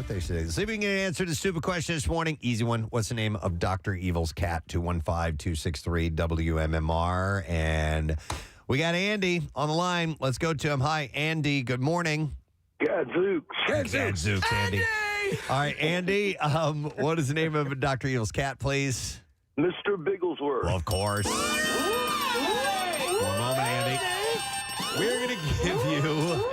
birthdays today. See if we can get an answer to the stupid question this morning. Easy one. What's the name of Dr. Evil's cat? 215-263-WMMR. And we got Andy on the line. Let's go to him. Hi, Andy. Good morning. Gadzooks. Gadzooks, Andy. All right, Andy, what is the name of Dr. Evil's cat, please? Mr. Bigglesworth. Well, of course. One moment, Andy. We're going to give you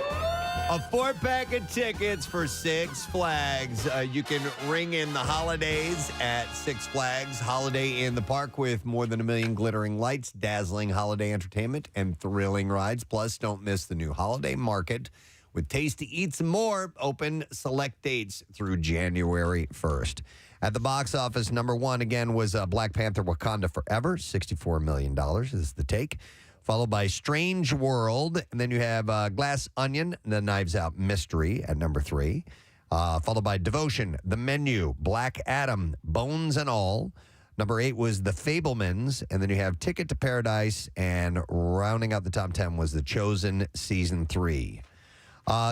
a 4-pack of tickets for Six Flags. You can ring in the holidays at Six Flags. Holiday in the park with more than 1 million glittering lights, dazzling holiday entertainment, and thrilling rides. Plus, don't miss the new holiday market with tasty eats and more. Open select dates through January 1st. At the box office, number one, again, was Black Panther Wakanda Forever. $64 million is the take. Followed by Strange World. And then you have Glass Onion, The Knives Out Mystery at number 3. Followed by Devotion, The Menu, Black Adam, Bones and All. Number 8 was The Fablemans. And then you have Ticket to Paradise. And rounding out the top 10 was The Chosen Season 3.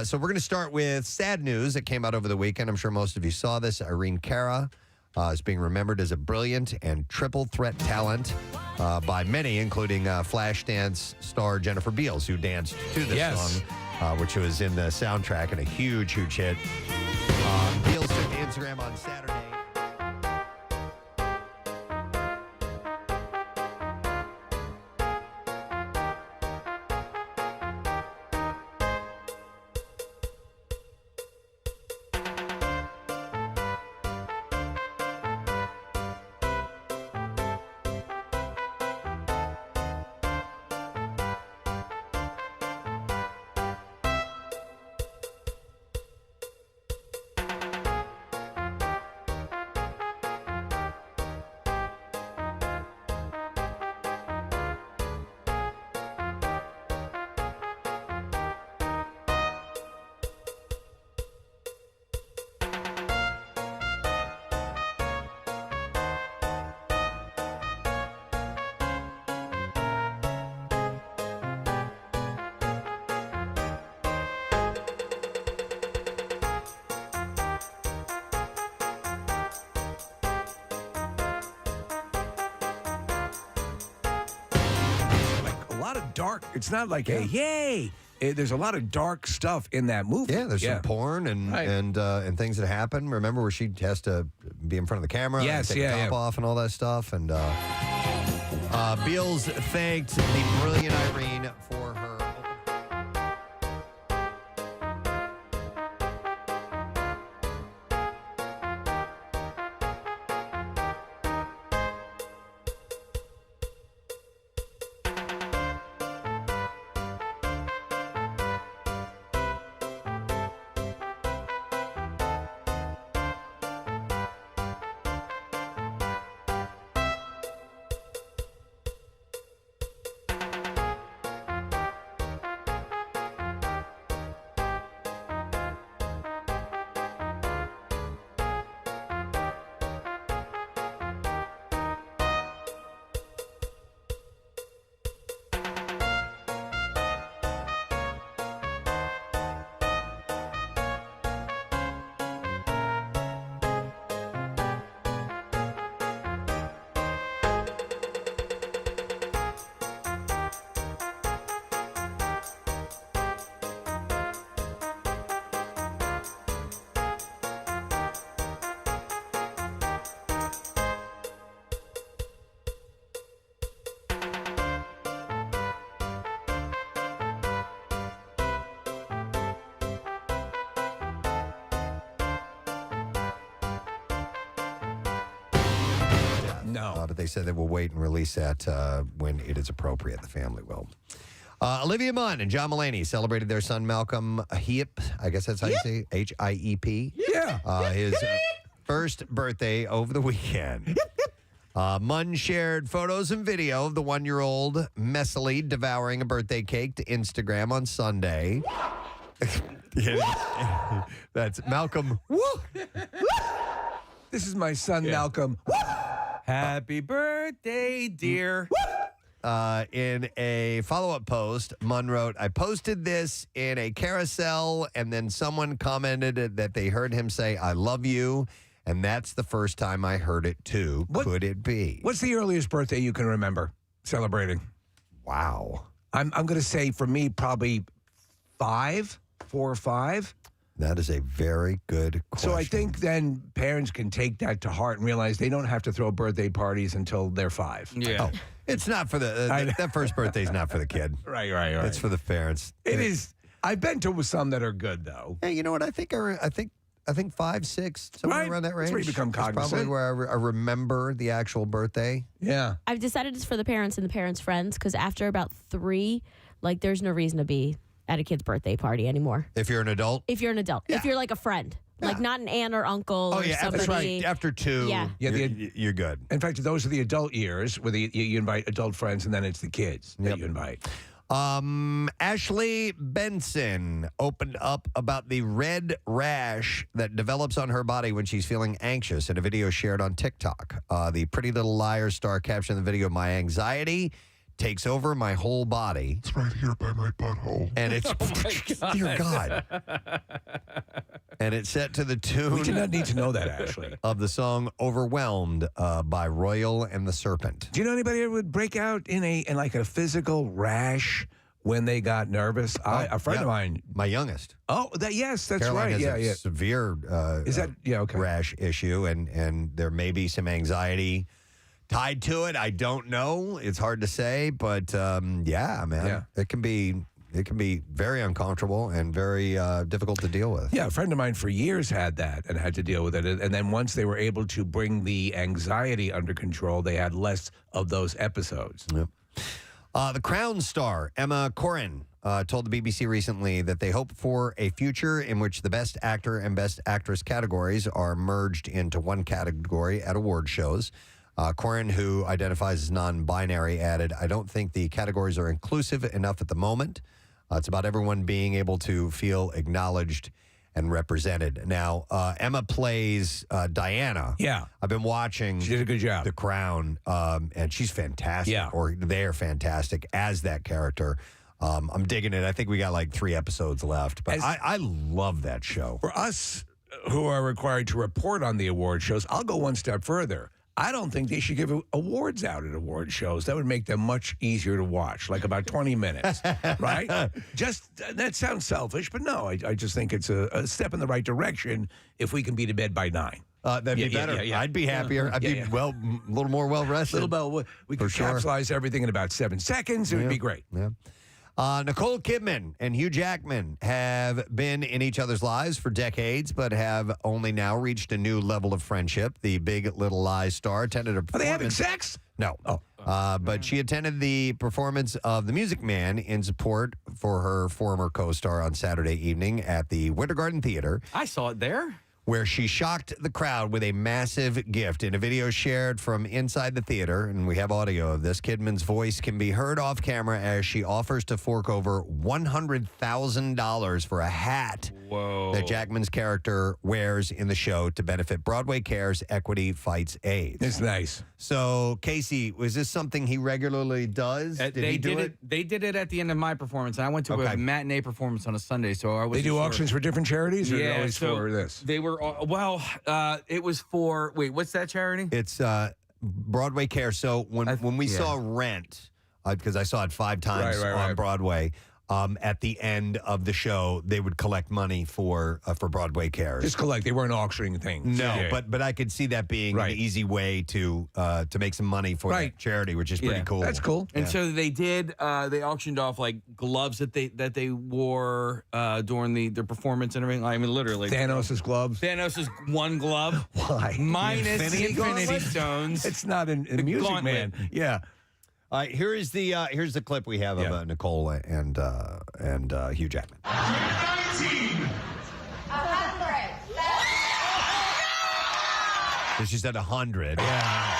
So we're going to start with sad news that came out over the weekend. I'm sure most of you saw this. Irene Cara is being remembered as a brilliant and triple threat talent by many, including Flashdance star Jennifer Beals, who danced to this song, which was in the soundtrack and a huge, huge hit. Beals took to Instagram on Saturday. Dark. It's not like a yay. There's a lot of dark stuff in that movie. Yeah, there's some porn and things that happen. Remember where she has to be in front of the camera and take the top off and all that stuff. And Beals thanked the brilliant Irene for her. No. But they said they will wait and release that when it is appropriate. The family will. Olivia Munn and John Mulaney celebrated their son Malcolm Hiep. I guess that's how you say it. Hiep. Yeah. His first birthday over the weekend. Munn shared photos and video of the 1-year-old messily devouring a birthday cake to Instagram on Sunday. That's Malcolm. This is my son, Malcolm. Happy birthday, dear. in a follow-up post, Munn wrote, I posted this in a carousel, and then someone commented that they heard him say, I love you, and that's the first time I heard it, too. Could it be? What's the earliest birthday you can remember celebrating? Wow. I'm going to say, for me, probably 4 or 5. That is a very good question. So I think then parents can take that to heart and realize they don't have to throw birthday parties until they're 5. Yeah. Oh, it's not for the that first birthday's not for the kid. Right. It's for the parents. It is. I've been to some that are good, though. Hey, you know what? I think 5, 6, somewhere Right. around that range. That's where you become That's cognizant. probably where I remember the actual birthday. Yeah. I've decided it's for the parents and the parents' friends because after about 3, like, there's no reason to be at a kid's birthday party anymore. If you're an adult? If you're an adult. Yeah. If you're like a friend. Like not an aunt or uncle or somebody. That's right. After 2, Yeah. you're good. In fact, those are the adult years where you invite adult friends, and then it's the kids that you invite. Ashley Benson opened up about the red rash that develops on her body when she's feeling anxious in a video shared on TikTok. The Pretty Little Liars star captioned the video, my anxiety takes over my whole body. It's right here by my butthole. And it's, dear God. And it's set to the tune. We do not need to know that, Ashley. Of the song Overwhelmed by Royal and the Serpent. Do you know anybody that would break out in like a physical rash when they got nervous? A friend of mine. My youngest. Oh, that's Caroline right. has a severe rash issue, and there may be some anxiety tied to it. I don't know. It's hard to say, but man, it can be very uncomfortable and very difficult to deal with. Yeah, a friend of mine for years had that and had to deal with it. And then once they were able to bring the anxiety under control, they had less of those episodes. Yep. The Crown star, Emma Corrin, told the BBC recently that they hope for a future in which the Best Actor and Best Actress categories are merged into one category at award shows. Korn, who identifies as non-binary, added, I don't think the categories are inclusive enough at the moment. It's about everyone being able to feel acknowledged and represented. Now, Emma plays Diana. Yeah. I've been watching She did a good job. The Crown, and she's fantastic. Yeah. Or they're fantastic as that character. I'm digging it. I think we got like 3 episodes left. But I love that show. For us who are required to report on the award shows, I'll go one step further. I don't think they should give awards out at award shows. That would make them much easier to watch, like about 20 minutes, right? That sounds selfish, but no, I just think it's a step in the right direction if we can be to bed by 9. That'd be better. Yeah. I'd be happier. I'd be a little more well-rested. We could capsulize everything in about 7 seconds. It would be great. Yeah. Nicole Kidman and Hugh Jackman have been in each other's lives for decades, but have only now reached a new level of friendship. The Big Little Lies star attended a performance. Are they having sex? No. But she attended the performance of The Music Man in support for her former co-star on Saturday evening at the Winter Garden Theater. I saw it there. Where she shocked the crowd with a massive gift. In a video shared from inside the theater, and we have audio of this, Kidman's voice can be heard off camera as she offers to fork over $100,000 for a hat that Jackman's character wears in the show to benefit Broadway Cares Equity Fights AIDS. It's nice. So, Casey, was this something he regularly does? Did he do it? They did it at the end of my performance. I went to a matinee performance on a Sunday, so I was. They do auctions for different charities, or always for this? They were it was for what's that charity? It's Broadway Care. So when we saw Rent, because I saw it 5 times on Broadway. At the end of the show, they would collect money for Broadway Cares. Just collect. They weren't auctioning things. No, but I could see that being an easy way to make some money for that charity, which is pretty cool. That's cool. And so they did. They auctioned off like gloves that they wore during their performance and everything. I mean, literally Thanos' gloves. Thanos' one glove. Why? Minus the Infinity Stones. It's not in Music gauntlet. Man. Yeah. All right, here's the clip we have of Nicole and Hugh Jackman. 19. 100. So she said 100. Yeah.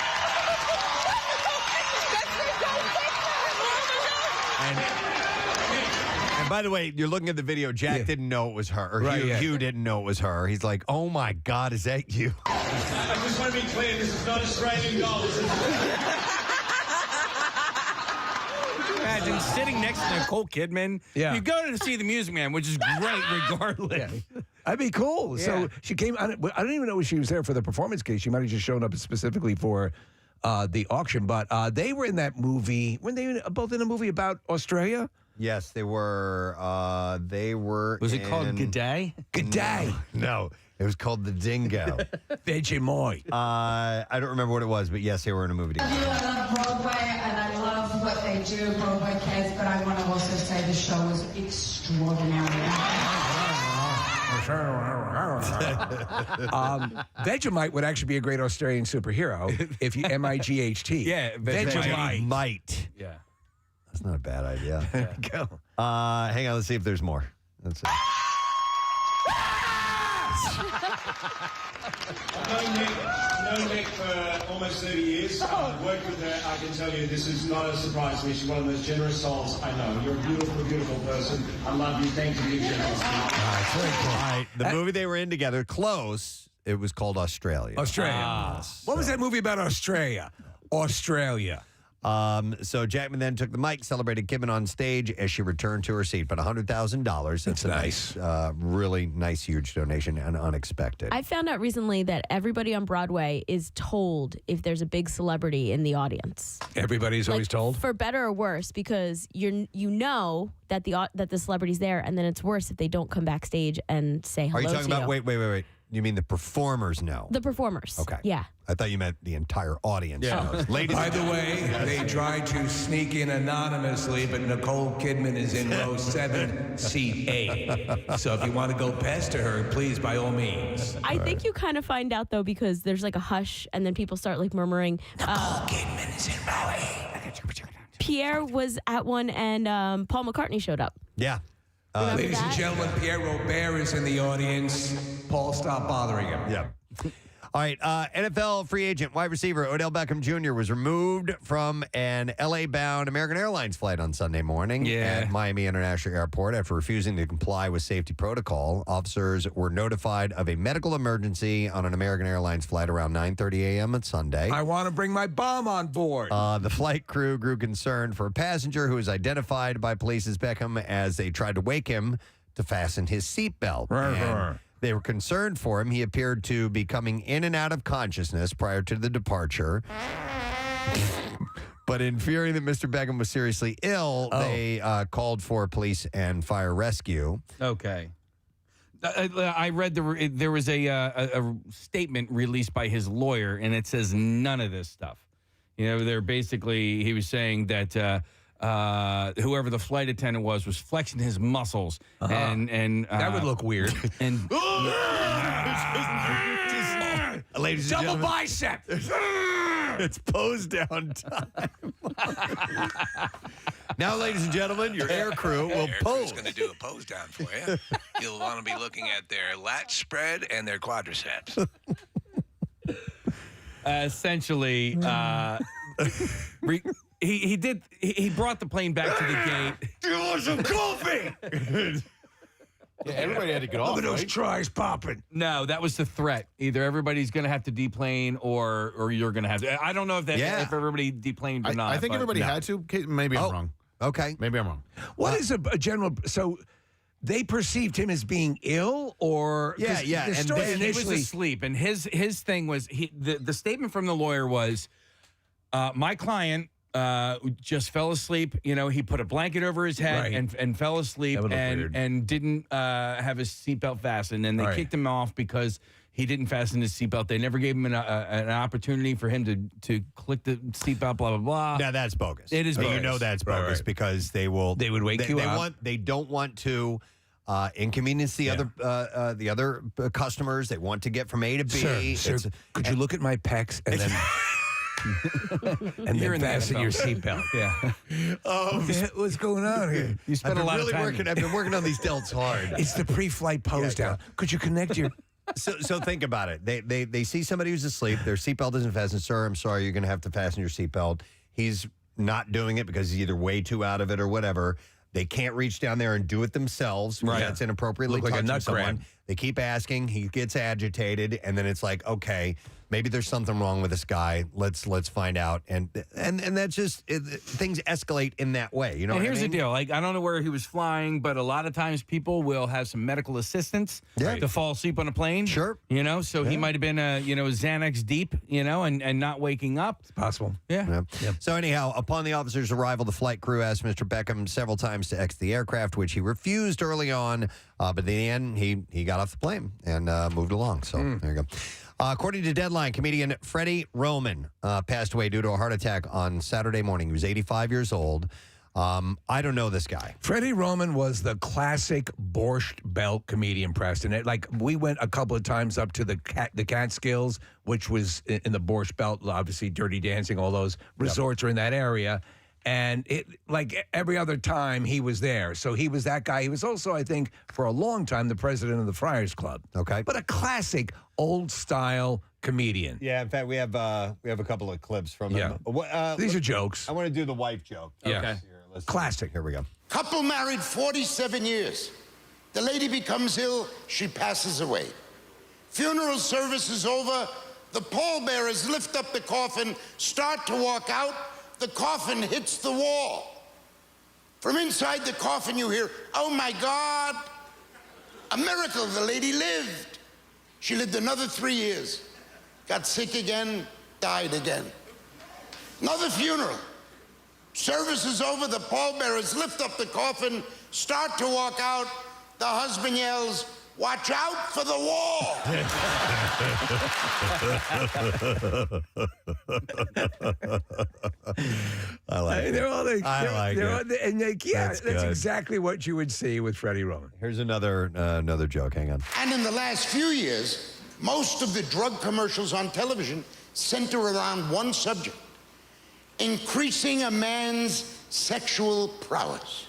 And by the way, you're looking at the video. Jack didn't know it was her. Or Hugh didn't know it was her. He's like, "Oh my God, is that you?" I just want to be clear. This is not Australian dollars. imagine sitting next to Nicole Kidman? Yeah. You go to see The Music Man, which is great regardless. That'd be cool. Yeah. So she came. I don't even know if she was there for the performance case. She might have just shown up specifically for the auction. But they were in that movie. Weren't they both in a movie about Australia? Yes, they were. Was it called G'day? G'day. No, it was called The Dingo. Vegemite. I don't remember what it was, but yes, they were in a movie together. I love Broadway and I love what they do, Broadway kids, but I want to also say the show was extraordinary. Vegemite would actually be a great Australian superhero if you Might. Yeah, Vegemite. Might. Yeah. That's not a bad idea. Go. Hang on, let's see if there's more. Let's see. I've known Nick for almost 30 years. I've worked with her. I can tell you this is not a surprise to me. She's one of the most generous souls I know. You're a beautiful, beautiful person. I love you. Thank you for your generosity. All right, the movie they were in together, close. It was called Australia. Australia. What was that movie about Australia? Australia. So Jackman then took the mic, celebrated Kidman on stage as she returned to her seat. But $100,000. That's a nice. really nice, huge donation and unexpected. I found out recently that everybody on Broadway is told if there's a big celebrity in the audience. Everybody's always told. For better or worse, because you know that the celebrity's there, and then it's worse if they don't come backstage and say hello Are you to talking about, wait. You mean the performers know? The performers. Okay. Yeah. I thought you meant the entire audience knows. Ladies By and the way, they tried to sneak in anonymously, but Nicole Kidman is in row 7, seat 8. So if you want to go past to her, please, by all means. I think you kind of find out, though, because there's like a hush, and then people start like murmuring. Nicole Kidman is in row 8. Pierre was at one, and Paul McCartney showed up. Yeah. Remember Ladies and that? gentlemen, Pierre Robert is in the audience. Paul, stop bothering him. Yeah. All right, NFL free agent wide receiver Odell Beckham Jr. was removed from an LA-bound American Airlines flight on Sunday morning at Miami International Airport after refusing to comply with safety protocol. Officers were notified of a medical emergency on an American Airlines flight around 9:30 a.m. on Sunday. I want to bring my bomb on board. The flight crew grew concerned for a passenger who was identified by police as Beckham as they tried to wake him to fasten his seatbelt. And they were concerned for him. He appeared to be coming in and out of consciousness prior to the departure. But in fearing that Mr. Beckham was seriously ill, they called for police and fire rescue. Okay. I read there was a statement released by his lawyer, and it says none of this stuff. You know, he was saying that whoever the flight attendant was flexing his muscles, and that would look weird. And ladies and double gentlemen, bicep. it's pose down time. Now, ladies and gentlemen, your air crew will pose. Going to do a pose down for you. You'll want to be looking at their lat spread and their quadriceps. essentially, he brought the plane back to the gate. Do you want some coffee? Yeah, everybody had to get off. Look at those tries popping. No, that was the threat. Either everybody's going to have to deplane, or you're going to have to. I don't know if if everybody deplaned or not. I think everybody had to. Maybe I'm wrong. Okay. Maybe I'm wrong. What is a general? So they perceived him as being ill, or Yeah. The And story then he was initially. asleep, and his thing was the statement from the lawyer was, my client just fell asleep. You know, he put a blanket over his head Right. and fell asleep That would look weird. and didn't have his seatbelt fastened, and they Right. kicked him off because he didn't fasten his seatbelt. They never gave him an opportunity for him to click the seatbelt. Blah blah blah. Now that's bogus. It is You bogus. know that's Right, bogus right. because they They would wake you up. They don't want to inconvenience the other customers. They want to get from A to B. Sir, could you look at my pecs and then You're in the fasten your NFL. seatbelt? Yeah. What's going on here? You spent a lot of time. I've been working on these delts hard. It's the pre-flight pose down. Could you connect your? So think about it. They see somebody who's asleep. Their seatbelt isn't fastened. Sir, I'm sorry. You're going to have to fasten your seatbelt. He's not doing it because he's either way too out of it or whatever. They can't reach down there and do it themselves. Because that's inappropriately Look like a touching nut someone. grab. They keep asking. He gets agitated, and then it's like, okay, maybe there's something wrong with this guy. Let's find out. And that's just things escalate in that way. You know. And what here's I mean? the deal: like, I don't know where he was flying, but a lot of times people will have some medical assistance to fall asleep on a plane. Sure. You know, so he might have been Xanax deep, and not waking up. It's possible. Yeah. So anyhow, upon the officer's arrival, the flight crew asked Mr. Beckham several times to exit the aircraft, which he refused early on. But in the end, he got off the plane and moved along. So there you go. According to Deadline, comedian Freddie Roman passed away due to a heart attack on Saturday morning. He was 85 years old. I don't know this guy. Freddie Roman was the classic Borscht Belt comedian, Preston. We went a couple of times up to the Catskills, which was in the Borscht Belt, obviously Dirty Dancing, all those resorts are in that area. And every other time he was there. So he was that guy. He was also, I think, for a long time, the president of the Friars Club. Okay. But a classic old-style comedian. Yeah, in fact, we have a couple of clips from him. These are jokes. I want to do the wife joke. Yeah. Okay. Classic. Here we go. Couple married 47 years. The lady becomes ill, she passes away. Funeral service is over. The pallbearers lift up the coffin, start to walk out. The coffin hits the wall. From inside the coffin you hear, "Oh my God, a miracle, the lady lived." She lived another 3 years, got sick again, died again. Another funeral. Service is over, the pallbearers lift up the coffin, start to walk out. The husband yells, "Watch out for the wall." I like it. That's exactly what you would see with Freddie Roman. Here's another joke. Hang on. And in the last few years, most of the drug commercials on television center around one subject: increasing a man's sexual prowess.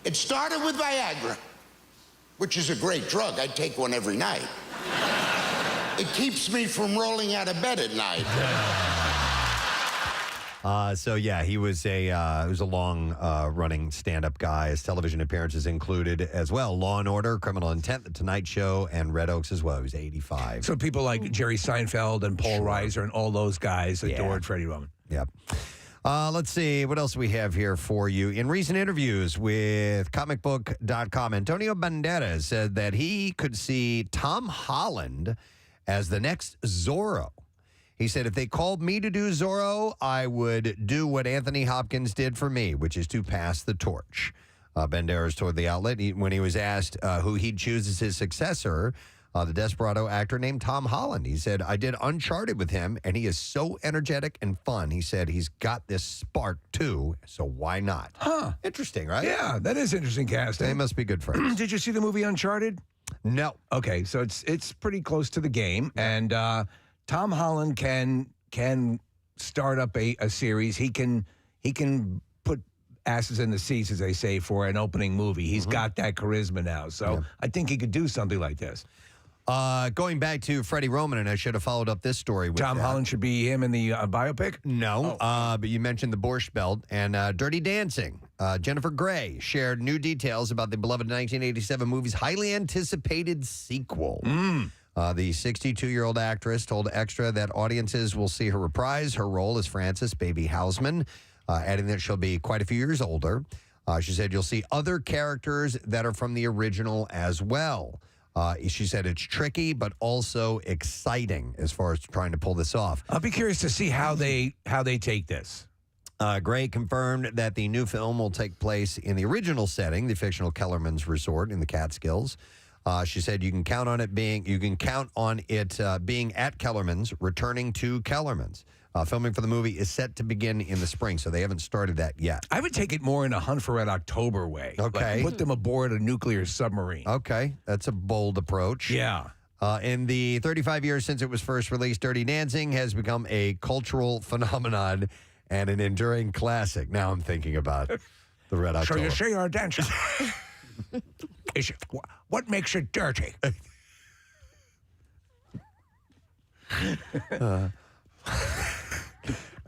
It started with Viagra, which is a great drug. I take one every night. It keeps me from rolling out of bed at night. He was a long running stand-up guy. His television appearances included as well Law and Order, Criminal Intent, The Tonight Show, and Red Oaks as well. He was 85. So people like Jerry Seinfeld and Paul Reiser and all those guys adored Freddie Roman. Yep. Let's see. What else we have here for you? In recent interviews with comicbook.com, Antonio Banderas said that he could see Tom Holland as the next Zorro. He said, if they called me to do Zorro, I would do what Anthony Hopkins did for me, which is to pass the torch. Banderas told the outlet when he was asked who he'd choose as his successor, the Desperado actor named Tom Holland. He said, I did Uncharted with him, and he is so energetic and fun. He said he's got this spark, too, so why not? Huh. Interesting, right? Yeah, that is interesting casting. They must be good friends. Did you see the movie Uncharted? No. Okay, so it's pretty close to the game, and Tom Holland can start up a series. He can put asses in the seats, as they say, for an opening movie. He's got that charisma now, so I think he could do something like this. Going back to Freddie Roman, and I should have followed up this story with Tom Holland should be him in the biopic? No, but you mentioned the Borscht Belt and Dirty Dancing. Jennifer Grey shared new details about the beloved 1987 movie's highly anticipated sequel. The 62-year-old actress told Extra that audiences will see her reprise her role as Frances Baby Houseman, adding that she'll be quite a few years older. She said you'll see other characters that are from the original as well. She said it's tricky, but also exciting as far as trying to pull this off. I'll be curious to see how they take this. Gray confirmed that the new film will take place in the original setting, the fictional Kellerman's Resort in the Catskills. She said you can count on it being at Kellerman's, returning to Kellerman's. Filming for the movie is set to begin in the spring, so they haven't started that yet. I would take it more in a Hunt for Red October way. Okay. Like put them aboard a nuclear submarine. Okay, that's a bold approach. Yeah. In the 35 years since it was first released, Dirty Dancing has become a cultural phenomenon and an enduring classic. Now I'm thinking about the Red October. So you say you're a dancer. What makes it dirty?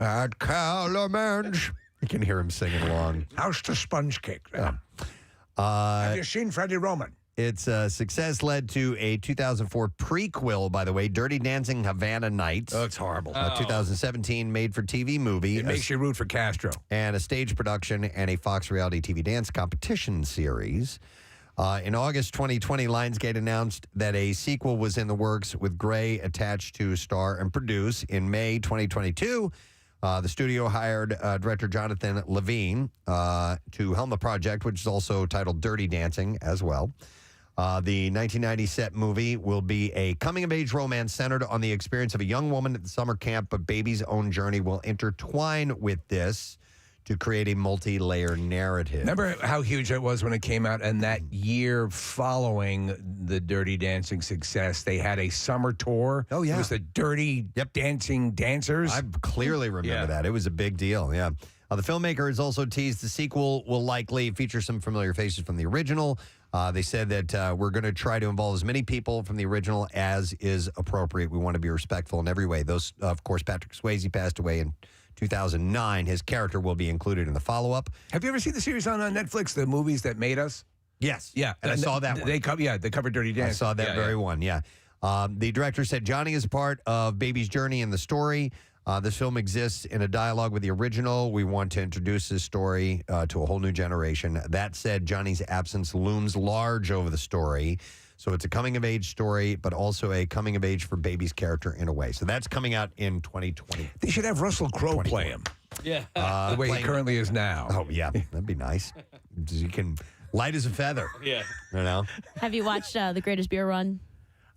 At Kellerman's. You can hear him singing along. How's the sponge cake? Have you seen Freddie Roman? Its success led to a 2004 prequel, by the way, Dirty Dancing Havana Nights. Oh, it's horrible. A 2017 made-for-TV movie. It makes you root for Castro. And a stage production and a Fox reality TV dance competition series. In August 2020, Lionsgate announced that a sequel was in the works with Gray attached to star and produce. In May 2022, the studio hired director Jonathan Levine to helm the project, which is also titled Dirty Dancing as well. The 1990 set movie will be a coming-of-age romance centered on the experience of a young woman at the summer camp, but baby's own journey will intertwine with this to create a multi-layer narrative. Remember how huge it was when it came out? And that year following the Dirty Dancing success, they had a summer tour. Oh, yeah. It was the Dirty Dancing Dancers. I clearly remember that. It was a big deal, yeah. The filmmaker has also teased the sequel will likely feature some familiar faces from the original. They said that we're going to try to involve as many people from the original as is appropriate. We want to be respectful in every way. Those, of course, Patrick Swayze passed away in 2009. His character will be included in the follow-up. Have you ever seen the series on Netflix, The Movies That Made Us? Yes. Yeah. And I saw that one. They covered Dirty Dancing. I saw that very one, yeah. The director said Johnny is part of Baby's journey in the story. This film exists in a dialogue with the original. We want to introduce this story to a whole new generation. That said, Johnny's absence looms large over the story. So it's a coming-of-age story, but also a coming-of-age for Baby's character in a way. So that's coming out in 2020. They should have Russell Crowe play him. Yeah. The way he currently is now. Oh, yeah. That'd be nice. You can light as a feather. Yeah. You know? Have you watched The Greatest Beer Run?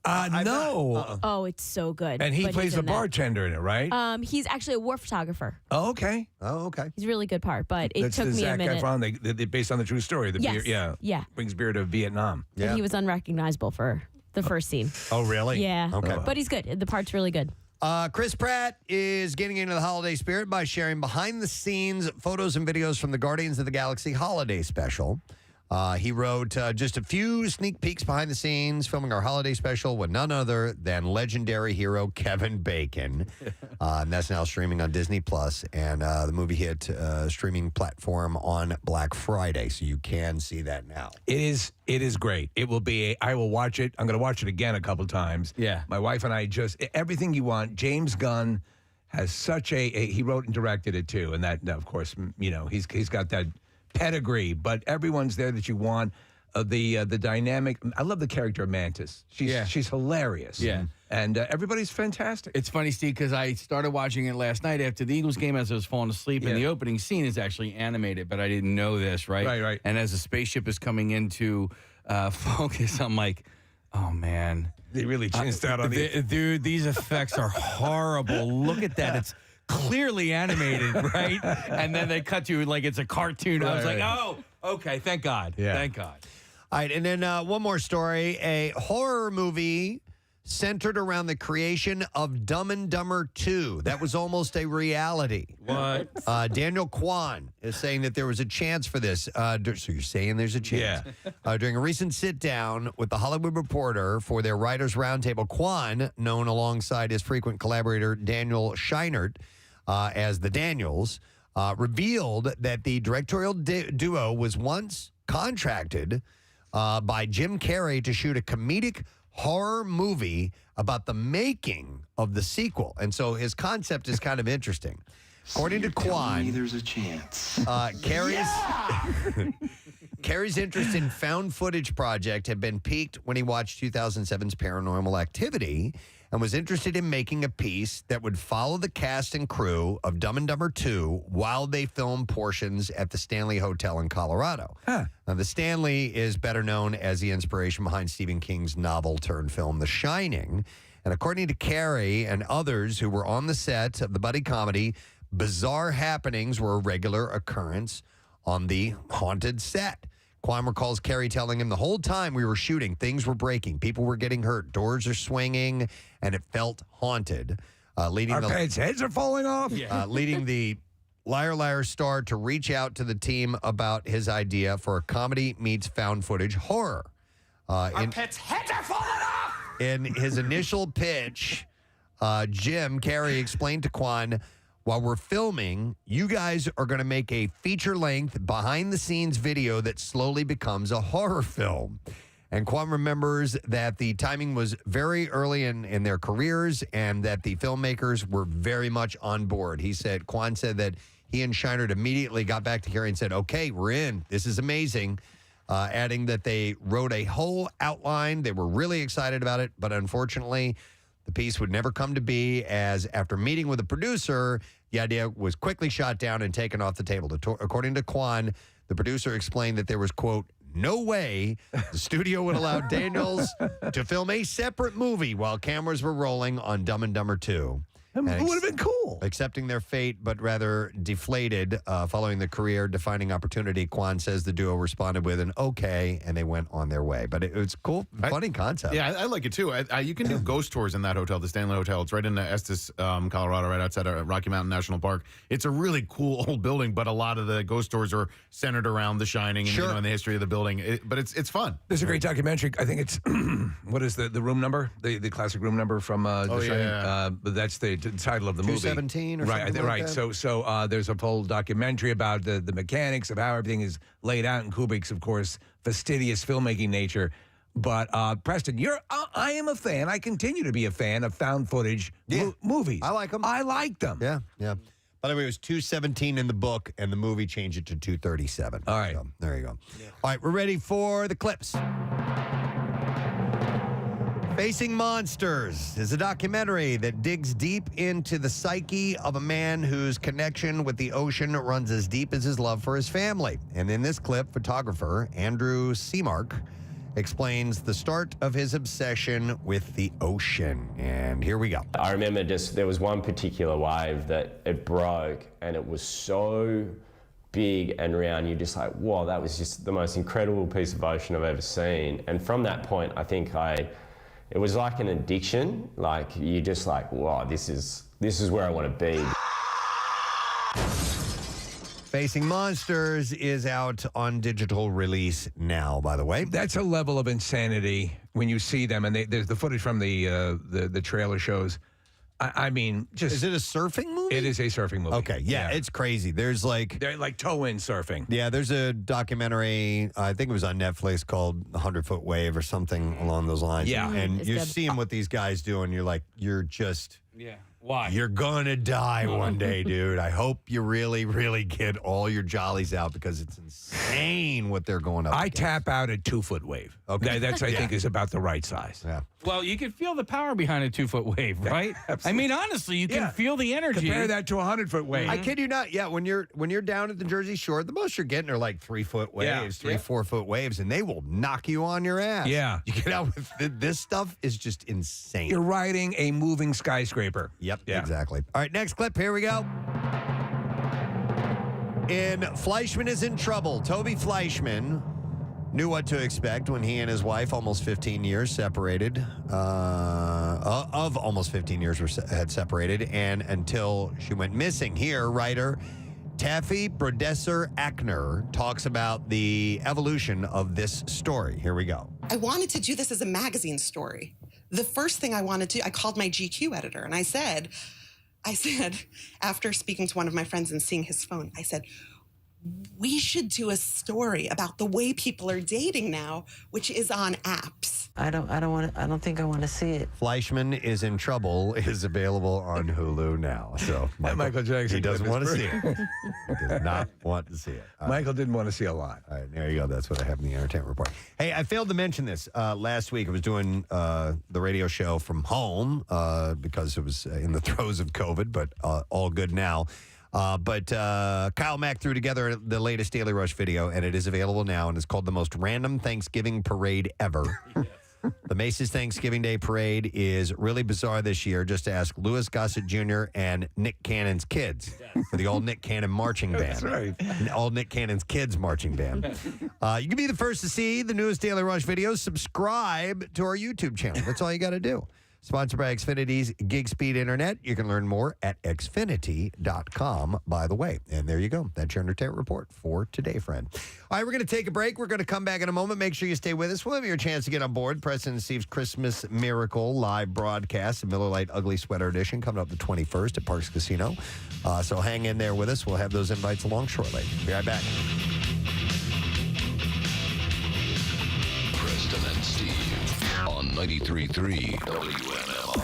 No. Oh, it's so good. And he But plays he's the in that. bartender in it, right? He's actually a war photographer. Oh, okay. Oh, okay. He's a really good part, but it That's took the me Zac a minute. Efron, they based on the true story. The Yes. beer, Yeah. brings beer to Vietnam. And he was unrecognizable for the first scene. Oh, really? Yeah. Okay. But he's good. The part's really good. Chris Pratt is getting into the holiday spirit by sharing behind-the-scenes photos and videos from the Guardians of the Galaxy holiday special. He wrote just a few sneak peeks behind the scenes, filming our holiday special with none other than legendary hero Kevin Bacon. And that's now streaming on Disney Plus, and the movie hit streaming platform on Black Friday, so you can see that now. It is great. It will be. I will watch it. I'm going to watch it again a couple times. Yeah. My wife and I everything you want. James Gunn has such he wrote and directed it too, and that of course he's got that pedigree, but everyone's there that you want. The dynamic. I love the character of Mantis. She's hilarious. Yeah. And everybody's fantastic. It's funny, Steve, because I started watching it last night after the Eagles game as I was falling asleep, and the opening scene is actually animated, but I didn't know this, right? Right. And as the spaceship is coming into focus, I'm like, oh, man. They really changed out on the... Dude, these effects are horrible. Look at that. It's clearly animated, right? And then they cut to like it's a cartoon. I was like, oh, okay, thank God. Yeah. Thank God. All right, and then one more story. A horror movie centered around the creation of Dumb and Dumber 2. That was almost a reality. What? Daniel Kwan is saying that there was a chance for this. So you're saying there's a chance. Yeah. During a recent sit-down with The Hollywood Reporter for their Writers' Roundtable, Kwan, known alongside his frequent collaborator Daniel Scheinert as the Daniels, revealed that the directorial duo was once contracted by Jim Carrey to shoot a comedic horror movie about the making of the sequel. And so his concept is kind of interesting. According to Kwan, there's a chance. Carrey's interest in found footage project had been piqued when he watched 2007's Paranormal Activity and was interested in making a piece that would follow the cast and crew of Dumb and Dumber 2 while they filmed portions at the Stanley Hotel in Colorado. Now, the Stanley is better known as the inspiration behind Stephen King's novel-turned-film The Shining. And according to Carrey and others who were on the set of the buddy comedy, bizarre happenings were a regular occurrence on the haunted set. Kwan recalls Carrey telling him the whole time we were shooting, things were breaking, people were getting hurt, doors are swinging, and it felt haunted. Our pets' heads are falling off. Leading the Liar Liar star to reach out to the team about his idea for a comedy meets found footage horror. Our pets' heads are falling off! In his initial pitch, Jim Carrey explained to Kwan, while we're filming, you guys are going to make a feature-length, behind-the-scenes video that slowly becomes a horror film. And Kwan remembers that the timing was very early in their careers and that the filmmakers were very much on board. Kwan said that he and Scheinert immediately got back to Carey and said, okay, we're in. This is amazing. Adding that they wrote a whole outline. They were really excited about it, but unfortunately, the piece would never come to be, as after meeting with the producer, the idea was quickly shot down and taken off the table. According to Kwan, the producer explained that there was, quote, no way the studio would allow Daniels to film a separate movie while cameras were rolling on Dumb and Dumber 2. It would have been cool. Accepting their fate, but rather deflated following the career-defining opportunity, Kwan says the duo responded with an okay, and they went on their way. But it was cool, funny concept. Yeah, I like it too. You can do ghost tours in that hotel, the Stanley Hotel. It's right in Estes, Colorado, right outside of Rocky Mountain National Park. It's a really cool old building, but a lot of the ghost tours are centered around The Shining and, and the history of the building. But it's fun. There's a great documentary. I think it's, what is the room number? The classic room number from The Shining? That's the title of the movie. 217 or right, something right. like that? So there's a whole documentary about the mechanics of how everything is laid out in Kubrick's, of course, fastidious filmmaking nature. But Preston, I am a fan. I continue to be a fan of found footage movies. I like them. I like them. Yeah. By the way, it was 217 in the book, and the movie changed it to 237. All right. So, there you go. Yeah. All right, we're ready for the clips. Facing Monsters is a documentary that digs deep into the psyche of a man whose connection with the ocean runs as deep as his love for his family. And in this clip, photographer Andrew Seamark explains the start of his obsession with the ocean. And here we go. I remember there was one particular wave that it broke, and it was so big and round. You're just like, whoa, that was just the most incredible piece of ocean I've ever seen. And from that point, I think it was like an addiction. Like, you're just like, wow, this is where I want to be. Facing Monsters is out on digital release now, by the way. That's a level of insanity when you see them, and there's the footage from the trailer shows. I mean, just... Is it a surfing movie? It is a surfing movie. Okay, yeah, it's crazy. They're like toe-in surfing. Yeah, there's a documentary, I think it was on Netflix, called 100-Foot Wave or something along those lines. Yeah. And you're seeing what these guys do, and you're like, you're just... Yeah. Why? You're gonna die one day, dude. I hope you really, really get all your jollies out, because it's insane what they're going up against. tap out at 2-foot wave. Okay. That's, I think, is about the right size. Yeah. Well, you can feel the power behind a 2-foot wave, right? I mean, honestly, you can feel the energy. Compare that to a 100-foot wave. I kid you not. Yeah, when you're down at the Jersey Shore, the most you're getting are like 3-foot waves, 4-foot waves, and they will knock you on your ass. Yeah. You get out with this stuff is just insane. You're riding a moving skyscraper. Yep, exactly. All right, next clip. Here we go. In Fleischmann is in Trouble, Toby Fleischmann knew what to expect when he and his wife, almost 15 years separated, had separated, and until she went missing. Here, writer Taffy Brodesser Ackner talks about the evolution of this story. Here we go. I wanted to do this as a magazine story. The first thing I wanted to, I called my GQ editor and I said, after speaking to one of my friends and seeing his phone, I said, we should do a story about the way people are dating now, which is on apps. I don't think I want to see it. Fleischmann is in Trouble is available on Hulu now. So Michael Jackson. He doesn't want to see it. He does not want to see it. Michael didn't want to see a lot. All right, there you go. That's what I have in the entertainment report. Hey, I failed to mention this last week. I was doing the radio show from home because it was in the throes of COVID, but all good now. But Kyle Mack threw together the latest Daily Rush video, and it is available now, and it's called The Most Random Thanksgiving Parade Ever. The Macy's Thanksgiving Day Parade is really bizarre this year. Just ask Louis Gossett Jr. and Nick Cannon's kids for the Old Nick Cannon Marching Band. That's right. Old Nick Cannon's Kids Marching Band. You can be the first to see the newest Daily Rush videos. Subscribe to our YouTube channel. That's all you got to do. Sponsored by Xfinity's Gig Speed Internet. You can learn more at Xfinity.com, by the way. And there you go. That's your entertainment report for today, friend. All right, we're going to take a break. We're going to come back in a moment. Make sure you stay with us. We'll have your chance to get on board Preston and Steve's Christmas Miracle live broadcast, the Miller Lite Ugly Sweater Edition, coming up the 21st at Parks Casino. So hang in there with us. We'll have those invites along shortly. Be right back. Preston and on 93.3 WMMR.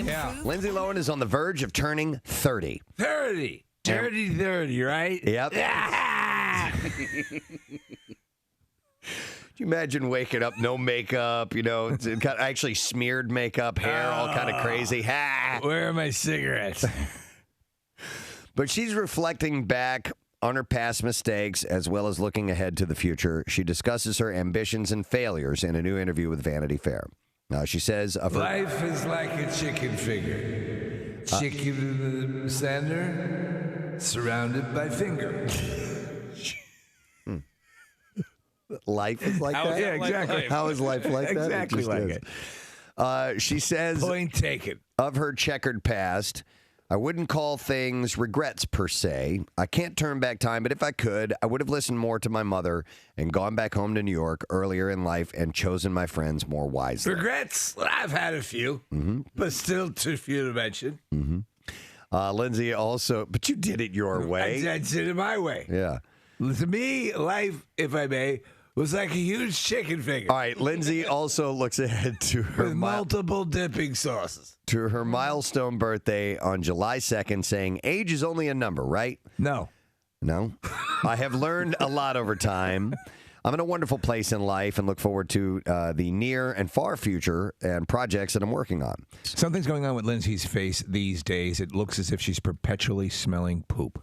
Yeah. Lindsay Lohan is on the verge of turning 30. 30. 30, right? Yep. Can you imagine waking up, no makeup, it's kind of actually smeared makeup, hair all kind of crazy. Where are my cigarettes? But she's reflecting back on her past mistakes as well as looking ahead to the future. She discusses her ambitions and failures in a new interview with Vanity Fair. She says of her Life is like a chicken finger. Chicken in the center, surrounded by finger. Life is like that? Yeah, exactly. How is life like that? Exactly like is. it. She says Point taken. of her checkered past, I wouldn't call things regrets per se. I can't turn back time, but if I could, I would have listened more to my mother and gone back home to New York earlier in life and chosen my friends more wisely. Regrets? Well, I've had a few, but still too few to mention. Lindsay also, but you did it your way. I did it my way. Yeah. To me, life, if I may, was like a huge chicken finger. All right, Lindsay also looks ahead to her with multiple dipping sauces. To her milestone birthday on July 2nd, saying, age is only a number, right? No. I have learned a lot over time. I'm in a wonderful place in life and look forward to the near and far future and projects that I'm working on. Something's going on with Lindsay's face these days. It looks as if she's perpetually smelling poop.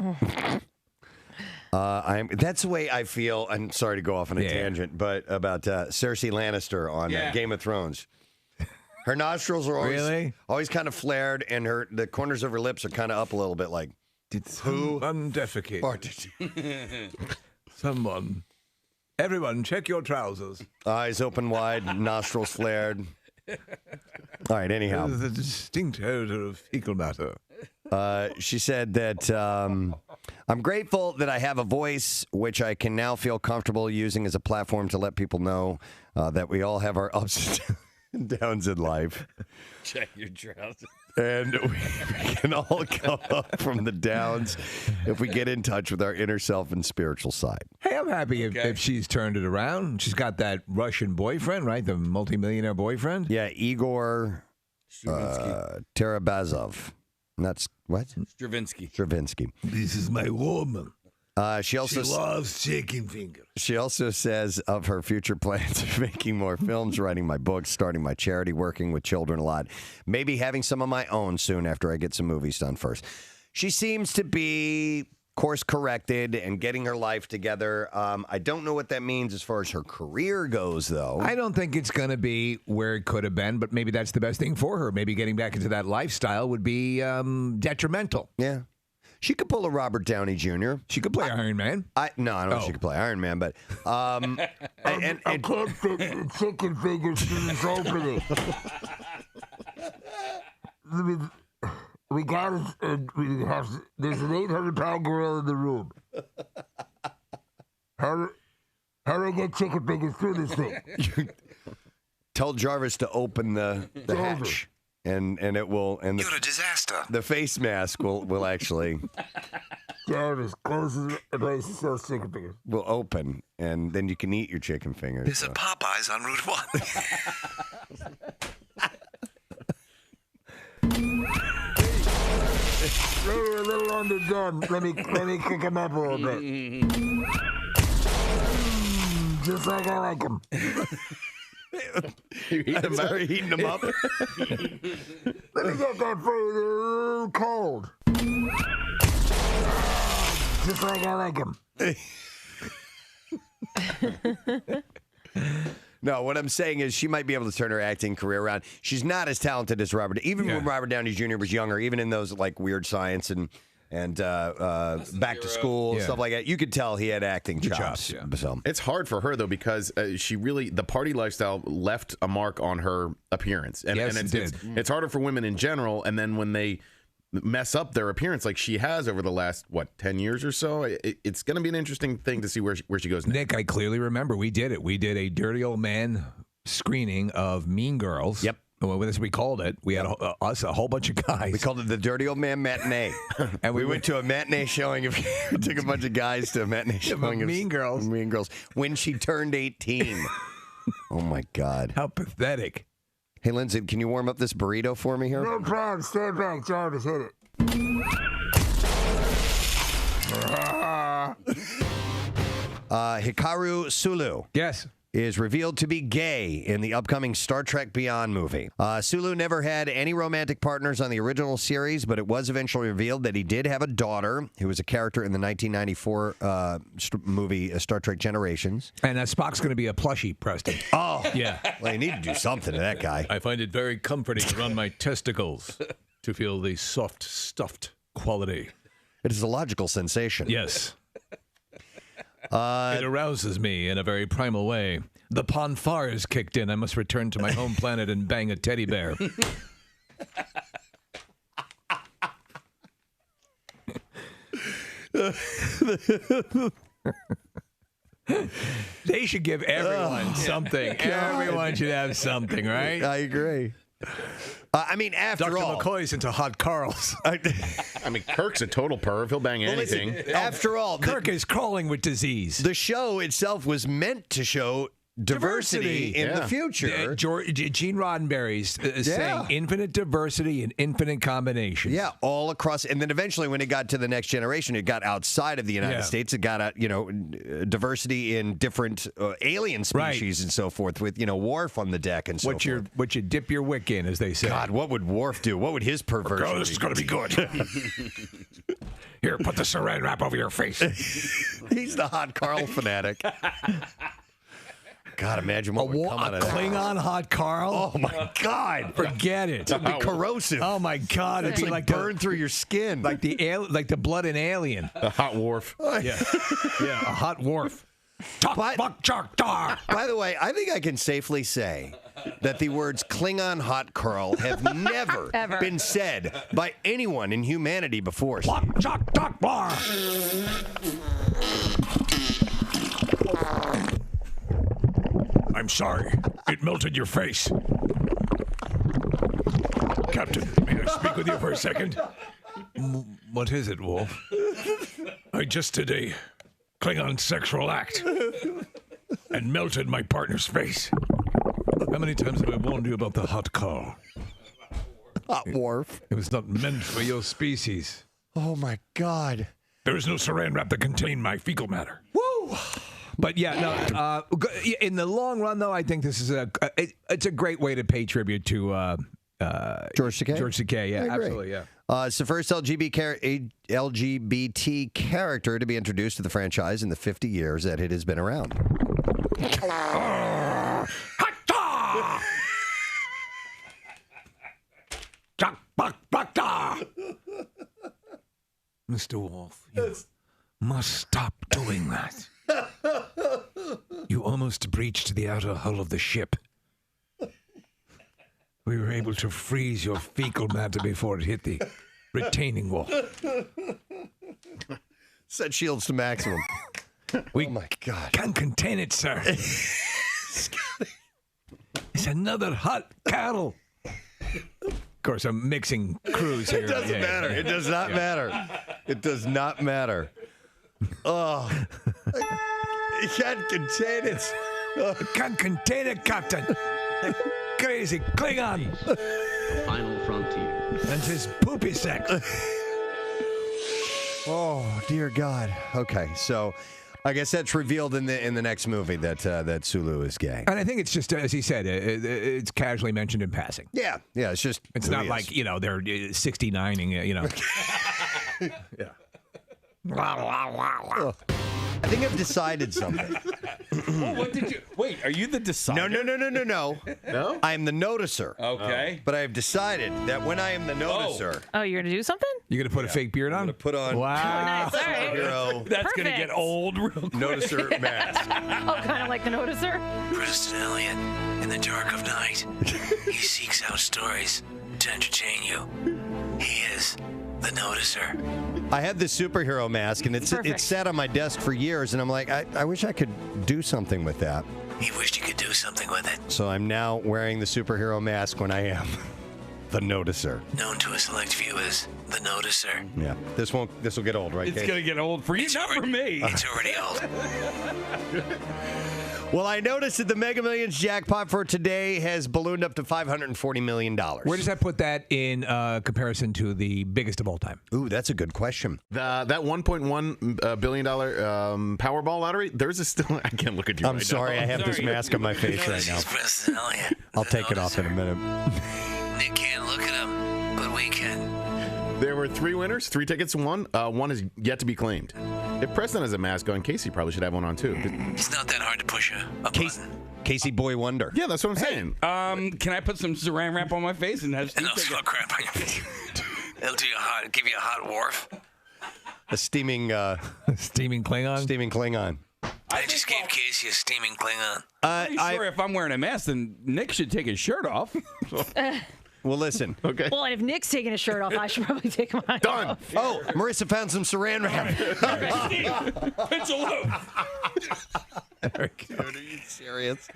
That's the way I feel. I'm sorry to go off on a tangent, but about Cersei Lannister on Game of Thrones. Her nostrils are always kind of flared, and the corners of her lips are kind of up a little bit. Like, did someone defecate? Someone. Everyone, check your trousers. Eyes open wide, nostrils flared. All right, anyhow. The distinct odor of fecal matter. She said that I'm grateful that I have a voice, which I can now feel comfortable using as a platform to let people know that we all have our ups and downs in life. Check your trousers. And we can all come up from the downs if we get in touch with our inner self and spiritual side. Hey, I'm happy if she's turned it around. She's got that Russian boyfriend, right? The multimillionaire boyfriend? Yeah, Igor Tarabazov. And that's what? Stravinsky. This is my woman. She loves chicken fingers. She also says of her future plans of making more films, writing my books, starting my charity, working with children a lot, maybe having some of my own soon after I get some movies done first. She seems to be course corrected and getting her life together. I don't know what that means as far as her career goes, though. I don't think it's going to be where it could have been, but maybe that's the best thing for her. Maybe getting back into that lifestyle would be detrimental. Yeah. She could pull a Robert Downey Jr. She could play Iron Man. I don't know if she could play Iron Man, but I can't fit the chicken fingers to this opening. There's an 800-pound gorilla in the room. How do I get chicken fingers through this thing? Tell Jarvis to open the hatch. And it will. And You're a disaster. The face mask will actually. Jarvis closes the place and sells chicken fingers. Will open, and then you can eat your chicken fingers. There's a Popeyes on Route 1. A little underdone. Let me kick him up a little bit. Just like I like him. Heating them up. Let me get that for you. They're a little cold. Just like I like them. No, what I'm saying is she might be able to turn her acting career around. She's not as talented as Robert. Even when Robert Downey Jr. was younger, even in those like Weird Science and Back to School, stuff like that, you could tell he had acting chops. So. It's hard for her, though, because the party lifestyle left a mark on her appearance. And it's harder for women in general. And then when they mess up their appearance like she has over the last, 10 years or so, it's going to be an interesting thing to see where she goes next. Nick, I clearly remember we did it. We did a Dirty Old Man screening of Mean Girls. Yep. Well, that's what we called it. We had us, a whole bunch of guys. We called it the Dirty Old Man Matinee. And we went to a matinee showing we took a bunch of guys to a matinee showing of Mean Girls. Mean Girls. When she turned 18. Oh, my God. How pathetic. Hey, Lindsay, can you warm up this burrito for me here? No problem. Stand back. John, just hit it. Hikaru Sulu. Yes. Is revealed to be gay in the upcoming Star Trek Beyond movie. Sulu never had any romantic partners on the original series, but it was eventually revealed that he did have a daughter who was a character in the 1994 movie Star Trek Generations. And Spock's going to be a plushie, Preston. Oh, yeah. Well, you need to do something to that guy. I find it very comforting around my testicles to feel the soft, stuffed quality. It is a logical sensation. Yes. It arouses me in a very primal way. The Ponfar is kicked in. I must return to my home planet and bang a teddy bear. They should give everyone something. Everyone should have something, right? I agree. I mean, after all, Dr. McCoy's into hot Carls. I mean, Kirk's a total perv. He'll bang anything. Listen, after all, Kirk is crawling with disease. The show itself was meant to show diversity in the future. Gene Roddenberry's saying infinite diversity and infinite combinations. Yeah, all across. And then eventually when it got to the next generation, it got outside of the United States. It got, diversity in different alien species and so forth with, Worf on the deck and so forth. What you dip your wick in, as they say. God, what would Worf do? What would his perversion Oh, this is going to be good. Here, put the saran wrap over your face. He's the hot Carl fanatic. God, imagine what would come out of that. Klingon hot Carl? Oh, my God. Forget it. It'd be corrosive. Oh, my God. It'd be like burn through your skin. Like the blood in Alien. A hot Worf. Yeah, a hot Worf. By the way, I think I can safely say that the words Klingon hot Carl have never been said by anyone in humanity before. I'm sorry. It melted your face. Captain, may I speak with you for a second? What is it, Wolf? I just did a Klingon sexual act and melted my partner's face. How many times have I warned you about the hot Carl? Hot Worf. It was not meant for your species. Oh, my God. There is no saran wrap that contain my fecal matter. Woo! But in the long run, though, I think this is it's a great way to pay tribute to George Takei. George Takei, yeah, absolutely, yeah. It's the first LGBT character to be introduced to the franchise in the 50 years that it has been around. Mr. Wolf, you must stop doing that. You almost breached the outer hull of the ship. We were able to freeze your fecal matter before it hit the retaining wall. Set shields to maximum. Oh, my God. Can't contain it, sir. It's another hot cattle. Of course, I'm mixing crews here. It doesn't matter. It does not matter. It does not matter. Oh. You can't contain it. Can't contain it, Captain. The crazy Klingon. Final frontier. And his poopy sex. Oh, dear God. Okay, so I guess that's revealed in the next movie that Sulu is gay. And I think it's just, as he said, it's casually mentioned in passing. Yeah, it's just... It's not like, they're 69ing, Yeah. I think I've decided something. What did you... Wait, are you the decider? No. No? I am the noticer. Okay. But I have decided that when I am the noticer... Oh, you're going to do something? You're going to put a fake beard on? I'm going to put on... Wow. Nice, all right. Superhero That's going to get old real quick. noticer mask. Oh, kind of like the noticer? Preston Elliott, in the dark of night, he seeks out stories to entertain you. He is the noticer. I had this superhero mask, and it's sat on my desk for years, and I'm like, I wish I could do something with that. He wished he could do something with it. So I'm now wearing the superhero mask when I am the noticer. Known to a select few as the noticer. Yeah. This will get old, right, It's Kate? going to get old for you, not for me. It's already old. Well, I noticed that the Mega Millions jackpot for today has ballooned up to $540 million. Where does that put that in comparison to the biggest of all time? Ooh, that's a good question. That $1.1 billion Powerball lottery, theirs is still, I can't look at you I'm right sorry, now. I have this mask on my face right now. Preston Elliott. I'll take it off in a minute. Nick can't look at him, but we can. There were 3 winners, 3 tickets won. One is yet to be claimed. If Preston has a mask on, Casey probably should have one on too. It's not that hard to push a button. Casey Boy Wonder. Yeah, that's what I'm saying. Can I put some saran wrap on my face and have And also crap on your face. It'll do you give you a hot wharf. A steaming steaming Klingon? Steaming Klingon. I just gave Casey a steaming Klingon. Pretty sure if I'm wearing a mask, then Nick should take his shirt off. Well, listen. Okay. Well, and if Nick's taking his shirt off, I should probably take mine Done. off. Oh, Marissa found some saran wrap. Pencil load. Dude, are you serious?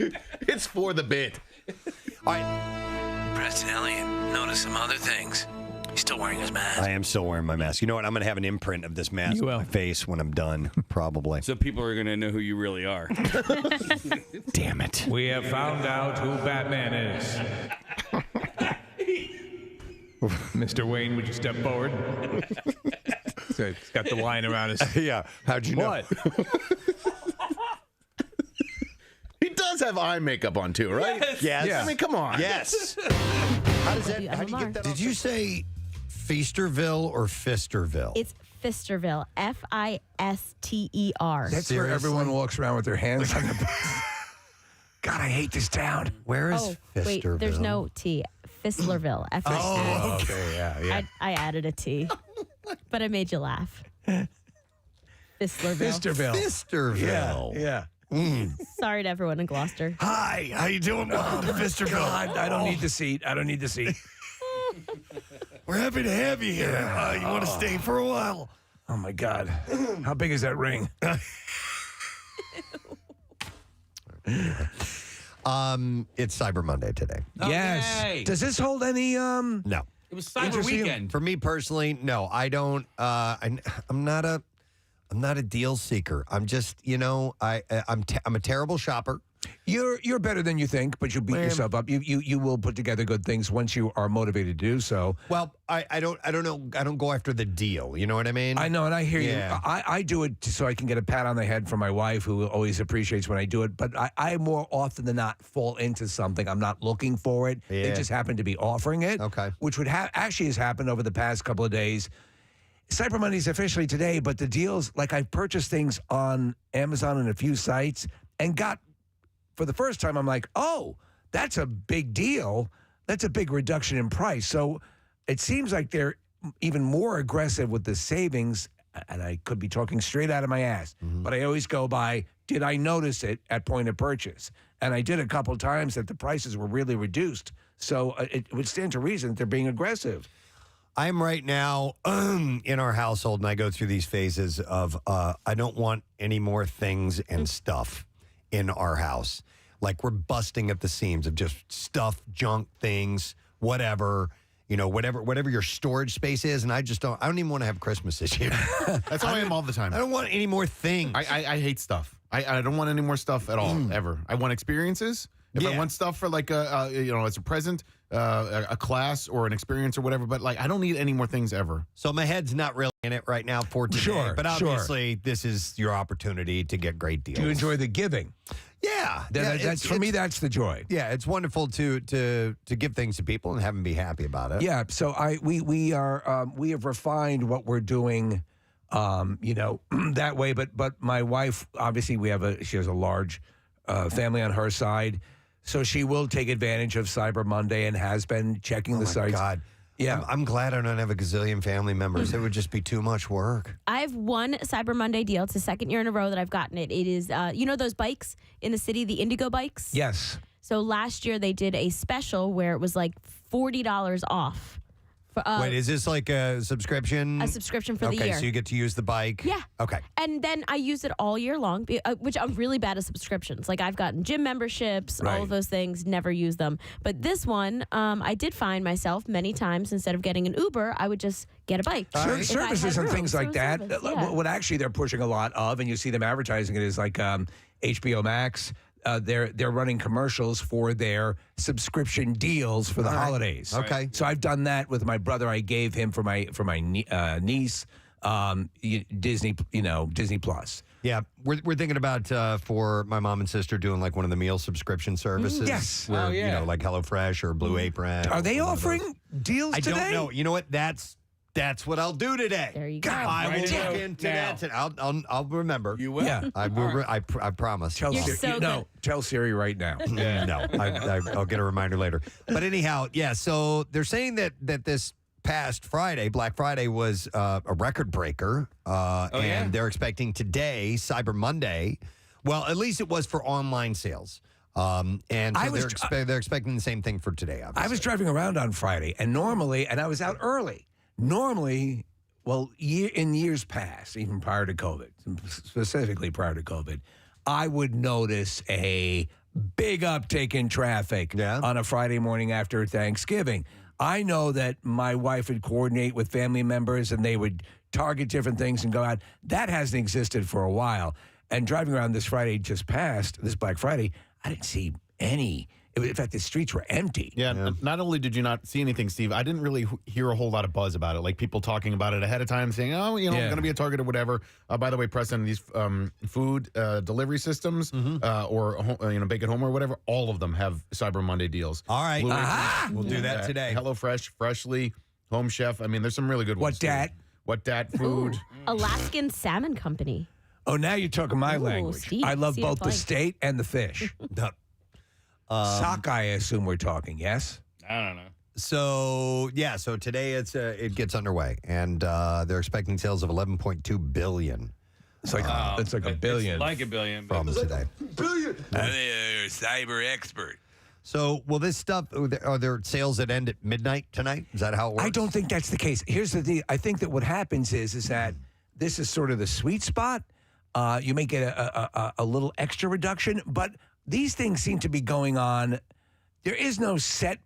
It's for the bit. All right. Preston Elliott noticed some other things. He's still wearing his mask. I am still wearing my mask. You know what? I'm going to have an imprint of this mask on my face when I'm done, probably. So people are going to know who you really are. Damn it. We have found out who Batman is. Mr. Wayne, would you step forward? So he's got the line around his... Yeah. How'd you know? What? He does have eye makeup on too, right? Yes. Yeah. I mean, come on. Yes. How do you get that? Did you say Feasterville or Fisterville? It's Fisterville. Fister. That's where everyone walks around with their hands on the... God, I hate this town. Where is Wait, Fisterville? there's no T. Fistlerville. Oh, okay, yeah. I added a T, but I made you laugh. Fisterville. Fisterville. Yeah. Sorry to everyone in Gloucester. Hi, how you doing? Welcome to Fisterville. God, I don't need the seat. I don't need the seat. We're happy to have you here. You want to stay for a while? Oh, my God. How big is that ring? It's Cyber Monday today. Yes. Yay. Does this hold any... No. It was Cyber Weekend. For me personally, no. I don't. I'm not a deal seeker. I'm just, I'm a terrible shopper. You're better than you think, but you'll beat yourself up. You will put together good things once you are motivated to do so. Well, I don't know. I don't go after the deal. You know what I mean? I know, and I hear Yeah. you. I do it so I can get a pat on the head from my wife, who always appreciates when I do it. But I more often than not fall into something. I'm not looking for it. Yeah. They just happen to be offering it. Okay. Which would actually has happened over the past couple of days. Cyber Monday is officially today, but the deals, like I've purchased things on Amazon and a few sites and got, for the first time, I'm like, oh, that's a big deal. That's a big reduction in price. So it seems like they're even more aggressive with the savings, and I could be talking straight out of my ass, but I always go by, did I notice it at point of purchase? And I did a couple times that the prices were really reduced. So it would stand to reason that they're being aggressive. I'm right now in our household, and I go through these phases of I don't want any more things and stuff in our house. Like we're busting at the seams of just stuff, junk, things, whatever. Whatever your storage space is, and I don't even want to have Christmas this year. That's how I am all the time. I don't want any more things. I hate stuff. I don't want any more stuff at all, ever. I want experiences. If I want stuff for like as a present, a class or an experience or whatever, but like I don't need any more things ever. So my head's not really in it right now for today. Sure, but obviously this is your opportunity to get great deals. Do you enjoy the giving? Yeah, That's for me. That's the joy. Yeah, it's wonderful to give things to people and have them be happy about it. Yeah. So we have refined what we're doing, that way. But my wife, obviously, she has a large family on her side, so she will take advantage of Cyber Monday and has been checking the sites. God. Yeah, I'm glad I don't have a gazillion family members. It would just be too much work. I have one Cyber Monday deal. It's the second year in a row that I've gotten it. It is, those bikes in the city, the Indigo bikes? Yes. So last year they did a special where it was like $40 off. Wait, is this like a subscription? A subscription for the year. Okay, so you get to use the bike? Yeah. Okay. And then I use it all year long, which I'm really bad at subscriptions. Like I've gotten gym memberships, all of those things, never use them. But this one, I did find myself many times, instead of getting an Uber, I would just get a bike. Services and things like that. Service, yeah. What actually they're pushing a lot of, and you see them advertising it, is like HBO Max. they're running commercials for their subscription deals for the holidays. Okay. So I've done that with my brother. I gave him for my niece Disney Plus. Yeah, we're thinking about for my mom and sister doing like one of the meal subscription services. Yes. Where, you know, like HelloFresh or Blue Apron. Are they offering deals today? I don't know. You know what? That's what I'll do today. There you go. I will Write it look out into now. that. Today. I'll remember. You will. Yeah. I promise. Tell You're Siri, so good. tell Siri right now. No, I'll get a reminder later. But anyhow, yeah. So they're saying that this past Friday, Black Friday, was a record breaker, and they're expecting today, Cyber Monday. Well, at least it was for online sales. And so they're expecting the same thing for today, obviously. I was driving around on Friday, and I was out early. Normally, in years past, even prior to COVID, specifically prior to COVID, I would notice a big uptick in traffic on a Friday morning after Thanksgiving. I know that my wife would coordinate with family members, and they would target different things and go out. That hasn't existed for a while. And driving around this Friday just passed, this Black Friday, I didn't see any. In fact, the streets were empty. Yeah. Not only did you not see anything, Steve, I didn't really hear a whole lot of buzz about it. Like people talking about it ahead of time, saying, "Oh, I'm going to be a target or whatever." By the way, Preston, these food delivery systems or Bake at Home or whatever, all of them have Cyber Monday deals. All right, we'll do that today. HelloFresh, Freshly, Home Chef. I mean, there's some really good ones. What Dat Food. Alaskan Salmon Company. Oh, now you're talking my language. Steve, I love see both it the blank. state and the fish. Sockeye, I assume we're talking, yes? I don't know. So today it gets underway, and they're expecting sales of $11.2 billion. It's like a billion. It's like a billion. From today. Billion. They're a cyber expert. So, will this stuff, are there sales that end at midnight tonight? Is that how it works? I don't think that's the case. Here's the deal. I think that what happens is that this is sort of the sweet spot. You may get a little extra reduction, but these things seem to be going on. There is no set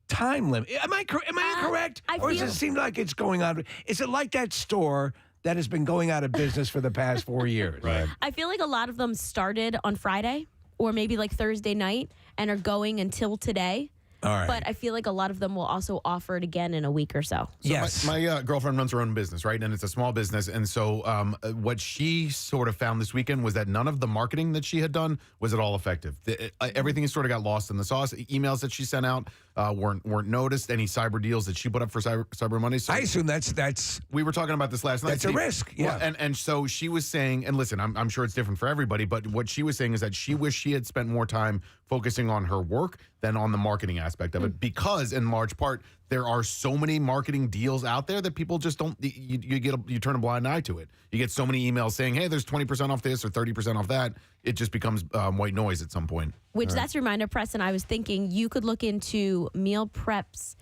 time limit. Am I incorrect? Or does it seem like it's going on? Is it like that store that has been going out of business for the past 4 years? Right. I feel like a lot of them started on Friday or maybe like Thursday night and are going until today. All right. But I feel like a lot of them will also offer it again in a week or so. Yes. My girlfriend runs her own business, right? And it's a small business. And so what she sort of found this weekend was that none of the marketing that she had done was at all effective. Everything sort of got lost in the sauce. Emails that she sent out weren't noticed. Any cyber deals that she put up for Cyber Monday. So I assume that's. We were talking about this last night. That's a Steve. risk, yeah. Well, and so she was saying, and listen, I'm sure it's different for everybody, but what she was saying is that she wished she had spent more time focusing on her work than on the marketing aspect of it, because in large part there are so many marketing deals out there that people just don't. You turn a blind eye to it. You get so many emails saying, "Hey, there's 20% off this or 30% off that." It just becomes white noise at some point. Which that's a reminder, Preston. I was thinking you could look into meal preps,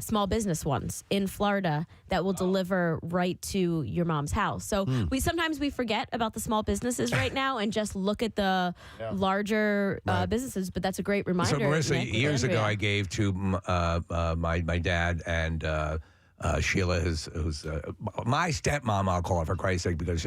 small business ones in Florida that will deliver right to your mom's house. So we sometimes forget about the small businesses right now and just look at the larger businesses. But that's a great reminder. So Marissa, Nick, years ago, Andrea. I gave to my dad and Sheila, who's my stepmom. I'll call her, for Christ's sake, because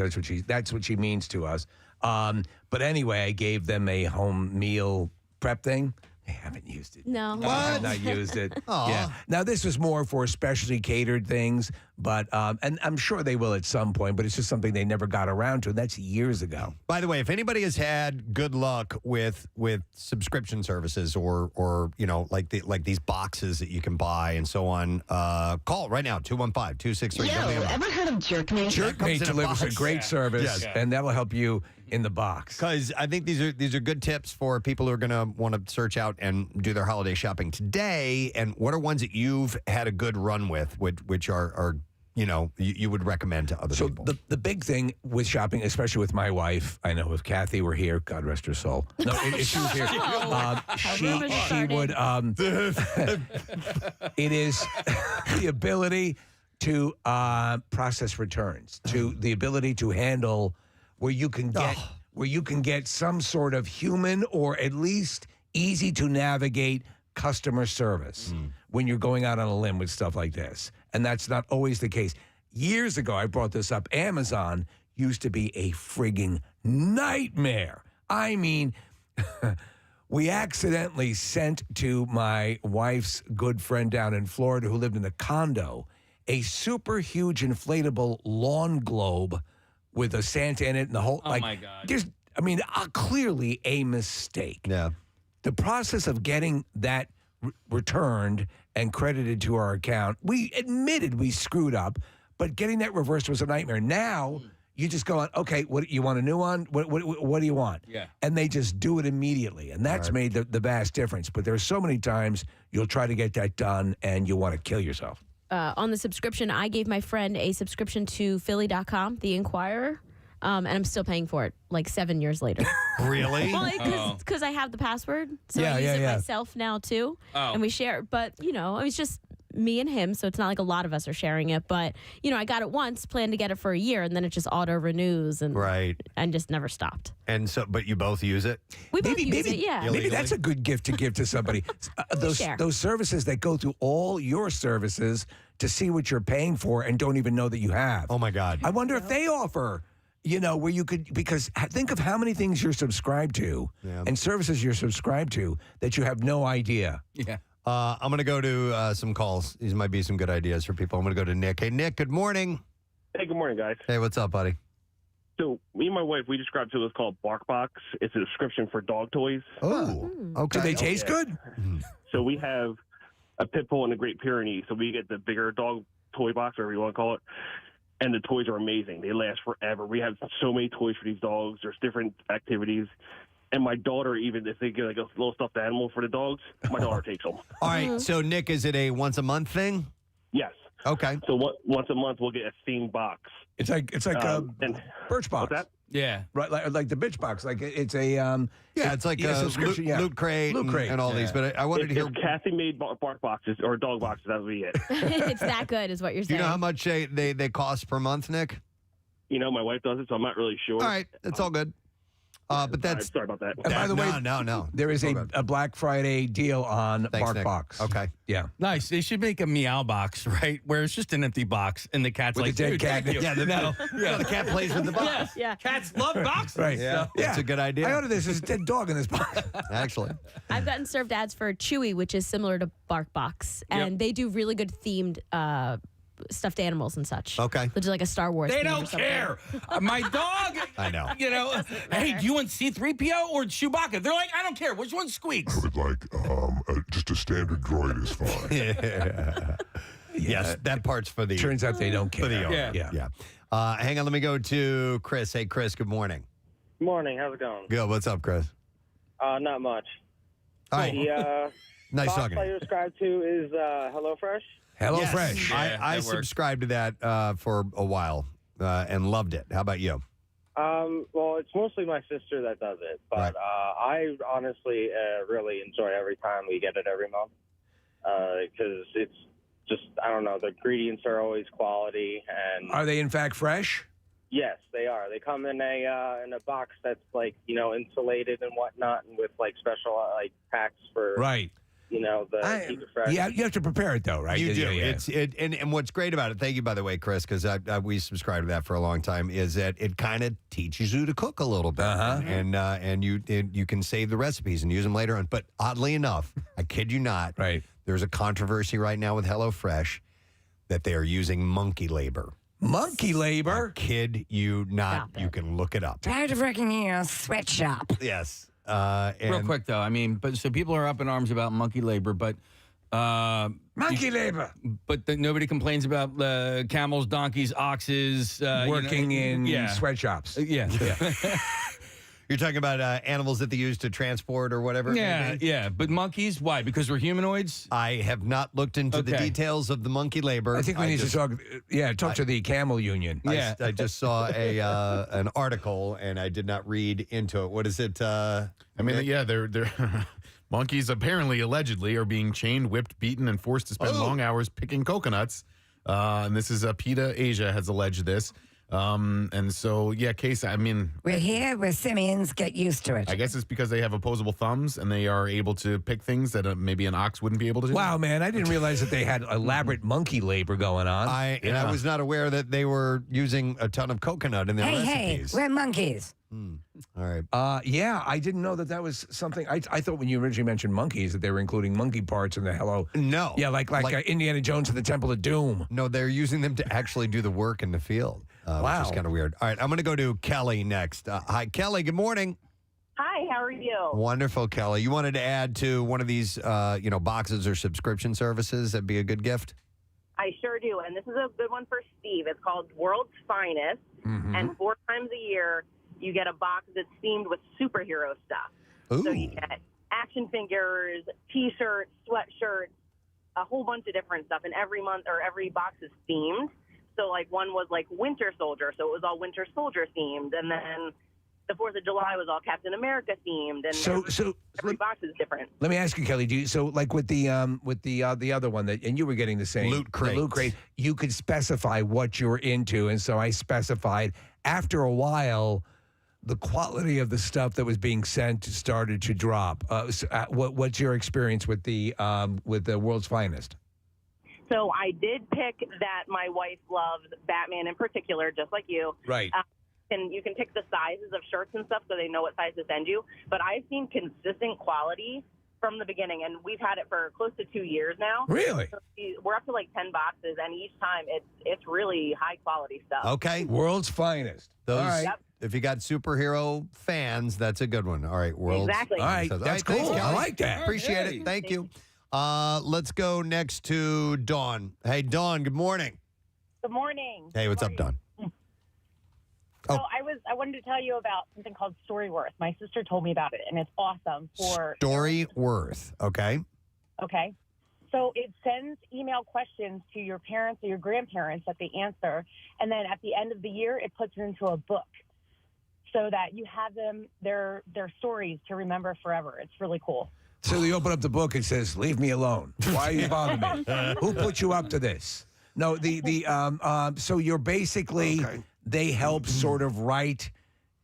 that's what she means to us. But anyway, I gave them a home meal prep thing. They haven't used it. No. I have not used it. Yeah. Now, this was more for specialty catered things, but and I'm sure they will at some point, but it's just something they never got around to. That's years ago. By the way, if anybody has had good luck with subscription services or like these boxes that you can buy and so on, call right now, 215-263. Ever heard of Jerkmate? Jerkmate delivers a great service, and that will help you in the box. Because I think these are good tips for people who are going to want to search out and do their holiday shopping today. And what are ones that you've had a good run with, which are you would recommend to other people? So the big thing with shopping, especially with my wife, I know if Kathy were here, God rest her soul. No, if she was here, she would. It is the ability to process returns, to the ability to handle where you can get some sort of human or at least easy to navigate customer service when you're going out on a limb with stuff like this. And that's not always the case. Years ago, I brought this up. Amazon used to be a frigging nightmare. I mean, we accidentally sent to my wife's good friend down in Florida who lived in a condo a super huge inflatable lawn globe with a Santa in it and the whole. Oh, my God. Clearly a mistake. Yeah. The process of getting that returned and credited to our account, we admitted we screwed up, but getting that reversed was a nightmare. Now you just go on, okay, what you want a new one? What do you want? Yeah. And they just do it immediately. And that's made the vast difference. But there's so many times you'll try to get that done and you want to kill yourself. On the subscription, I gave my friend a subscription to Philly.com, The Inquirer, and I'm still paying for it like 7 years later. Really? Well, because I have the password, so I use it myself now too, and we share it. But it was just me and him, so it's not like a lot of us are sharing it. But I got it once, planned to get it for a year, and then it just auto renews and just never stopped. And so, but you both use it? We both use it, yeah. Maybe that's a good gift to give to somebody. Those services that go through all your services to see what you're paying for and don't even know that you have. Oh, my God. I wonder if they offer, where you could, because think of how many things you're subscribed to and services you're subscribed to that you have no idea. Yeah. I'm going to go to some calls. These might be some good ideas for people. I'm going to go to Nick. Hey, Nick, good morning. Hey, good morning, guys. Hey, what's up, buddy? So me and my wife, we described to what's called BarkBox. It's a description for dog toys. Oh, okay. Do they taste good? So we have a pit bull and a Great Pyrenees. So we get the bigger dog toy box, whatever you want to call it. And the toys are amazing. They last forever. We have so many toys for these dogs. There's different activities. And my daughter, even if they get like a little stuffed animal for the dogs, my daughter takes them. All right. So, Nick, is it a once a month thing? Yes. Okay. So once a month, we'll get a themed box. It's like a Birch box. What's that? Yeah. Right, like the bitch box. Like it's a it's like a subscription. Loot Crate, and all these. But I wanted to hear. Kathy made bark boxes or dog boxes. That would be it. It's that good, is what you're Do saying. you know how much they cost per month, Nick? My wife does it, so I'm not really sure. All right, that's all good. But that's sorry about that. And by the way, no. There is a Black Friday deal on Thanks, Nick. BarkBox. Okay. Yeah. Nice. They should make a meow box, right? Where it's just an empty box and the cat's With like, the dead "Dude, cat." thank you." Yeah, the cat plays with the box. Yeah. Cats love boxes. Right. Yeah, that's a good idea. I ordered this. There's a dead dog in this box. Actually. I've gotten served ads for Chewy, which is similar to BarkBox, and they do really good themed stuffed animals and such. Okay. Which is like a Star Wars. They theme or don't something. care. My dog, I know. Hey, do you want C-3PO or Chewbacca? They're like, I don't care. Which one squeaks? I would like just a standard droid is fine. Yes, that part's for the. Turns out they don't care. For the owner. Yeah. Hang on, let me go to Chris. Hey, Chris. Good morning. Morning. How's it going? Good. What's up, Chris? Not much. All right. The Nice box talking to I you. subscribe to is HelloFresh. HelloFresh. Yes. I subscribed to that for a while and loved it. How about you? Well, it's mostly my sister that does it, but I honestly really enjoy every time we get it every month because it's just, I don't know, the ingredients are always quality. And Are they in fact fresh? yes, they are. They come in a box that's like, insulated and whatnot, and with like special like packs for Right. the keep it fresh. Yeah, you have to prepare it though, right? You do. Yeah. And what's great about it, thank you, by the way, Chris, because we subscribed to that for a long time, is that it kind of teaches you to cook a little bit. And you can save the recipes and use them later on. But oddly enough, I kid you not, right? There's a controversy right now with HelloFresh that they are using monkey labor. Monkey labor? I kid you not. You can look it up. Tired of working in a sweatshop. Yes. Real quick though, I mean, but so people are up in arms about monkey labor, but monkey labor. Uh, But nobody complains about camels, donkeys, oxes Working in sweatshops. Yeah. You're talking about animals that they use to transport or whatever? Yeah. But monkeys, why? Because we're humanoids? I have not looked into the details of the monkey labor. I think we need to talk to the camel union. I just saw an article and I did not read into it. What is it? I mean, yeah, they're monkeys apparently, allegedly, are being chained, whipped, beaten, and forced to spend long hours picking coconuts. And this is PETA Asia has alleged this. And so, yeah, Case, I mean... We're here, we're simians, get used to it. I guess it's because they have opposable thumbs and they are able to pick things that maybe an ox wouldn't be able to do. Wow, man, I didn't realize that they had elaborate monkey labor going on. I was not aware that they were using a ton of coconut in their recipes. Hey, we're monkeys. All right. Yeah, I didn't know that was something. I thought when you originally mentioned monkeys that they were including monkey parts in the Hello. No. Yeah, like Indiana Jones and the Temple of Doom. No, they're using them to actually do the work in the field. Wow. Which is kind of weird. All right, I'm going to go to Kelly next. Hi, Kelly. Good morning. Hi, how are you? Wonderful, Kelly. You wanted to add to one of these, boxes or subscription services that'd be a good gift? I sure do, and this is a good one for Steve. It's called World's Finest, and 4 times a year you get a box that's themed with superhero stuff. Ooh. So you get action figures, T-shirts, sweatshirts, a whole bunch of different stuff, and every month or every box is themed. So, like, one was, like, Winter Soldier, so it was all Winter Soldier themed, and then the 4th of July was all Captain America themed, and every box is different. Let me ask you, Kelly. Like with the other one and you were getting the same Loot Crate. the Loot Crate, you could specify what you were into, and so I specified. After a while, the quality of the stuff that was being sent started to drop. What's your experience with the World's Finest? So I did pick that my wife loves Batman in particular, just like you. Right. And you can pick the sizes of shirts and stuff so they know what size to send you. But I've seen consistent quality from the beginning, and we've had it for close to 2 years now. Really? So we're up to like 10 boxes, and each time it's really high quality stuff. Okay. World's Finest. Those, all right. Yep. If you got superhero fans, that's a good one. All right, World's Exactly. All right, that's cool. Thanks, Kelly. I like that. Appreciate it. Thank you. Let's go next to Dawn. Hey, Dawn, good morning. Good morning. Hey, what's up, Dawn? So I wanted to tell you about something called Storyworth. My sister told me about it, and it's awesome for Storyworth. Okay. Okay. So it sends email questions to your parents or your grandparents that they answer, and then at the end of the year, it puts it into a book so that you have their stories to remember forever. It's really cool. So you open up the book and says, "Leave me alone. Why are you bothering me? Who put you up to this?" No, so you're basically they help sort of write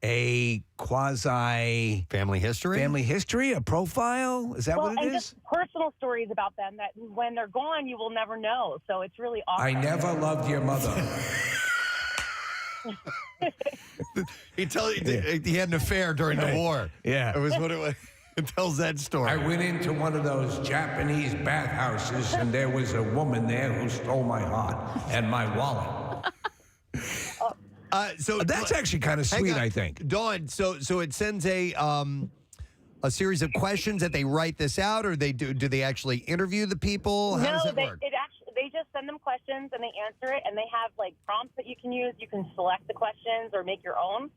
a quasi family history, a profile. Is that what it and is? Just personal stories about them that when they're gone, you will never know. So it's really awesome. I never loved your mother. He had an affair during the war. Yeah, it was what it was. It tells that story. I went into one of those Japanese bathhouses, and there was a woman there who stole my heart and my wallet. So that's actually kind of sweet, I think. Dawn, so it sends a series of questions that they write this out, or they do they actually interview the people? How does it work? They just send them questions and they answer it, and they have like prompts that you can use. You can select the questions or make your own.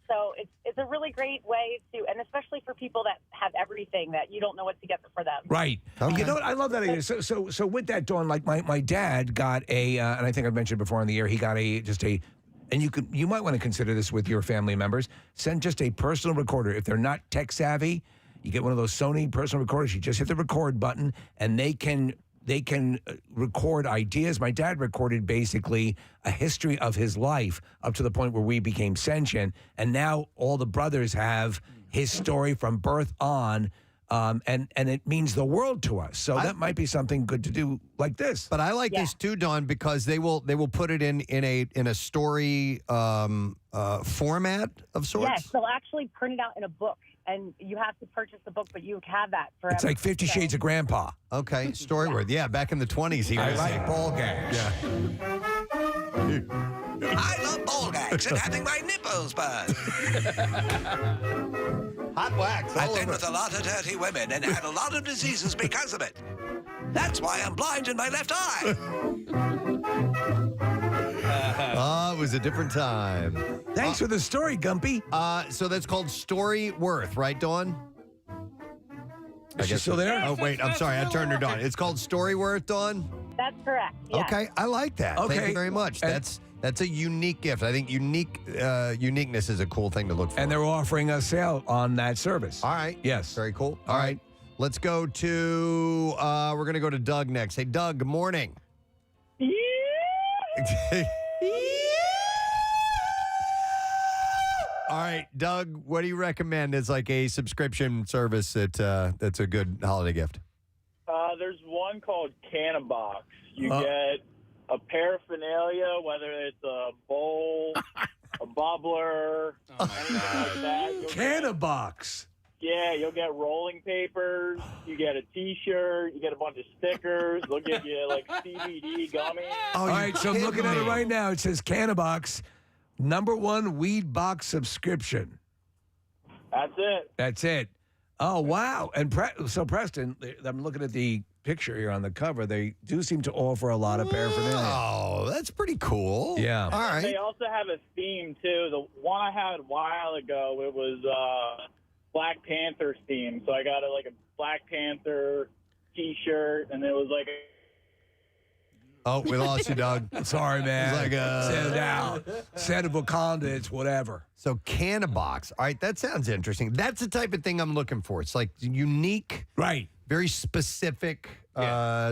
So it's a really great way to, and especially for people that have everything that you don't know what to get for them. Right. You know what? I love that idea. So with that, Dawn, like my dad got a, and I think I've mentioned before on the air, he got and you might want to consider this with your family members. Send just a personal recorder. If they're not tech savvy, you get one of those Sony personal recorders. You just hit the record button, and they can record ideas. My dad recorded basically a history of his life up to the point where we became sentient, and now all the brothers have his story from birth on, and it means the world to us. So that might be something good to do like this. But I like this too, Dawn, because they will put it in a story format of sorts. Yes, they'll actually print it out in a book. And you have to purchase the book, but you have that forever. It's like 50 Shades of Grandpa. Okay, Storyworth. Yeah, back in the 20s, he was. I like ball gags. Yeah. I love ball gags and having my nipples burned. Hot wax. I've been with a lot of dirty women and had a lot of diseases because of it. That's why I'm blind in my left eye. It was a different time. Thanks for the story, Gumpy. So that's called Storyworth, right, Dawn? Is she still there? Oh, wait, I'm sorry. I turned her on. It's called Storyworth, Dawn? That's correct. Yes. Okay, I like that. Okay. Thank you very much. That's a unique gift. I think uniqueness is a cool thing to look for. And they're offering a sale on that service. All right. Yes. Very cool. All right. Let's go to, we're going to go to Doug next. Hey, Doug, good morning. All right, Doug, what do you recommend as like a subscription service that's a good holiday gift? There's one called Cannabox. You get a paraphernalia, whether it's a bowl, a bubbler, anything like that. Cannabox. Yeah, you'll get rolling papers. You get a T-shirt. You get a bunch of stickers. They'll give you like CBD gummies. All right, so I'm looking at it right now. It says Cannabox, #1 weed box subscription. That's it. That's it. Oh, wow. And so, Preston, I'm looking at the picture here on the cover. They do seem to offer a lot of paraphernalia. Oh, that's pretty cool. Yeah. All right. They also have a theme, too. The one I had a while ago, it was Black Panther theme. So I got a Black Panther T-shirt, and it was like Oh, we lost you, Doug. Sorry, man. It's like Send it out. Send it Wakanda. It's whatever. So Cannabox. All right, that sounds interesting. That's the type of thing I'm looking for. It's like unique, right? Very specific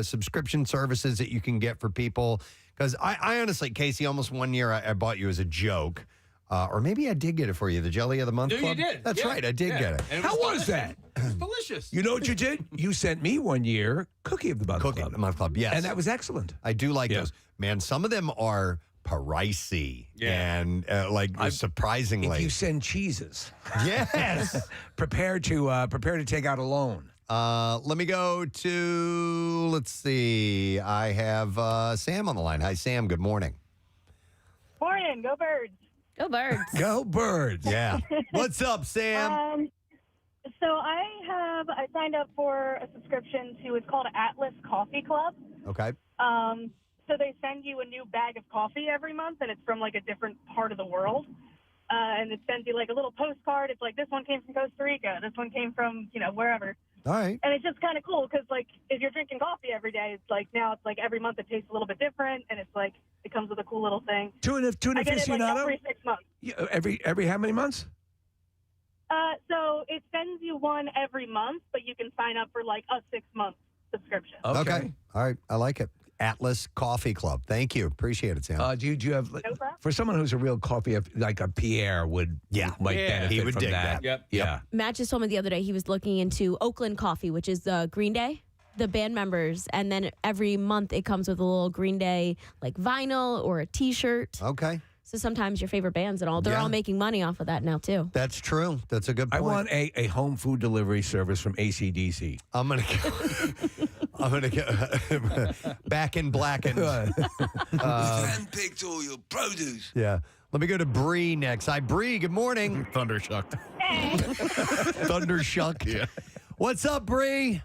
subscription services that you can get for people. Because I honestly, Casey, almost one year I bought you as a joke. Or maybe I did get it for you, the Jelly of the Month No, Club. you did. That's Yeah. right, I did Yeah. get it. And How was that? It was delicious. You know what you did? You sent me one year Cookie of the Month Cookie Club. of the Month Club, yes. And that was excellent. I do like those. Man, some of them are pricey and surprisingly. If you send cheeses. Yes. prepare to take out a loan. Let me go to, let's see. I have Sam on the line. Hi, Sam. Good morning. Morning. Go Birds. Go Birds. Go Birds. Yeah. What's up, Sam? So I signed up for a subscription to, it's called Atlas Coffee Club. Okay. So they send you a new bag of coffee every month, and it's from like a different part of the world. And it sends you like a little postcard. It's like, this one came from Costa Rica. This one came from, wherever. All right. And it's just kind of cool because, like, if you're drinking coffee every day, it's like now it's like every month it tastes a little bit different, and it's like it comes with a cool little thing. To an I get it, like, aficionado? every 6 months. Yeah, every how many months? So it sends you one every month, but you can sign up for like a 6-month subscription. Okay. All right. I like it. Atlas Coffee Club. Thank you. Appreciate it, Sam. Do you have for someone who's a real coffee like a Pierre might benefit he would from dig that. that. Yeah. Matt just told me the other day he was looking into Oakland Coffee, which is Green Day, the band members, and then every month it comes with a little Green Day like vinyl or a T-shirt. Okay. So sometimes your favorite bands and all, they're all making money off of that now too. That's true. That's a good point. I want a home food delivery service from AC/DC. I'm gonna go back in blackened. Handpicked all your produce. Yeah. Let me go to Bree next. Hi, Bree. Good morning. Thundershucked. Thundershucked. Yeah. What's up, Bree?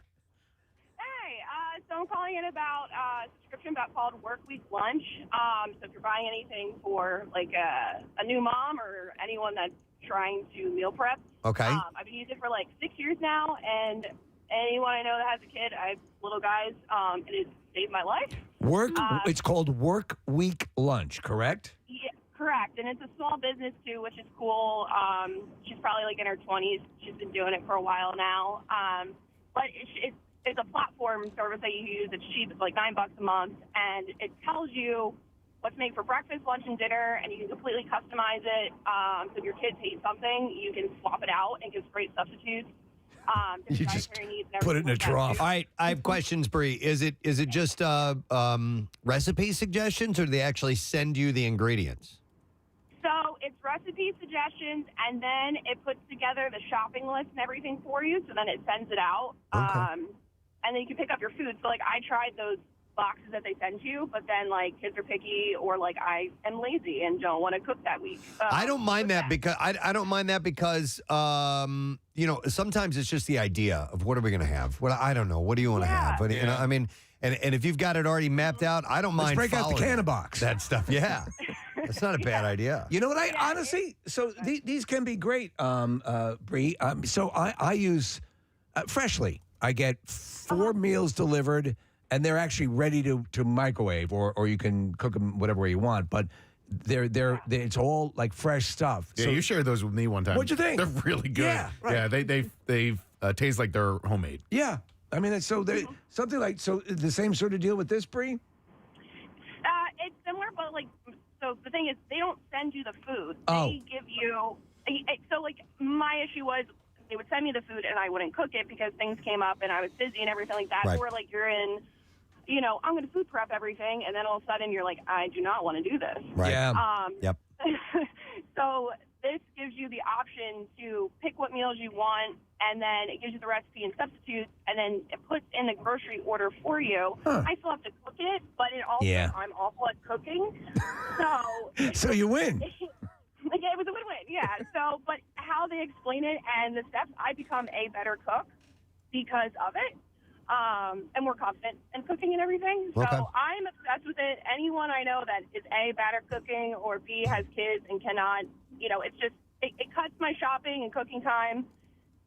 So I'm calling in about a subscription called Work Week Lunch. So if you're buying anything for like a new mom or anyone that's trying to meal prep. Okay. I've been using it for like 6 years now, and anyone I know that has a kid, I have little guys, and it saved my life. It's called Work Week Lunch, correct? Yeah, correct. And it's a small business too, which is cool. She's probably like in her 20s. She's been doing it for a while now. But it's a platform service that you use. It's cheap. It's like $9 a month, and it tells you what's made for breakfast, lunch, and dinner, and you can completely customize it. So if your kids hate something, you can swap it out and give great substitutes. You just put it in a trough. All right, I have questions, Bree. Is it just recipe suggestions, or do they actually send you the ingredients? So it's recipe suggestions, and then it puts together the shopping list and everything for you. So then it sends it out, and then you can pick up your food. So like I tried those boxes that they send you, but then like kids are picky, or like I am lazy and don't want to cook that week. I don't mind that because I don't mind that because sometimes it's just the idea of what are we going to have. I don't know. What do you want to have? But, I mean, and if you've got it already mapped out, I don't mind. Let's break out the following Cannabox. that stuff. Yeah, that's not a bad idea. You know what? I honestly, so these can be great, Bree. So I use Freshly. I get 4 meals delivered, and they're actually ready to microwave, or you can cook them whatever way you want. But it's all like fresh stuff. Yeah, So you shared those with me one time. What'd you think? They're really good. Yeah, right. Yeah, they taste like they're homemade. Yeah, I mean, something like the same sort of deal with this, Bree. It's similar, but like, so the thing is, they don't send you the food. Oh. They give you So, like, my issue was they would send me the food and I wouldn't cook it because things came up and I was busy and everything like that. Right. Or, like, you're in, I'm going to food prep everything, and then all of a sudden you're like, I do not want to do this. Right. Yeah. Yep. So this gives you the option to pick what meals you want, and then it gives you the recipe and substitutes, and then it puts in the grocery order for you. Huh. I still have to cook it, but it also, I'm awful at cooking. So you win. Like, it was a win-win, yeah. So, but how they explain it and the steps, I become a better cook because of it, and more confident in cooking and everything. So I'm obsessed with it. Anyone I know that is A, bad at cooking, or B, has kids and cannot, it's just, it cuts my shopping and cooking time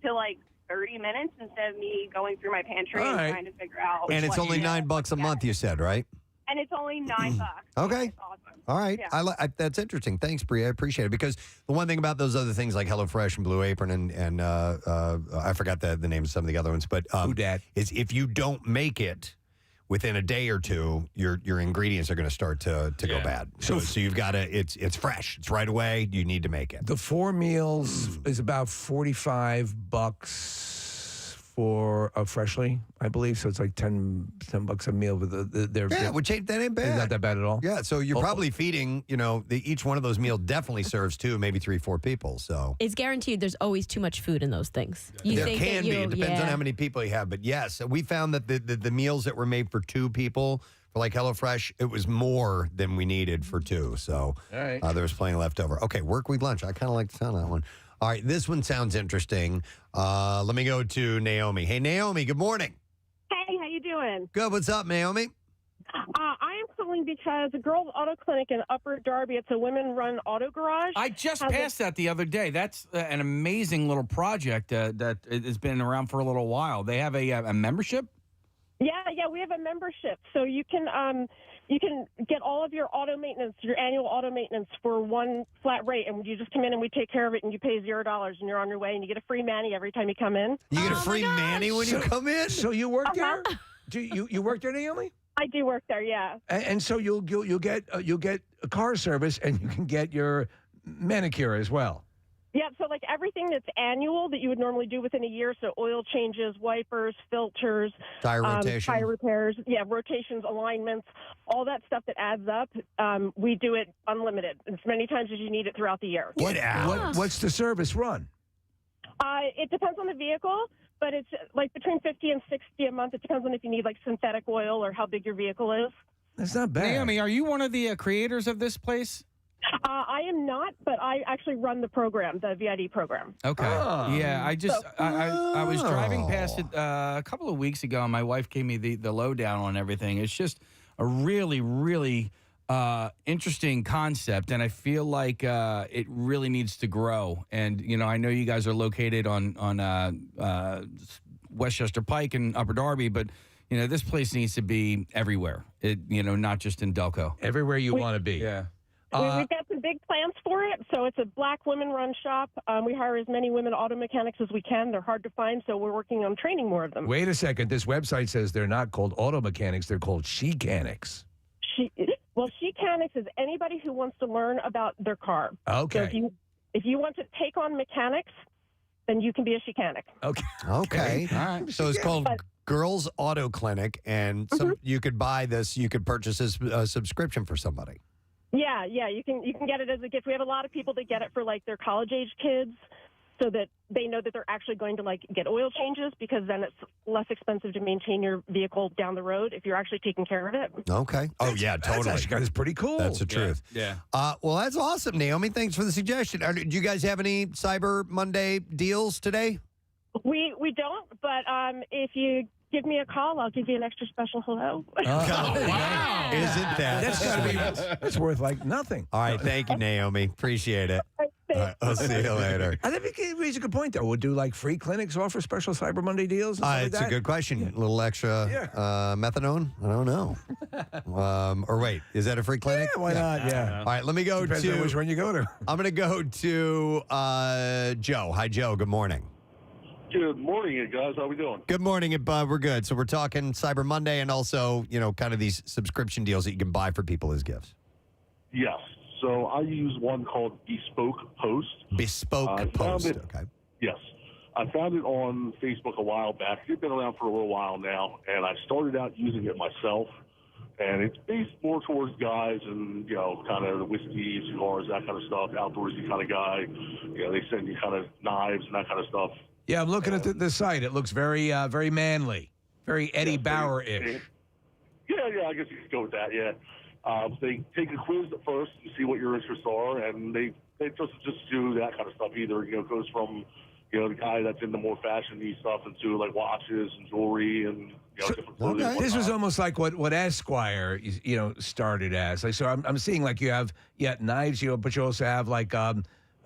to like 30 minutes instead of me going through my pantry and trying to figure out. And it's only $9 a month, you said, right? And it's only $9. Okay. It's awesome. All right. Yeah. That's interesting. Thanks, Brie. I appreciate it. Because the one thing about those other things like HelloFresh and Blue Apron and I forgot the names of some of the other ones, but is if you don't make it within a day or two, your ingredients are going to start to go bad. So you've got to, it's fresh. It's right away. You need to make it. The 4 meals is about $45 for freshly, I believe. So it's like $10 a meal. With which that ain't bad. Not that bad at all. Yeah, so you're probably feeding, each one of those meals definitely serves 2, maybe 3, 4 people. So It's guaranteed there's always too much food in those things. there can be. It depends on how many people you have. But yes, we found that the meals that were made for 2 people, for like HelloFresh, it was more than we needed for 2. So there was plenty left over. Okay, work week lunch. I kind of like the sound of that one. All right, this one sounds interesting. Let me go to Naomi. Hey, Naomi, good morning. Hey, how you doing? Good. What's up, Naomi? I am calling because a girls' auto clinic in Upper Darby, it's a women-run auto garage. I just passed that the other day. That's an amazing little project that has been around for a little while. They have a membership? Yeah, we have a membership. So you can get all of your auto maintenance, your annual auto maintenance for one flat rate, and you just come in and we take care of it, and you pay $0, and you're on your way, and you get a free mani every time you come in. You get a free mani when you come in? So you work there? Do you work there, Naomi? I do work there, yeah. And so you'll get a car service, and you can get your manicure as well. Yeah, so like everything that's annual that you would normally do within a year, so oil changes, wipers, filters, tire rotation, tire repairs, rotations, alignments, all that stuff that adds up. We do it unlimited, as many times as you need it throughout the year. What's the service run? It depends on the vehicle, but it's like between $50 and $60 a month. It depends on if you need like synthetic oil or how big your vehicle is. That's not bad. Naomi, are you one of the creators of this place? I am not, but I actually run the program, the VID program. Okay. Yeah, I was driving past it a couple of weeks ago, and my wife gave me the lowdown on everything. It's just a really, really interesting concept, and I feel like it really needs to grow. And, I know you guys are located on Westchester Pike and Upper Darby, but, this place needs to be everywhere, not just in Delco. Everywhere you want to be. Yeah. We've got some big plans for it. So it's a black women-run shop. We hire as many women auto mechanics as we can. They're hard to find, so we're working on training more of them. Wait a second. This website says they're not called auto mechanics. They're called she-canics. She-canics is anybody who wants to learn about their car. Okay. So if you want to take on mechanics, then you can be a she-canic. Okay. All right. So it's called Girls Auto Clinic, and you could buy this. You could purchase a subscription for somebody. Yeah, you can get it as a gift. We have a lot of people that get it for like their college-age kids, so that they know that they're actually going to like get oil changes, because then it's less expensive to maintain your vehicle down the road if you're actually taking care of it. Okay. Oh yeah, totally. That's pretty cool. That's the truth. Yeah. Well, that's awesome, Naomi. Thanks for the suggestion. Do you guys have any Cyber Monday deals today? We don't, but if you give me a call, I'll give you an extra special hello. Wow. Isn't that? That's worth like nothing. All right. Thank you, Naomi. Appreciate it. All right, I'll see you later. I think he raised a good point, though. We'll do like free clinics, offer special Cyber Monday deals. And stuff like It's that. a good question. A little extra methadone? I don't know. Or wait, is that a free clinic? Yeah, why not? Yeah. All right, let me go Depends on which one you go to. I'm going to go to Joe. Hi, Joe. Good morning. Good morning, you guys. How we doing? Good morning, Bud. We're good. So we're talking Cyber Monday and also, kind of these subscription deals that you can buy for people as gifts. Yes. So I use one called Bespoke Post. Bespoke Post, okay. Yes. I found it on Facebook a while back. It's been around for a little while now, and I started out using it myself. And it's based more towards guys and, kind of the whiskey, cigars, that kind of stuff, outdoorsy kind of guy. They send you kind of knives and that kind of stuff. Yeah, I'm looking at the site. It looks very, very manly, very Eddie Bauer-ish. Yeah, I guess you could go with that, yeah. They take a quiz at first and see what your interests are, and they just do that kind of stuff either. It goes from, the guy that's into more fashion-y stuff into, like, watches and jewelry and, different clothing. Okay. This was almost like what Esquire, started as. Like, so I'm seeing, like, you have, knives, but you also have, like,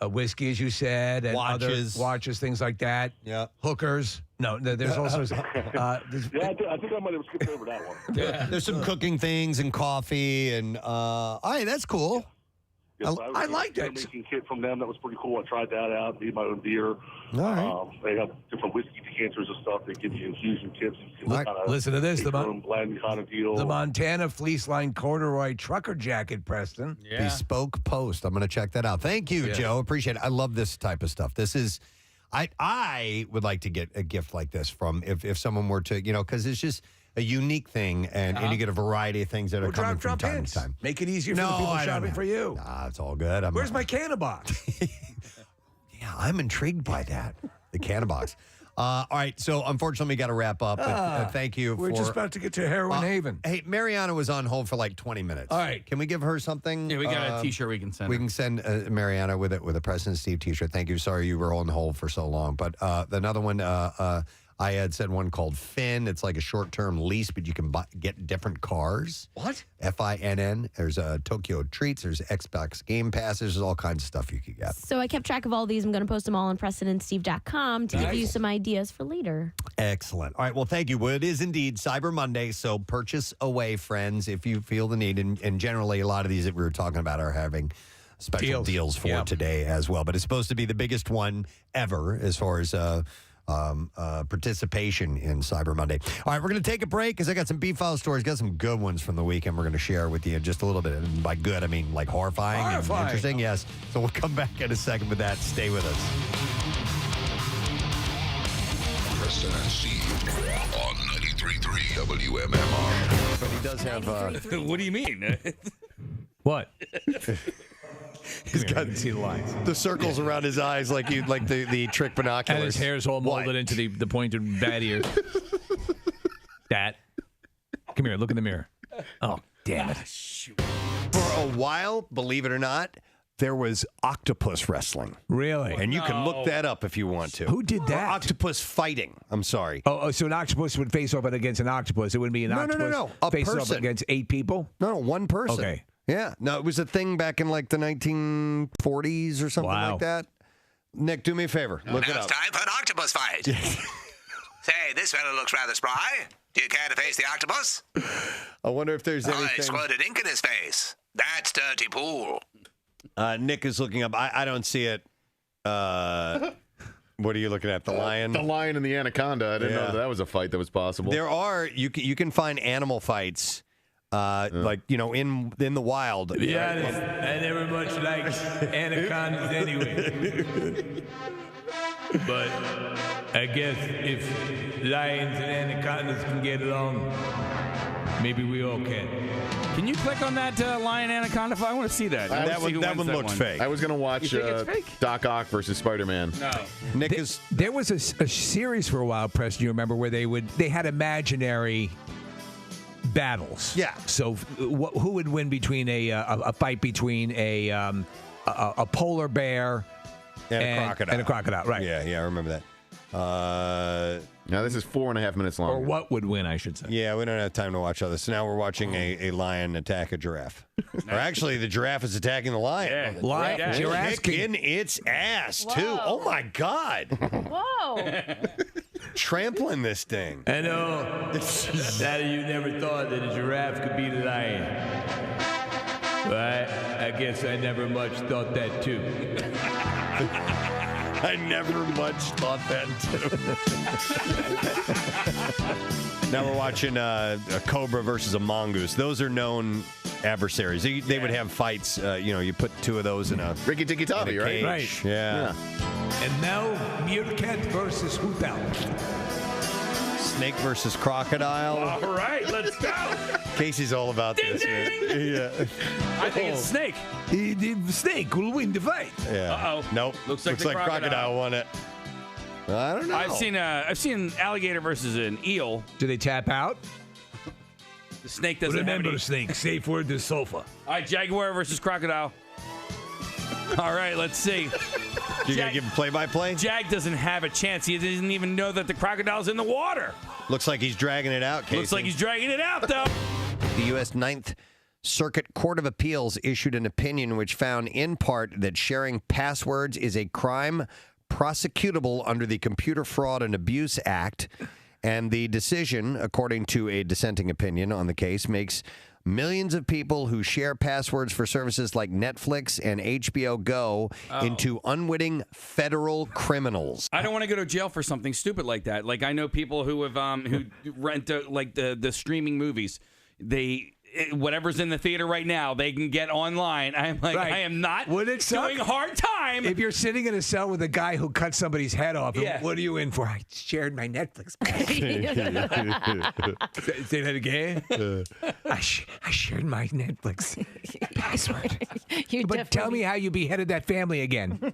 whiskey, as you said, and watches. other watches, things like that. Yeah. Hookers. No, there's also... I think I might have skipped over that one. There's some cooking things and coffee and all right, that's cool. Yes, I like that. Making kit from them. That was pretty cool. I tried that out. Made my own beer. All right. They have different whiskey decanters and stuff. They give you infusion kits. You Right. Listen to this. Blend kind of deal. The Montana fleece line corduroy trucker jacket, Preston. Yeah. Bespoke Post. I'm going to check that out. Thank you, Joe. Appreciate it. I love this type of stuff. This is, I would like to get a gift like this from if someone were to, because it's just a unique thing, and you get a variety of things that are coming from time to time. Make it easier for the people shopping for you. Nah, it's all good. Where's my canna box? Yeah, I'm intrigued by that. The canna box. All right, so unfortunately, we got to wrap up. But, thank you. We're just about to get to Heroin Haven. Hey, Mariana was on hold for like 20 minutes. All right, can we give her something? Yeah, we got a T-shirt we can send. We can send Mariana with a President Steve T-shirt. Thank you. Sorry you were on hold for so long. But another one. I had said one called Finn. It's like a short-term lease, but you can get different cars. What? FINN. There's Tokyo Treats. There's Xbox Game Passes. There's all kinds of stuff you could get. So I kept track of all these. I'm going to post them all on PrestonandSteve.com to give you some ideas for later. Excellent. All right. Well, thank you. Well, it is indeed Cyber Monday, so purchase away, friends, if you feel the need. And generally, a lot of these that we were talking about are having special deals for today as well. But it's supposed to be the biggest one ever as far as participation in Cyber Monday. All right, we're going to take a break because I got some B-file stories, got some good ones from the weekend we're going to share with you in just a little bit. And by good, I mean like horrifying. And interesting. Yes. So we'll come back in a second with that. Stay with us. Preston and Steve on 93.3 WMMR. But he does have... what do you mean? What? He's got see the lines. The circles around his eyes like the trick binoculars. And his hair's all molded into the pointed bat ears. That. Come here. Look in the mirror. Oh, damn it. Shoot. For a while, believe it or not, there was octopus wrestling. Really? And you can look that up if you want to. Who did that? Or octopus fighting. I'm sorry. Oh, so an octopus would face off against an octopus. It wouldn't be an octopus No. A face person. off against 8 people? No, one person. Okay. Yeah. No, it was a thing back in like the 1940s or something like that. Nick, do me a favor. Look it Now up. it's time for an octopus fight. Say, this fellow looks rather spry. Do you care to face the octopus? I wonder if there's I anything. squirted ink in his face. That's dirty pool. Nick is looking up. I don't see it. What are you looking at? The lion? The lion and the anaconda. I didn't know that was a fight that was possible. There are. You can find animal fights. Like, in the wild. To be honest, I never much liked anacondas anyway. But I guess if lions and anacondas can get along, maybe we all can. Can you click on that lion anaconda? I want to see that. That one looked fake. I was going to watch Doc Ock versus Spider-Man. No. Nick There was a series for a while, Preston, you remember, where they had imaginary battles. Yeah. So who would win between a fight between a polar bear and a crocodile? And a crocodile, right. Yeah, I remember that. Now, this is 4.5 minutes long. Or what would win, I should say. Yeah, we don't have time to watch all this. So now we're watching a lion attack a giraffe. Or actually, the giraffe is attacking the lion. Yeah, lion, giraffe kicking its ass, too. Oh, my God. Whoa. Trampling this thing. I know that you never thought that a giraffe could beat a lion. But I guess I never much thought that, too. I never much thought that, too. Now we're watching a cobra versus a mongoose. Those are known adversaries. They would have fights. You put two of those in a Ricky Tikki Tavi, right? Right. Yeah. And now, Meerkat versus Hoot Owl. Snake versus crocodile. All right, let's go. Casey's all about this. Man. Yeah. I think it's Snake. The snake will win the fight. Yeah. Uh-oh. Nope. Looks like the crocodile won it. I don't know. I've seen alligator versus an eel. Do they tap out? The snake doesn't have Remember, any. snake. Safe word to sofa. All right, jaguar versus crocodile. All right, let's see. You gonna give him play-by-play? Jag doesn't have a chance. He doesn't even know that the crocodile's in the water. Looks like he's dragging it out, Casey. Looks like he's dragging it out, though. The U.S. Ninth Circuit Court of Appeals issued an opinion which found in part that sharing passwords is a crime prosecutable under the Computer Fraud and Abuse Act. And the decision, according to a dissenting opinion on the case, makes millions of people who share passwords for services like Netflix and HBO Go into unwitting federal criminals. I don't want to go to jail for something stupid like that. Like, I know people who have who rent like the streaming movies. Whatever's in the theater right now, they can get online. I'm like, Right. I am not Would it suck? doing hard time. If you're sitting in a cell with a guy who cut somebody's head off, Yeah. what are you in for? I shared my Netflix. Say that again. I shared my Netflix password. But tell me how you beheaded that family again.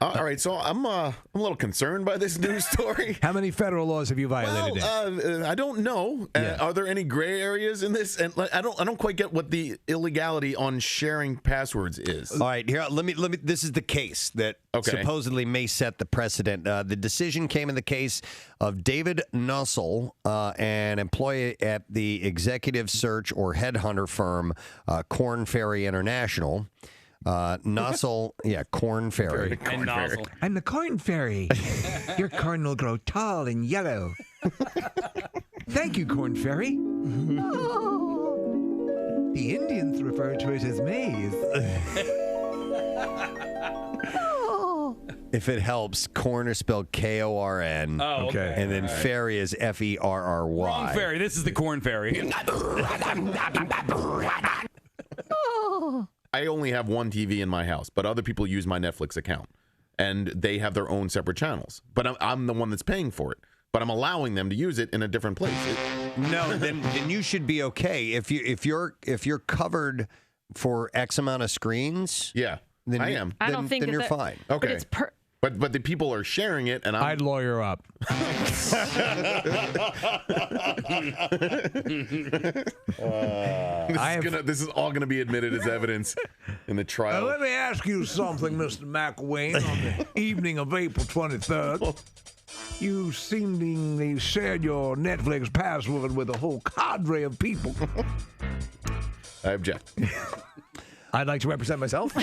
All right, so I'm a little concerned by this news story. How many federal laws have you violated? I don't know. Are there any gray areas in this? And I don't quite get what the illegality on sharing passwords is. All right, here let me. This is the case that supposedly may set the precedent. The decision came in the case of David Nussel, an employee at the executive search or headhunter firm Korn Ferry International. Nussel, Korn Ferry. And nozzle. I'm the Corn Fairy. Your corn will grow tall and yellow. Thank you, Corn Fairy. The Indians refer to it as maize. If it helps, corn is spelled Korn. Oh, okay. And then fairy is Ferry. Wrong fairy. This is the corn fairy. I only have one TV in my house, but other people use my Netflix account, and they have their own separate channels. But I'm the one that's paying for it. But I'm allowing them to use it in a different place. No, then you should be okay if you're covered for X amount of screens. Yeah, then I am. I don't think then you're that- fine. Okay. But it's But the people are sharing it, and I'd lawyer up. This is all gonna be admitted as evidence in the trial. Let me ask you something, Mr. McElwain. On the evening of April 23rd, you seemingly shared your Netflix password with a whole cadre of people. I object. I'd like to represent myself.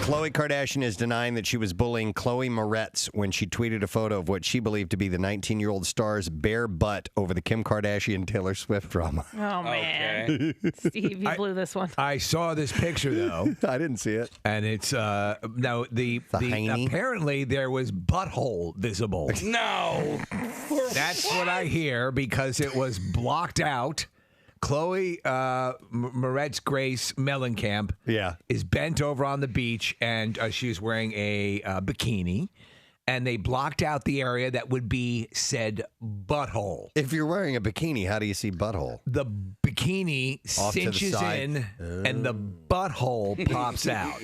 Khloe Kardashian is denying that she was bullying Chloe Moretz when she tweeted a photo of what she believed to be the 19-year-old star's bare butt over the Kim Kardashian-Taylor Swift drama. Oh, man. Steve, you blew this one. I saw this picture, though. I didn't see it. And it's, now, apparently there was butthole visible. No. That's what I hear because it was blocked out. Chloe Moretz Grace Mellencamp is bent over on the beach, and she's wearing a bikini, and they blocked out the area that would be said butthole. If you're wearing a bikini, how do you see butthole? The bikini Off to the cinches side. in, and the butthole pops out.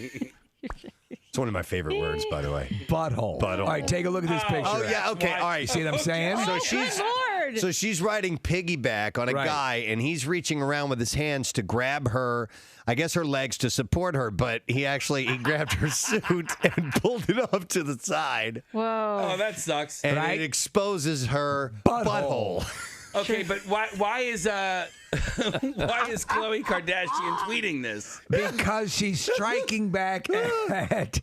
It's one of my favorite words, by the way. Butthole. All right, take a look at this picture. Oh, yeah, okay, all right. See what I'm saying? So she's riding piggyback on a guy, and he's reaching around with his hands to grab her, I guess her legs to support her, but he grabbed her suit and pulled it off to the side. Whoa. Oh, that sucks. And it exposes her butthole. Okay, but why is Khloe Kardashian tweeting this? Because she's striking back at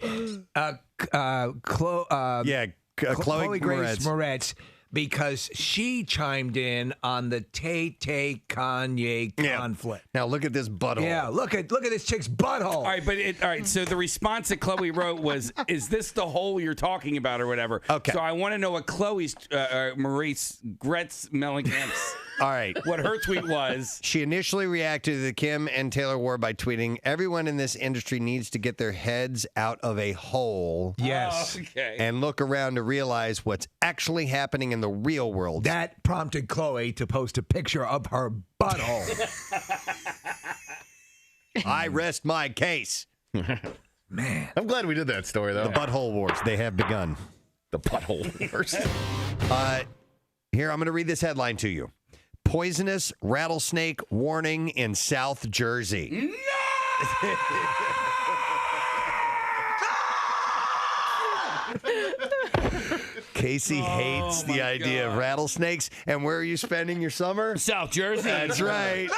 Chloe Grace Moretz. Because she chimed in on the Tay Kanye conflict. Now look at this butthole. Yeah, look at this chick's butthole. All right, so the response that Chloe wrote was, "Is this the hole you're talking about, or whatever?" Okay. So I want to know what Chloe's Maurice Gretz Mellencamp's All right. what her tweet was. She initially reacted to the Kim and Taylor war by tweeting, "Everyone in this industry needs to get their heads out of a hole Yes. Okay. and look around to realize what's actually happening in the real world." That prompted Khloe to post a picture of her butthole. I rest my case. Man. I'm glad we did that story, though. The butthole wars, they have begun. The butthole wars. Here, I'm going to read this headline to you. Poisonous rattlesnake warning in South Jersey. Casey hates the idea of rattlesnakes. And where are you spending your summer? South Jersey. That's right.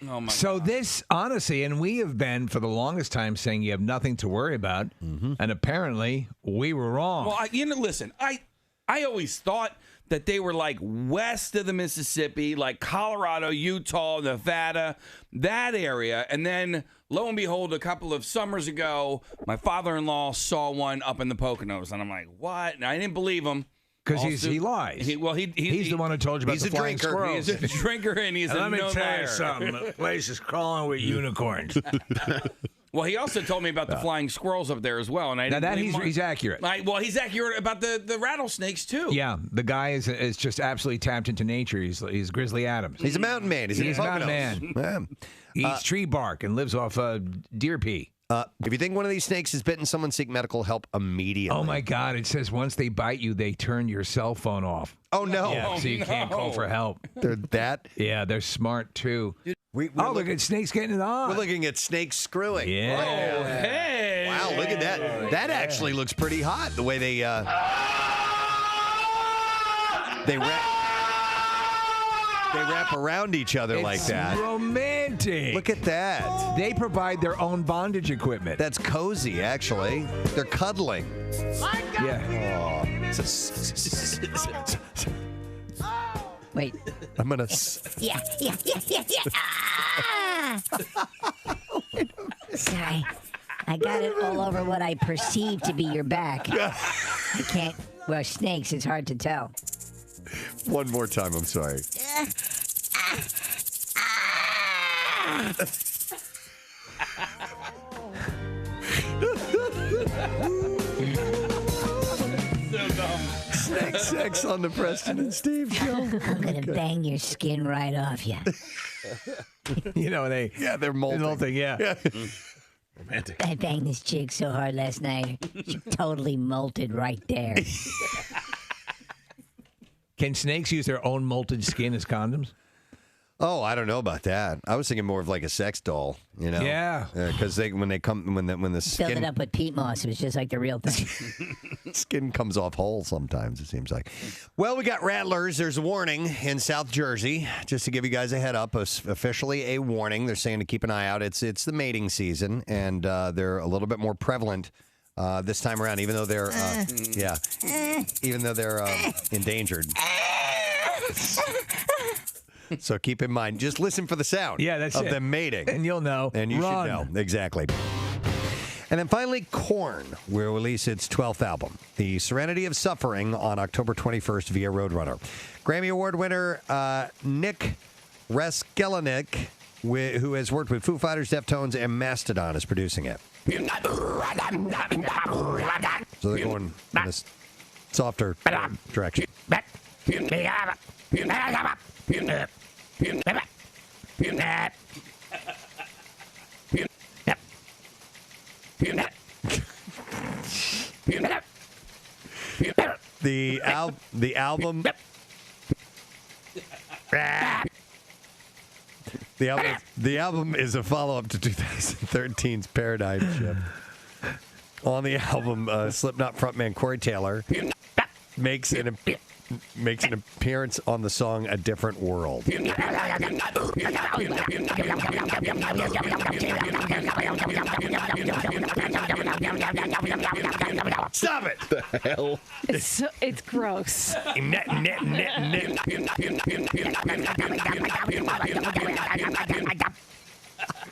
Oh my So this, honestly, and we have been for the longest time saying you have nothing to worry about, and apparently we were wrong. Well, listen, I always thought that they were like west of the Mississippi, like Colorado, Utah, Nevada, that area. And then, lo and behold, a couple of summers ago, my father-in-law saw one up in the Poconos. And I'm like, what? And I didn't believe him. Because he lies. He's the one who told you about the flying squirrels. He's a drinker, and he's a Let me known tell liar. you something. The place is crawling with unicorns. Well, he also told me about the flying squirrels up there as well, and I Now didn't that believe he's accurate. Well, he's accurate about the rattlesnakes too. Yeah, the guy is just absolutely tapped into nature. He's Grizzly Adams. He's a mountain man. He's a mountain man. Yeah. He eats tree bark and lives off deer pee. If you think one of these snakes has bitten someone, seek medical help immediately. Oh my God! It says once they bite you, they turn your cell phone off. Oh no! Yeah, so you can't call for help. They're that. Yeah, they're smart too. Look at snakes getting it on. We're looking at snakes screwing. Yeah. Oh, hey! Wow, look at that. That actually looks pretty hot. The way they wrap around each other like that. Romantic. Look at that. They provide their own bondage equipment. That's cozy, actually. They're cuddling. Yeah. Wait. I'm gonna. Yeah. Ah! Sorry. I got it all over what I perceive to be your back. I can't. Well, snakes, it's hard to tell. One more time, I'm sorry. Snake sex on the Preston and Steve show. I'm going to bang your skin right off you. You know, they're molting. The whole thing, yeah. Romantic. I banged this chick so hard last night. She totally molted right there. Can snakes use their own molted skin as condoms? Oh, I don't know about that. I was thinking more of like a sex doll, you know? Yeah. Because when the Filled skin it up with peat moss. It was just like the real thing. skin comes off whole sometimes, it seems like. Well, we got rattlers. There's a warning in South Jersey. Just to give you guys a head up, officially a warning. They're saying to keep an eye out. It's the mating season, and they're a little bit more prevalent this time around, even though they're endangered. So keep in mind, just listen for the sound of them mating. And you'll know. And you Run. should know. Exactly. And then finally, Korn will release its 12th album, The Serenity of Suffering, on October 21st via Roadrunner. Grammy Award winner Nick Raskelanik, who has worked with Foo Fighters, Deftones, and Mastodon, is producing it. So they're going in this softer direction. The album. The album is a follow-up to 2013's Paradigm Shift. On the album, Slipknot frontman Corey Taylor makes an appearance on the song "A Different World." Stop it! The hell? It's gross.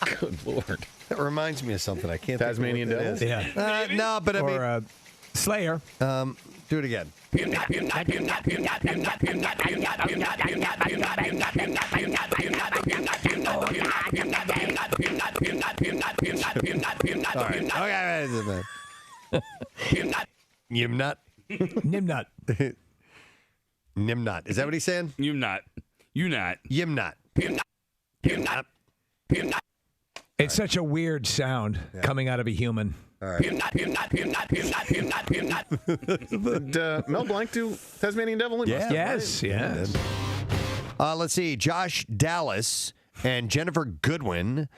Good Lord. That reminds me of something. I can't. Tasmanian think of what Devil? it is. No, but I mean, Slayer. Do it again. All right. Okay. Nimnut. Nimnut. Nimnut. Is that what he's saying? You not. Yimnut. Yimnut. It's such a weird sound coming out of a human. All right. Did Mel Blanc do Tasmanian Devil? He must have, Yes. right? Yes. Let's see. Josh Dallas and Jennifer Goodwin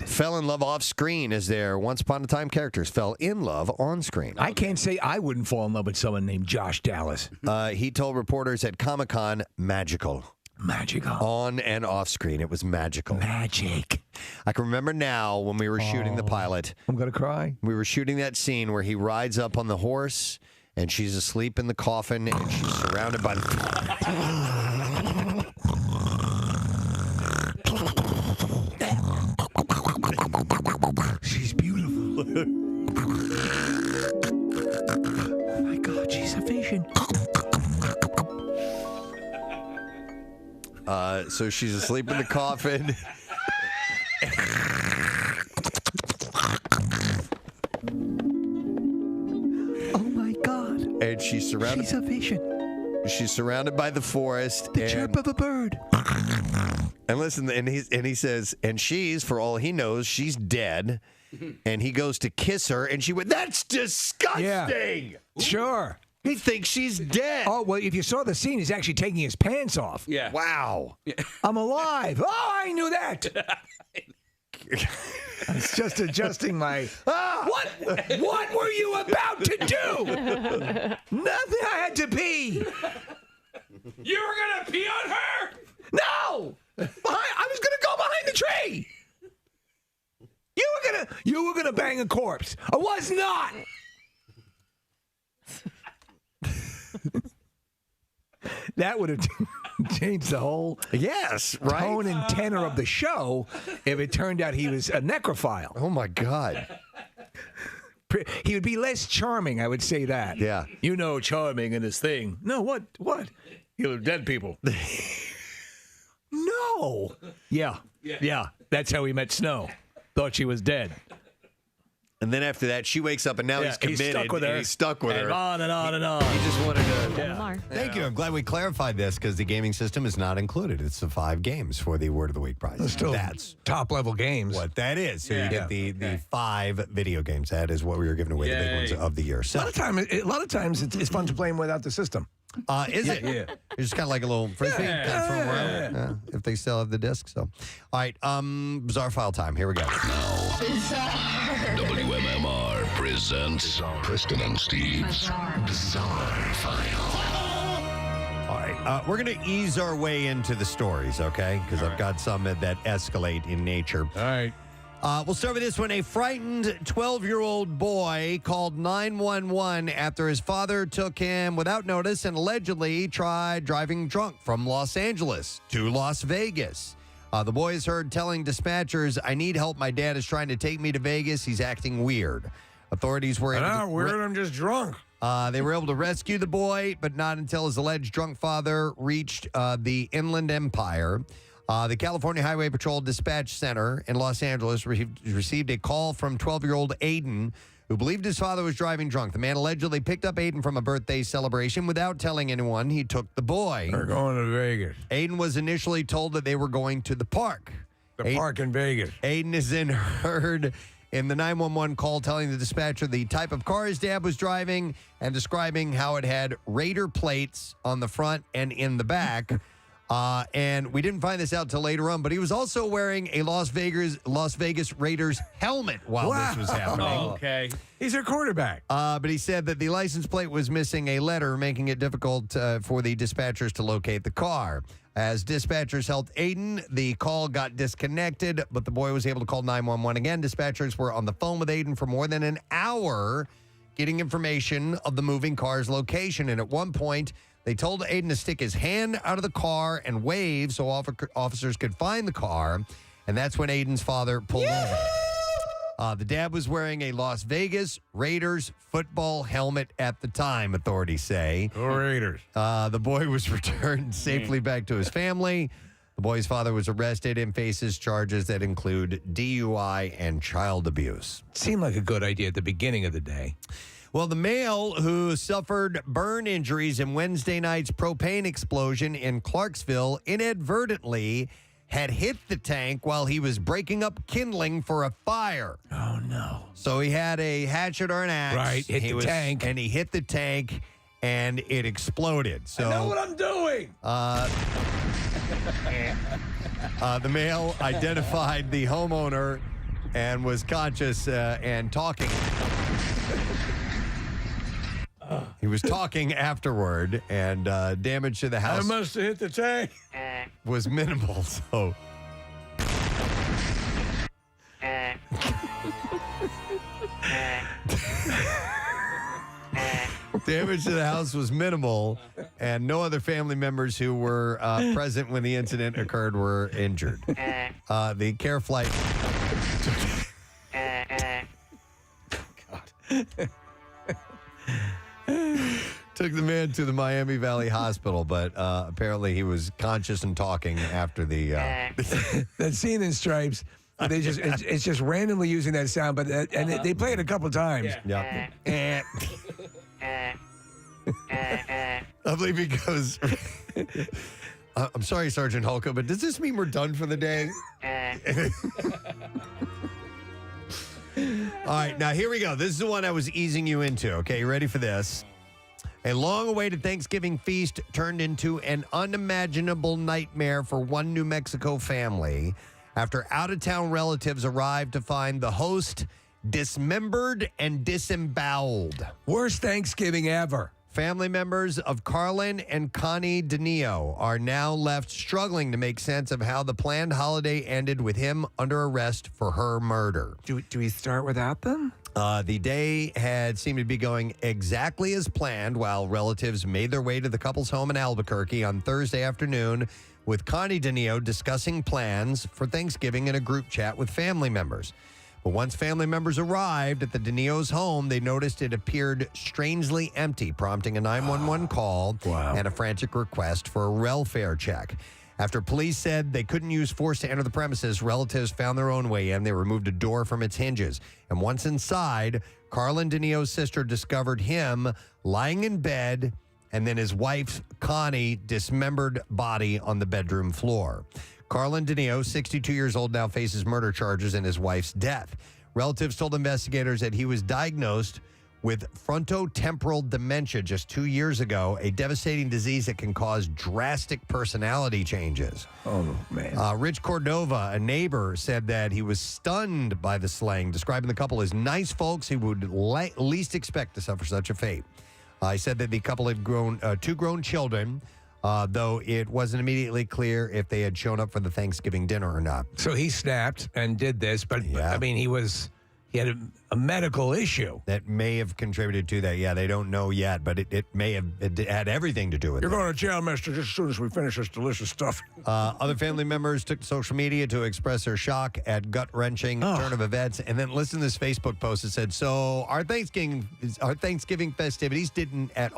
fell in love off screen as their once upon a time characters fell in love on screen. I can't say I wouldn't fall in love with someone named Josh Dallas. He told reporters at Comic-Con, magical. On and off screen. It was magical. Magic. I can remember now when we were shooting the pilot. I'm going to cry. We were shooting that scene where he rides up on the horse and she's asleep in the coffin and she's surrounded by She's beautiful. Oh my God, she's a vision. So she's asleep in the coffin. Oh my God. And she's surrounded. She's a vision. She's surrounded by the forest. The chirp of a bird. And listen, and he says, and she's, for all he knows, she's dead. And he goes to kiss her, and she went, "That's disgusting." Yeah. Sure. He thinks she's dead. Oh, well, if you saw the scene, he's actually taking his pants off. Yeah. Wow. I'm alive. Oh, I knew that. I was just adjusting my... What were you about to do? Nothing. I had to pee. You were going to pee on her? No. I was going to go behind the tree. You were gonna bang a corpse. I was not. That would have changed the whole tone and tenor of the show if it turned out he was a necrophile. Oh, my God. He would be less charming, I would say that. Yeah. You know, charming in his thing. No, what? He was dead people. No. Yeah. That's how he met Snow. Thought she was dead. And then after that, she wakes up, and now he's committed. He's stuck with her. And he's stuck with her. And on and on and on. He just wanted to... Yeah. Thank you. I'm glad we clarified this because the gaming system is not included. It's the 5 games for the Word of the Week prize. That's top-level games. what that is. So you get the 5 video games. That is what we were giving away, the big ones of the year. So, A lot of times it's fun to play them without the system. Is it? Yeah. It's just kind of like a little frisbee. Kind of throw 'em around. Yeah, if they still have the disc. So, all right. Bizarre File time. Here we go. WMMR presents Preston and Steve's Bizarre File. All right. We're going to ease our way into the stories, okay? Because I've got some that escalate in nature. All right. We'll start with this one. A frightened 12-year-old boy called 911 after his father took him without notice and allegedly tried driving drunk from Los Angeles to Las Vegas. The boy is heard telling dispatchers, "I need help. My dad is trying to take me to Vegas. He's acting weird." Authorities were able to... weird. I'm just drunk. They were able to rescue the boy, but not until his alleged drunk father reached the Inland Empire. The California Highway Patrol Dispatch Center in Los Angeles received a call from 12-year-old Aiden, who believed his father was driving drunk. The man allegedly picked up Aiden from a birthday celebration without telling anyone. He took the boy. They're going to Vegas. Aiden was initially told that they were going to the park. Park in Vegas. Aiden is then heard in the 911 call telling the dispatcher the type of car his dad was driving and describing how it had Raider plates on the front and in the back. And we didn't find this out till later on, but he was also wearing a Las Vegas Raiders helmet while this was happening. Okay. He's their quarterback. But he said that the license plate was missing a letter, making it difficult for the dispatchers to locate the car. As dispatchers helped Aiden, the call got disconnected, but the boy was able to call 911 again. Dispatchers were on the phone with Aiden for more than an hour, getting information of the moving car's location. And at one point, they told Aiden to stick his hand out of the car and wave so officers could find the car. And that's when Aiden's father pulled over. The dad was wearing a Las Vegas Raiders football helmet at the time, authorities say. Go Raiders. The boy was returned safely back to his family. The boy's father was arrested and faces charges that include DUI and child abuse. Seemed like a good idea at the beginning of the day. Well, the male who suffered burn injuries in Wednesday night's propane explosion in Clarksville inadvertently had hit the tank while he was breaking up kindling for a fire. Oh, no. So he had a hatchet or an axe. Right, hit the tank. And he hit the tank, and it exploded. So I know what I'm doing. The male identified the homeowner and was conscious and talking. He was talking afterward, and damage to the house I must have hit the tank. was minimal. So damage to the house was minimal, and no other family members who were present when the incident occurred were injured. The care flight took the man to the Miami Valley Hospital, but apparently he was conscious and talking after the. That scene in Stripes, they just it's just randomly using that sound, but they play it a couple times. Yeah. I believe he goes. I'm sorry, Sergeant Holka, but does this mean we're done for the day? All right, now here we go. This is the one I was easing you into. Okay, you ready for this? A long-awaited Thanksgiving feast turned into an unimaginable nightmare for one New Mexico family after out-of-town relatives arrived to find the host dismembered and disemboweled. Worst Thanksgiving ever. Family members of Carlin and Connie Dîner are now left struggling to make sense of how the planned holiday ended with him under arrest for her murder. Do we start without them? The day had seemed to be going exactly as planned while relatives made their way to the couple's home in Albuquerque on Thursday afternoon, with Connie Dîner discussing plans for Thanksgiving in a group chat with family members. But once family members arrived at the Dîner's home, they noticed it appeared strangely empty, prompting a 911 call and a frantic request for a welfare check. After police said they couldn't use force to enter the premises, relatives found their own way in. They removed a door from its hinges. And once inside, Carlin Dîner's sister discovered him lying in bed and then his wife's, Connie, dismembered body on the bedroom floor. Carlin Dîner, 62 years old, now faces murder charges in his wife's death. Relatives told investigators that he was diagnosed with frontotemporal dementia just 2 years ago, a devastating disease that can cause drastic personality changes. Oh, man. Rich Cordova, a neighbor, said that he was stunned by the slaying, describing the couple as nice folks he would least expect to suffer such a fate. He said that the couple had two grown children, though it wasn't immediately clear if they had shown up for the Thanksgiving dinner or not. So he snapped and did this, but I mean, he had a medical issue that may have contributed to that. Yeah, they don't know yet, but it may have had everything to do with it. You're going to jail, mister, just as soon as we finish this delicious stuff. Other family members took to social media to express their shock at gut-wrenching turn of events. And then listen to this Facebook post that said, so our Thanksgiving festivities didn't end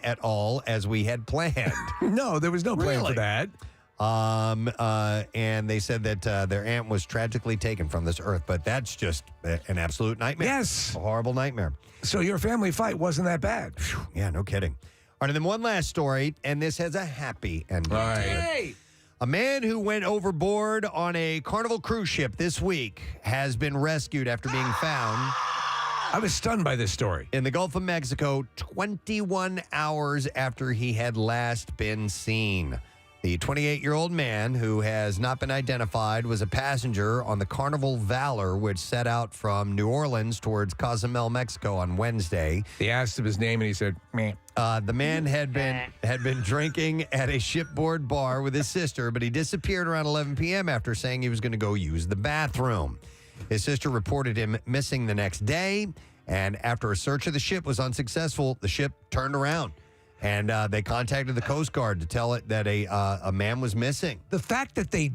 at all as we had planned. No, there was no plan for that. And they said that their aunt was tragically taken from this earth, but that's just an absolute nightmare. Yes. A horrible nightmare. So your family fight wasn't that bad. Yeah, no kidding. All right, and then one last story, and this has a happy ending. All right. Hey! A man who went overboard on a Carnival cruise ship this week has been rescued after being found. I was stunned by this story. In the Gulf of Mexico, 21 hours after he had last been seen. The 28-year-old man, who has not been identified, was a passenger on the Carnival Valor, which set out from New Orleans towards Cozumel, Mexico on Wednesday. They asked him his name, and he said, meh. The man had been drinking at a shipboard bar with his sister, but he disappeared around 11 p.m. after saying he was going to go use the bathroom. His sister reported him missing the next day, and after a search of the ship was unsuccessful, the ship turned around. And they contacted the Coast Guard to tell it that a man was missing. The fact that he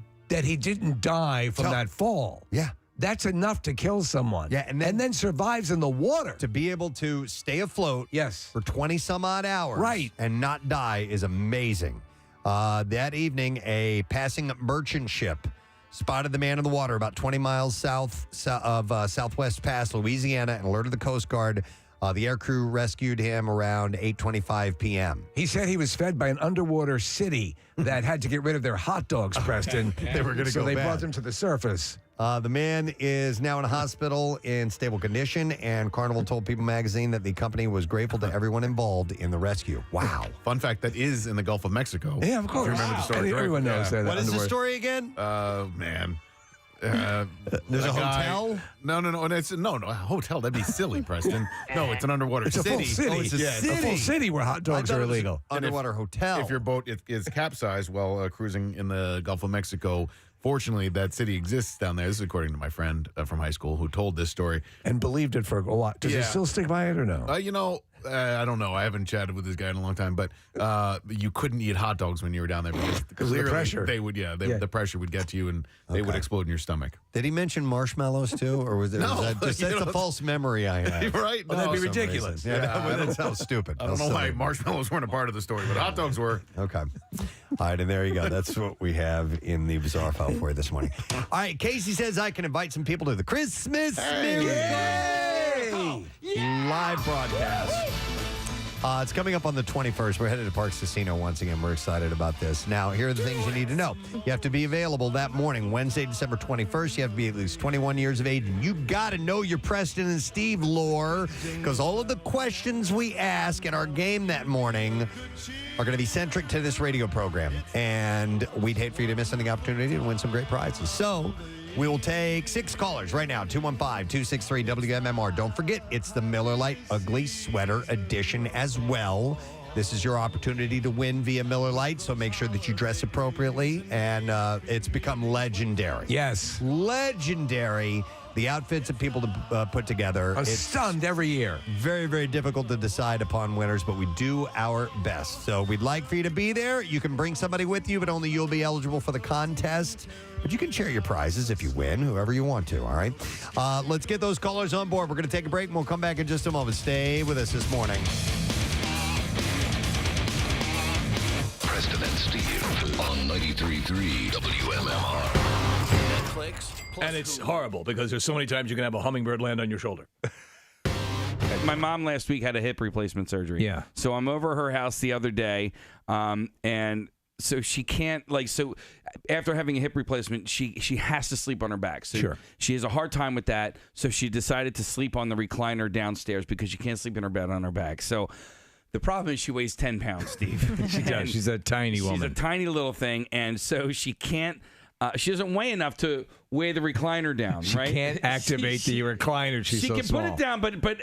didn't die from that fall. Yeah. That's enough to kill someone. Yeah, and then survives in the water. To be able to stay afloat for 20 some odd hours and not die is amazing. That evening, a passing merchant ship spotted the man in the water about 20 miles south of Southwest Pass, Louisiana, and alerted the Coast Guard. The air crew rescued him around 8:25 p.m. He said he was fed by an underwater city that had to get rid of their hot dogs, Preston. They were going to go So they bad. brought him to the surface. The man is now in a hospital in stable condition, and Carnival told People magazine that the company was grateful to everyone involved in the rescue. Wow. Fun fact, that is in the Gulf of Mexico. Yeah, of If course. you remember the story. correctly. Everyone knows that. What is the underwear. story again? Man. There's a hotel? No. It's no a hotel. That'd be silly, Preston. No, it's an underwater It's a city. full city. Oh, it's a It's a full city where hot dogs I thought are it was illegal. an underwater hotel. If your boat is capsized while cruising in the Gulf of Mexico, fortunately, that city exists down there. This is according to my friend from high school who told this story. And believed it for a while. Does he still stick by it or no? I don't know. I haven't chatted with this guy in a long time, but you couldn't eat hot dogs when you were down there because of the clearly pressure. They would, the pressure would get to you and they would explode in your stomach. Did he mention marshmallows too, or was there? No, was that just, that's a false memory I have. Right? Well, No, that'd be some ridiculous. reason. Yeah, that sounds stupid. I don't know why marshmallows weren't a part of the story, but hot dogs were. Okay. All right, and there you go. That's what we have in the bizarre file for you this morning. All right, Casey says I can invite some people to the Christmas Miracle live broadcast. It's coming up on the 21st. We're headed to Parks Casino once again. We're excited about this. Now, here are the things you need to know. You have to be available that morning, Wednesday, December 21st. You have to be at least 21 years of age. And you got to know your Preston and Steve lore, because all of the questions we ask at our game that morning are going to be centric to this radio program. And we'd hate for you to miss any opportunity to win some great prizes. So we will take 6 callers right now, 215-263-WMMR. Don't forget, it's the Miller Lite Ugly Sweater Edition as well. This is your opportunity to win via Miller Lite, so make sure that you dress appropriately. And it's become legendary. Yes. Legendary. The outfits that people put together. I'm stunned every year. Very, very difficult to decide upon winners, but we do our best. So we'd like for you to be there. You can bring somebody with you, but only you'll be eligible for the contest. But you can share your prizes if you win, whoever you want to, all right? Let's get those callers on board. We're going to take a break, and we'll come back in just a moment. Stay with us this morning. Preston and Steve on 93.3 WMMR. Netflix. And it's horrible because there's so many times you can have a hummingbird land on your shoulder. My mom last week had a hip replacement surgery. Yeah. So I'm over her house the other day, and so she can't, so after having a hip replacement, she has to sleep on her back. So Sure. she has a hard time with that. So she decided to sleep on the recliner downstairs because she can't sleep in her bed on her back. So the problem is she weighs 10 pounds, Steve. She does. She's a tiny woman. She's a tiny little thing, and so she can't. She doesn't weigh enough to weigh the recliner down, She right? can't activate the recliner. She's she so can small. put it down, but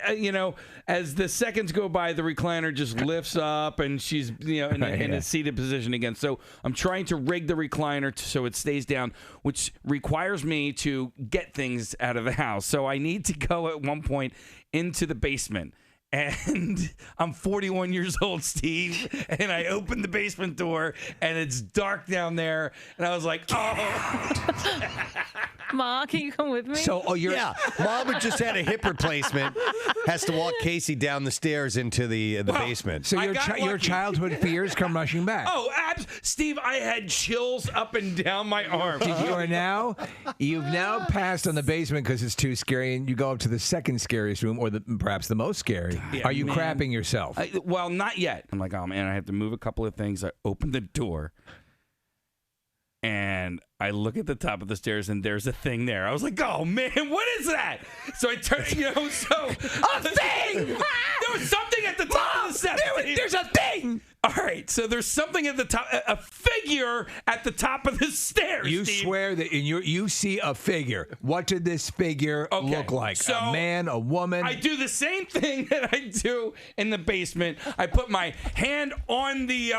as the seconds go by, the recliner just lifts up, and she's in a seated position again. So I'm trying to rig the recliner so it stays down, which requires me to get things out of the house. So I need to go at one point into the basement. And I'm 41 years old, Steve, and I opened the basement door, and it's dark down there, and I was like, oh. Ma, can you come with me? Yeah, Mom who just had a hip replacement has to walk Casey down the stairs into the basement. So your childhood fears come rushing back. Oh, Steve, I had chills up and down my arm. You've now passed on the basement because it's too scary, and you go up to the second scariest room, or perhaps the most scary. Yeah, Are you man. crapping yourself? Well, not yet. I'm like, oh man, I have to move a couple of things. I open the door, and I look at the top of the stairs, and there's a thing there. I was like, oh man, what is that? So I turn, a thing! There was something at the top of the steps. There's a thing! All right, so there's something at the top, a figure at the top of the stairs. You Steve. swear that you see a figure. What did this figure look like? So a man, a woman? I do the same thing that I do in the basement. I put my hand on the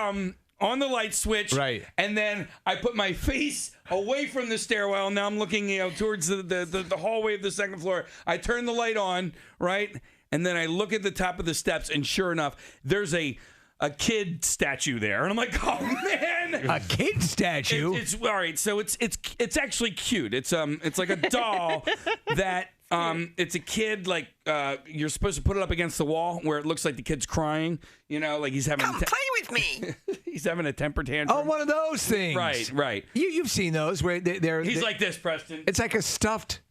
light switch, right, and then I put my face away from the stairwell. Now I'm looking, towards the hallway of the second floor. I turn the light on, right, and then I look at the top of the steps, and sure enough, there's a a kid statue there, and I'm like, oh man, a kid statue. It's all right. So it's actually cute. It's like a doll that it's a kid like you're supposed to put it up against the wall where it looks like the kid's crying. You know, like he's having play with me. He's having a temper tantrum. Oh, one of those things. Right. You've seen those where they're He's like this, Preston. It's like a stuffed.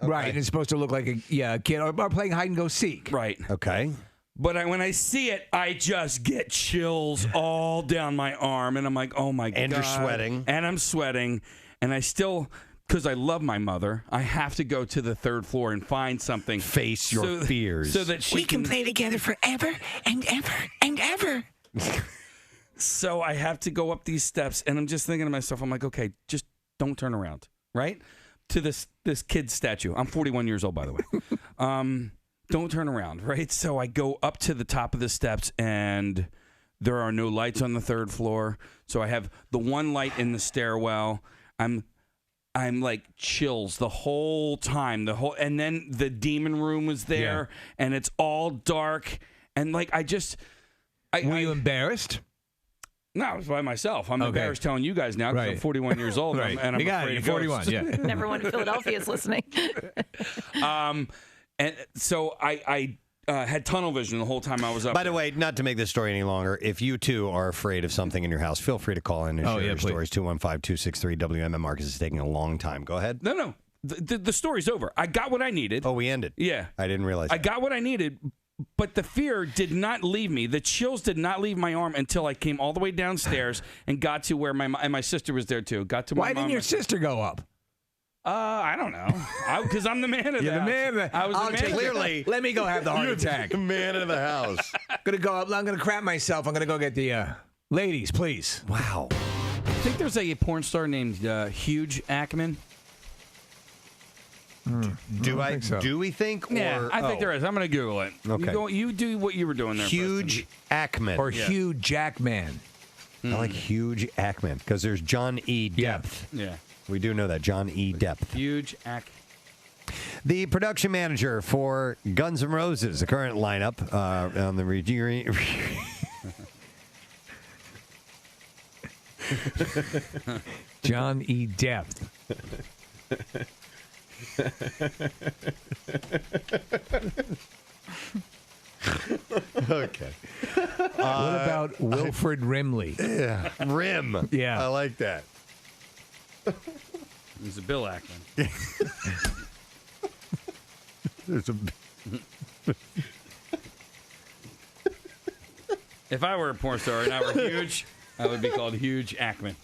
Okay. Right, and it's supposed to look like a kid or playing hide and go seek. Right. Okay. But when I see it, I just get chills all down my arm, and I'm like, oh my god. And you're sweating. And I'm sweating, and I still, because I love my mother, I have to go to the third floor and find something. Face your fears. So that she we can play together forever and ever and ever. So I have to go up these steps, and I'm just thinking to myself, I'm like, okay, just don't turn around, right? To this kid statue. I'm 41 years old, by the way. Don't turn around, right? So I go up to the top of the steps, and there are no lights on the third floor. So I have the one light in the stairwell. I'm like chills the whole time. And then the demon room was there, and it's all dark, and like were you embarrassed? No, I was by myself. I'm embarrassed telling you guys now because I'm 41 years old, and I'm afraid of 41. ghosts. Yeah. Everyone in Philadelphia is listening. And so I had tunnel vision the whole time I was up. By the way, not to make this story any longer, if you too are afraid of something in your house, feel free to call in and share your stories. 215-263-WMMR because it's taking a long time. Go ahead. No. The story's over. I got what I needed. Oh, we ended. Yeah. I didn't realize I got what I needed, but the fear did not leave me. The chills did not leave my arm until I came all the way downstairs and got to where my sister was there too. Got to my Why didn't your sister go up? I don't know. Because I'm the man of the house. The man. I was the man. Clearly. Let me go have the heart attack. The man of the house. Gonna go up. I'm gonna crap myself. I'm gonna go get the ladies, please. Wow. I think there's a porn star named Hugh Jackman. Do we think? Or, yeah, I think there is. I'm going to Google it. Okay. You do what you were doing there. Hugh Jackman. Or Hugh Jackman. I like Hugh Jackman because there's John E. Depth. Yeah. We do know that. John E. Depth. Hugh The production manager for Guns N' Roses, the current lineup on the John E. Depth. Okay. What about Wilfred Rimley? Yeah. Rim. Yeah. I like that. He's a Bill Ackman. There's a. If I were a porn star and I were huge, I would be called Hugh Jackman.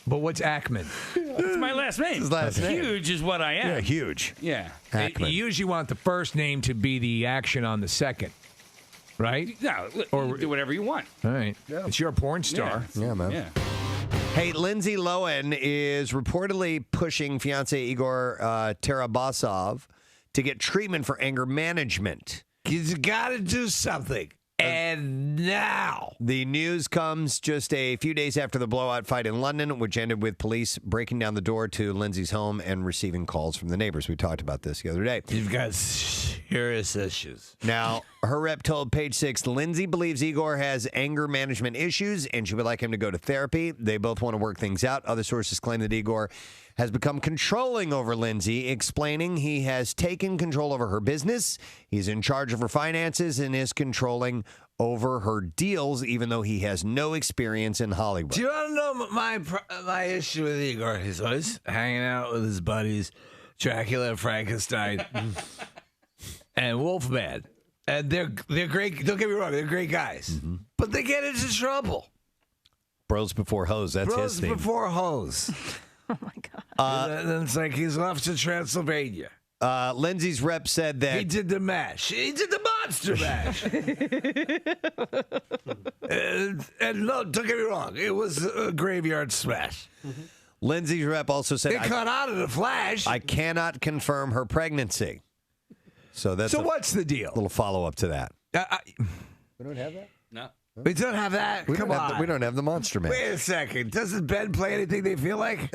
But what's Ackman? That's my last name. His last name. Huge is what I am. Yeah, huge. Yeah. You usually want the first name to be the action on the second, right? No, or do whatever you want. All right. Yeah. It's your porn star. Yeah, man. Yeah. Hey, Lindsay Lohan is reportedly pushing fiance Igor Tarabasov to get treatment for anger management. He's got to do something. And now. The news comes just a few days after the blowout fight in London, which ended with police breaking down the door to Lindsay's home and receiving calls from the neighbors. We talked about this the other day. You've got serious issues. Now, her rep told Page Six, Lindsay believes Igor has anger management issues and she would like him to go to therapy. They both want to work things out. Other sources claim that Igor has become controlling over Lindsay, explaining he has taken control over her business. He's in charge of her finances and is controlling over her deals, even though he has no experience in Hollywood. Do you want to know my issue with Igor? He's always hanging out with his buddies, Dracula, Frankenstein, and Wolfman. And they're great. Don't get me wrong, they're great guys. Mm-hmm. But they get into trouble. Bros before hoes, that's his thing. Bros before hoes. Oh, my God. And it's like he's off to Transylvania. Lindsay's rep said that he did the mash. He did the monster mash. and no, don't get me wrong. It was a graveyard smash. Mm-hmm. Lindsay's rep also said, It cut out of the flash. I cannot confirm her pregnancy. So what's the deal? Little follow-up to that. We don't have that? No. We don't have that? We don't have the Monster Man. Wait a second. Doesn't Ben play anything they feel like?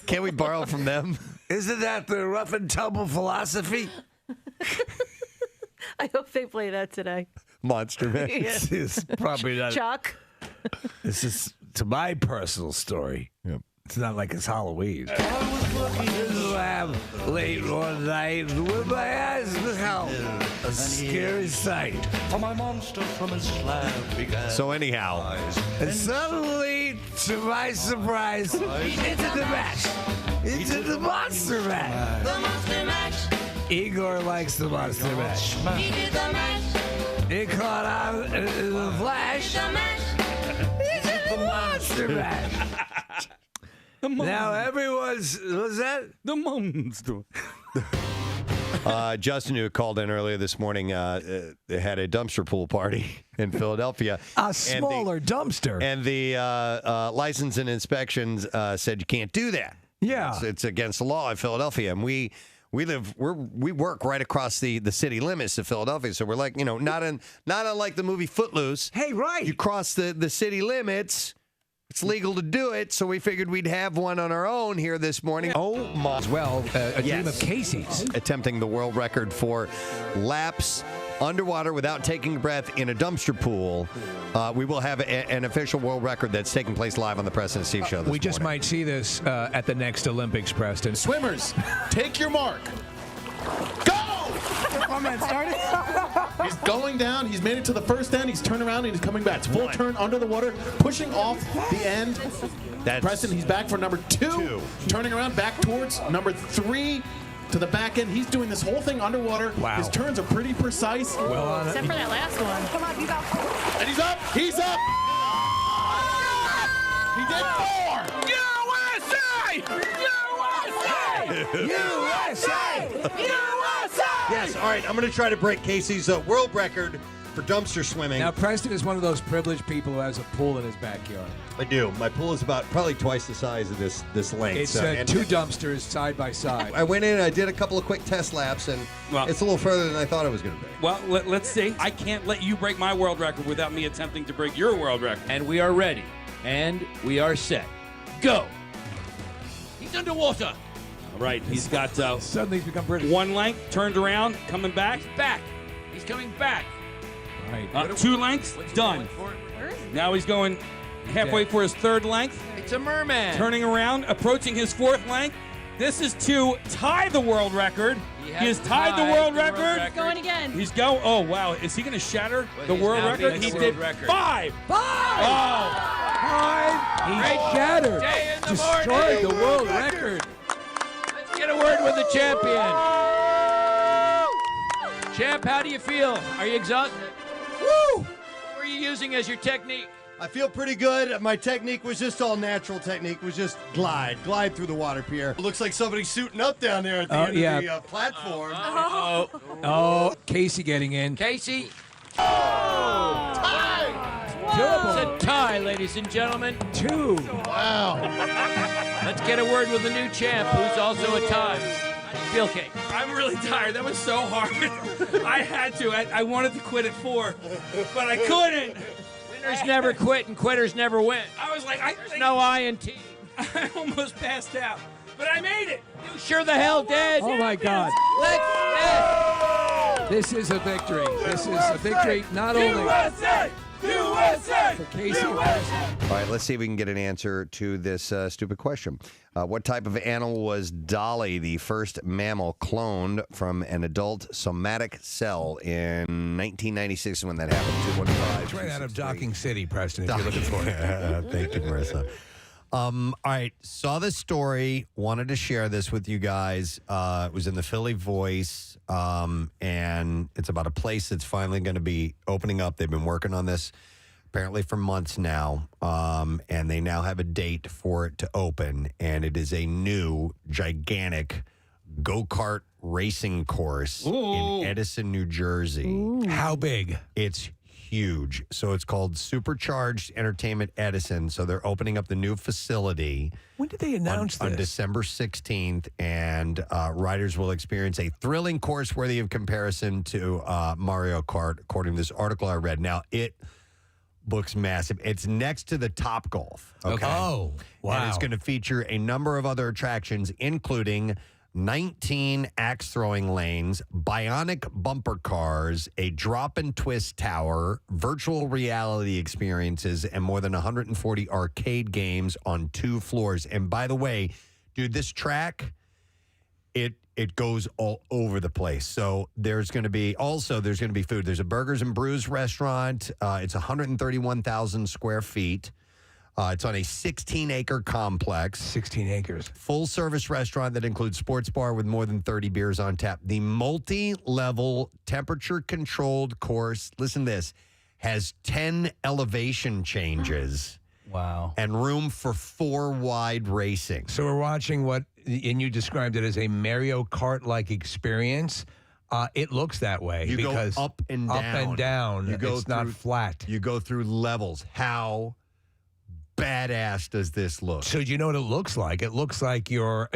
Can we borrow from them? Isn't that the rough and tumble philosophy? I hope they play that today. Monster Mash. This is probably not. Chuck. This is to my personal story. Yep. It's not like it's Halloween. I was looking in the lab late one night with my eyes beheld a scary sight. For my monster from his slab began. So anyhow, And suddenly, to my surprise, he entered the match. Into the Monster Mash. The Monster Mash. Igor likes the Monster Mash. He did the mash. It caught on in the flash. The mash. He did the Monster Mash. Now everyone's, was that? The monster. Justin, who called in earlier this morning, they had a dumpster pool party in Philadelphia. A smaller dumpster. And the license and inspections said you can't do that. Yeah. It's against the law in Philadelphia. And we work right across the city limits of Philadelphia. So we're like, not unlike the movie Footloose. Hey, right. You cross the city limits. It's legal to do it, so we figured we'd have one on our own here this morning. Oh, my. As well, a team of Casey's. Attempting the world record for laps underwater without taking a breath in a dumpster pool. We will have an official world record that's taking place live on the Preston and Steve show this We just morning. might see this at the next Olympics, Preston. Swimmers, take your mark. Go! Oh, man, started. He's going down. He's made it to the first end. He's turned around and he's coming back. It's full turn under the water, pushing off the end. Preston, he's back for number two. Turning around back towards number 3 to the back end. He's doing this whole thing underwater. Wow. His turns are pretty precise. Well on Except for that last one. Come on, you got 4. And he's up. He's up. He did 4. USA! Yes, all right. I'm going to try to break Casey's world record for dumpster swimming. Now, Preston is one of those privileged people who has a pool in his backyard. I do. My pool is probably twice the size of this length. It's and 2 dumpsters side by side. I went in and I did a couple of quick test laps, and it's a little further than I thought it was going to be. Well, let's see. I can't let you break my world record without me attempting to break your world record. And we are ready. And we are set. Go. He's underwater. All right, he's got Suddenly he's become British. 1 length, turned around, coming back. back. He's coming back. Right. 2 lengths, done. Now he's going halfway for his 3rd length. It's a merman. Turning around, approaching his 4th length. This is to tie the world record. He has tied the world record. He's going again. He's going. Oh, wow. Is he going to shatter the world record? He did 5. 5! Oh. 5! He shattered. Day in the Destroyed morning. the world record. Let's get a word with the champion. Champ, how do you feel? Are you exhausted? Woo! What were you using as your technique? I feel pretty good. My technique was just all natural technique. Was just glide through the water, Pierre. It looks like somebody's suiting up down there at the end of the platform. Oh, Casey getting in. Casey. Tie! It's a tie, ladies and gentlemen. 2. Wow. Let's get a word with the new champ, who's also a tie. How do you feel, Kate? I'm really tired. That was so hard. I had to. I wanted to quit at 4, but I couldn't. Winners never quit and quitters never win. I was like, There's no I in team. I almost passed out, but I made it. You sure the hell did. Oh, my God. This is a victory. This is a victory not only for Casey. All right, let's see if we can get an answer to this stupid question. What type of animal was Dolly, the first mammal cloned from an adult somatic cell in 1996 when that happened? 215. It's right out of Docking City, Preston, if you're looking for it. Thank you, Marissa. All right, saw this story, wanted to share this with you guys. It was in the Philly Voice, and it's about a place that's finally going to be opening up. They've been working on this apparently for months now, and they now have a date for it to open, and it is a new, gigantic go-kart racing course in Edison, New Jersey. How big? It's huge. So it's called Supercharged Entertainment Edison. So they're opening up the new facility. When did they announce this? On December 16th, and riders will experience a thrilling course worthy of comparison to Mario Kart, according to this article I read. Now, it looks massive. It's next to the Top Golf. Okay. Oh, wow. And it's going to feature a number of other attractions, including 19 axe throwing lanes, bionic bumper cars, a drop and twist tower, virtual reality experiences, and more than 140 arcade games on 2 floors. And by the way, dude, this track, it goes all over the place. So there's going to be food. There's a Burgers and Brews restaurant. It's 131,000 square feet. It's on a 16-acre complex. 16 acres. Full-service restaurant that includes sports bar with more than 30 beers on tap. The multi-level, temperature-controlled course, listen to this, has 10 elevation changes. Wow. And room for 4 wide racing. So we're watching and you described it as a Mario Kart-like experience. It looks that way. You because go up and down. Up and down. It's not flat. You go through levels. How badass does this look? So do you know what it looks like? It looks like your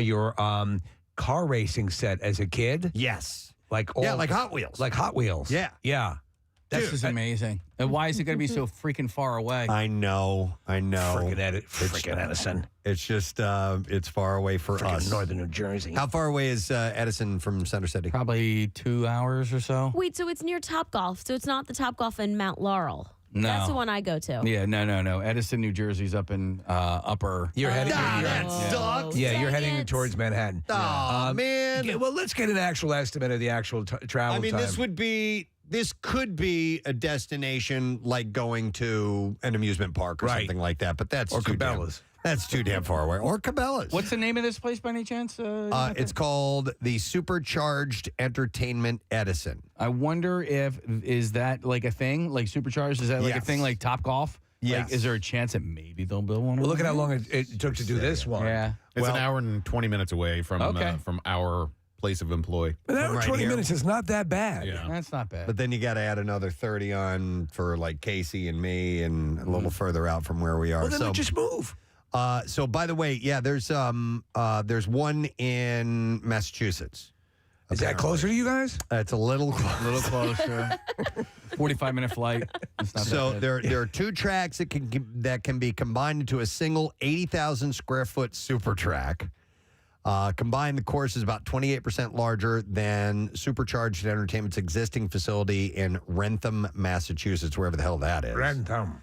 car racing set as a kid. Yes. Like Hot Wheels. Like Hot Wheels. Yeah. Yeah. This is amazing. And why is it going to be so freaking far away? I know. Freaking Edison. It's just, it's far away for us. Northern New Jersey. How far away is Edison from Center City? Probably 2 hours or so. Wait, so it's near Topgolf. So it's not the Topgolf in Mount Laurel. No. That's the one I go to. Yeah, no. Edison, New Jersey's up in upper. You're heading. That sucks. Yeah, you're heading towards Manhattan. Oh, man. Well, let's get an actual estimate of the actual travel time. This could be a destination like going to an amusement park or something like that, but that's Cabela's. That's too damn far away. Or Cabela's. What's the name of this place by any chance? It's called the Supercharged Entertainment Edison. I wonder is that like a thing? Like Supercharged? Is that like a thing like Topgolf? Yes. Like, is there a chance that maybe they'll build one? Well, look at how long it took to do this one. Yeah. It's an hour and 20 minutes away from our place of employ. An hour and 20 minutes is not that bad. Yeah. That's not bad. But then you got to add another 30 on for like Casey and me and a little further out from where we are. Well, then just move. So, by the way, yeah, there's one in Massachusetts. Is that closer to you guys? It's a little closer. 45-minute flight. It's not so that bad. there are 2 tracks that can be combined into a single 80,000 square foot super track. Combined, the course is about 28% larger than Supercharged Entertainment's existing facility in Rentham, Massachusetts, wherever the hell that is. Rentham.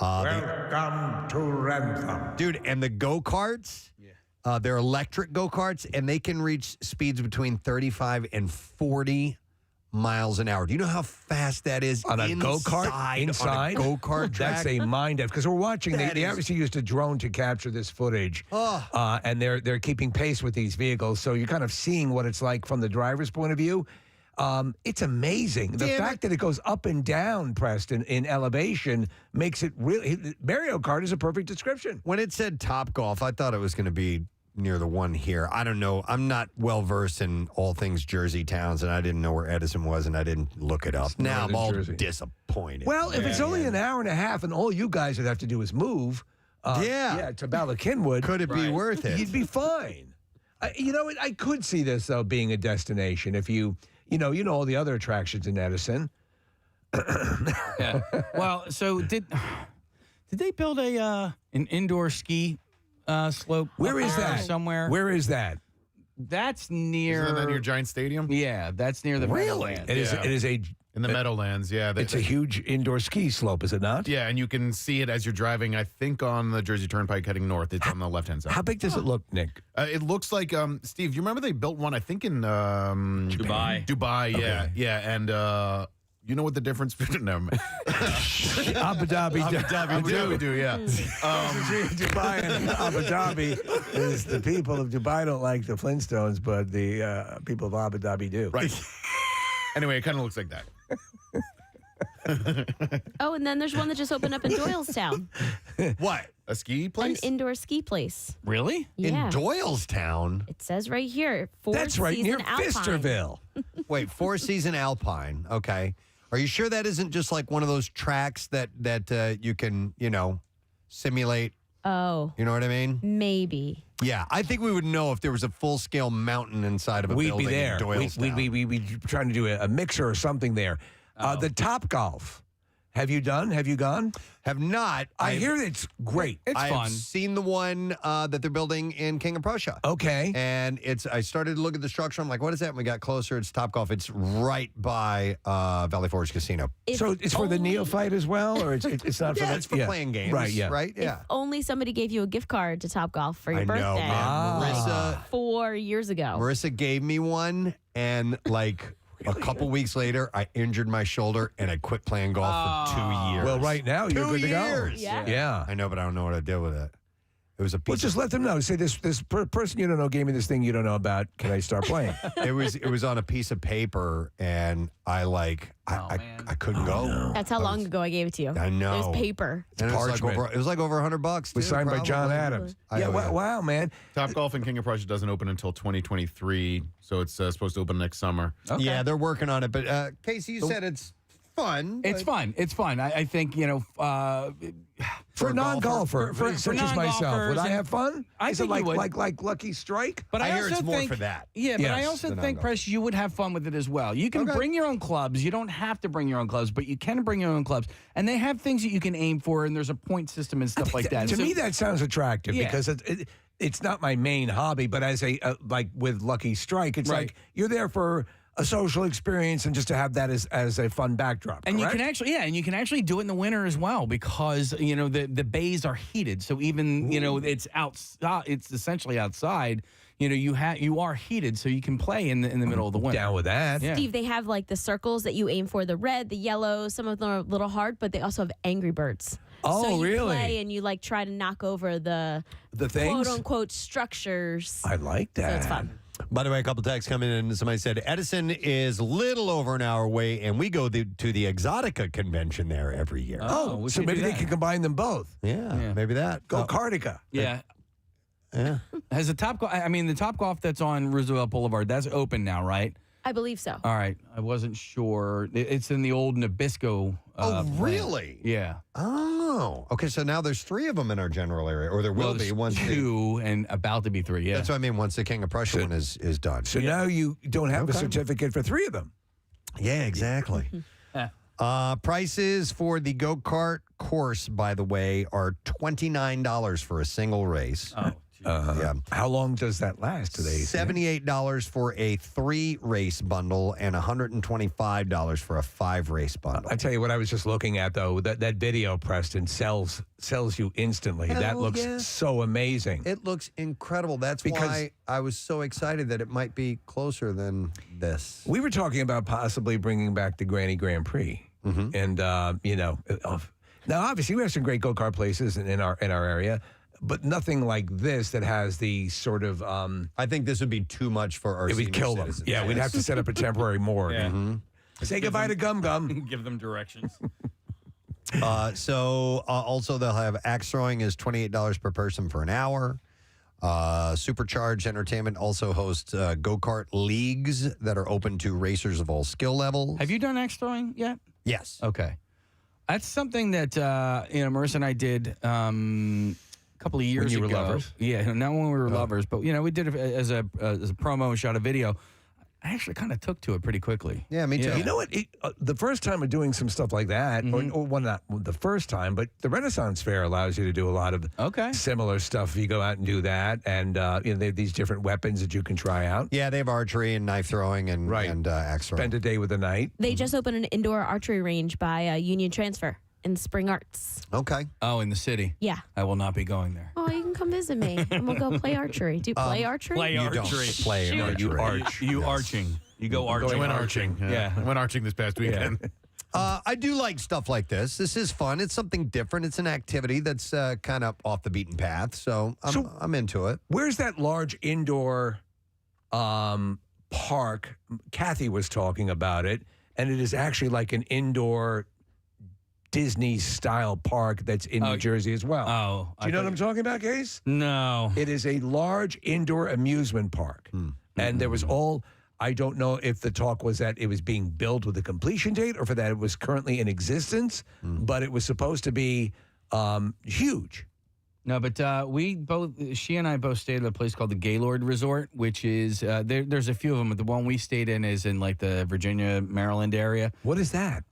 Welcome to Rentham. Dude, and the go-karts, they're electric go-karts, and they can reach speeds between 35 and 40 miles an hour. Do you know how fast that is on a go-kart? Inside? On a go-kart track? That's a mind F. Because we're watching, they obviously used a drone to capture this footage. And they're keeping pace with these vehicles, so you're kind of seeing what it's like from the driver's point of view. It's amazing. The fact that it goes up and down, Preston, in elevation makes it really... Mario Kart is a perfect description. When it said Topgolf, I thought it was going to be near the one here. I don't know. I'm not well-versed in all things Jersey towns, and I didn't know where Edison was, and I didn't look it up. Now I'm all disappointed. Well, if it's only an hour and a half, and all you guys would have to do is move... to Bala Cynwyd. Could it be worth it? You'd be fine. You know, I could see this, though, being a destination if you... You know all the other attractions in Edison. Yeah. Well, so did they build an indoor ski slope? Where is that? Somewhere. Where is that? That's near. Isn't that near Giant Stadium? Yeah, that's near the Meadowlands. It is a in the Meadowlands. Yeah, it's a huge indoor ski slope, is it not? Yeah, and you can see it as you're driving. I think on the Jersey Turnpike heading north. It's on the left-hand side. How big does it look, Nick? It looks like Steve. You remember they built one? I think in Dubai. Dubai. Yeah, Okay. yeah, and. You know what the difference between them? Abu Dhabi. We do, yeah. Between Dubai and Abu Dhabi is the people of Dubai don't like the Flintstones, but the people of Abu Dhabi do. Right. Anyway, it kind of looks like that. Oh, and then there's one that just opened up in Doylestown. What? A ski place? An indoor ski place. Really? Yeah. In Doylestown? It says right here. That's right near Alpine. Fisterville. Wait, 4-season Alpine. Okay. Are you sure that isn't just like one of those tracks that you can, simulate? Oh. You know what I mean? Maybe. Yeah, I think we would know if there was a full-scale mountain inside of a We'd building be there. in Doylestown. We'd be trying to do a mixer or something there. The Topgolf Have you gone? Have not. I hear it's great. I've seen the one that they're building in King of Prussia. Okay. And I started to look at the structure. I'm like, what is that? And we got closer. It's Topgolf. It's right by Valley Forge Casino. So it's for the neophyte as well, or it's not for it's for playing games. Right, yeah. Right? If only somebody gave you a gift card to Topgolf for your birthday. Man. Like 4 years ago. Marissa gave me one, and like a couple weeks later, I injured my shoulder, and I quit playing golf for 2 years. Well, right now, you're good to go. Yeah. I know, but I don't know what I did with it. It was a piece. Well, just let them know. Say this person you don't know gave me this thing you don't know about. Can I start playing? It was on a piece of paper, and I couldn't go. That's how long ago I gave it to you. I know. It was paper. And it was like over $100. Was too, signed by John probably. Adams. Wow, man. Topgolf in King of Prussia doesn't open until 2023, so it's supposed to open next summer. Okay. Yeah, they're working on it. But Casey, you said it's fun. It's fun. It's fun. I think, for a non-golfer, such as myself, would I have fun? Is it think you would. like Lucky Strike? But I hear also it's more think, for that. Yeah, but I Yes, also the think, non-golf. Press, you would have fun with it as well. You can bring your own clubs. You don't have to bring your own clubs, but you can bring your own clubs. And they have things that you can aim for, and there's a point system and stuff like that. To me, that sounds attractive Yeah. because it's not my main hobby, but as like with Lucky Strike, it's like you're there for a social experience and just to have that as a fun backdrop. And correct? you can actually do it in the winter as well because the bays are heated. So even it's outside, it's essentially outside. You are heated, so you can play in the middle of the winter. Down with that. Yeah. Steve, they have like the circles that you aim for, the red, the yellow. Some of them are a little hard, but they also have Angry Birds. Oh, so you really? play and you like try to knock over the things? quote unquote structures. I like that. So it's fun. By the way, a couple texts coming in. Somebody said Edison is little over an hour away, and we go to the Exotica convention there every year. Oh, so maybe they can combine them both. Yeah, maybe that. Go Cartica. Yeah. Yeah. Has the Topgolf that's on Roosevelt Boulevard, that's open now, right? I believe so. All right. I wasn't sure. It's in the old Nabisco. Really? Yeah. Oh, okay. So now there's 3 of them in our general area, or there will be there's once 2 and about to be 3. Yeah. That's what I mean. Once the King of Prussia one is done. So now you don't have a certificate for 3 of them. Yeah, exactly. Prices for the go-kart course, by the way, are $29 for a single race. Oh. Yeah. How long does that last today? $78 for a 3-race bundle and $125 for a 5-race bundle. I tell you what, I was just looking at though. That video, Preston, sells you instantly. Hell that looks yeah. so amazing. It looks incredible. That's why I was so excited that it might be closer than this. We were talking about possibly bringing back the Granny Grand Prix, and now obviously we have some great go-kart places in our area. But nothing like this that has the sort of. I think this would be too much for our. It would kill them. citizens. Yeah, we'd have to set up a temporary morgue. Yeah. Say goodbye to Gum Gum. Give them directions. Also they'll have axe throwing is $28 per person for an hour. Supercharged Entertainment also hosts go-kart leagues that are open to racers of all skill levels. Have you done axe throwing yet? Yes. Okay. That's something that Marissa and I did. A couple of years When you ago. were lovers? Yeah, not when we were lovers, but we did it as a promo and shot a video. I actually kind of took to it pretty quickly. Yeah, me too. You know what? The first time of doing some stuff like that, or not the first time, but the Renaissance Fair allows you to do a lot of similar stuff. You go out and do that, and they have these different weapons that you can try out. Yeah, they have archery and knife throwing and axe throwing. Spend a day with a knight. They just opened an indoor archery range by Union Transfer in Spring Arts. Okay. Oh, in the city? Yeah. I will not be going there. Oh, you can come visit me, and we'll go play archery. Do you play archery? Play archery. Don't play No, archery. you arch. You arching. You go arching. I went arching. Yeah. I went arching this past weekend. I do like stuff like this. This is fun. It's something different. It's an activity that's kind of off the beaten path. So I'm into it. Where's that large indoor park? Kathy was talking about it, and it is actually like an indoor Disney-style park that's in New Jersey as well. Oh. Do you know what I'm talking about, Case? No. It is a large indoor amusement park. And there was I don't know if the talk was that it was being built with a completion date or for that it was currently in existence, but it was supposed to be huge. No, but she and I both stayed at a place called the Gaylord Resort, which is, there's a few of them, but the one we stayed in is in like the Virginia, Maryland area. What is that?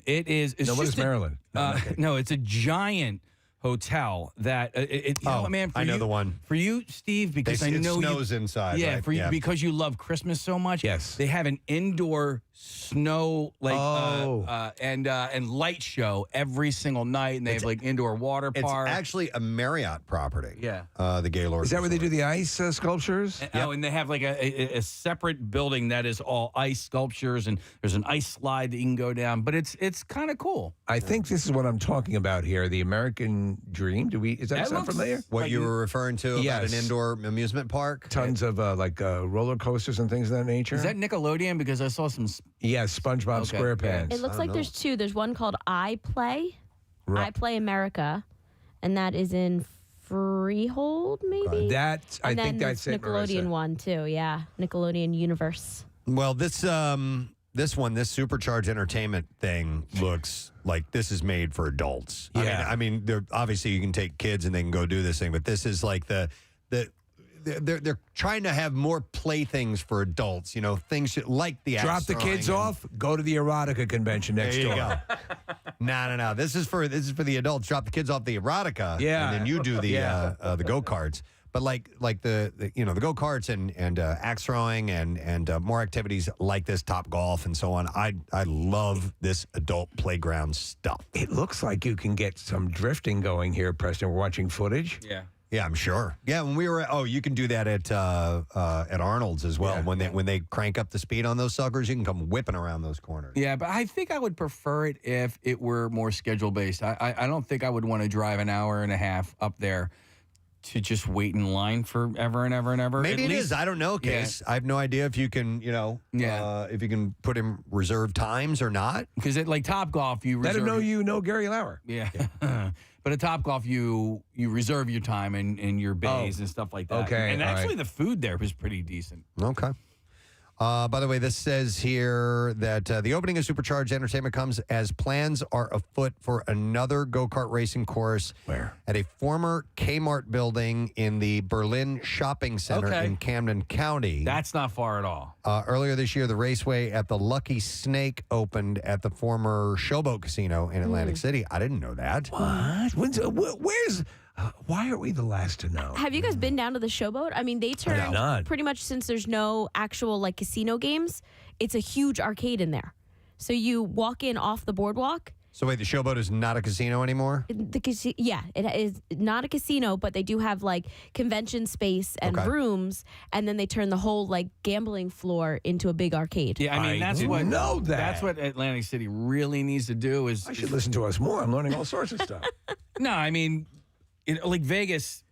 It is. It's what is Maryland? No, it's a giant hotel that, you know what, man? I know the one. For you, Steve, because I know it snows inside. Yeah, right? for you, because you love Christmas so much. Yes. They have an indoor snow and light show every single night, and they have like indoor water park. It's actually a Marriott property. Yeah. The Gaylord. Is that where they do the ice sculptures? Oh, and they have like a separate building that is all ice sculptures, and there's an ice slide that you can go down. But it's kind of cool. I think this is what I'm talking about here. The American Dream. Is that sound familiar? What you were referring to about Yes. an indoor amusement park? Tons of roller coasters and things of that nature. Is that Nickelodeon? Because I saw some. Yes, SpongeBob SquarePants. It looks like there's two. There's one called iPlay, Right. iPlay America, and that is in Freehold, maybe. I think that's it, Nickelodeon Marissa. one too. Yeah, Nickelodeon Universe. Well, this Supercharged Entertainment thing looks like this is made for adults. Yeah. I mean, obviously you can take kids and they can go do this thing, but this is like they're trying to have more playthings for adults. You know, things like the Drop the kids off. Go to the erotica convention next There you door. go. No. This is for the adults. Drop the kids off the erotica. Yeah. And then you do the go-karts. But like the go-karts and axe throwing and more activities like this, Top Golf and so on. I love this adult playground stuff. It looks like you can get some drifting going here, Preston. We're watching footage. Yeah. Yeah, I'm sure. Yeah, when we were you can do that at Arnold's as well. Yeah. When they crank up the speed on those suckers, you can come whipping around those corners. Yeah, but I think I would prefer it if it were more schedule based. I don't think I would want to drive an hour and a half up there to just wait in line forever and ever and ever. Maybe At it least- is. I don't know, Case. Yeah. I have no idea if you can, if you can put in reserved times or not. Because at like Top Golf, you Let reserve him know you know Gary Lauer. Yeah. But at Top Golf, you reserve your time and your bays and stuff like that. Okay, And all actually, right. the food there was pretty decent. Okay. By the way, this says here that the opening of Supercharged Entertainment comes as plans are afoot for another go-kart racing course at a former Kmart building in the Berlin Shopping Center in Camden County. That's not far at all. Earlier this year, the raceway at the Lucky Snake opened at the former Showboat Casino in Atlantic City. I didn't know that. What? Why are we the last to know? Have you guys been down to the Showboat? I mean, they turned not. pretty much, since there's no actual like casino games, it's a huge arcade in there. So you walk in off the boardwalk. So wait, the Showboat is not a casino anymore? Yeah, it is not a casino, but they do have like convention space and Okay. rooms, and then they turn the whole like gambling floor into a big arcade. Yeah, I mean, that's didn't what know that. That's what Atlantic City really needs to do is I should listen to us more. I'm learning all sorts of stuff. No, I mean, like Vegas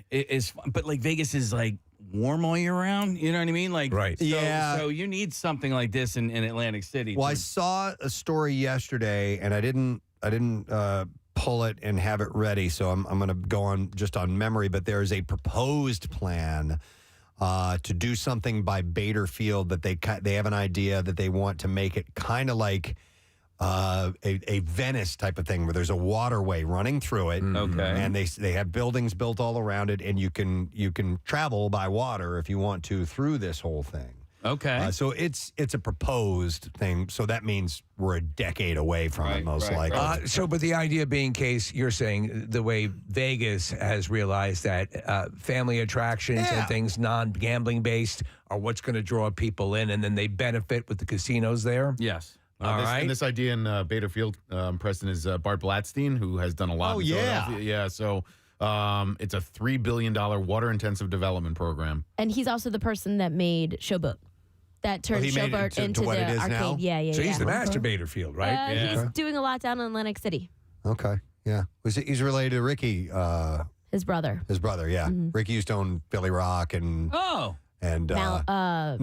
is, but like Vegas is like warm all year round. You know what I mean? Like, Right. So, Yeah. So you need something like this in Atlantic City. Well, I saw a story yesterday, and I didn't pull it and have it ready, so I'm going to go on just on memory. But there is a proposed plan to do something by Bader Field that they have an idea that they want to make it kind of like a Venice type of thing where there's a waterway running through it. Okay. And they have buildings built all around it, and you can travel by water if you want to through this whole thing. Okay. So it's a proposed thing. So that means we're a decade away from it, most likely. But the idea being, Case, you're saying the way Vegas has realized that family attractions and things non-gambling based are what's going to draw people in, and then they benefit with the casinos there. Yes. All right. And this idea in Bader Field, Preston, is Bart Blatstein, who has done a lot. Oh, in yeah. Philadelphia. Yeah. So it's a $3 billion water-intensive development program. And he's also the person that made Showboat. That turned he made it Showboat to into what the it is arcade. now? Yeah. So he's the master Bader Field, right? He's doing a lot down in Atlantic City. Okay, yeah. He's related to Ricky, His brother. his brother, yeah. Ricky used to own Philly Rock and Oh. Maui.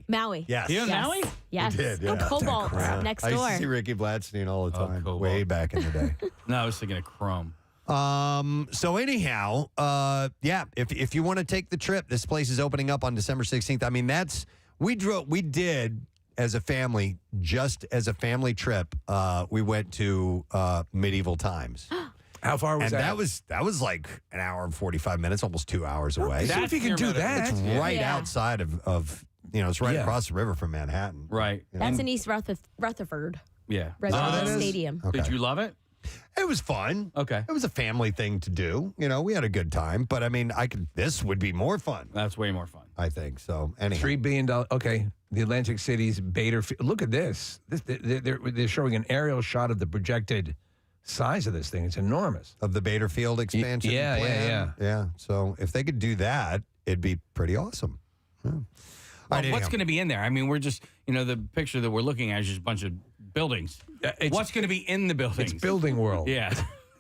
Maui. Yes. He owned Maui? Yes. He did, yeah. And Cobalt next I used door. to see Ricky Blatstein all the time, Cobalt. way back in the day. No, I was thinking of Chrome. So anyhow, if you want to take the trip, this place is opening up on December 16th. I mean, we did as a family, just as a family trip, we went to medieval times. How far was and that? that was like an hour and 45 minutes, almost 2 hours away. So if you can do that, it's right outside of it's right Yeah. across the river from Manhattan. Right. That's in East Rutherford. Yeah. Red Sox that is? Stadium. Okay. Did you love it? It was fun. Okay. It was a family thing to do. We had a good time. But I mean, this would be more fun. That's way more fun. I think so. Anyhow. $3 billion. Okay, the Atlantic City's Bader. Look at this. They're showing an aerial shot of the projected size of this thing. It's enormous. Of the Bader Field expansion plan. Yeah. So if they could do that, it'd be pretty awesome. Yeah. Well, what's going to be in there? I mean, we're just, the picture that we're looking at is just a bunch of buildings. What's going to be in the buildings? It's Building World. Yeah.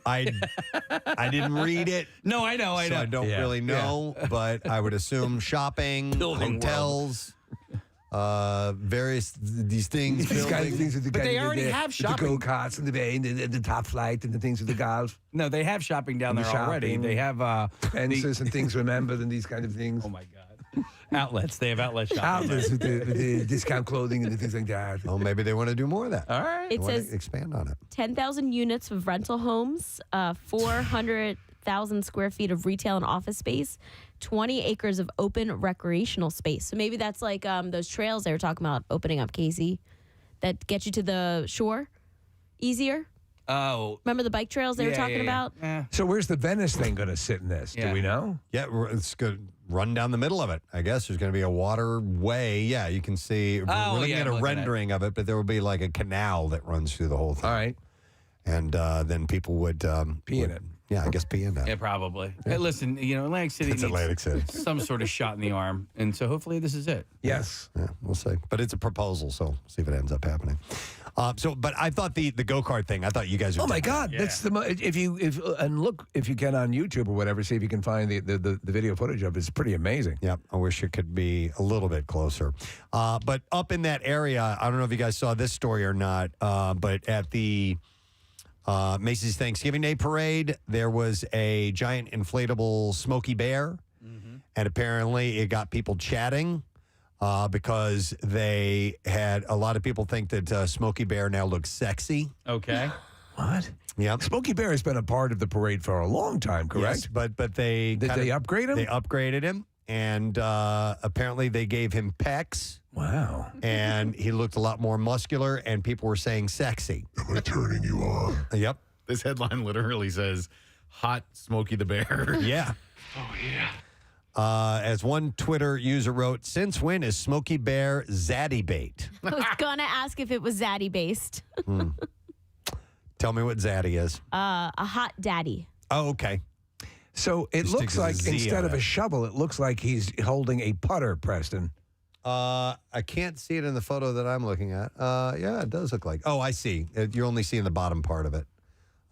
I didn't read it. No, I know. So I don't really know, but I would assume shopping, hotels, various these things. These kind of things with the But they already have shopping. The go-karts and the top flight and the things with the golf. No, they have shopping down And there the already. shopping. They have Fences and things remembered and these kind of things. Oh, my God. Outlets. They have outlet shopping. Outlets with the discount clothing and the things like that. Oh, maybe they want to do more of that. All right. They It want to says expand on it. 10,000 units of rental homes, 400,000 square feet of retail and office space, 20 acres of open recreational space. So maybe that's like those trails they were talking about opening up, Casey, that get you to the shore easier. Oh. Remember the bike trails they were talking about? So where's the Venice thing going to sit in this? Do we know? Yeah, it's going to run down the middle of it. I guess there's going to be a waterway. Yeah, you can see. We're looking at a rendering of it, but there will be like a canal that runs through the whole thing. All right. And then people would pee in it. Yeah, I guess pee in that. Yeah, probably. Hey, listen, Atlantic City It's needs Atlantic City. some sort of shot in the arm. And so hopefully this is it. Yes. Yeah, we'll see. But it's a proposal, so see if it ends up happening. But I thought the go-kart thing, I thought you guys would Oh my take God! that. That's the if you can on YouTube or whatever, see if you can find the video footage of it. It's pretty amazing. Yep, I wish it could be a little bit closer. But up in that area, I don't know if you guys saw this story or not, but at the Macy's Thanksgiving Day Parade, there was a giant inflatable Smokey Bear, and apparently it got people chatting. Because they had a lot of people think that Smokey Bear now looks sexy. Okay. What? Yep. Smokey Bear has been a part of the parade for a long time, correct? Yes, but they Did they upgrade him? They upgraded him, and apparently they gave him pecs. Wow. And he looked a lot more muscular, and people were saying sexy. Am I turning you on? Yep. This headline literally says, "Hot Smokey the Bear." Yeah. Oh, yeah. As one Twitter user wrote, since when is Smokey Bear zaddy bait? I was going to ask if it was zaddy based. Tell me what zaddy is. A hot daddy. Oh, okay. So it Just looks sticks a like Z instead on of it. a shovel, it looks like he's holding a putter, Preston. I can't see it in the photo that I'm looking at. Yeah, it does look like. Oh, I see. You're only seeing the bottom part of it.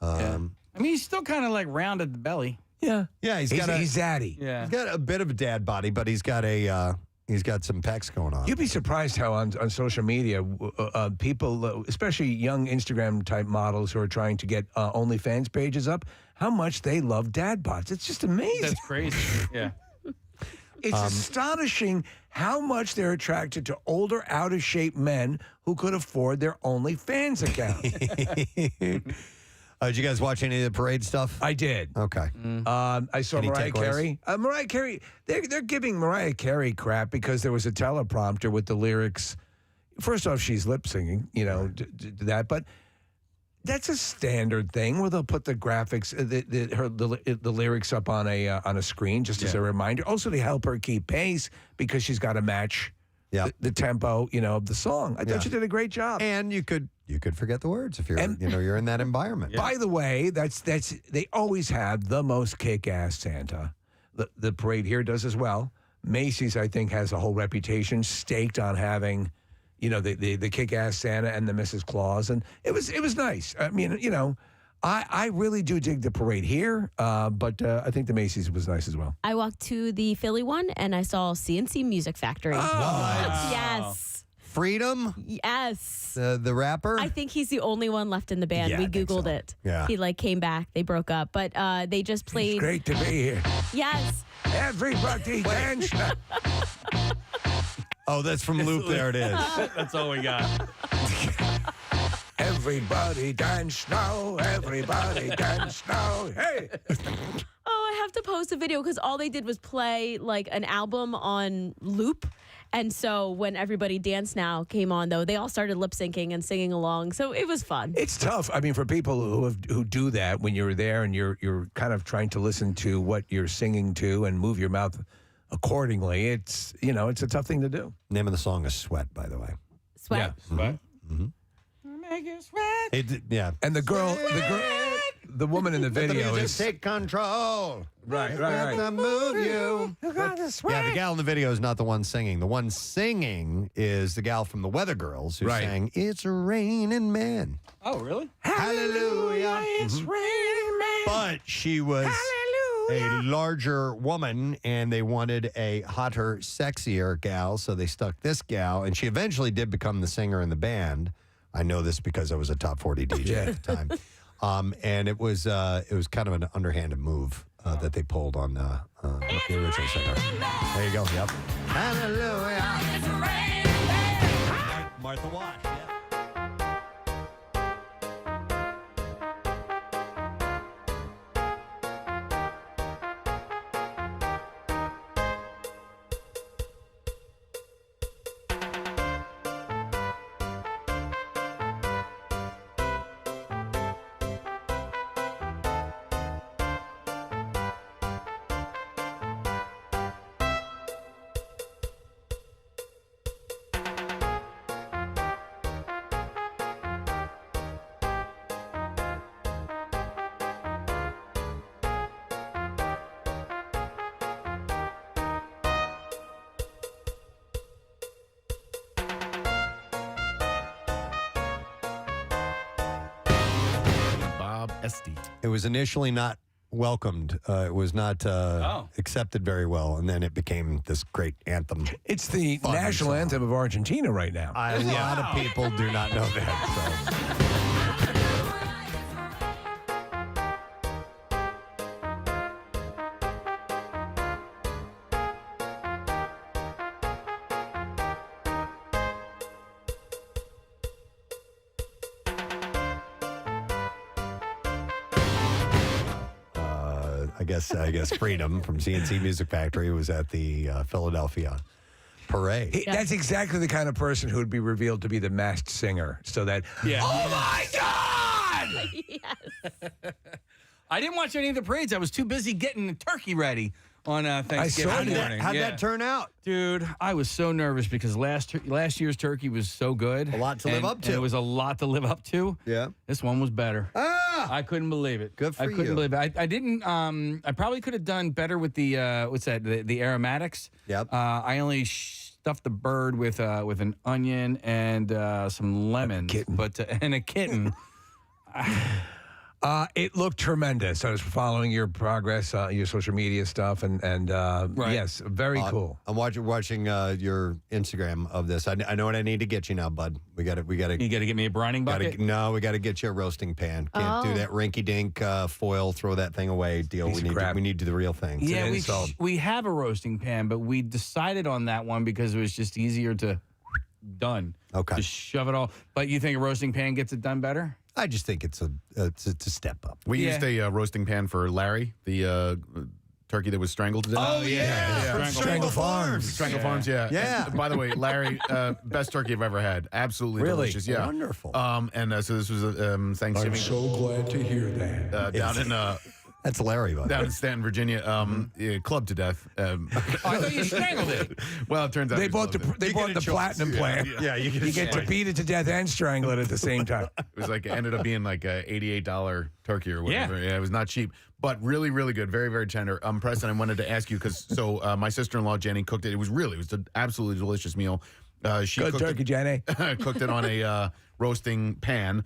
I mean, he's still kind of like round at the belly. Yeah. Yeah, he's zaddy. Yeah. He's got a bit of a dad body, but he's got some pecs going on. You'd be surprised how on social media, people, especially young Instagram type models who are trying to get OnlyFans pages up, how much they love dad bods. It's just amazing. That's crazy. Yeah. It's astonishing how much they're attracted to older, out of shape men who could afford their OnlyFans account. Did you guys watch any of the parade stuff? I did. Okay. I saw Any Mariah takeaways? Carey. Mariah Carey, they're giving Mariah Carey crap because there was a teleprompter with the lyrics. First off, she's lip singing, that, but that's a standard thing where they'll put the graphics, the lyrics up on a screen just as a reminder. Also, to help her keep pace because she's got to match the tempo, of the song. I thought she did a great job. And you could forget the words if you're you're in that environment. By the way, that's they always have the most kick-ass Santa. The parade here does as well. Macy's, I think, has a whole reputation staked on having, the kick-ass Santa and the Mrs. Claus, and it was nice. I mean, I really do dig the parade here, but I think the Macy's was nice as well. I walked to the Philly one and I saw CNC Music Factory. Wow. Yes. Freedom? Yes. The rapper? I think he's the only one left in the band. Yeah, We I think Googled so. it. Yeah. He came back. They broke up. But they just played. It's great to be here. Yes. Everybody dance. Oh, that's from Loop. There it is. That's all we got. Everybody dance now. Everybody dance now. Hey. Oh, I have to post a video because all they did was play like an album on loop. And so when Everybody Dance Now came on, though, they all started lip syncing and singing along. So it was fun. It's tough. I mean, for people who do that when you're there and you're kind of trying to listen to what you're singing to and move your mouth accordingly. It's it's a tough thing to do. Name of the song is Sweat, by the way. Sweat. Yeah, Sweat. Make it sweat. Yeah. And the woman in the video just is take control. Right. To move you. Yeah, the gal in the video is not the one singing. The one singing is the gal from the Weather Girls who sang "It's Raining Men." Oh, really? Hallelujah. It's raining men. But she was a larger woman, and they wanted a hotter, sexier gal, so they stuck this gal, and she eventually did become the singer in the band. I know this because I was a top 40 DJ at the time. And it was kind of an underhanded move that they pulled on the original singer. There you go. Yep. Hallelujah. Martha Wash. Yeah. It was initially not welcomed. It was not accepted very well, and then it became this great anthem. It's the national anthem of Argentina right now. A lot of people do not know that. So. I guess Freedom from CNC Music Factory was at the Philadelphia parade. That's exactly the kind of person who would be revealed to be the masked singer. So that, oh my God! Yes. I didn't watch any of the parades. I was too busy getting the turkey ready on Thanksgiving morning. How'd that turn out? Dude, I was so nervous because last year's turkey was so good. A lot to live up to. It was a lot to live up to. Yeah. This one was better. I couldn't believe it. Good for you. I couldn't believe it. I didn't, I probably could have done better with the, the aromatics. Yep. I only stuffed the bird with an onion and some lemons. And a kitten. It looked tremendous. I was following your progress, your social media stuff, and yes, very cool. I'm watching your Instagram of this. I know what I need to get you now, bud. We got to. You got to get me a brining bucket. We got to get you a roasting pan. Can't do that rinky-dink foil. Throw that thing away. Deal. We need to do the real thing. Yeah, we have a roasting pan, but we decided on that one because it was just easier to done. Okay. Just shove it all. But you think a roasting pan gets it done better? I just think it's a step up. We used a roasting pan for Larry, the turkey that was strangled to death. Oh, yeah. Strangle Farms. Strangle Farms, yeah. Yeah. And by the way, Larry, best turkey I've ever had. Absolutely delicious. Yeah. Wonderful. And so this was Thanksgiving. I'm so glad to hear that. Down in That's Larry, by the down way. in Stanton, Virginia, clubbed to death. I thought you strangled it. Well, it turns out They bought the platinum plan. Yeah, You get to beat it to death and strangle it at the same time. It was like, it ended up being like a $88 turkey or whatever. Yeah, it was not cheap, but really, really good. Very, very tender. Preston, I wanted to ask you because my sister-in-law Jenny cooked it. It was an absolutely delicious meal. She Good cooked turkey, Jenny. cooked it on a roasting pan.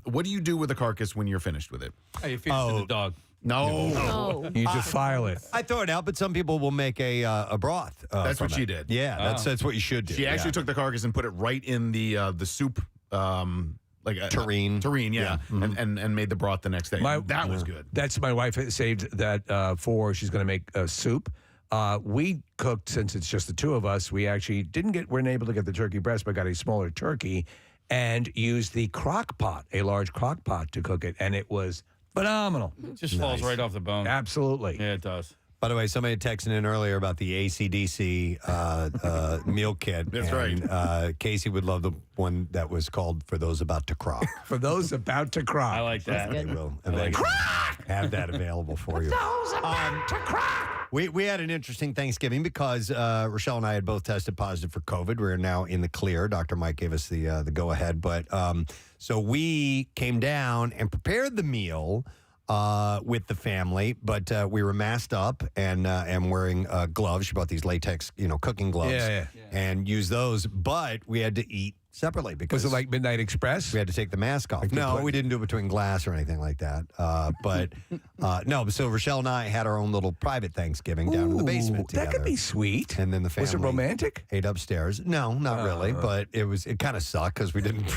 What do you do with the carcass when you're finished with it? You feed it to the dog. No. You defile it. I throw it out, but some people will make a broth. That's what from she it. did. Yeah, that's what you should do. She actually took the carcass and put it right in the soup, like a terrine, yeah, and made the broth the next day. That was good. That's my wife saved that for. She's going to make a soup. We cooked, since it's just the two of us. We actually weren't able to get the turkey breast, but got a smaller turkey and used the crock pot, a large crock pot, to cook it, and it was phenomenal. It just falls right off the bone. Absolutely. Yeah, it does. By the way, somebody texted in earlier about the AC/DC meal kit. That's right. Casey would love the one that was called "For Those About to Crock." For those about to crock. I like that. They will eventually have that available for you. Those about to crock. We had an interesting Thanksgiving because Rochelle and I had both tested positive for COVID. We're now in the clear. Dr. Mike gave us the go-ahead. But so we came down and prepared the meal with the family, but we were masked up and wearing gloves. She bought these latex, cooking gloves, and used those. But we had to eat separately because Was it like Midnight Express? we had to take the mask off. No, we didn't do it between glass or anything like that. But no, so Rochelle and I had our own little private Thanksgiving down in the basement together. That could be sweet. And then the family Was it romantic? ate upstairs. No, not really, but it kind of sucked because we didn't.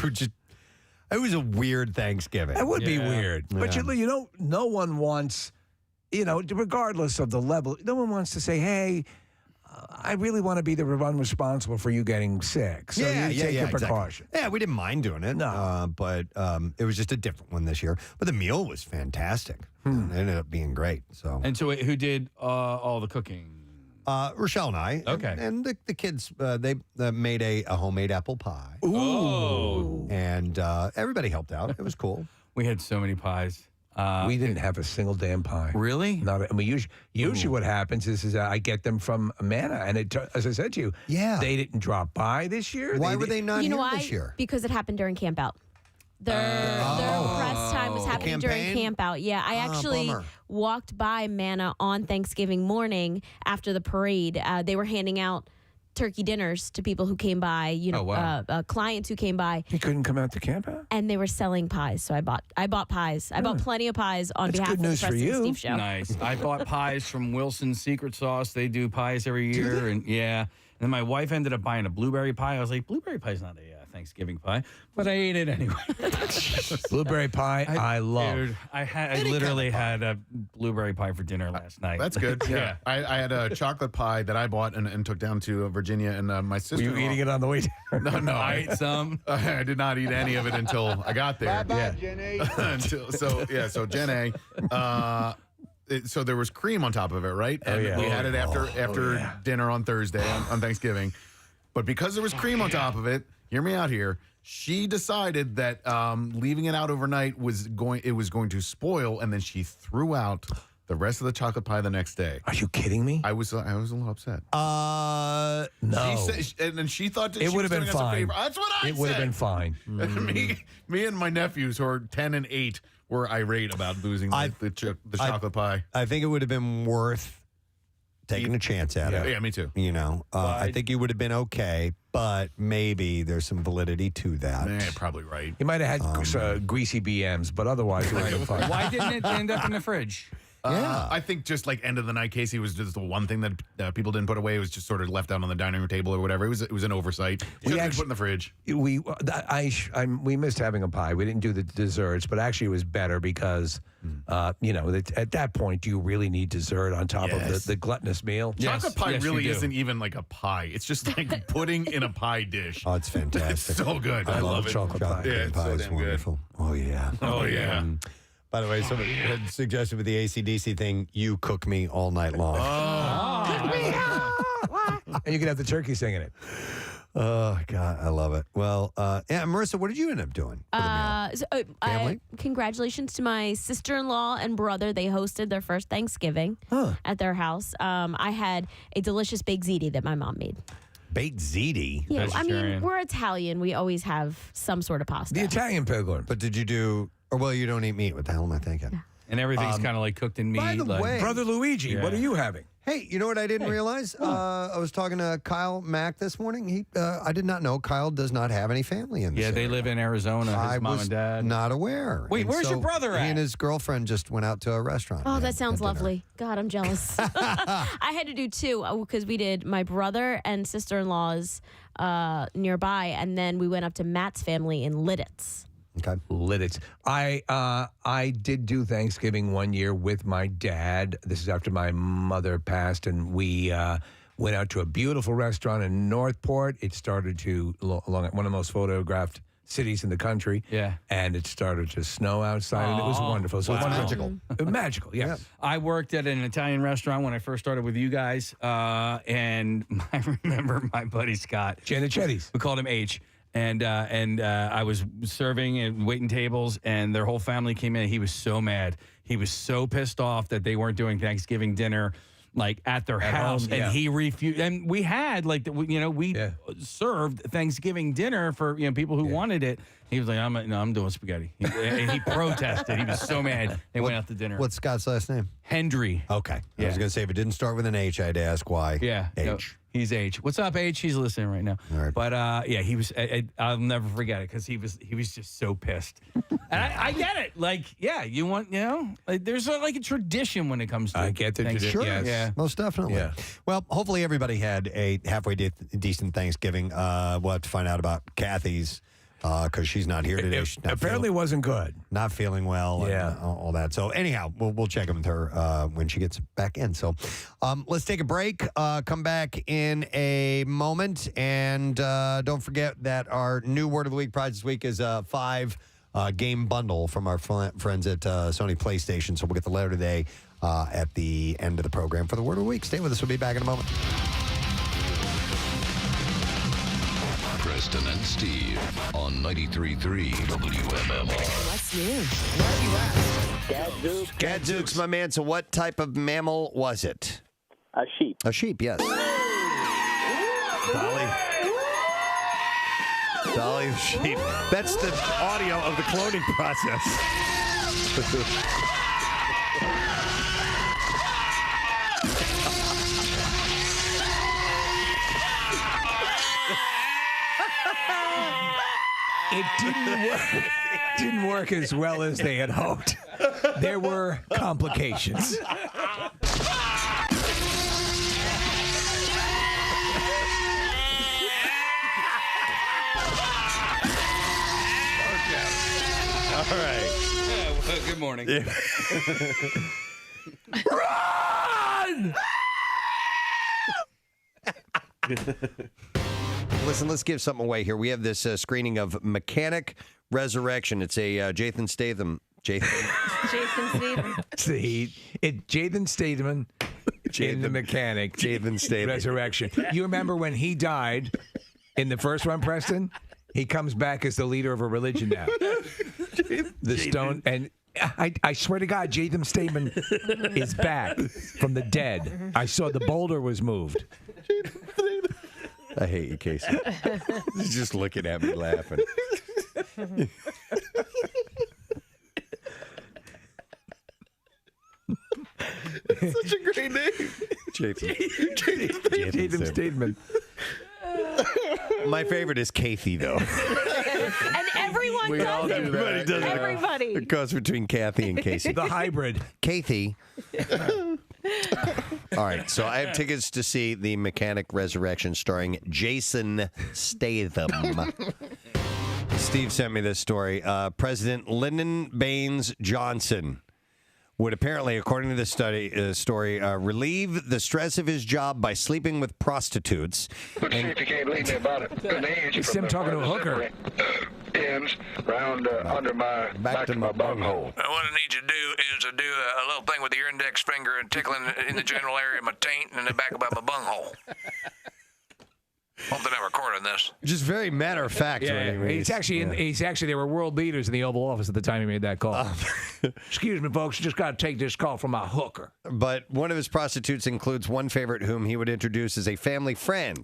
It was a weird Thanksgiving. That would be weird. But Yeah. no one wants, regardless of the level, no one wants to say, hey, I really want to be the one responsible for you getting sick. So you take your exactly. precaution. Yeah, we didn't mind doing it. No. But it was just a different one this year. But the meal was fantastic. It ended up being great. So And so who did all the cooking? Rochelle and I. Okay. And the kids, they made a homemade apple pie. Ooh. And everybody helped out. It was cool. We had so many pies. We didn't have a single damn pie. Really? Usually what happens is I get them from Manna, and as I said to you, they didn't drop by this year. Why were they not You know here why? this year? Because it happened during camp out. Their press time was happening during campaign? camp out. Yeah, I actually bummer. walked by Manna on Thanksgiving morning after the parade. They were handing out turkey dinners to people who came by, clients who came by. He couldn't come out to camp out? And they were selling pies, so I bought pies. I bought plenty of pies on That's behalf good of the news for Preston and you. Steve show. Nice. I bought pies from Wilson's Secret Sauce. They do pies every year, and And then my wife ended up buying a blueberry pie. I was like, blueberry pie's not a Thanksgiving pie, but I ate it anyway. Blueberry pie, I love. Dude, I literally had a blueberry pie for dinner last night. That's good. Yeah. I had a chocolate pie that I bought and took down to Virginia, and my sister. Were you eating it on the way down? No, I ate some. I did not eat any of it until I got there. Bye-bye, Jenny. So Jenny. So there was cream on top of it, right? And we had it after dinner on Thursday on Thanksgiving. But because there was cream on top of it, hear me out here. She decided that leaving it out overnight was going to spoil, and then she threw out the rest of the chocolate pie the next day. Are you kidding me? I was a little upset. No. She said, and then she thought that It she would was have been doing us a fine. favor. That's what I said. It would have been fine. Me and my nephews, who are 10 and 8, were irate about losing the chocolate pie. I think it would have been worth taking a chance at it. Yeah, me too. I think you would have been okay, but maybe there's some validity to that. Yeah, probably right. You might have had greasy BMs, but otherwise it would have been fine. Why didn't it end up in the fridge? I think just like end of the night, Casey, was just the one thing that people didn't put away. It was just sort of left out on the dining room table or whatever. It was an oversight. It should have been put in the fridge. We missed having a pie. We didn't do the desserts, but actually it was better because, at that point, do you really need dessert on top of the gluttonous meal? Chocolate pie really isn't even like a pie. It's just like pudding in a pie dish. Oh, it's fantastic. It's so good. I love it. chocolate pie. Yeah, it's pie so is damn wonderful. Oh, yeah. Oh, yeah. By the way, somebody had suggested with the AC/DC thing, you cook me all night long. And you can have the turkey singing it. Oh, God, I love it. Well, Marissa, what did you end up doing for the meal? Family? Congratulations to my sister-in-law and brother. They hosted their first Thanksgiving at their house. I had a delicious baked ziti that my mom made. Baked ziti? Yeah, I mean, we're Italian. We always have some sort of pasta. The Italian pilgrim. But did you do... Well, you don't eat meat. What the hell am I thinking? And everything's kind of like cooked in meat. By the way, Brother Luigi, what are you having? Hey, you know what I didn't realize? I was talking to Kyle Mack this morning. I did not know Kyle does not have any family in this Yeah, they area. live in Arizona. His I mom was and dad. not aware. Wait, And where's your brother He at? and his girlfriend just went out to a restaurant. Oh, and that had sounds dinner. lovely. God, I'm jealous. I had to do two because we did my brother and sister-in-law's nearby, and then we went up to Matt's family in Lidditz. Okay. Lidditz. I did do Thanksgiving one year with my dad. This is after my mother passed, and we went out to a beautiful restaurant in Northport. It started along one of the most photographed cities in the country. Yeah. And it started to snow outside, and it was wonderful. So Wow. it's Magical. Magical, yes. I worked at an Italian restaurant when I first started with you guys, and I remember my buddy Scott. Giannichetti's. We called him H. And I was serving and waiting tables, and their whole family came in. He was so mad. He was so pissed off that they weren't doing Thanksgiving dinner like at their house, home, and yeah. he refused. And we had like we served Thanksgiving dinner for people who wanted it. He was like, I'm doing spaghetti. And he protested. He was so mad. They went out to dinner. What's Scott's last name? Hendry. Okay. I Yeah. was going to say, if it didn't start with an H, I'd ask why. Yeah. H. No, he's H. What's up, H? He's listening right now. All right. But yeah, he was. I'll never forget it because he was just so pissed. And I get it. Like, yeah, you want like, there's like a tradition when it comes to. I get the tradition. Sure. Yes. Yeah. Most definitely. Yeah. Well, hopefully everybody had a halfway decent Thanksgiving. We'll have to find out about Kathy's because she's not here today. She's not Apparently wasn't good. not feeling well and Yeah. all that. So anyhow, we'll check in with her when she gets back in. So let's take a break, come back in a moment. And don't forget that our new Word of the Week prize this week is a 5-game bundle from our friends at Sony PlayStation. So we'll get the letter today at the end of the program for the Word of the Week. Stay with us. We'll be back in a moment. Preston and Steve on 93.3 WMMR. What's new? Gadzooks. Gadzooks, my man. So what type of mammal was it? A sheep. A sheep, yes. Dolly the sheep. That's the audio of the cloning process. It didn't work as well as they had hoped. There were complications. All right. Well, good morning. Run! Listen, let's give something away here. We have this screening of Mechanic Resurrection. It's a Jason Statham. Jason Statham. See, Jason Statham in The Mechanic. Jason Statham. Resurrection. You remember when he died in the first one, Preston? He comes back as the leader of a religion now. The stone. And I swear to God, Jason Statham is back from the dead. I saw the boulder was moved. I hate you, Casey. He's just looking at me laughing. Such a great name. Jason Statham. My favorite is Kathy, though. And everyone We all does do it. that. Everybody does it. Everybody. It goes between Kathy and Casey. The hybrid. Kathy. All right, so I have tickets to see The Mechanic Resurrection starring Jason Statham. Steve sent me this story. President Lyndon Baines Johnson would apparently, according to this story, relieve the stress of his job by sleeping with prostitutes. But see if you can't leave me about it. An inch It's from him the talking to a hooker. ends round under my back to my bunghole. What I need you to do is to do a little thing with your index finger and tickling in the general area of my taint and in the back of my bunghole. Hope they're not recording this. Just very matter of fact. He's actually they were world leaders in the Oval Office at the time he made that call. Excuse me, folks, just got to take this call from my hooker. But one of his prostitutes includes one favorite whom he would introduce as a family friend.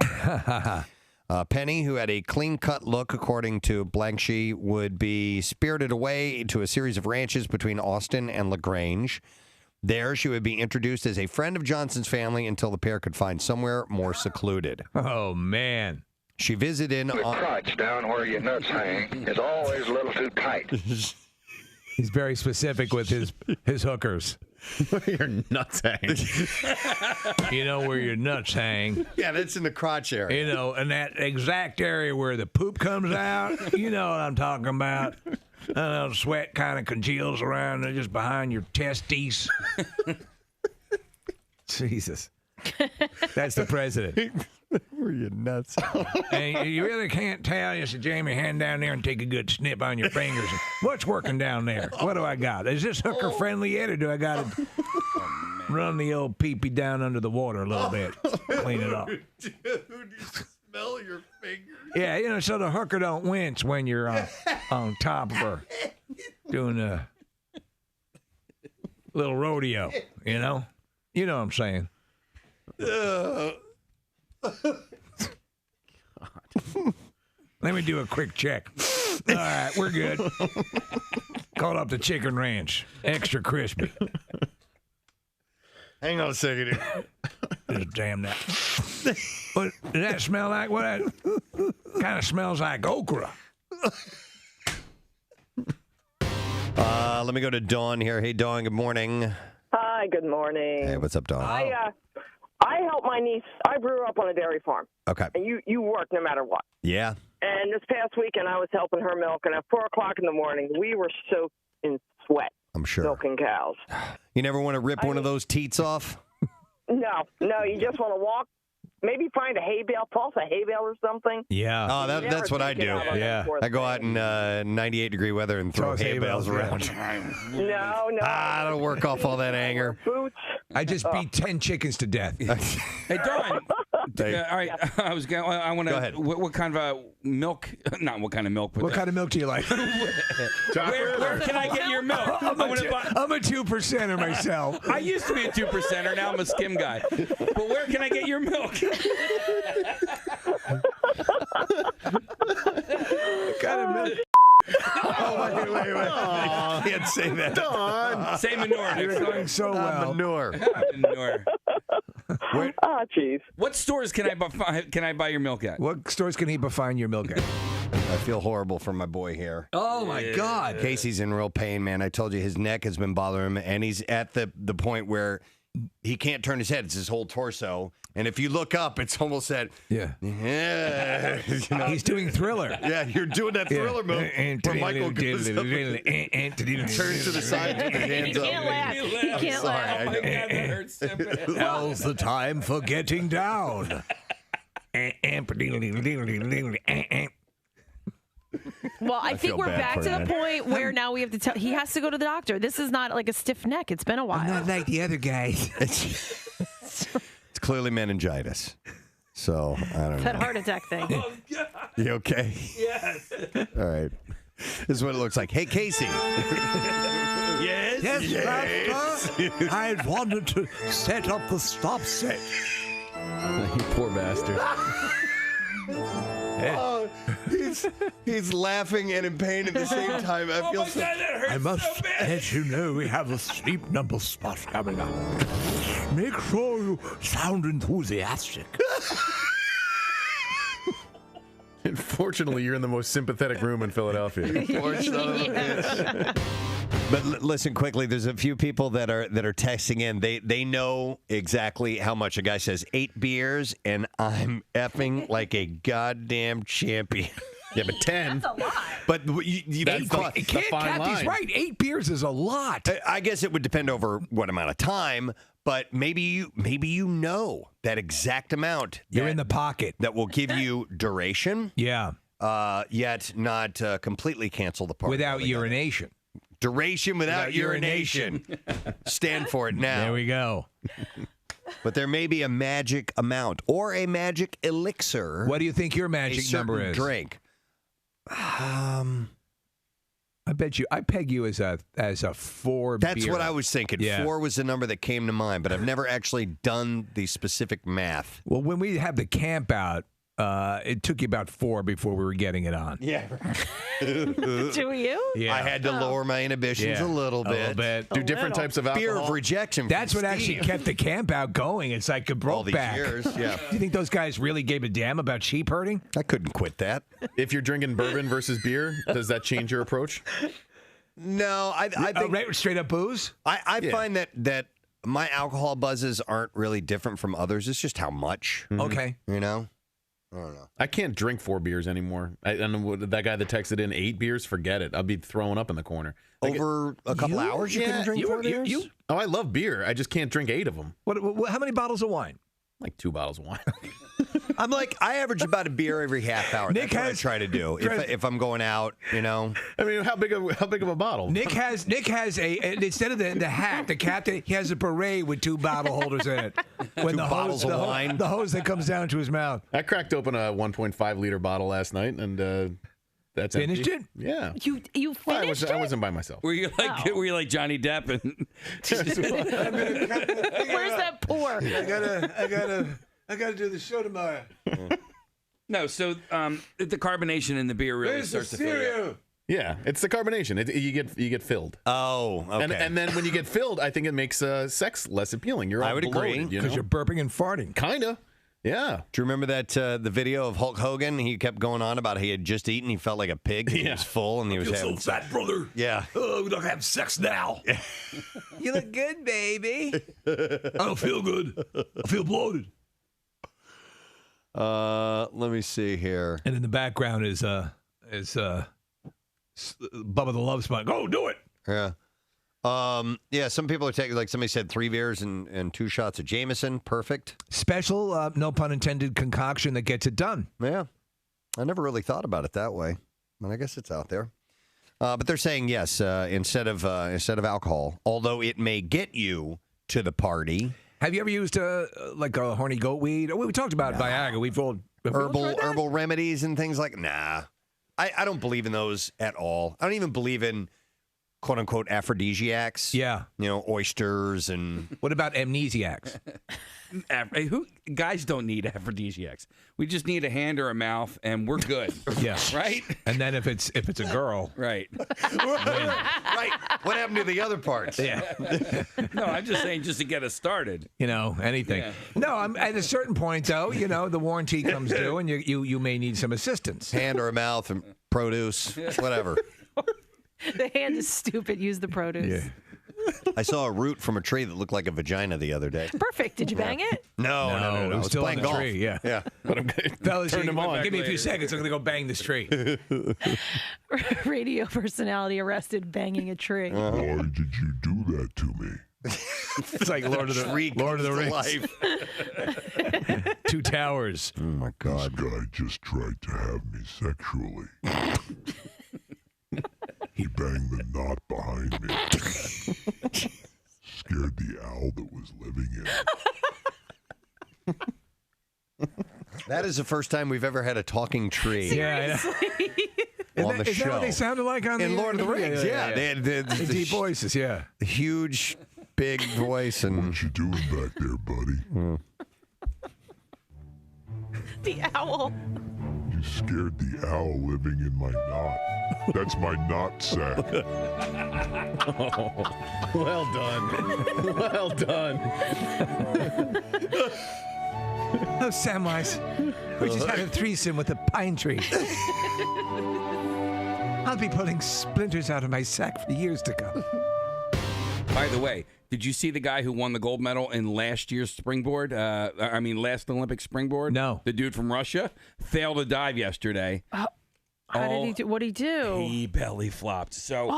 Penny, who had a clean-cut look, according to Blanc, she would be spirited away to a series of ranches between Austin and LaGrange. There, she would be introduced as a friend of Johnson's family until the pair could find somewhere more secluded. Oh, man. She visited The crotch down where your nuts hang is always a little too tight. He's very specific with his hookers. Where your nuts hang. You know where your nuts hang. Yeah, that's in the crotch area. You know, in that exact area where the poop comes out. You know what I'm talking about. Sweat kind of congeals around just behind your testes. Jesus. That's the president. Were you nuts? Hey, you really can't tell. You said, Jamie, hand down there and take a good snip on your fingers. What's working down there? What do I got? Is this hooker friendly yet, or do I got to run the old pee-pee down under the water a little bit? Clean it up. Dude, you smell your fingers. Yeah, so the hooker don't wince when you're on top of her doing a little rodeo, You know what I'm saying? Let me do a quick check. All right, we're good. Called up the chicken ranch. Extra crispy. Hang on a second here. Just damn that. What, does that smell like? What? Kind of smells like okra. Let me go to Dawn here. Hey, Dawn, good morning. Hi, good morning. Hey, what's up, Dawn? I helped my niece. I grew up on a dairy farm. Okay. And you work no matter what. Yeah. And this past weekend, I was helping her milk, and at 4 o'clock in the morning, we were soaked in sweat. I'm sure. Milking cows. You never want to rip one of those teats off? No, you just want to walk. Maybe find a hay bale, toss a hay bale or something. Yeah. Oh, that's what I do. Yeah. I go out in 98-degree weather and throw hay bales around. No. That'll work off all that anger. Boots. I just beat 10 chickens to death. Hey, Dawn. All right, I want to. Go ahead. What kind of milk? Not what kind of milk. What kind of milk do you like? Where can I get your milk? I'm a 2%er myself. I used to be a 2%er. Now I'm a skim guy. But where can I get your milk? What kind of milk? Wait. I can't say that. Dawn. Say manure. You're going so well. Manure. Manure. Oh, jeez. What stores can I buy your milk at? What stores can he find your milk at? I feel horrible for my boy here. Oh, my God. Casey's in real pain, man. I told you his neck has been bothering him, and he's at the point where he can't turn his head. It's his whole torso. And if you look up, it's almost that. Yeah. He's doing Thriller. Yeah, you're doing that Thriller move where Michael goes up and turns to the side with his hands up. He can't laugh. Oh, my God, that hurts. Now's the time for getting down. Well, I think we're back to the point where now we have to tell. He has to go to the doctor. This is not like a stiff neck. It's been a while. I'm not like the other guys. It's clearly meningitis. So, I don't know. That heart attack thing. Oh, God. You okay? Yes. All right. This is what it looks like. Hey, Casey. Yes. Pastor. I wanted to set up the stop set. You poor bastard. Oh, he's laughing and in pain at the same time. I feel so. God, that hurts I must so bad. let you know we have a sleep number spot coming up. Make sure you sound enthusiastic. Unfortunately, you're in the most sympathetic room in Philadelphia. But listen quickly. There's a few people that are texting in. They know exactly how much. A guy says 8 beers, and I'm effing like a goddamn champion. Yeah, but 10. That's a lot. But that's Kathy's right. 8 beers is a lot. I guess it would depend over what amount of time. But maybe you know that exact amount. You're in the pocket. That will give you duration. Yeah. Yet not completely cancel the party. Without urination. Duration without urination. Stand for it now. There we go. But there may be a magic amount or a magic elixir. What do you think your magic number is? Drink. I bet you. I peg you as a 4. That's beer. what I was thinking. Yeah. 4 was the number that came to mind, but I've never actually done the specific math. Well, when we had the camp out, it took you about 4 before we were getting it on. Yeah. Do you? Yeah. I had to lower my inhibitions a little bit. Do different types of alcohol. Fear of rejection. That's what actually kept the camp out going. It's like a all these back. years. Yeah. Do you think those guys really gave a damn about sheep herding? I couldn't quit that. If you're drinking bourbon versus beer, does that change your approach? No, I think right, straight up booze. I find that my alcohol buzzes aren't really different from others. It's just how much. Okay. You know. I don't know. I can't drink 4 beers anymore. That guy that texted in 8 beers, forget it. I'll be throwing up in the corner. Over a couple hours, you couldn't drink 4 beers? Oh, I love beer. I just can't drink 8 of them. What? How many bottles of wine? Like 2 bottles of wine. I'm like, I average about a beer every half hour. That's what I try to do if I'm going out, you know. I mean, how big of a bottle? Nick has a instead of the hat, the cap, he has a beret with 2 bottle holders in it. When 2 bottles of wine. The hose that comes down to his mouth. I cracked open a 1.5 liter bottle last night, and that's finished empty. it. Yeah, you finished I wasn't by myself. Were you like Johnny Depp? And Where's that pour? I gotta do the show tomorrow. No, so the carbonation in the beer really starts to fill you up. Yeah, it's the carbonation. You get filled. Oh, okay. And then when you get filled, I think it makes sex less appealing. You're all I would agree. bloated, Because you're burping and farting. Kinda. Yeah. Do you remember that the video of Hulk Hogan? He kept going on about he had just eaten. He felt like a pig. And He was full, and he was having so fat, brother. Yeah. Oh, we don't have sex now. You look good, baby. I don't feel good. I feel bloated. Let me see here. And in the background is Bubba the Love Sponge. Go do it. Yeah. Yeah, some people are taking, like somebody said, 3 beers and 2 shots of Jameson. Perfect. Special, no pun intended, concoction that gets it done. Yeah. I never really thought about it that way. But I guess it's out there. But they're saying, yes, instead of alcohol, although it may get you to the party. Have you ever used like a horny goat weed? We talked about Viagra. We've all herbal remedies and things like. Nah, I don't believe in those at all. I don't even believe in quote unquote aphrodisiacs. Yeah, oysters and. What about amnesiacs? Guys don't need aphrodisiacs. We just need a hand or a mouth, and we're good. Yeah, right. And then if it's a girl, right. Right. What happened to the other parts? Yeah. No, I'm just saying, just to get us started. Anything. Yeah. No, I'm at a certain point though. The warranty comes due, and you may need some assistance. Hand or a mouth and produce, whatever. The hand is stupid. Use the produce. Yeah. I saw a root from a tree that looked like a vagina the other day. Perfect. Did you bang it? No. It was still playing on the golf. tree. Yeah. But I'm going Fellas, turn them on. Give me a few seconds. I'm going to go bang this tree. Radio personality arrested banging a tree. Why did you do that to me? It's like Lord of the Rings. 2 Towers. Oh my God. This guy just tried to have me sexually. He banged the knot behind me. Scared the owl that was living in it. That is the first time we've ever had a talking tree. Seriously? On the Is show. that what they sounded like in Lord of the Rings? Yeah. They had the deep voices, yeah. The huge, big voice. And What you doing back there, buddy? The owl. You scared the owl living in my knot. That's my knot sack. Well done. Well done. Oh, Samwise, we just had a threesome with a pine tree. I'll be pulling splinters out of my sack for years to come. By the way, did you see the guy who won the gold medal in last year's springboard? Last Olympic springboard? No. The dude from Russia failed a dive yesterday. How did he do? What did he do? He belly flopped. So.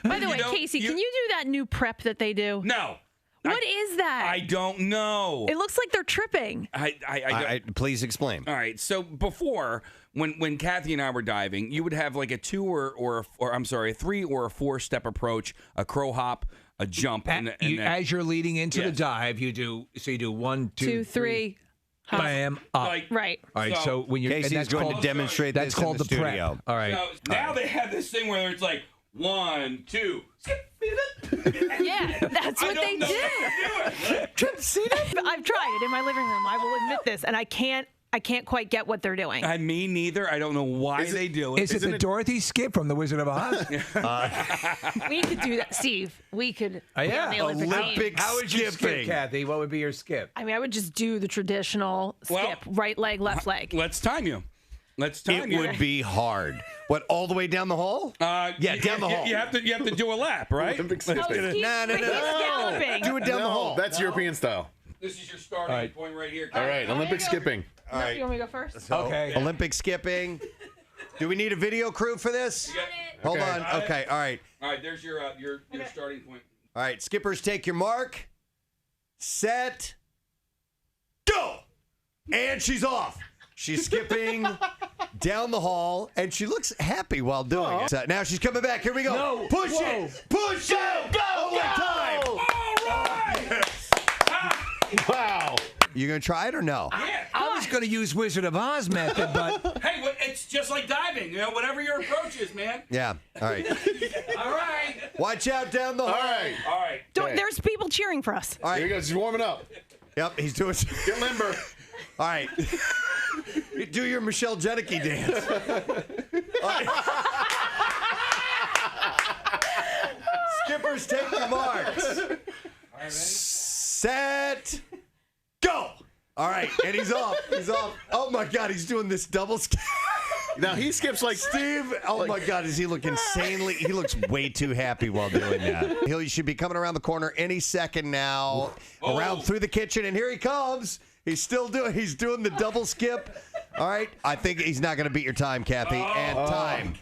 By the way, Casey, can you do that new prep that they do? No. What is that? I don't know. It looks like they're tripping. Please explain. All right. So before, when Kathy and I were diving, you would have like a 3 or a 4-step approach, a crow hop, a jump, as you're leading into the dive, you do 1, 2, 3. Bam, up. Right. All right, so when you're Casey's going to demonstrate that's this called in the the prep. studio. All right. So now they have this thing where it's like 1, 2, skip. Yeah, that's what they do. I've tried it in my living room. I will admit this, and I can't quite get what they're doing. Me neither. I don't know why they do it. Is it the Dorothy skip from The Wizard of Oz? We could do that, Steve. We could. Be on the Olympic How would you skip, Kathy? What would be your skip? I mean, I would just do the traditional skip, right leg, left leg. Let's time you. It would be hard. What, all the way down the hall? Yeah, down the hall. You have to do a lap, right? No. He's Do it down the hall. That's European style. This is your starting point right here. All right, Olympic skipping. All right. You want me to go first? So, okay. Olympic skipping. Do we need a video crew for this? Hold on. Okay. All right. All right. There's your starting point. All right. Skippers, take your mark. Set. Go. And she's off. She's skipping down the hall, and she looks happy while doing it. So now she's coming back. Here we go. No. Push Whoa. it. Push it. Go, One time. All right. Wow. You going to try it or no? I was going to use Wizard of Oz method, but Hey, it's just like diving. You know, whatever your approach is, man. Yeah. All right. All right. Watch out down the hall. All right. There's people cheering for us. All right. Here he goes. He's warming up. Yep, he's doing. Get limber. All right. Do your Michelle Jenicky dance. All right. Skippers, take the marks. All right, Set. Go. All right, and he's off. He's off. Oh my God, he's doing this double skip. Now he skips like Steve. Oh my God, does he look insanely? He looks way too happy while doing that. He should be coming around the corner any second now, around through the kitchen, and here he comes. He's still doing. He's doing the double skip. All right, I think he's not going to beat your time, Kathy. And time.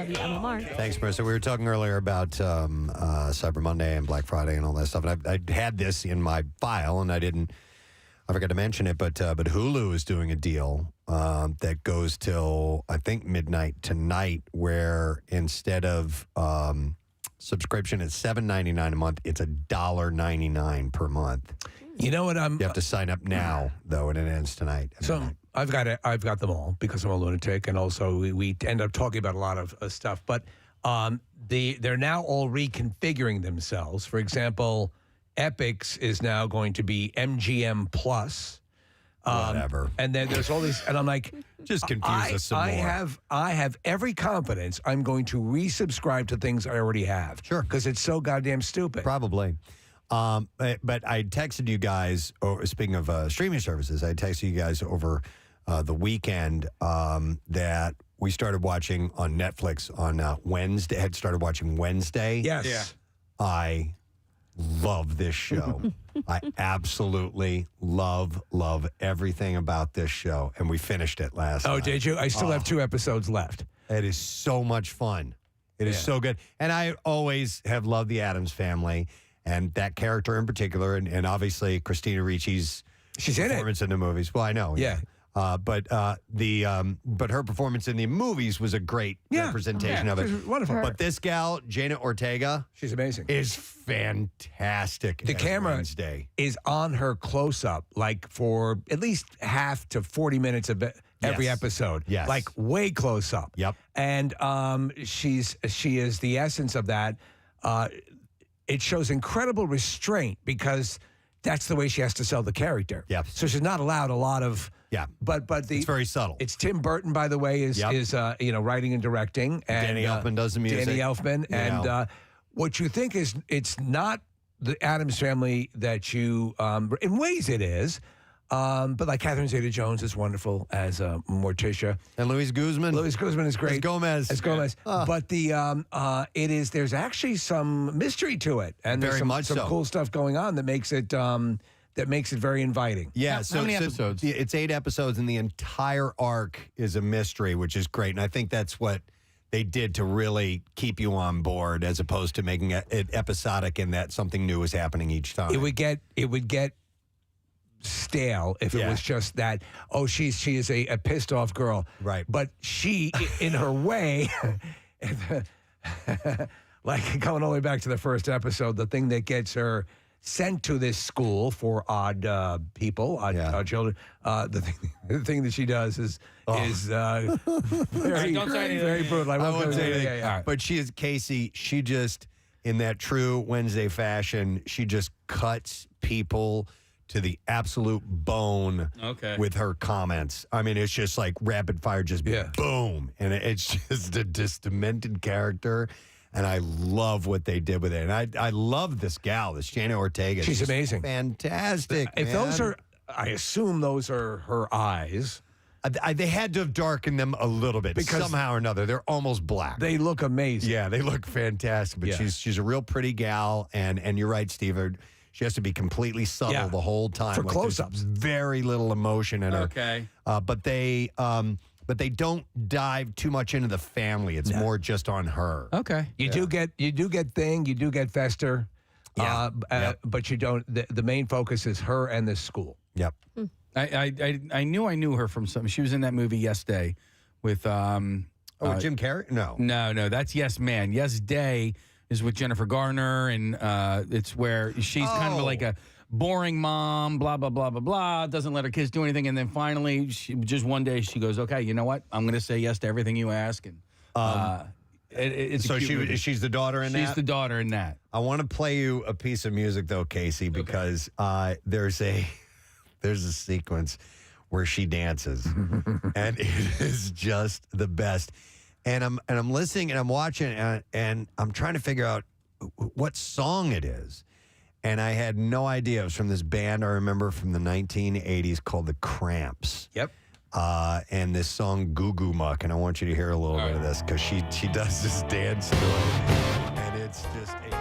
WMMR. Thanks, Marissa. We were talking earlier about Cyber Monday and Black Friday and all that stuff. And I had this in my file, and I forgot to mention it, but Hulu is doing a deal that goes till, I think, midnight tonight, where instead of subscription at $7.99 a month, it's $1.99 per month. You know what? You have to sign up now, though, and it ends tonight. So I've got them all because I'm a lunatic, and also we end up talking about a lot of stuff. But they're now all reconfiguring themselves. For example, Epix is now going to be MGM Plus. Whatever. And then there's all these, and I'm like, just confuse us some more. I have every confidence I'm going to resubscribe to things I already have. Sure. Because it's so goddamn stupid. Probably. But I texted you guys, speaking of streaming services, I texted you guys over the weekend that we started watching on Netflix on Wednesday. Had started watching Wednesday. Yes. Yeah. I love this show. I absolutely love everything about this show. And we finished it last night. Oh, did you? I still have 2 episodes left. It is so much fun. It is so good. And I always have loved the Addams Family. And that character in particular, and obviously Christina Ricci's performance in the movies. Well, I know. Yeah. But her performance in the movies was a great representation of it. She's wonderful. But this gal, Jaina Ortega, she's amazing. Is fantastic. The as camera Wednesday. is on her close up, like for at least half to 40 minutes of every episode. Yes. Like way close up. Yep. And she is the essence of that. It shows incredible restraint because that's the way she has to sell the character. Yeah. So she's not allowed a lot of. Yeah. But it's very subtle. It's Tim Burton, by the way, is writing and directing, and Danny Elfman does the music. Danny Elfman, and what you think is it's not the Addams Family that you in ways it is. But like Catherine Zeta-Jones is wonderful as Morticia. And Luis Guzman. Luis Guzman is great. As Gomez. But there's actually some mystery to it. And Very there's much some so. cool stuff going on that makes it very inviting. Yeah. How many episodes? It's 8 episodes, and the entire arc is a mystery, which is great. And I think that's what they did to really keep you on board, as opposed to making it episodic in that something new is happening each time. It would get stale if it was just that, she is a pissed off girl. Right. But she, in her way, like going all the way back to the first episode, the thing that gets her sent to this school for odd people, odd children, the thing that she does is very brutal. I won't say anything. Yeah. But she is Casey. She just, in that true Wednesday fashion, she just cuts people to the absolute bone with her comments. I mean, it's just like rapid fire, just boom. And it's just a demented character. And I love what they did with it. And I love this gal, this Jaina Ortega. She's amazing. Fantastic. If those are, I assume those are her eyes. They had to have darkened them a little bit because somehow or another. They're almost black. They look amazing. Yeah, they look fantastic. But she's a real pretty gal. And you're right, Steve. She has to be completely subtle the whole time. For close-ups. Very little emotion in her. Okay. But they don't dive too much into the family. It's more just on her. Okay. You do get Thing. You do get Fester. But you don't. The main focus is her and this school. Yep. I knew I knew her from something. She was in that movie Yes Day with Jim Carrey? No. No, that's Yes Man. Yes Day is with Jennifer Garner, and it's where she's kind of like a boring mom, blah, blah, blah, blah, blah, doesn't let her kids do anything, and then finally, just one day, she goes, okay, you know what? I'm going to say yes to everything you ask, and it's so a cute movie. she's the daughter in that? She's the daughter in that. I want to play you a piece of music, though, Casey, because there's a sequence where she dances, and it is just the best. And I'm listening and I'm watching and I'm trying to figure out what song it is. And I had no idea. It was from this band I remember from the 1980s called The Cramps. Yep. And this song Goo Goo Muck. And I want you to hear a little bit of this because she does this dance to it. And it's just ace.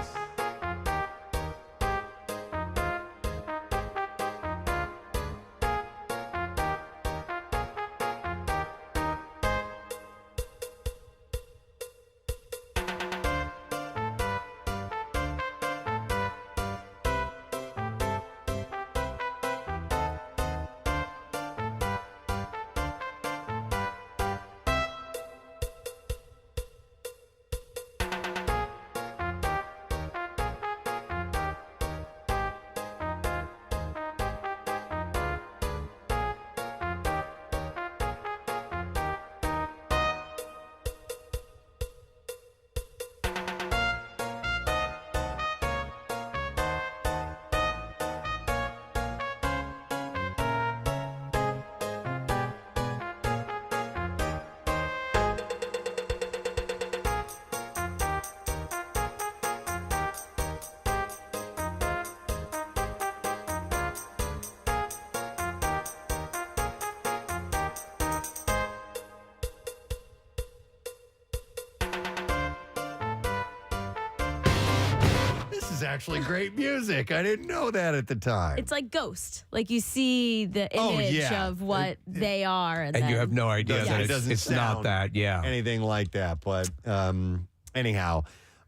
Is actually great music. I didn't know that at the time. It's like Ghost. Like you see the image of what they are. And you then- have no idea that it's not that. Yeah. Anything like that. But anyhow,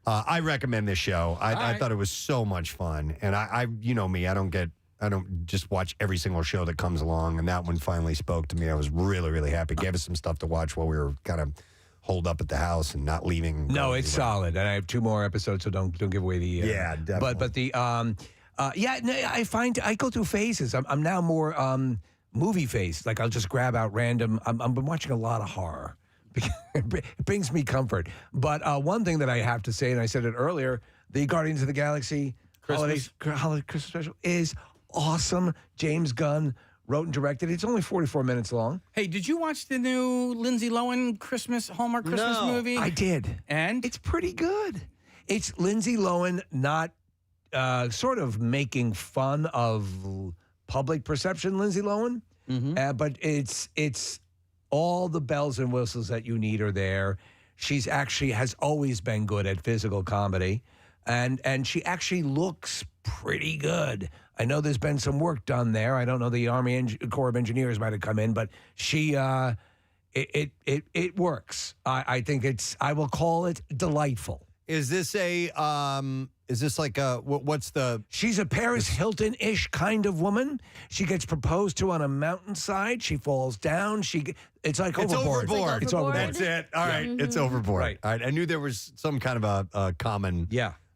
I recommend this show. I thought it was so much fun. And I you know me, I don't just watch every single show that comes along. And that one finally spoke to me. I was really, really happy. Gave us some stuff to watch while we were kind of holed up at the house and not leaving. No, it's solid. And I have 2 more episodes, so don't give away the. Yeah, definitely. But the I find I go through phases. I'm now more movie phase. Like I'll just grab out random. I've been watching a lot of horror. It brings me comfort. But one thing that I have to say, and I said it earlier, the Guardians of the Galaxy holiday Christmas special is awesome. James Gunn wrote and directed it. It's only 44 minutes long. Hey, did you watch the new Lindsay Lohan Hallmark Christmas movie? I did. And? It's pretty good. It's Lindsay Lohan not sort of making fun of public perception, Lindsay Lohan, but it's all the bells and whistles that you need are there. She's actually has always been good at physical comedy, and she actually looks pretty good. I know there's been some work done there. I don't know, the Army Corps of Engineers might have come in, but she it works. I think I will call it delightful. Is this like what's the? She's a Paris Hilton-ish kind of woman. She gets proposed to on a mountainside. She falls down. It's like overboard. It's overboard. That's it. All right, it's overboard. Right. All right. I knew there was some kind of a common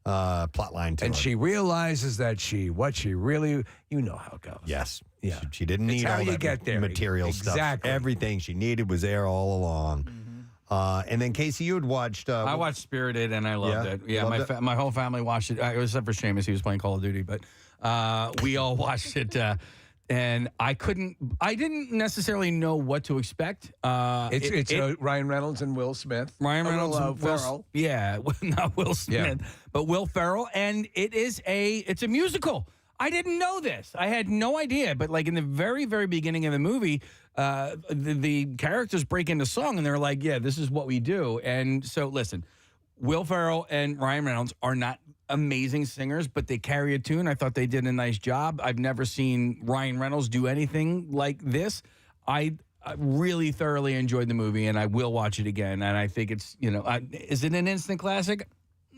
plot line to it. And she realizes that what she really, you know how it goes. Yes. Yeah. She didn't need how all you that get there. material stuff. Exactly. Everything she needed was there all along. And then, Casey, you had watched... I watched Spirited, and I loved it. Yeah, my whole family watched it. Except for Seamus, he was playing Call of Duty. But we all watched it, and I didn't necessarily know what to expect. It's Ryan Reynolds and Will Smith. Ryan Reynolds and Will Ferrell. Yeah, not Will Smith, but Will Ferrell. And it's a musical. I didn't know this. I had no idea. But like in the very, very beginning of the movie, the characters break into song and they're like, yeah, this is what we do. And so listen, Will Ferrell and Ryan Reynolds are not amazing singers, but they carry a tune. I thought they did a nice job. I've never seen Ryan Reynolds do anything like this. I really thoroughly enjoyed the movie and I will watch it again. And I think it's, is it an instant classic?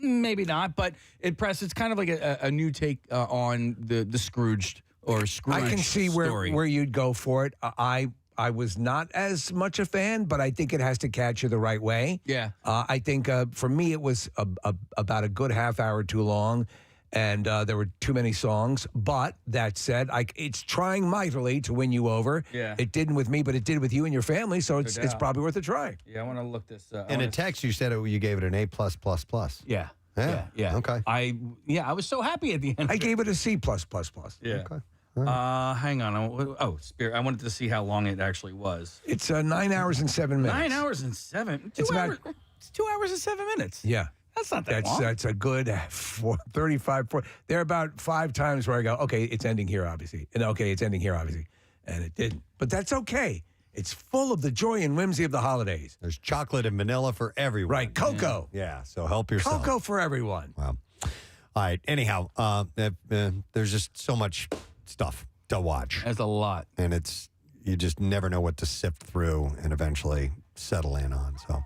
Maybe not, but it's kind of like a new take on the Scrooged or Scrooge I can see story. where you'd go for it. I was not as much a fan, but I think it has to catch you the right way. Yeah. I think for me it was about a good half hour too long, and there were too many songs. But that said, it's trying mightily to win you over. Yeah. It didn't with me, but it did with you and your family, so it's doubt. probably worth a try. Yeah, I want to look this up. In a text, you said you gave it an A+++. Yeah. Yeah. Okay. I was so happy at the end. I gave it a C+++. Okay. Yeah. Hang on. Spirit. I wanted to see how long it actually was. It's 9 hours and 7 minutes. 9 hours and 7. It's hours. It's 2 hours and 7 minutes. Yeah. That's not that long. That's a good 35. There are about 5 times where I go, okay, it's ending here, obviously. And okay, it's ending here, obviously. And it didn't. But that's okay. It's full of the joy and whimsy of the holidays. There's chocolate and vanilla for everyone. Right. Cocoa. Yeah. So help yourself. Cocoa for everyone. Wow. All right. Anyhow, there's just so much stuff to watch. That's a lot. And you just never know what to sift through and eventually settle in on. So,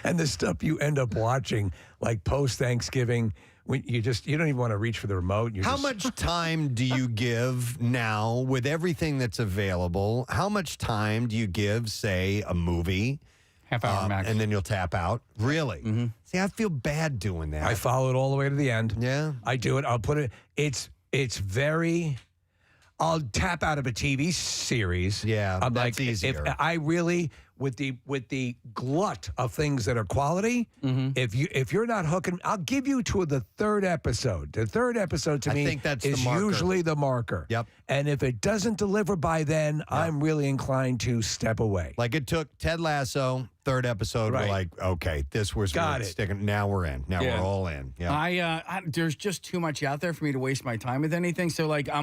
and the stuff you end up watching, like post Thanksgiving, when you don't even want to reach for the remote. How much time do you give now with everything that's available? How much time do you give, say, a movie? Half hour max. And then you'll tap out? Really? Mm-hmm. See, I feel bad doing that. I follow it all the way to the end. Yeah. I do it. I'll put it. It's very. I'll tap out of a TV series. Yeah, I'm that's like, easier. If I really, with the glut of things that are quality, if you're not hooking, I'll give you to the third episode. The third episode to me think that's is the marker. usually the marker. Yep. And if it doesn't deliver by then, I'm really inclined to step away. Like it took Ted Lasso, third episode. Right. We're like, okay, this was Got worth it. sticking. Now we're in. Now we're all in. Yeah. There's just too much out there for me to waste my time with anything. So like I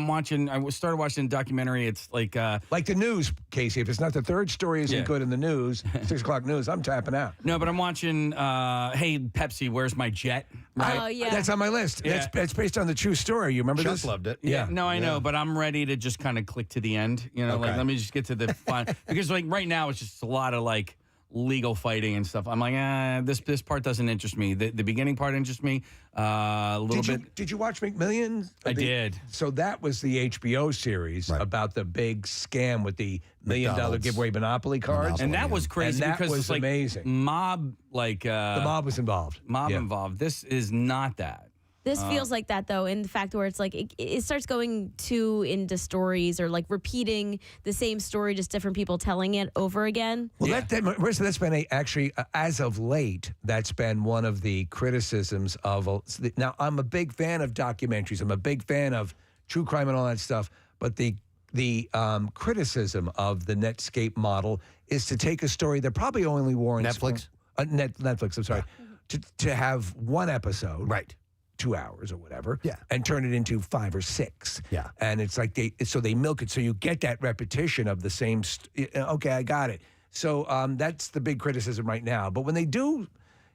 started watching a documentary. It's like the news, Casey. If it's not the third story isn't good in the news, 6 o'clock news, I'm tapping out. No, but I'm watching Hey Pepsi, Where's My Jet? Right? Oh, yeah. That's on my list. Yeah. That's based on the true story. You remember Chuck this? loved it. Yeah. No, I know, but I'm ready to just kind of click to the end. You know, like Okay. let me just get to the fun because like right now it's just a lot of like legal fighting and stuff. I'm like, this part doesn't interest me. The beginning part interests me a little bit. Did you watch McMillions? I did. So that was the HBO series about the big scam with the $1 million McDonald's. giveaway Monopoly cards. And that was crazy And that because was it's like amazing. mob, like The mob was involved. mob Yeah. involved. This is not that. This feels like that, though, in the fact where it's like it starts going too into stories or like repeating the same story, just different people telling it over again. Well, Marissa, that's been actually, as of late, that's been one of the criticisms of. Now, I'm a big fan of documentaries. I'm a big fan of true crime and all that stuff. But the criticism of the Netscape model is to take a story that probably only warrants Netflix? Netflix. I'm sorry, to have one episode, Right. 2 hours or whatever, Yeah. and turn it into 5 or 6. Yeah. And it's like they milk it so you get that repetition of the same. Okay, I got it. So that's the big criticism right now. But when they do,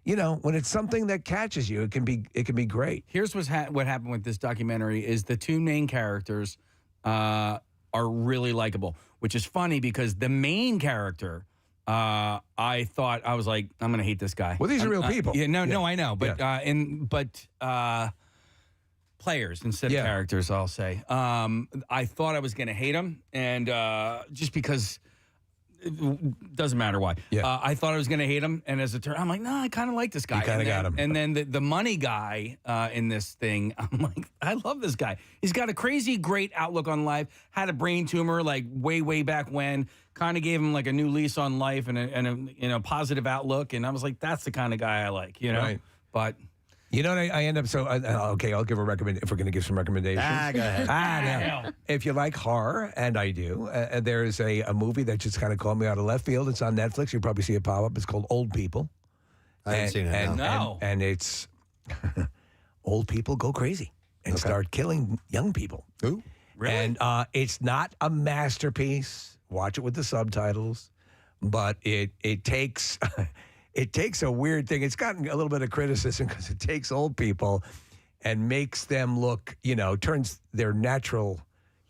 when it's something that catches you, it can be great. Here's what happened with this documentary is the two main characters are really likable, which is funny because the main character, I thought I was like, I'm gonna hate this guy. Well, these are real people. No, I know, but players instead of characters, I'll say. I thought I was gonna hate him, and just because. It doesn't matter why. Yeah. I thought I was going to hate him, and as it turned, I'm like, no, I kind of like this guy. You kinda got him. And then the money guy in this thing, I'm like, I love this guy. He's got a crazy, great outlook on life. Had a brain tumor like way back when. Kind of gave him like a new lease on life and a positive outlook. And I was like, that's the kind of guy I like, Right. But. You know what I end up okay, I'll give a recommendation if we're going to give some recommendations. Go ahead. No. If you like horror, and I do, there's a movie that just kind of called me out of left field. It's on Netflix. You'll probably see it pop up. It's called Old People. I haven't seen it. No. And it's old people go crazy and start killing young people. Ooh. Really? And it's not a masterpiece. Watch it with the subtitles. But it takes... It takes a weird thing. It's gotten a little bit of criticism because it takes old people and makes them look, turns their natural,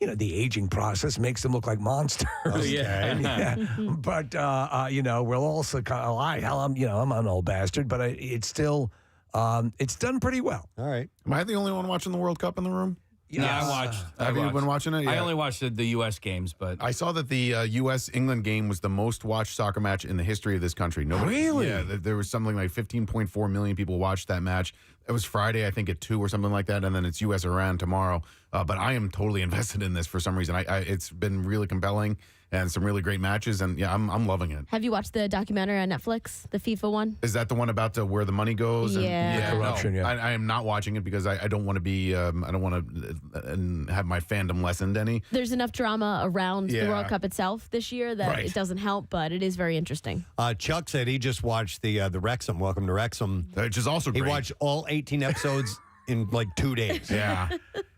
the aging process makes them look like monsters. Oh, yeah. But, we'll also kind of lie. Hell, I'm an old bastard, but it's still It's done pretty well. All right. Am I the only one watching the World Cup in the room? Yeah, I watched. Have you been watching it? I Yeah. only watched the U.S. games, but I saw that the U.S.-England game was the most watched soccer match in the history of this country. Really? Yeah, there was something like 15.4 million people watched that match. It was Friday, I think, at 2 or something like that, and then it's U.S.-Iran tomorrow. But I am totally invested in this for some reason. It's been really compelling and some really great matches, and yeah, I'm loving it. Have you watched the documentary on Netflix, the FIFA one? Is that the one about where the money goes? Yeah. And, Corruption, no, yeah. I am not watching it because I don't want to be, I don't want to have my fandom lessened any. There's enough drama around the Yeah. World Cup itself this year that Right. it doesn't help, but it is very interesting. Chuck said he just watched the Wrexham, Welcome to Wrexham. Which is also He great. watched all 18 episodes in like 2 days. Yeah.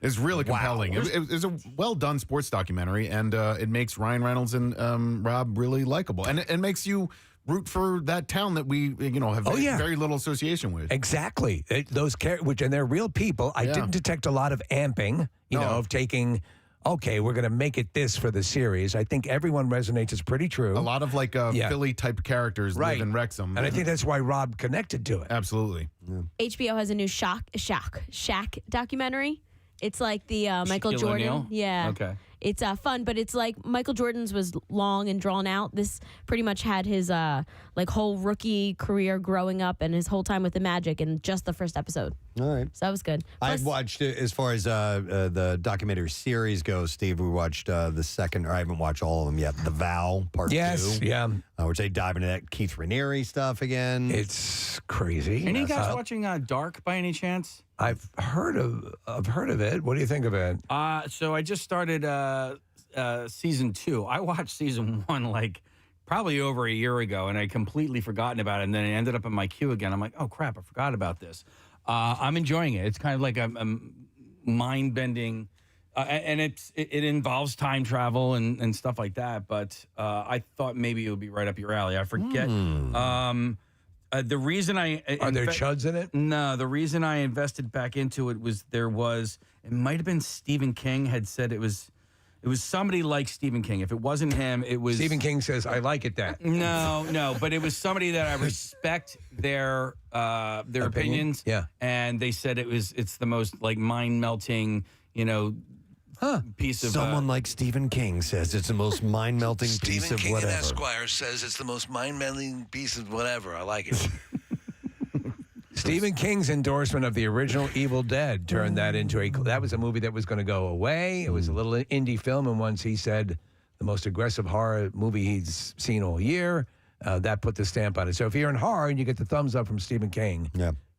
It's really compelling. Wow. It's a well-done sports documentary, and it makes Ryan Reynolds and Rob really likable. And it makes you root for that town that we, have very little association with. Exactly. Those which and they're real people. I didn't detect a lot of amping, of taking. Okay, we're going to make it this for the series. I think everyone resonates. It's pretty true. A lot of Philly type characters live in Wrexham, and I think that's why Rob connected to it. Absolutely. HBO has a new Shaq documentary. It's like the Michael Shaquille Jordan. O'Neal? Yeah. Okay. It's fun, but it's like Michael Jordan's was long and drawn out. This pretty much had his whole rookie career growing up and his whole time with the Magic in just the first episode. All right. So that was good. I've watched it as far as the documentary series goes, Steve. We watched the second, or I haven't watched all of them yet. The Vow, part 2. Yeah. Which they dive into that Keith Raniere stuff again. It's crazy. Any guys watching Dark by any chance? I've heard of it. What do you think of it? So I just started season 2. I watched season 1 probably over a year ago, and I completely forgotten about it. And then it ended up in my queue again. I'm like, oh crap, I forgot about this. I'm enjoying it. It's kind of like a mind-bending, and it involves time travel and stuff like that. But I thought maybe it would be right up your alley. I forget. The reason I Are there chuds in it? No, the reason I invested back into it was it might have been Stephen King had said it was somebody like Stephen King. If it wasn't him, it was Stephen King says I like it that. No, but it was somebody that I respect their opinions. Yeah. And they said it's the most mind melting, piece of Someone like Stephen King says it's the most mind-melting piece Stephen of King whatever. and Esquire says it's the most mind-melting piece of whatever. I like it. Stephen King's endorsement of the original Evil Dead turned that into that was a movie that was going to go away. It was a little indie film, and once he said the most aggressive horror movie he's seen all year, that put the stamp on it. So if you're in horror and you get the thumbs up from Stephen King,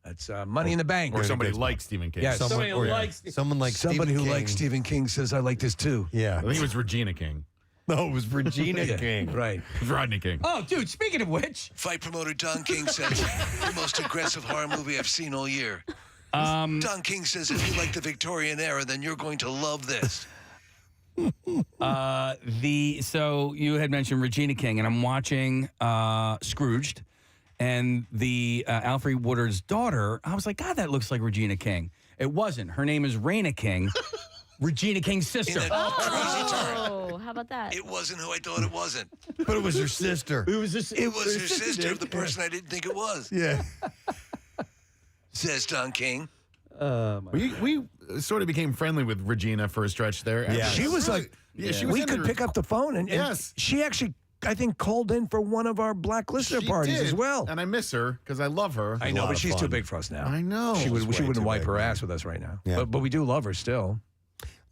that's money in the bank. Or somebody like Stephen King. Yes. Somebody who likes Somebody Stephen who King. likes Stephen King says, I like this too. Yeah. I think it was Regina King. No, it was Regina King. Right. It was Rodney King. Oh, dude, speaking of which. Fight promoter Don King says the most aggressive horror movie I've seen all year. Don King says if you like the Victorian era, then you're going to love this. So you had mentioned Regina King, and I'm watching Scrooged, and the Alfred Woodard's daughter. I was like, God, that looks like Regina King. It wasn't. Her name is Raina King, Regina King's sister. Crazy turn. Oh, how about that? It wasn't who I thought it wasn't. But it was her sister. It was her her sister of the person I didn't think it was. Yeah. Says Don King. We sort of became friendly with Regina for a stretch there. Yeah. She was like, she was we in could her- pick up the phone, and Yes. she actually, I think, called in for one of our Black listener She parties did, as well. and I miss her because I love her. I know, lot but of she's too fun. big for us now. I know. She She's way wouldn't too wipe big, her man. ass with us right now. Yeah. But we do love her still.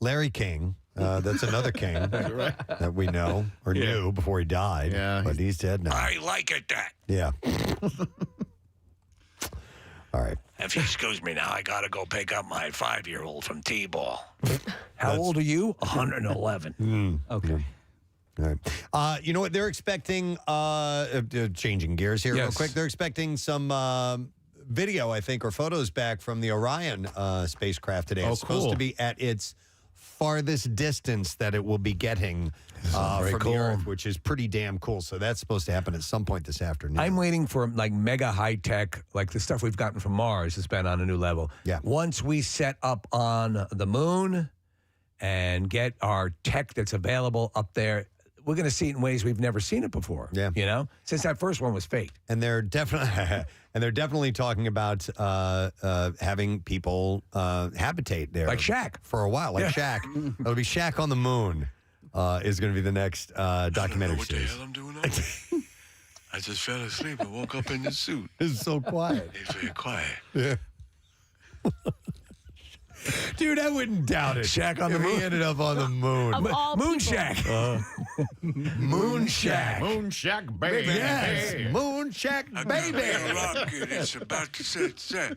Larry King. That's another King that we know or knew before he died. Yeah, But he's dead now. I like it that. Yeah. All right. If he excuse me now, I got to go pick up my 5-year-old from T-ball. How old are you? 111. Okay. All right. You know what? They're expecting, changing gears here real Yes. quick. They're expecting some video, I think, or photos back from the Orion spacecraft today. Oh, It's supposed cool. to be at its farthest distance that it will be getting Very from cool. the Earth, which is pretty damn cool. So that's supposed to happen at some point this afternoon. I'm waiting for mega high tech, like the stuff we've gotten from Mars has been on a new level. Yeah. Once we set up on the moon and get our tech that's available up there, we're going to see it in ways we've never seen it before. Yeah. You know, since that first one was faked. And they're definitely talking about having people habitate there, Like Shaq. for a while, like Shaq. It'll be Shaq on the Moon. Is going to be the next documentary what the series. hell I'm doing over there. I just fell asleep and woke up in the suit. It's so quiet. It's very quiet. Yeah. Dude, I wouldn't doubt it. Shaq on the If moon. He ended up on the moon. Of all Moon people. Shack. Moon Shack. Moon Shack, baby. Yes, Moon Shack, I got baby. a rocket. It's about to set.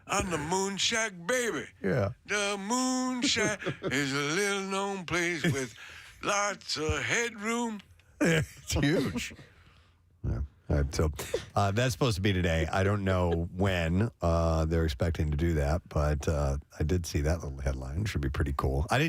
I'm the Moon Shack, baby. Yeah. The Moon Shack is a little known place with lots of headroom. It's huge. Yeah. All right, so that's supposed to be today. I don't know when they're expecting to do that, but I did see that little headline. Should be pretty cool. I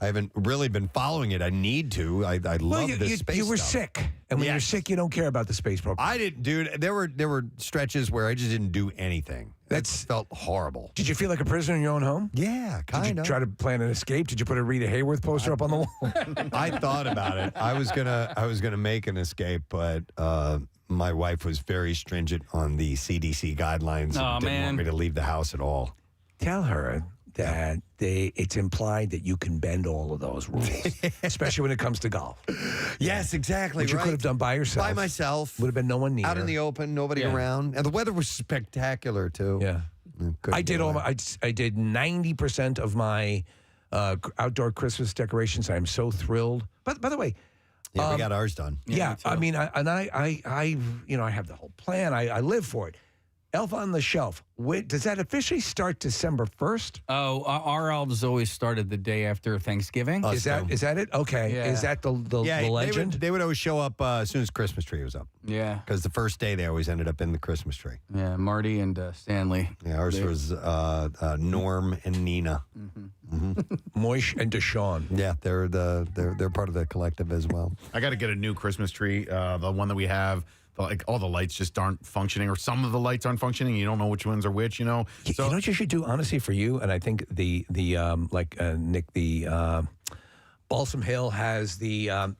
haven't really been following it. I need to. I love this space You were stuff. sick. And when you're sick, you don't care about the space program. I didn't, dude. There were stretches where I just didn't do anything. That felt horrible. Did you feel like a prisoner in your own home? Yeah, kind Did you of. try to plan an escape? Did you put a Rita Hayworth poster up on the wall? I thought about it. I was gonna make an escape, but my wife was very stringent on the CDC guidelines and didn't want me to leave the house at all. Tell her that it's implied that you can bend all of those rules, especially when it comes to golf. Yes, exactly. Which you could have done by yourself. By myself. Would have been no one near. Out in the open, nobody around. And the weather was spectacular, too. Yeah. I did I did 90% of my outdoor Christmas decorations. I'm so thrilled. But by the way, yeah, we got ours done. Yeah, I mean, I have the whole plan. I live for it. Elf on the Shelf. Does that officially start December 1st? Oh, our elves always started the day after Thanksgiving. Is that it? Okay. Yeah. Is that the legend? They would always show up as soon as Christmas tree was up. Yeah. Because the first day they always ended up in the Christmas tree. Yeah, Marty and Stanley. Yeah, ours was Norm and Nina. Moish and Deshaun. Yeah, they're part of the collective as well. I got to get a new Christmas tree. The one that we have, like all the lights just aren't functioning, or some of the lights aren't functioning. You don't know which ones are which. You know. So, you know what you should do, honestly, for you, and I think Nick, Balsam Hill has the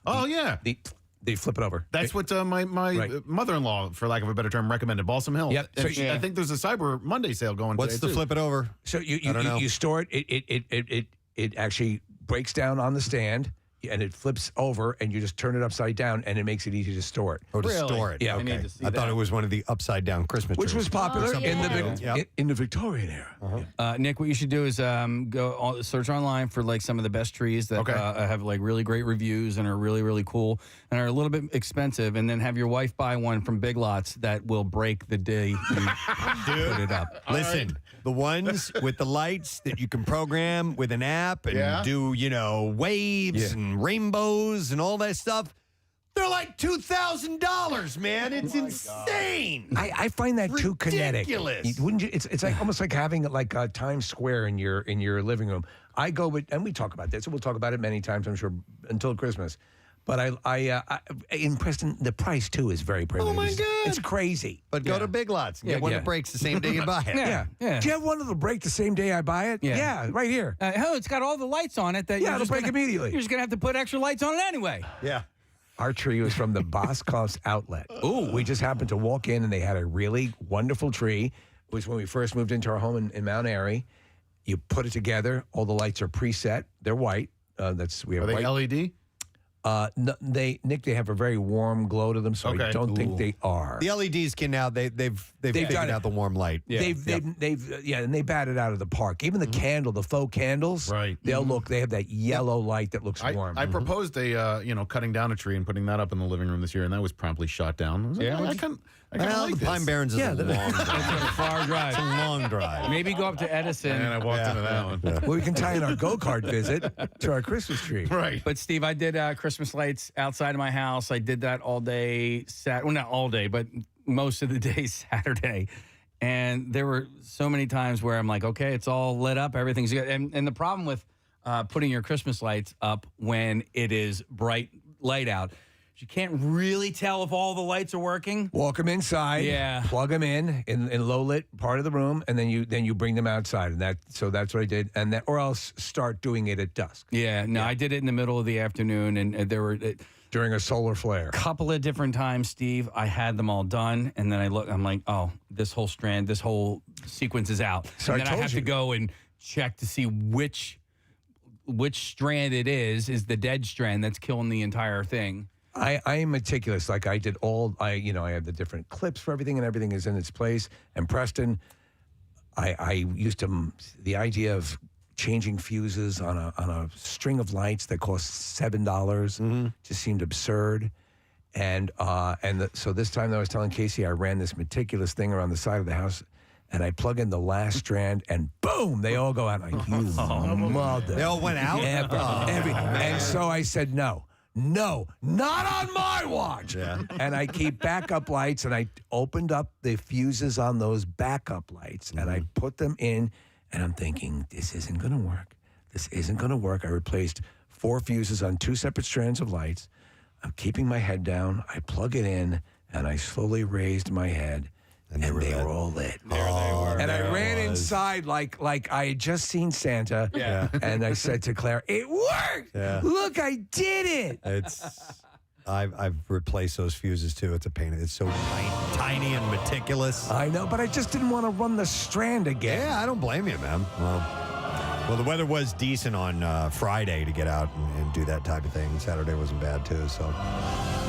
they flip it over. That's what my mother-in-law, for lack of a better term, recommended. Balsam Hill. Yep. And So, I think there's a Cyber Monday sale going. What's today, the too. flip it over? So I don't know. you store it. It actually breaks down on the stand. And it flips over, and you just turn it upside down, and it makes it easy to store it. Oh, to store it. Yeah, Okay. I thought it was one of the upside-down Christmas which trees. was popular Something in to do. in the Victorian era. Nick, what you should do is go search online for like some of the best trees that have like really great reviews and are really, really cool and are a little bit expensive, and then have your wife buy one from Big Lots that will break the day you put it up. Listen, the ones with the lights that you can program with an app and do, waves and rainbows and all that stuff, they're like $2,000, man. It's insane. I find that too kinetic. Ridiculous. Wouldn't you? It's like almost like having like Times Square in your living room. I go with, and we talk about this, and we'll talk about it many times, I'm sure, until Christmas. But I in Preston, the price too is very prohibitive. Oh my God, it's crazy. But go to Big Lots and get one that breaks the same day you buy it. Yeah. Do you have one that'll break the same day I buy it? Yeah, right here. It's got all the lights on it. It'll break immediately. You're just gonna have to put extra lights on it anyway. Yeah. Our tree was from the Boscov's outlet. Ooh. We just happened to walk in, and they had a really wonderful tree. It was when we first moved into our home in Mount Airy. You put it together. All the lights are preset. They're white. We have Are they white. LED? No, they have a very warm glow to them, so I don't think they are. The LEDs can now they've figured out the warm light. They've and they bat it out of the park. Even the candle, the faux candles, right? They have that yellow light that looks warm. I proposed cutting down a tree and putting that up in the living room this year, and that was promptly shot down. I was like, I like the Pine Barrens is a long drive. It's a far drive. It's a long drive. Maybe go up to Edison. And I walked into that one. Well, we can tie in our go-kart visit to our Christmas tree. Right. But Steve, I did Christmas lights outside of my house. I did that all day, well, not all day, but most of the day Saturday. And there were so many times where I'm like, okay, it's all lit up, everything's good. And the problem with putting your Christmas lights up when it is bright light out, You can't really tell if all the lights are working. Walk them inside. Yeah. Plug them in low lit part of the room, and then you bring them outside. And that's what I did. And or else start doing it at dusk. Yeah. No, I did it in the middle of the afternoon, and there were during a solar flare. Couple of different times, Steve. I had them all done, and then I'm like, oh, this whole sequence is out. So and then I have to go and check to see which strand it is the dead strand that's killing the entire thing. I am meticulous. Like I did I have the different clips for everything, and everything is in its place. And Preston, I used the idea of changing fuses on a string of lights that cost $7 just seemed absurd. And so this time that I was telling Casey, I ran this meticulous thing around the side of the house, and I plug in the last strand, and boom, they all go out. Like, you mother. They all went out? And so I said, no, not on my watch. Yeah. And I keep backup lights, and I opened up the fuses on those backup lights, and I put them in, and I'm thinking, this isn't going to work. This isn't going to work. I replaced 4 fuses on 2 separate strands of lights. I'm keeping my head down. I plug it in, and I slowly raised my head, and they were all lit. There they were. And I ran inside like I had just seen Santa. Yeah. And I said to Claire, it worked. Yeah. Look, I did it. I've replaced those fuses too. It's a pain. It's so tiny and meticulous. I know, but I just didn't want to run the strand again. Yeah, I don't blame you, man. Well, the weather was decent on Friday to get out and do that type of thing. Saturday wasn't bad too, so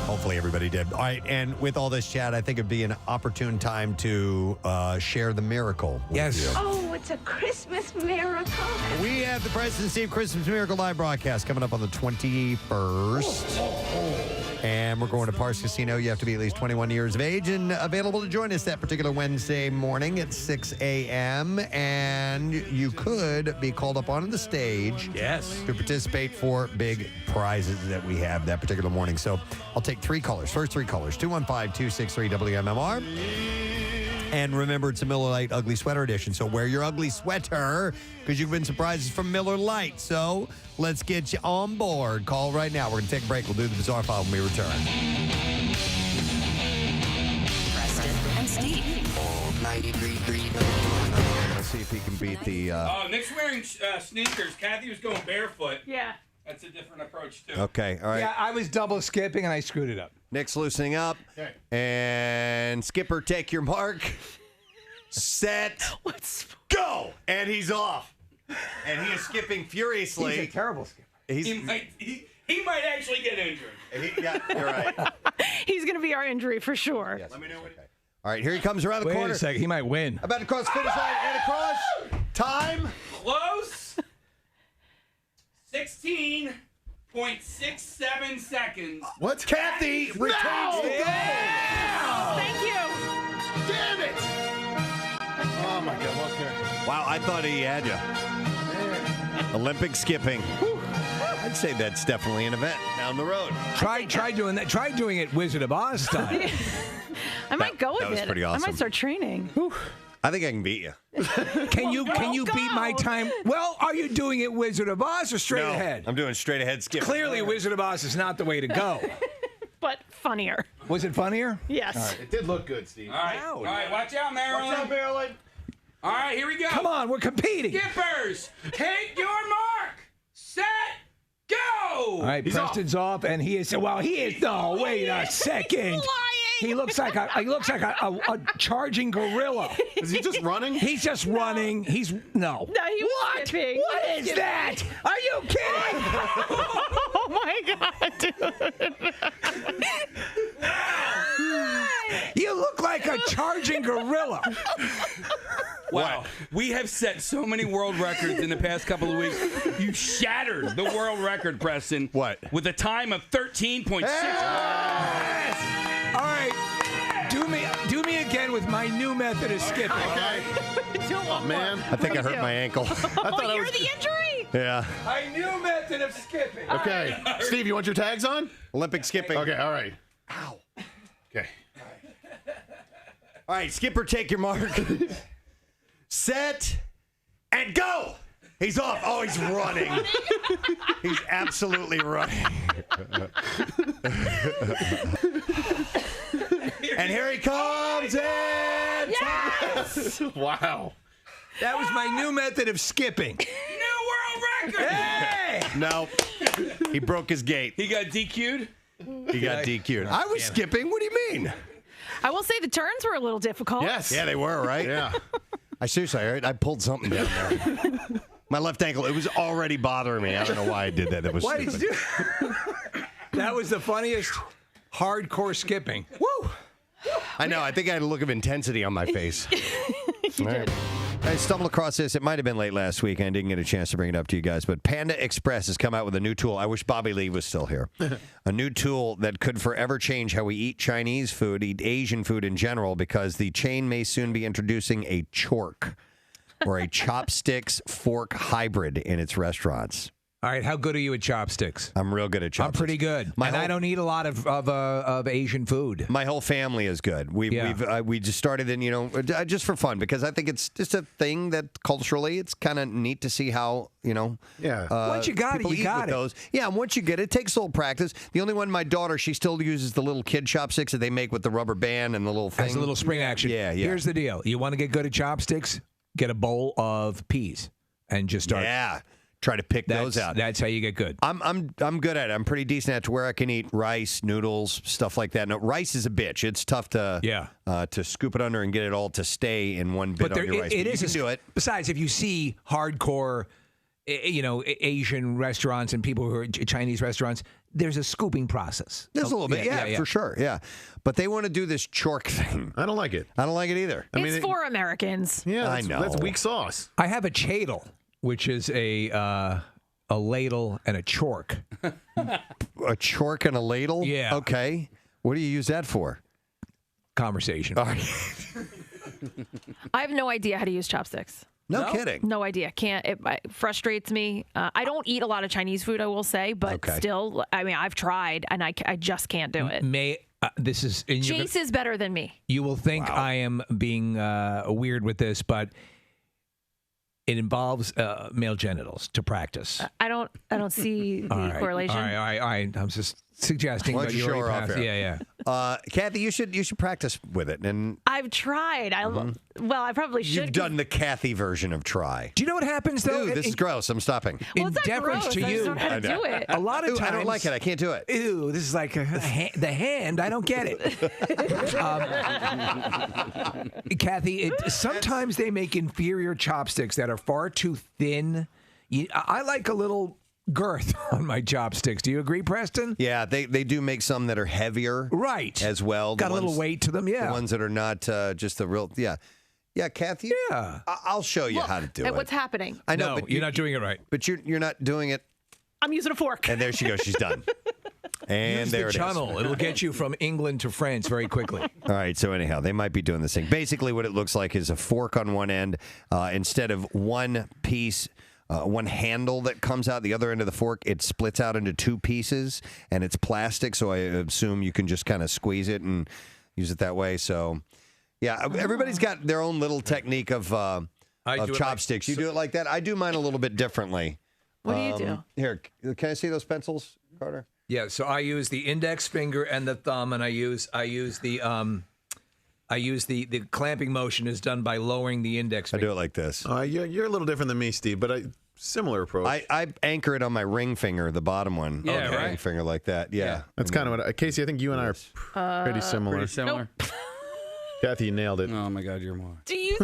hopefully everybody did. All right, and with all this chat, I think it'd be an opportune time to share the miracle with you. Oh, it's a Christmas miracle. We have the Preston and Steve Christmas Miracle Live broadcast coming up on the 21st. And we're going to Parks Casino. You have to be at least 21 years of age and available to join us that particular Wednesday morning at 6 a.m. And you could be called up onto the stage to participate for big prizes that we have that particular morning. So I'll take 3 callers. First 3 callers, 215-263 WMMR. And remember, it's a Miller Lite Ugly Sweater edition. So wear your ugly sweater because you've been surprises from Miller Lite. So let's get you on board. Call right now. We're going to take a break. We'll do the Bizarre File when we return. Preston and Steve. 93.3. Let's see if he can beat the... Nick's wearing sneakers. Kathy was going barefoot. Yeah. That's a different approach, too. Okay, all right. Yeah, I was double skipping, and I screwed it up. Nick's loosening up. Okay. And Skipper, take your mark. Set. Go! And he's off. And he is skipping furiously. He's a terrible skipper. He might actually get injured. Yeah, you're right. He's going to be our injury for sure. Yes. Let me know what. All right, here he comes around the corner. Wait a second, he might win. About to cross the finish line and across. Time. Close. 16.67 seconds. What? Kathy retains the goal. Thank you. Damn it! Oh my God! Okay. Wow, I thought he had you. Olympic skipping. I'd say that's definitely an event down the road. Try doing that. Try doing it Wizard of Oz style. I might go with that was it. pretty awesome. I might start training. I think I can beat you. Can you beat my time? Well, are you doing it Wizard of Oz or straight ahead? I'm doing straight ahead skipping. Clearly, Wizard of Oz is not the way to go. But funnier. Was it funnier? Yes. Right. It did look good, Steve. All right, watch out, Maryland. Watch out, Maryland. All right, here we go. Come on, we're competing. Skippers, take your mark. Set, go. All right, Preston's off, and he is. Well, he is. No, wait a second. He looks like a charging gorilla. Is he just running? He's just running. He's no. No, he was What? skipping. What He was is skipping. that? Are you kidding? Oh my God, dude. You look like a charging gorilla. Wow, we have set so many world records in the past couple of weeks. You shattered the world record, Preston. What? With a time of 13.6. All right, do me again with my new method of skipping. Okay. Oh, man. I think I hurt my ankle. I thought I you're was. the injury. Yeah. My new method of skipping. Okay. Steve, you want your tags on? Olympic skipping. Okay, all right. Ow. Okay. All right, Skipper, take your mark. Set and go. He's off. Oh, he's running. He's absolutely running. And here he comes in. Yes! Wow. That was my new method of skipping. New world record. Hey! No. He broke his gait. He got DQ'd? He got DQ'd. I was skipping. What do you mean? I will say the turns were a little difficult. Yes. Yeah, they were, right? Yeah. I pulled something down there. My left ankle, it was already bothering me. I don't know why I did that. That was Why did stupid. you do? That was the funniest hardcore skipping. Woo! I know. I think I had a look of intensity on my face. You did. I stumbled across this. It might have been late last week. I didn't get a chance to bring it up to you guys. But Panda Express has come out with a new tool. I wish Bobby Lee was still here. A new tool that could forever change how we eat Chinese food, eat Asian food in general, because the chain may soon be introducing a chork or a chopsticks fork hybrid in its restaurants. All right, how good are you at chopsticks? I'm real good at chopsticks. I'm pretty good. I don't eat a lot of Asian food. My whole family is good. We just started in, just for fun, because I think it's just a thing that culturally it's kind of neat to see how, once you got it, you got it. Those. Yeah, and once you get it, it takes a little practice. The only one, my daughter, she still uses the little kid chopsticks that they make with the rubber band and the little thing. Has a little spring action. Yeah. Here's the deal. You want to get good at chopsticks? Get a bowl of peas and just start. Yeah. Try to pick those out. That's how you get good. I'm good at it. I'm pretty decent at it to where I can eat rice, noodles, stuff like that. No, rice is a bitch. It's tough to scoop it under and get it all to stay in one bit on your rice. But you can do it. Besides, if you see hardcore, Asian restaurants and people who are Chinese restaurants, there's a scooping process. There's a little bit, for sure, yeah. But they want to do this chork thing. I don't like it. I don't like it either. It's for Americans. Yeah, I know. That's weak sauce. I have a chadle, which is a ladle and a chork. A chork and a ladle? Yeah. Okay. What do you use that for? Conversation. All right. I have no idea how to use chopsticks. No kidding. No idea. Can't. It frustrates me. I don't eat a lot of Chinese food, I will say, but still, I mean, I've tried and I just can't do it. This is Jace is better than me. You will think I am being weird with this, but it involves male genitals to practice. I don't see the correlation. All right. I'm just suggesting. Why don't you show her off here? Yeah. Kathy, you should practice with it. And I've tried. Well, I probably should. You've done the Kathy version of try. Do you know what happens though? Ooh, this is gross. I'm stopping. Well, it's not gross. To I you, just don't know how to do it. A lot of times, I don't like it. I can't do it. Ew, this is like the hand. I don't get it. Kathy, sometimes they make inferior chopsticks that are far too thin. I like a little girth on my chopsticks. Do you agree, Preston? Yeah, they do make some that are heavier. Right. As well. Got a little weight to them, yeah. The ones that are not just the real, yeah. Yeah, Kathy? Yeah. I'll show you how to do it. What's happening? I know, no, but you're not doing it right. But you're not doing it. I'm using a fork. And there she goes. She's done. And Use there the it channel. is. It'll get you from England to France very quickly. All right, so anyhow, they might be doing this thing. Basically, what it looks like is a fork on one end. Instead of one piece, one handle that comes out the other end of the fork, it splits out into two pieces, and it's plastic, so I assume you can just kind of squeeze it and use it that way. So, yeah, everybody's got their own little technique of chopsticks. You do it like that? I do mine a little bit differently. What do you do? Here, can I see those pencils, Carter? Yeah, so I use the index finger and the thumb, and I use the clamping motion is done by lowering the index finger. I do it like this. You're a little different than me, Steve, but similar approach. I anchor it on my ring finger, the bottom one. Yeah, right. Ring finger like that. Yeah. That's kind of what, Casey, I think you and I are pretty similar. Kathy, you nailed it. Oh, my God, you're more. Do you?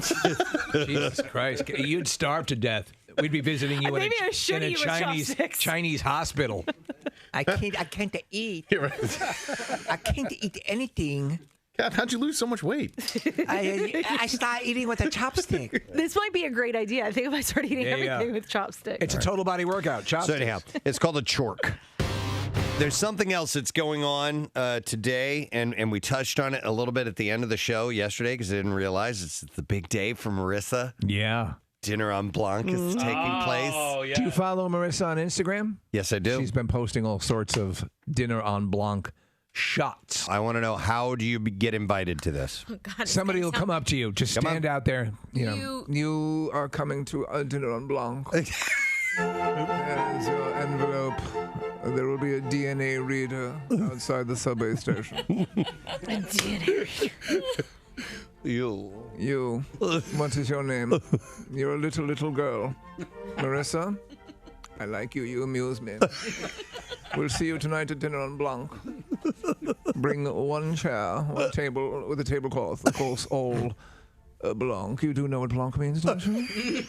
Jesus Christ. You'd starve to death. We'd be visiting you in a Chinese hospital. I can't eat. I can't eat anything. God, how'd you lose so much weight? I start eating with a chopstick. This might be a great idea. I think if I start eating everything with chopsticks. It's a total body workout. Chopsticks. So anyhow, it's called a chork. There's something else that's going on today, and we touched on it a little bit at the end of the show yesterday because I didn't realize it's the big day for Marissa. Yeah. Dîner on Blanc is taking place. Yeah. Do you follow Marissa on Instagram? Yes, I do. She's been posting all sorts of Dîner on Blanc shots. I want to know, how do you get invited to this? Oh, God, Somebody will come up to you. Just stand out there. You are coming to a dinner on Blanc. There's your envelope. There will be a DNA reader outside the subway station. A DNA. You. What is your name? You're a little girl. Marissa? I like you. You amuse me. We'll see you tonight at dinner on Blanc. Bring one chair, one table with a tablecloth. Of course, all Blanc. You do know what Blanc means, don't you?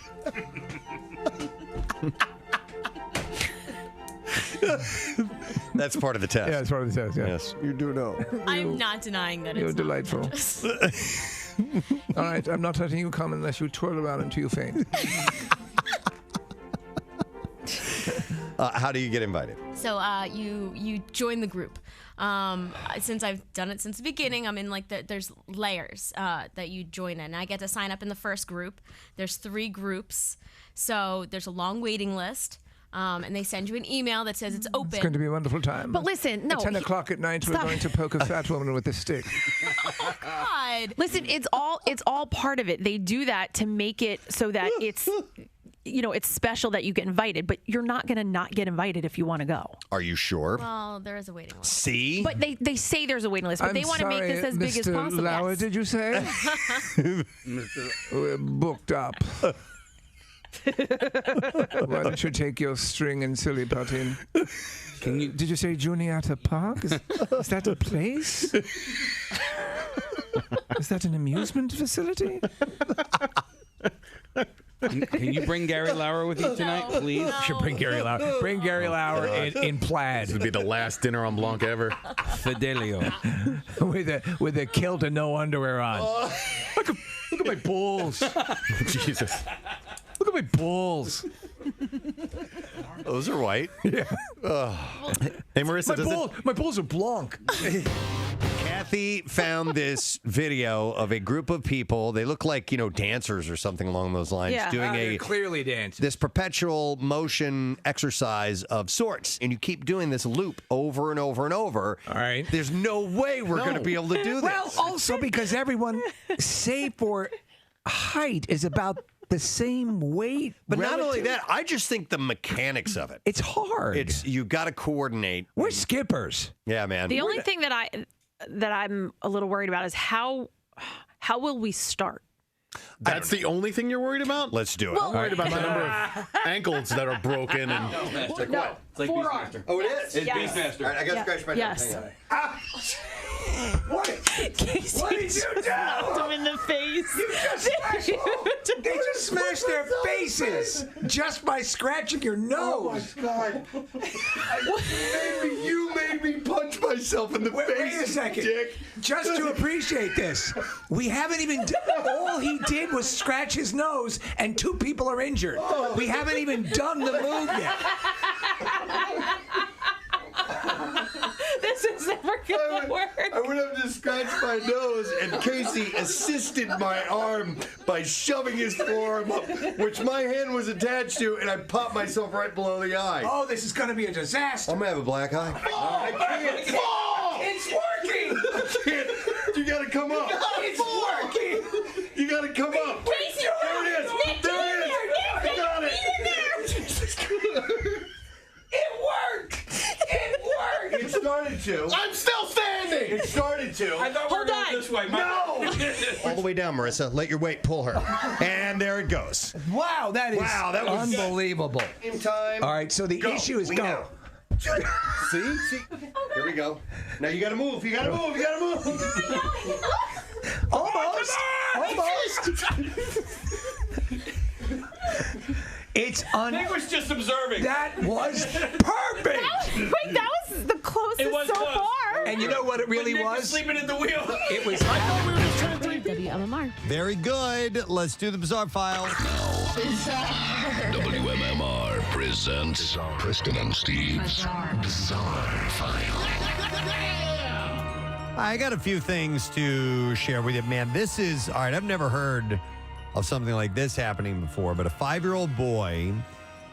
That's part of the test. Yeah, it's part of the test. Yeah. Yes, you do know. I'm not denying that You're it's delightful. All right, I'm not letting you come unless you twirl around until you faint. How do you get invited? So you join the group. Since I've done it since the beginning, I'm in there's layers that you join in. I get to sign up in the first group. There's 3 groups, so there's a long waiting list. And they send you an email that says it's open. It's going to be a wonderful time. But listen, no. At 10 o'clock at night, we're going to poke a fat woman with a stick. Oh, God. Listen, it's all part of it. They do that to make it so that it's, it's special that you get invited, but you're not going to not get invited if you want to go. Are you sure? Well, there is a waiting list. See? But they say there's a waiting list, but I'm they want to make this as big as Mr. possible. Lauer, Yes. did you say? We're booked up. Why don't you take your string and silly putty? Did you say Juniata Park? Is that a place? Is that an amusement facility? Can you bring Gary Lauer with you tonight, please? Should bring Gary Lauer. Bring Gary Lauer in plaid. This would be the last dinner on Blanc ever. Fidelio. with a kilt and no underwear on. Look at my balls. Jesus. Look at my balls. Those are white. Yeah. Hey, Marissa, my balls are Blanc. Kathy found this video of a group of people. They look like, dancers or something along those lines. Yeah. Doing They're clearly dancing. this perpetual motion exercise of sorts. And you keep doing this loop over and over and over. All right. There's no way we're going to be able to do this. Well, also because everyone, save for height, is about the same weight. But not only that, I just think the mechanics of it. It's hard. You got to coordinate. We're skippers. Yeah, man. The only thing that I'm a little worried about is how will we start? That's the only thing you're worried about? Let's do it. I'm worried about the number of ankles that are broken. And It's like what? It's like Beastmaster. Oh, it is? It's Yes. Beastmaster. All right, I got to scratch my Yes. Hang on. What did you do? Knocked him in the face. They just smashed their faces just by scratching your nose. Oh, my God. You made me punch myself in the face. Wait a second. Dick. Just to appreciate this, we haven't even. All he did was scratch his nose, and 2 people are injured. We haven't even done the move yet. This is never gonna work. I went up to scratch my nose, and Casey assisted my arm by shoving his forearm up, which my hand was attached to, and I popped myself right below the eye. Oh, this is going to be a disaster. I'm going to have a black eye. I can't. It's working. I can't. You got to come up. It's working. You got to come up. Casey, there it is. Nick, There it is. Nick, I got it. It worked. It worked. It started to. I'm still standing. It started to. I thought we were going this way. No! All the way down, Marissa. Let your weight pull her. And there it goes. Wow, that was unbelievable. In time. All right, so the issue is go. See? Here we go. Now you gotta move. You gotta move. You gotta move. Almost. It's Nick was just observing. That was perfect. That was the closest It was so close. far. And you know what it really Nick was was? sleeping at the wheel. It was. WMMR. Very good. Let's do the bizarre file. WMMR presents Preston and Steve's Bizarre File. I got a few things to share with you. Man, this is, all right, I've never heard of something like this happening before, but a 5-year-old boy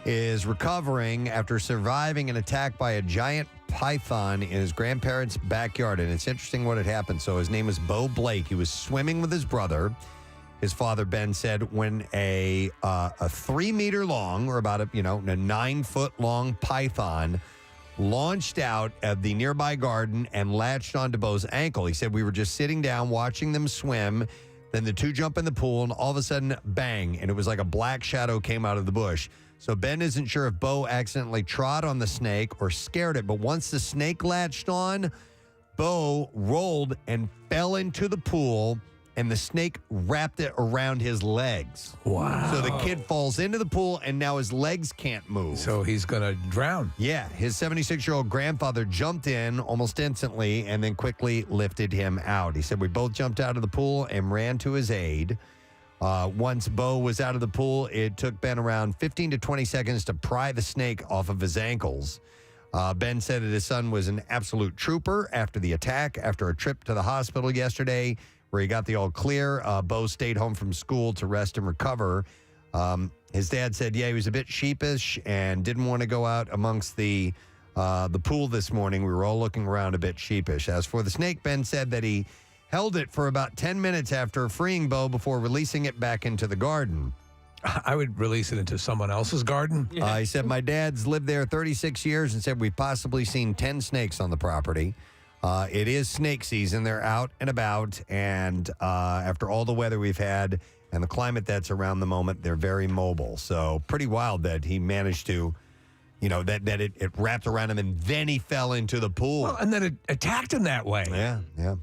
is recovering after surviving an attack by a giant python in his grandparents' backyard. And it's interesting what had happened. So his name was Bo Blake. He was swimming with his brother. His father, Ben, said when a 3-meter long, or about a 9-foot long python launched out of the nearby garden and latched onto Bo's ankle. He said, we were just sitting down watching them swim. Then the two jump in the pool, and all of a sudden, bang, and it was like a black shadow came out of the bush. So Ben isn't sure if Bo accidentally trod on the snake or scared it, but once the snake latched on, Bo rolled and fell into the pool, and the snake wrapped it around his legs. Wow. So the kid falls into the pool, and now his legs can't move. So he's going to drown. Yeah. His 76-year-old grandfather jumped in almost instantly and then quickly lifted him out. He said, we both jumped out of the pool and ran to his aid. Once Bo was out of the pool, it took Ben around 15 to 20 seconds to pry the snake off of his ankles. Ben said that his son was an absolute trooper after the attack. After a trip to the hospital yesterday, where he got the all clear, Bo stayed home from school to rest and recover. His dad said, he was a bit sheepish and didn't want to go out amongst the pool this morning. We were all looking around a bit sheepish. As for the snake, Ben said that he held it for about 10 minutes after freeing Bo before releasing it back into the garden. I would release it into someone else's garden. He said, my dad's lived there 36 years and said we've possibly seen 10 snakes on the property. It is snake season. They're out and about. And after all the weather we've had and the climate that's around the moment, they're very mobile. So pretty wild that he managed to, that it wrapped around him and then he fell into the pool. Well, and then it attacked him that way. Yeah.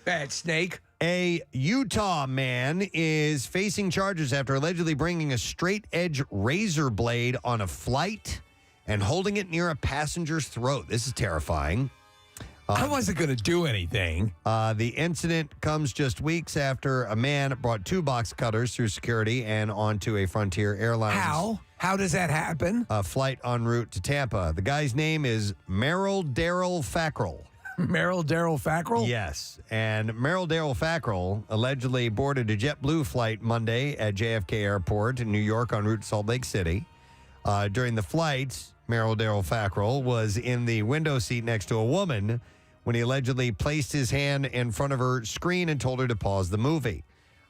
Bad snake. A Utah man is facing charges after allegedly bringing a straight-edge razor blade on a flight and holding it near a passenger's throat. This is terrifying. I wasn't going to do anything. The incident comes just weeks after a man brought 2 box cutters through security and onto a Frontier Airlines. How does that happen? A flight en route to Tampa. The guy's name is Merrill Darrell Fackrell. Merrill Darrell Fackrell? Yes. And Merrill Darrell Fackrell allegedly boarded a JetBlue flight Monday at JFK Airport in New York en route to Salt Lake City. During the flight, Merrill Darrell Fackrell was in the window seat next to a woman when he allegedly placed his hand in front of her screen and told her to pause the movie.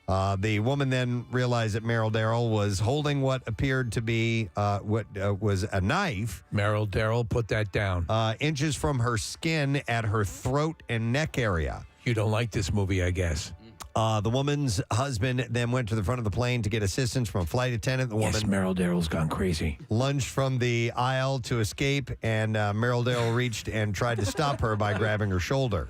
The woman then realized that Merrill Darrell was holding what appeared to be was a knife. Merrill Darrell, put that down. Inches from her skin at her throat and neck area. You don't like this movie, I guess. The woman's husband then went to the front of the plane to get assistance from a flight attendant. The woman, Merrill Darrell's gone crazy. Lunged from the aisle to escape, and Merrill Darrell reached and tried to stop her by grabbing her shoulder.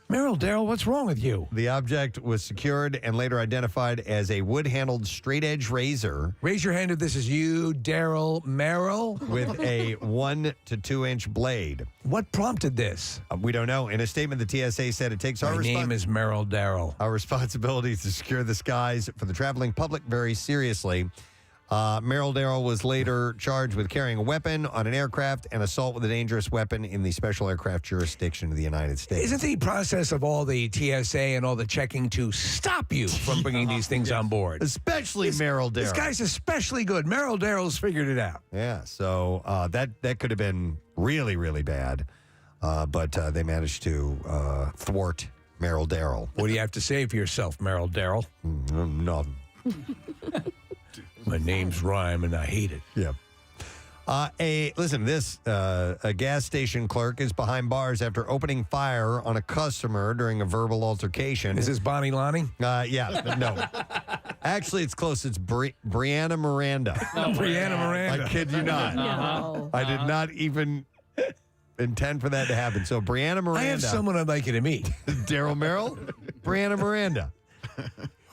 Merrill Darrell, what's wrong with you? The object was secured and later identified as a wood-handled straight-edge razor. Raise your hand if this is you, Darrell Merrill. With a 1 to 2 inch blade. What prompted this? We don't know. In a statement, the TSA said it takes My name is Merrill Darrell. Our responsibility to secure the skies for the traveling public very seriously. Merrill Darrell was later charged with carrying a weapon on an aircraft and assault with a dangerous weapon in the special aircraft jurisdiction of the United States. Isn't the process of all the TSA and all the checking to stop you from bringing these things on board? Especially Merrill Darrell. This guy's especially good. Merrill Darrell's figured it out. Yeah, so that could have been really, really bad. But they managed to thwart Merrill Darrell. What do you have to say for yourself, Merrill Darrell? Nothing. My name's rhyme, and I hate it. Yeah. A gas station clerk is behind bars after opening fire on a customer during a verbal altercation. Is this Bonnie Lonnie? Yeah, no. Actually, it's close. It's Brianna Miranda. Brianna Miranda. I kid you not. No. I did not even intend for that to happen. So Brianna Miranda. I have someone I'd like you to meet. Daryl Merrill? Brianna Miranda.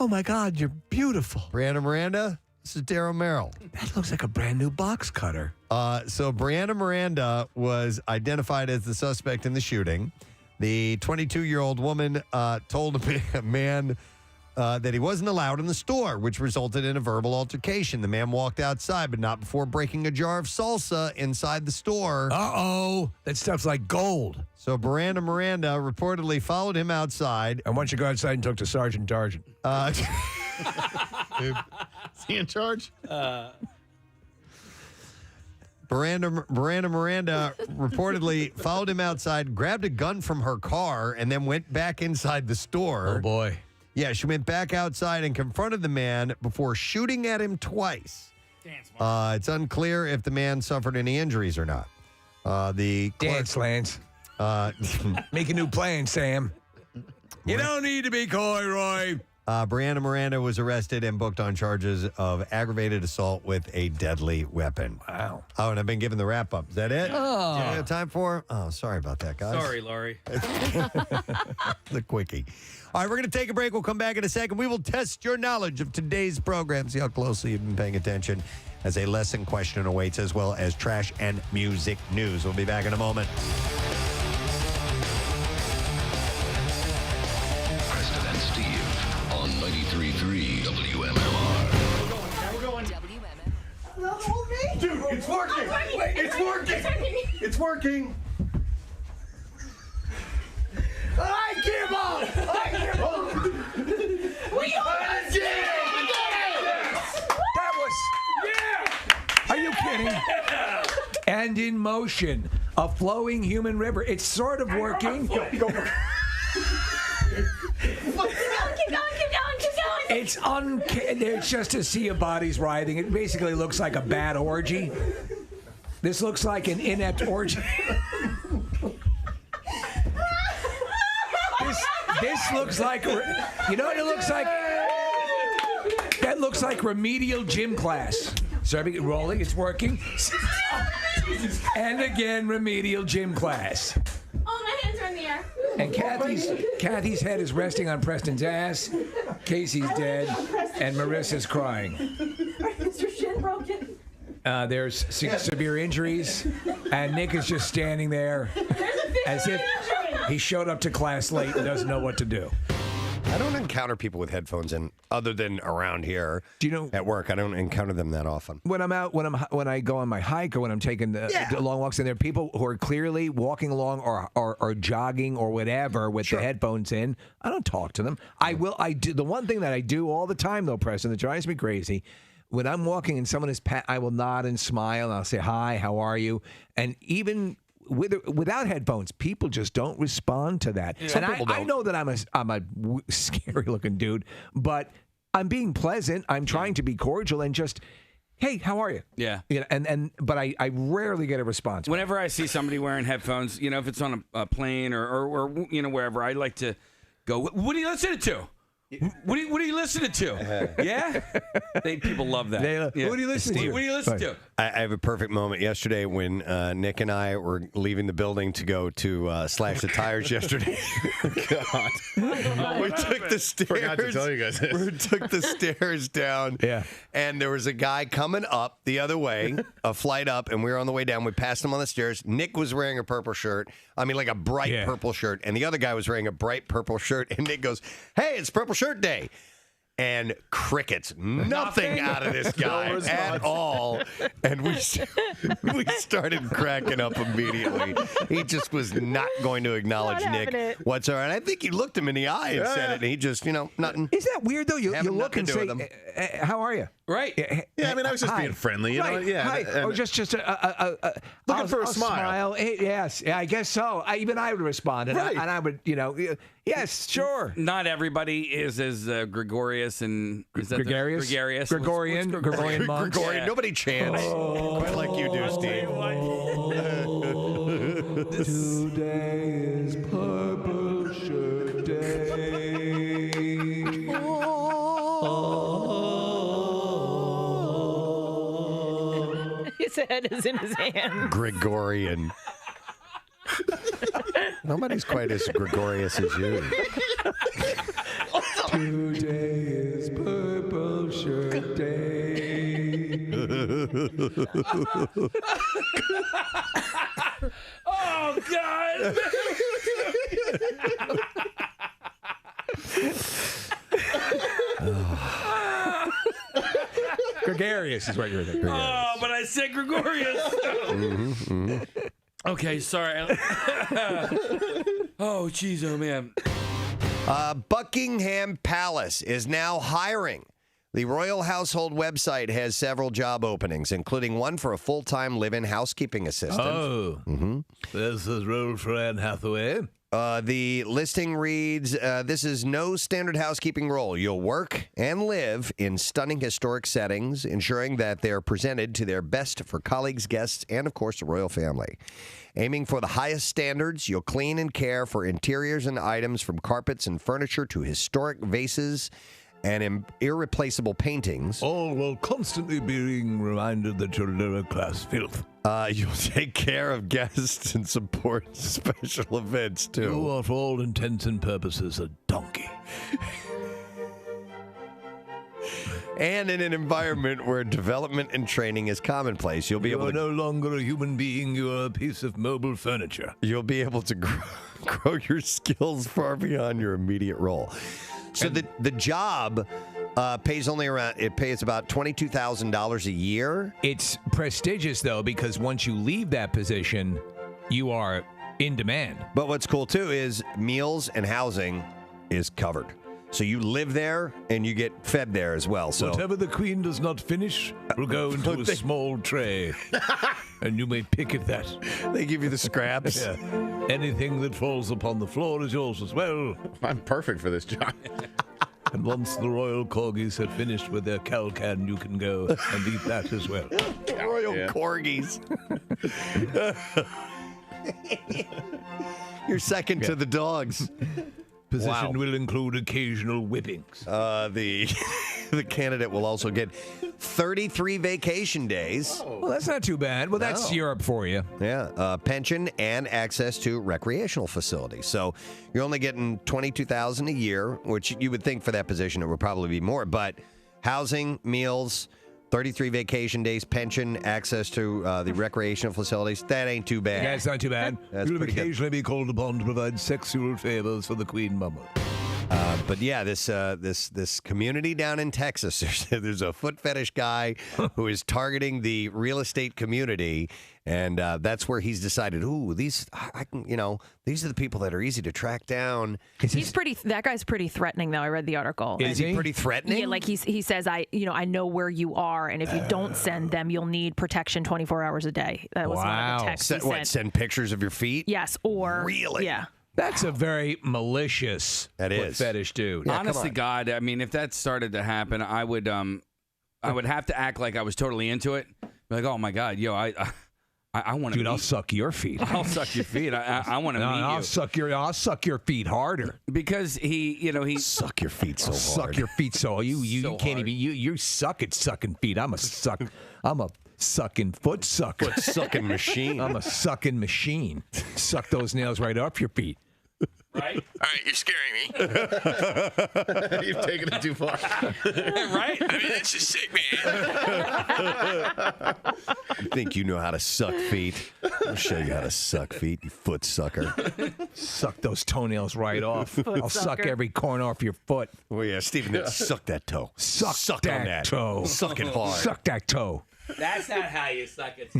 Oh, my God, you're beautiful. Brianna Miranda? This is Daryl Merrill. That looks like a brand new box cutter. So Brianna Miranda was identified as the suspect in the shooting. The 22-year-old woman told a man that he wasn't allowed in the store, which resulted in a verbal altercation. The man walked outside, but not before breaking a jar of salsa inside the store. Uh-oh. That stuff's like gold. So Brianna Miranda reportedly followed him outside. And once you go outside and talk to Sergeant Dargent. Is he in charge? Miranda reportedly followed him outside, grabbed a gun from her car, and then went back inside the store. Oh, boy. Yeah, she went back outside and confronted the man before shooting at him twice. It's unclear if the man suffered any injuries or not. Dance, Lance. Make a new plan, Sam. You don't need to be coy, Roy. Brianna Miranda was arrested and booked on charges of aggravated assault with a deadly weapon. Wow. Oh, and I've been given the wrap up. Is that it? Oh. Do you have time for? Oh, sorry about that, guys. Sorry, Laurie. The quickie. All right, we're going to take a break. We'll come back in a second. We will test your knowledge of today's program, see how closely you've been paying attention, as a lesson question awaits, as well as trash and music news. We'll be back in a moment. Preston and Steve on 93.3 WMMR. We're going. Hold me. Dude, it's working. It's working. It's working. I give up. We got it. That was. Are you kidding? And in motion, a flowing human river. It's sort of working. Go. Keep going. It's It's just a sea of bodies writhing. It basically looks like a bad orgy. This looks like an inept orgy. This looks like, you know what it looks like? That looks like remedial gym class. Serving, rolling, it's working. And again, remedial gym class. Oh, my hands are in the air. And Kathy's head is resting on Preston's ass. Casey's dead, and Marissa's crying. Is your shin broken? There's severe injuries, and Nick is just standing there as if he showed up to class late and doesn't know what to do. I don't encounter people with headphones in, other than around here. Do you know, at work? I don't encounter them that often. When I'm out, when I go on my hike or when I'm taking the long walks, and there are people who are clearly walking along or jogging or whatever with the headphones in, I don't talk to them. I do the one thing that I do all the time though, Preston, that drives me crazy. When I'm walking and someone is I will nod and smile and I'll say hi, how are you? And even without headphones, people just don't respond to that. Yeah. And I know that I'm a scary looking dude, but I'm being pleasant. I'm trying to be cordial and just, hey, how are you? Yeah. You know, but I rarely get a response. Whenever I see somebody wearing headphones, you know, if it's on a plane or you know, wherever, I like to go, what are you listening to? What are you listening to? Yeah? People love that. What are you listening to? What are you listening to? I have a perfect moment yesterday when Nick and I were leaving the building to go to Slash the Tires yesterday. God. We took the stairs. Forgot to tell you guys this. We took the stairs down. Yeah. And there was a guy coming up the other way, a flight up, and we were on the way down. We passed him on the stairs. Nick was wearing a purple shirt. I mean, like a bright purple shirt. And the other guy was wearing a bright purple shirt. And Nick goes, hey, it's Purple Shirt Day. And crickets, nothing out of this guy at all. And we started cracking up immediately. He just was not going to acknowledge Nick whatsoever. And I think he looked him in the eye and said it. And he just, nothing. Isn't that weird, though? You look and say, how are you? Right. Yeah, I mean, I was just being friendly. You know? Yeah. Hi. Or just looking for a smile. Hey, yes. Yeah, I guess so. Even I would respond. And, and I would, yes, sure. Not everybody is as gregarious and gregarious. Gregorian monks. Gregorian. Nobody chants quite like you do, Steve. Today is Purple Shirt Day. His head is in his hand. Gregorian. Nobody's quite as gregarious as you. Today is Purple Shirt Day. Oh, God. Gregarious is what you're thinking. Oh, but I said gregarious. Okay, sorry. Oh, jeez, oh, man. Buckingham Palace is now hiring. The Royal Household website has several job openings, including one for a full-time live-in housekeeping assistant. Oh. Mm-hmm. There's this role for Anne Hathaway. The listing reads, this is no standard housekeeping role. You'll work and live in stunning historic settings, ensuring that they're presented to their best for colleagues, guests, and, of course, the royal family. Aiming for the highest standards, you'll clean and care for interiors and items from carpets and furniture to historic vases and irreplaceable paintings. All while constantly being reminded that you're lower-class filth. You'll take care of guests and support special events, too. You are, for all intents and purposes, a donkey. And in an environment where development and training is commonplace, you'll be able to... You are no longer a human being, you are a piece of mobile furniture. You'll be able to grow your skills far beyond your immediate role. So the job pays about $22,000 a year. It's prestigious, though, because once you leave that position, you are in demand. But what's cool, too, is meals and housing is covered. So you live there, and you get fed there as well. So whatever the queen does not finish will go into a small tray, and you may pick at that. They give you the scraps. Yeah. Anything that falls upon the floor is yours as well. I'm perfect for this job. And once the royal corgis have finished with their can, you can go and eat that as well. Royal corgis. You're second to the dogs. Position will include occasional whippings. The candidate will also get 33 vacation days. Well, that's not too bad. Well, that's Europe for you. Yeah, pension and access to recreational facilities. So you're only getting $22,000 a year, which you would think for that position it would probably be more. But housing, meals, 33 vacation days, pension, access to the recreational facilities, that ain't too bad. Yeah, it's not too bad. You'll occasionally be called upon to provide sexual favors for the Queen Mama. But yeah, this community down in Texas, there's a foot fetish guy who is targeting the real estate community, and that's where he's decided, these are the people that are easy to track down. That guy's pretty threatening, though. I read the article. Is he pretty threatening? Yeah, like he says, I know where you are, and if you don't send them, you'll need protection 24 hours a day. That was one of the texts he sent. Send pictures of your feet? Yes, or really? Yeah. That's a very malicious foot fetish dude. Yeah, honestly, God, I mean, if that started to happen, I would have to act like I was totally into it. Like, oh my God, I want to. Dude, I'll suck your feet. I'll suck your feet. I want to meet you. I'll suck your feet harder. Because he suck your feet so hard. Suck your feet so you so can't hard. even you suck at sucking feet. I'm a sucking foot sucker. Foot sucking machine. I'm a sucking machine. Suck those nails right off your feet. Right? All right, you're scaring me. You've taken it too far. Right? I mean, that's just sick, man. You think you know how to suck feet? I'll show you how to suck feet, you foot sucker. Suck those toenails right off. I'll suck every corn off your foot. Oh, yeah, Stephen, suck that toe. Suck on that that toe. Suck it hard. Suck that toe. That's not how you suck it.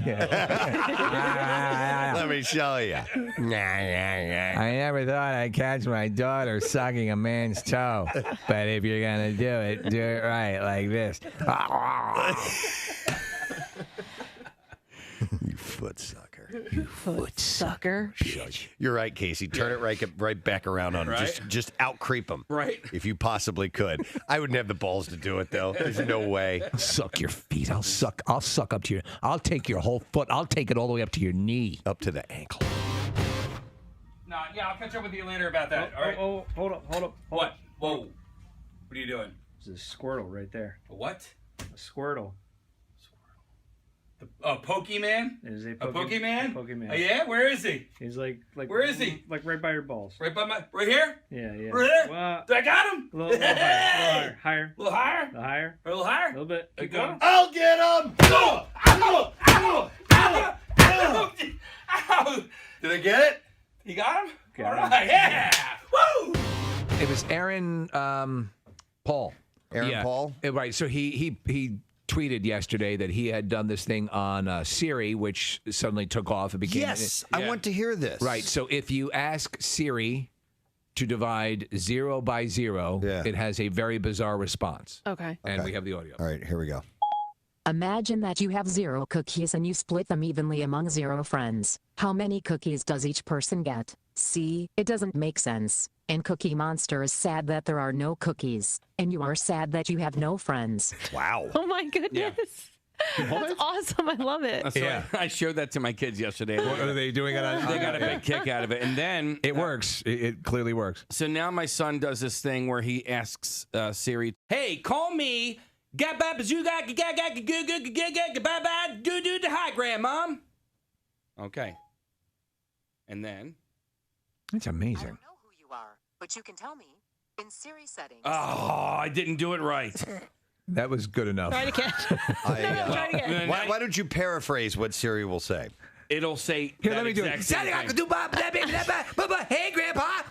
Let me show you. I never thought I'd catch my daughter sucking a man's toe. But if you're going to do it right like this. You foot sucker. You foot sucker. You're right, Casey. Turn it right back around on him. Right? Just out creep him. Right. If you possibly could. I wouldn't have the balls to do it though. There's no way. I'll suck your feet. I'll suck up to your. I'll take your whole foot. I'll take it all the way up to your knee. Up to the ankle. No, yeah, I'll catch up with you later about that. All right. Oh, hold up. What? Whoa. What are you doing? There's a Squirtle right there. A what? A Squirtle. A Pokemon? Is a Pokemon? Pokemon. Oh, yeah? Where is he? He's like. Where is he? Like right by your balls. Right here? Yeah. Right here? Well, I got him. A little higher. A little higher? A little higher. A little higher? A little bit. Keep going. I'll get him. Ow! Ow! Ow! Ow! Ow! Ow! Did I get it? You got him? Got All him. right. Yeah. Woo! It was Aaron Paul. Aaron Paul? Right. So he tweeted yesterday that he had done this thing on Siri, which suddenly took off. It became Yes, I want to hear this. Right. So if you ask Siri to divide 0 by 0, it has a very bizarre response. Okay. And we have the audio. All right, here we go. Imagine that you have 0 cookies and you split them evenly among 0 friends. How many cookies does each person get? See, it doesn't make sense. And Cookie Monster is sad that there are no cookies. And you are sad that you have no friends. Wow. Oh my goodness. That's awesome. I love it. So I showed that to my kids yesterday. What are they doing? They got a big kick out of it. And then it works. It clearly works. So now my son does this thing where he asks Siri, "Hey, call me. Hi, Grandma." Okay. And then. It's amazing. But you can tell me in Siri settings. Oh, I didn't do it right. That was good enough. Try it again. Try it again. Why don't you paraphrase what Siri will say? It'll say. Here, let me do it. Hey, Grandpa.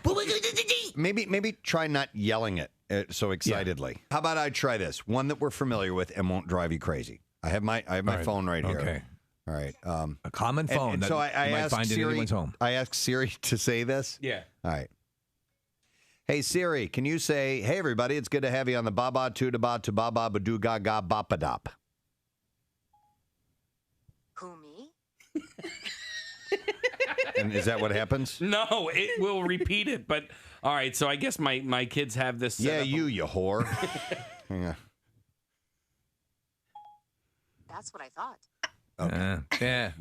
Maybe try not yelling it so excitedly. Yeah. How about I try this? One that we're familiar with and won't drive you crazy. I have my phone right here. Okay. All right. A common phone. And that so I you might asked find Siri, in anyone's home. I asked Siri to say this. Yeah. All right. Hey, Siri, can you say, "Hey, everybody, it's good to have you on the Baba to ba to Baba Badu Gaga Bapadop"? Who, me? And is that what happens? No, it will repeat it. But all right, so I guess my kids have this. Yeah, you whore. Yeah. That's what I thought. Okay. Yeah.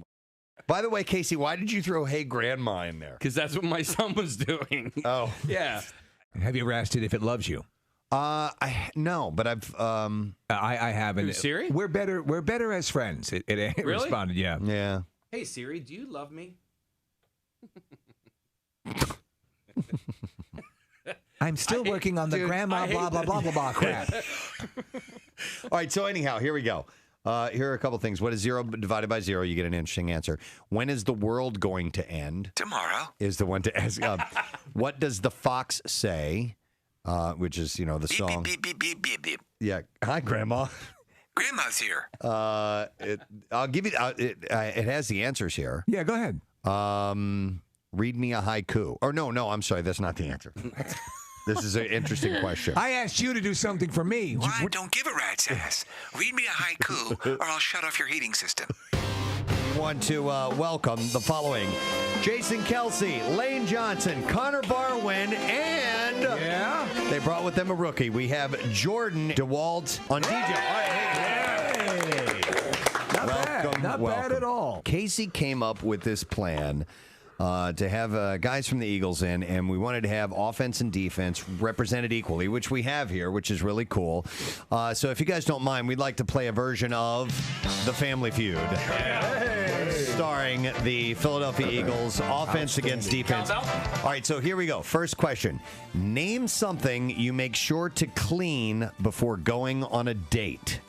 By the way, Casey, why did you throw "Hey, Grandma" in there? Because that's what my son was doing. Oh, yeah. Have you ever asked it if it loves you? No, but I've I haven't. Siri? We're better as friends. It Really? responded, yeah. Yeah. Hey Siri, do you love me? I'm still working on the grandma blah blah blah blah blah crap. All right, so anyhow, here we go. Here are a couple things. What is 0 divided by 0? You get an interesting answer. When is the world going to end? Tomorrow. Is the one to ask. What does the fox say? Which is, the song. Beep, beep, beep, beep, beep. Yeah. Hi, Grandma. Grandma's here. I'll give you. It has the answers here. Yeah, go ahead. Read me a haiku. Or no, I'm sorry. That's not the answer. This is an interesting question. I asked you to do something for me. Why? Don't give a rat's ass. Read me a haiku, or I'll shut off your heating system. We want to welcome the following: Jason Kelsey, Lane Johnson, Connor Barwin, and they brought with them a rookie. We have Jordan DeWalt on DJ. Hey. Not bad at all. Casey came up with this plan to have guys from the Eagles in, and we wanted to have offense and defense represented equally, which we have here, which is really cool. So if you guys don't mind, we'd like to play a version of The Family Feud. Starring the Philadelphia Eagles, offense against defense. All right, so here we go. First question. Name something you make sure to clean before going on a date.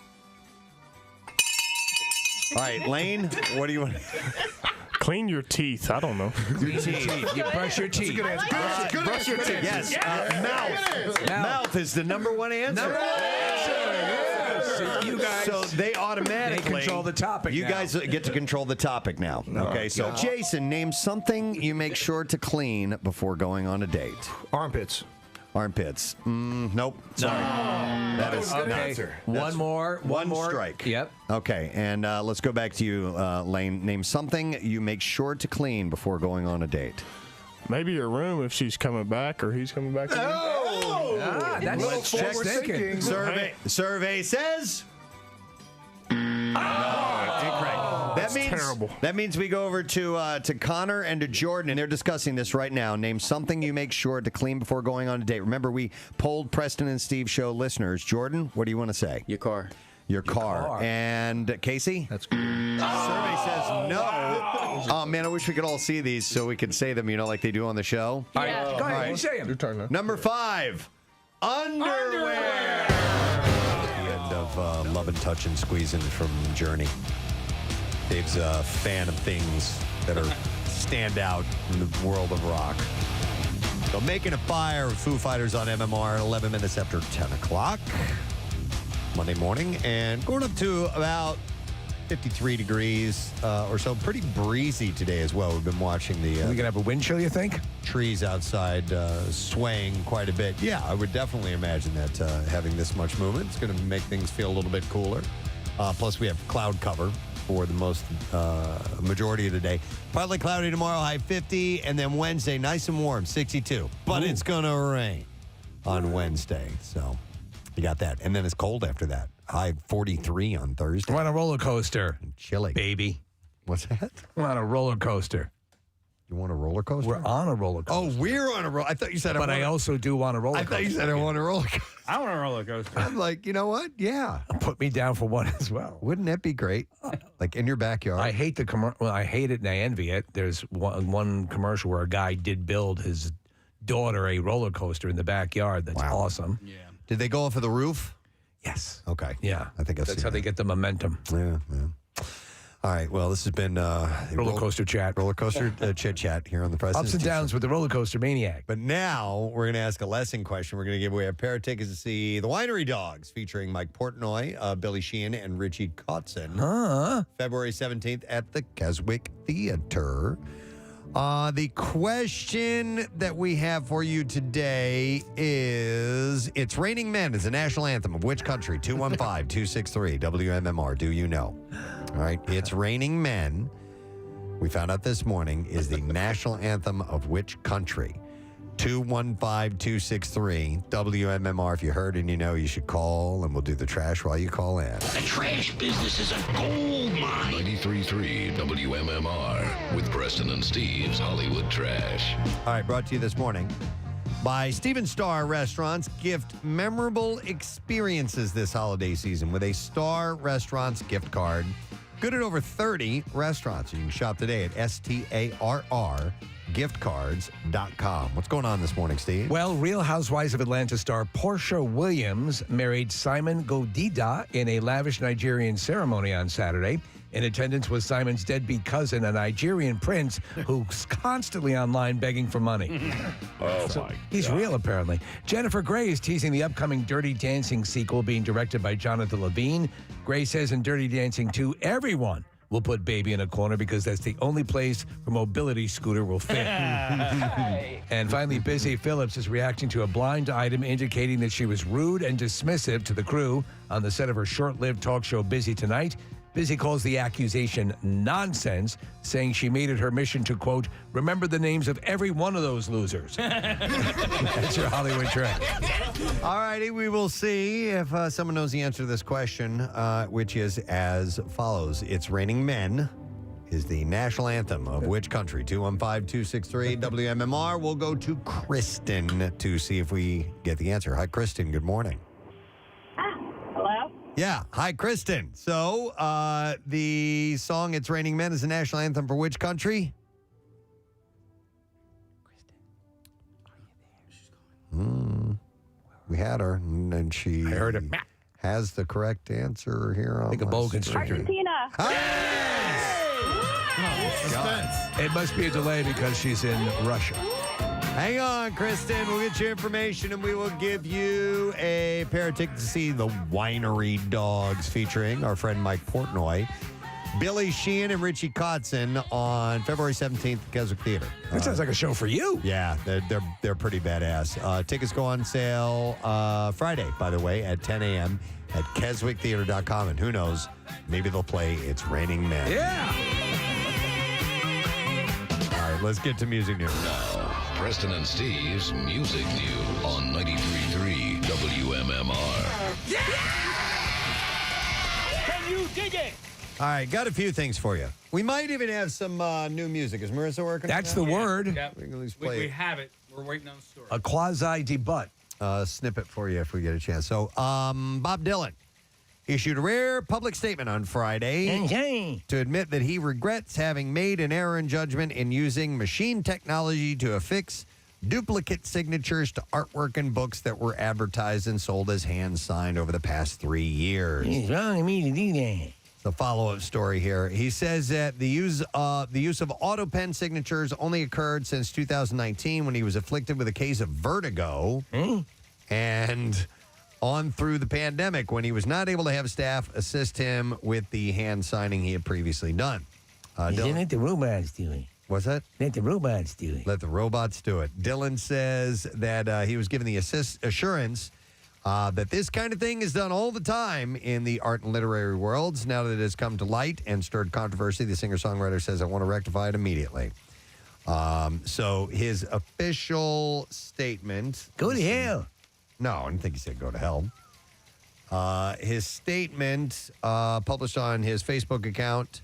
All right, Lane, what do you want? Clean your teeth. I don't know. Your teeth. You brush your teeth. Brush your teeth. Yes. Mouth. Mouth is the number one answer. You guys. So they automatically control the topic. You guys get to control the topic now. Okay. So Jason, name something you make sure to clean before going on a date. Armpits. Armpits. Nope. Sorry. That is okay. One more strike. Yep. Okay, and let's go back to you, Lane. Name something you make sure to clean before going on a date. Maybe your room if she's coming back or he's coming back. That's Let's check thinking. Survey says. Incorrect. That means we go over to Connor and to Jordan, and they're discussing this right now. Name something you make sure to clean before going on a date. Remember, we polled Preston and Steve show listeners. Jordan, what do you want to say? Your car. Your car. And Casey? That's good. Survey says no. Oh, man, I wish we could all see these so we could say them, like they do on the show. All right, go ahead. You say them. Your turn now. Number 5, underwear. The end of Love and Touch and Squeezing from Journey. Dave's a fan of things that are stand out in the world of rock. So Making a Fire with Foo Fighters on MMR 11 minutes after 10 o'clock Monday morning. And going up to about 53 degrees or so. Pretty breezy today as well. We've been watching the... Are we going to have a wind chill, you think? Trees outside swaying quite a bit. Yeah, I would definitely imagine that having this much movement is going to make things feel a little bit cooler. Plus, we have cloud cover for the majority of the day. Partly cloudy tomorrow, high 50, and then Wednesday, nice and warm, 62. But it's going to rain on Wednesday, so you got that. And then it's cold after that. High 43 on Thursday. We're on a roller coaster. Chilly. Baby. What's that? We're on a roller coaster. You want a roller coaster? We're on a roller coaster. Oh, we're on a roller. I thought you said. But I also do want a roller coaster. I thought you said I want a roller coaster. I want a roller coaster. I'm like, you know what? Yeah. Put me down for one as well. Wouldn't that be great? Like in your backyard. I hate the commercial. Well, I hate it and I envy it. There's one commercial where a guy did build his daughter a roller coaster in the backyard. That's awesome. Yeah. Did they go off of the roof? Yes. Okay. Yeah. I think that's how they get the momentum. Yeah. All right. Well, this has been roller coaster chat. Roller coaster chit chat here on the President. Ups and downs with the roller coaster maniac. But now we're going to ask a lesson question. We're going to give away a pair of tickets to see the Winery Dogs featuring Mike Portnoy, Billy Sheehan, and Richie Kotzen. February 17th at the Keswick Theater. The question that we have for you today is, It's Raining Men is the national anthem of which country? 215-263 WMMR. Do you know? All right. It's Raining Men, we found out this morning, is the national anthem of which country? 215-263 WMMR. If you heard and you know, you should call, and we'll do the trash while you call in. The trash business is a gold mine. 93.3 WMMR with Preston and Steve's Hollywood Trash. All right, brought to you this morning by Steven Star Restaurants. Gift memorable experiences this holiday season with a Star Restaurants gift card. Good at over 30 restaurants. You can shop today at STARRgiftcards.com. What's going on this morning, Steve? Well, Real Housewives of Atlanta star Portia Williams married Simon Godida in a lavish Nigerian ceremony on Saturday. In attendance was Simon's deadbeat cousin, a Nigerian prince who's constantly online begging for money. He's real, apparently. Jennifer Grey is teasing the upcoming Dirty Dancing sequel being directed by Jonathan Levine. Grey says in Dirty Dancing 2, everyone will put baby in a corner because that's the only place her mobility scooter will fit. And finally, Busy Phillips is reacting to a blind item indicating that she was rude and dismissive to the crew on the set of her short-lived talk show Busy Tonight. Busy calls the accusation nonsense, saying she made it her mission to, quote, remember the names of every one of those losers. That's your Hollywood Trash. All righty, we will see if someone knows the answer to this question, which is as follows. It's Raining Men is the national anthem of which country? 215-263 WMMR. We'll go to Kristen to see if we get the answer. Hi, Kristen. Good morning. Hello? Yeah. Hi, Kristen. So, the song It's Raining Men is the national anthem for which country? Kristen, are you there? She's calling. We had her, and she has the correct answer here on Like a boa constrictor. Argentina. It must be a delay because she's in Russia. Hang on, Kristen. We'll get your information, and we will give you a pair of tickets to see the Winery Dogs featuring our friend Mike Portnoy, Billy Sheehan, and Richie Kotzen on February 17th at Keswick Theater. That sounds like a show for you. Yeah, they're pretty badass. Tickets go on sale Friday, by the way, at 10 a.m. at KeswickTheater.com. And who knows, maybe they'll play It's Raining Men. Yeah. All right, let's get to music news. Preston and Steve's Music News on 93.3 WMMR. Can you dig it? All right, got a few things for you. We might even have some new music. Is Marissa working? That's the word. Yeah. We can at least play We have it. We're waiting on the story. A quasi-debut. Snippet for you if we get a chance. So, Bob Dylan issued a rare public statement on Friday to admit that he regrets having made an error in judgment in using machine technology to affix duplicate signatures to artwork and books that were advertised and sold as hand-signed over the past 3 years. It's wrong of me to do that. The follow-up story here. He says that the use of auto pen signatures only occurred since 2019 when he was afflicted with a case of vertigo. And on through the pandemic when he was not able to have staff assist him with the hand signing he had previously done. Let the robots do it. What's that? Let the robots do it. Let the robots do it. Dylan says that he was given the assurance that this kind of thing is done all the time in the art and literary worlds. Now that it has come to light and stirred controversy, the singer-songwriter says, I want to rectify it immediately. So his official statement... Go to hell. No, I didn't think he said go to hell. His statement published on his Facebook account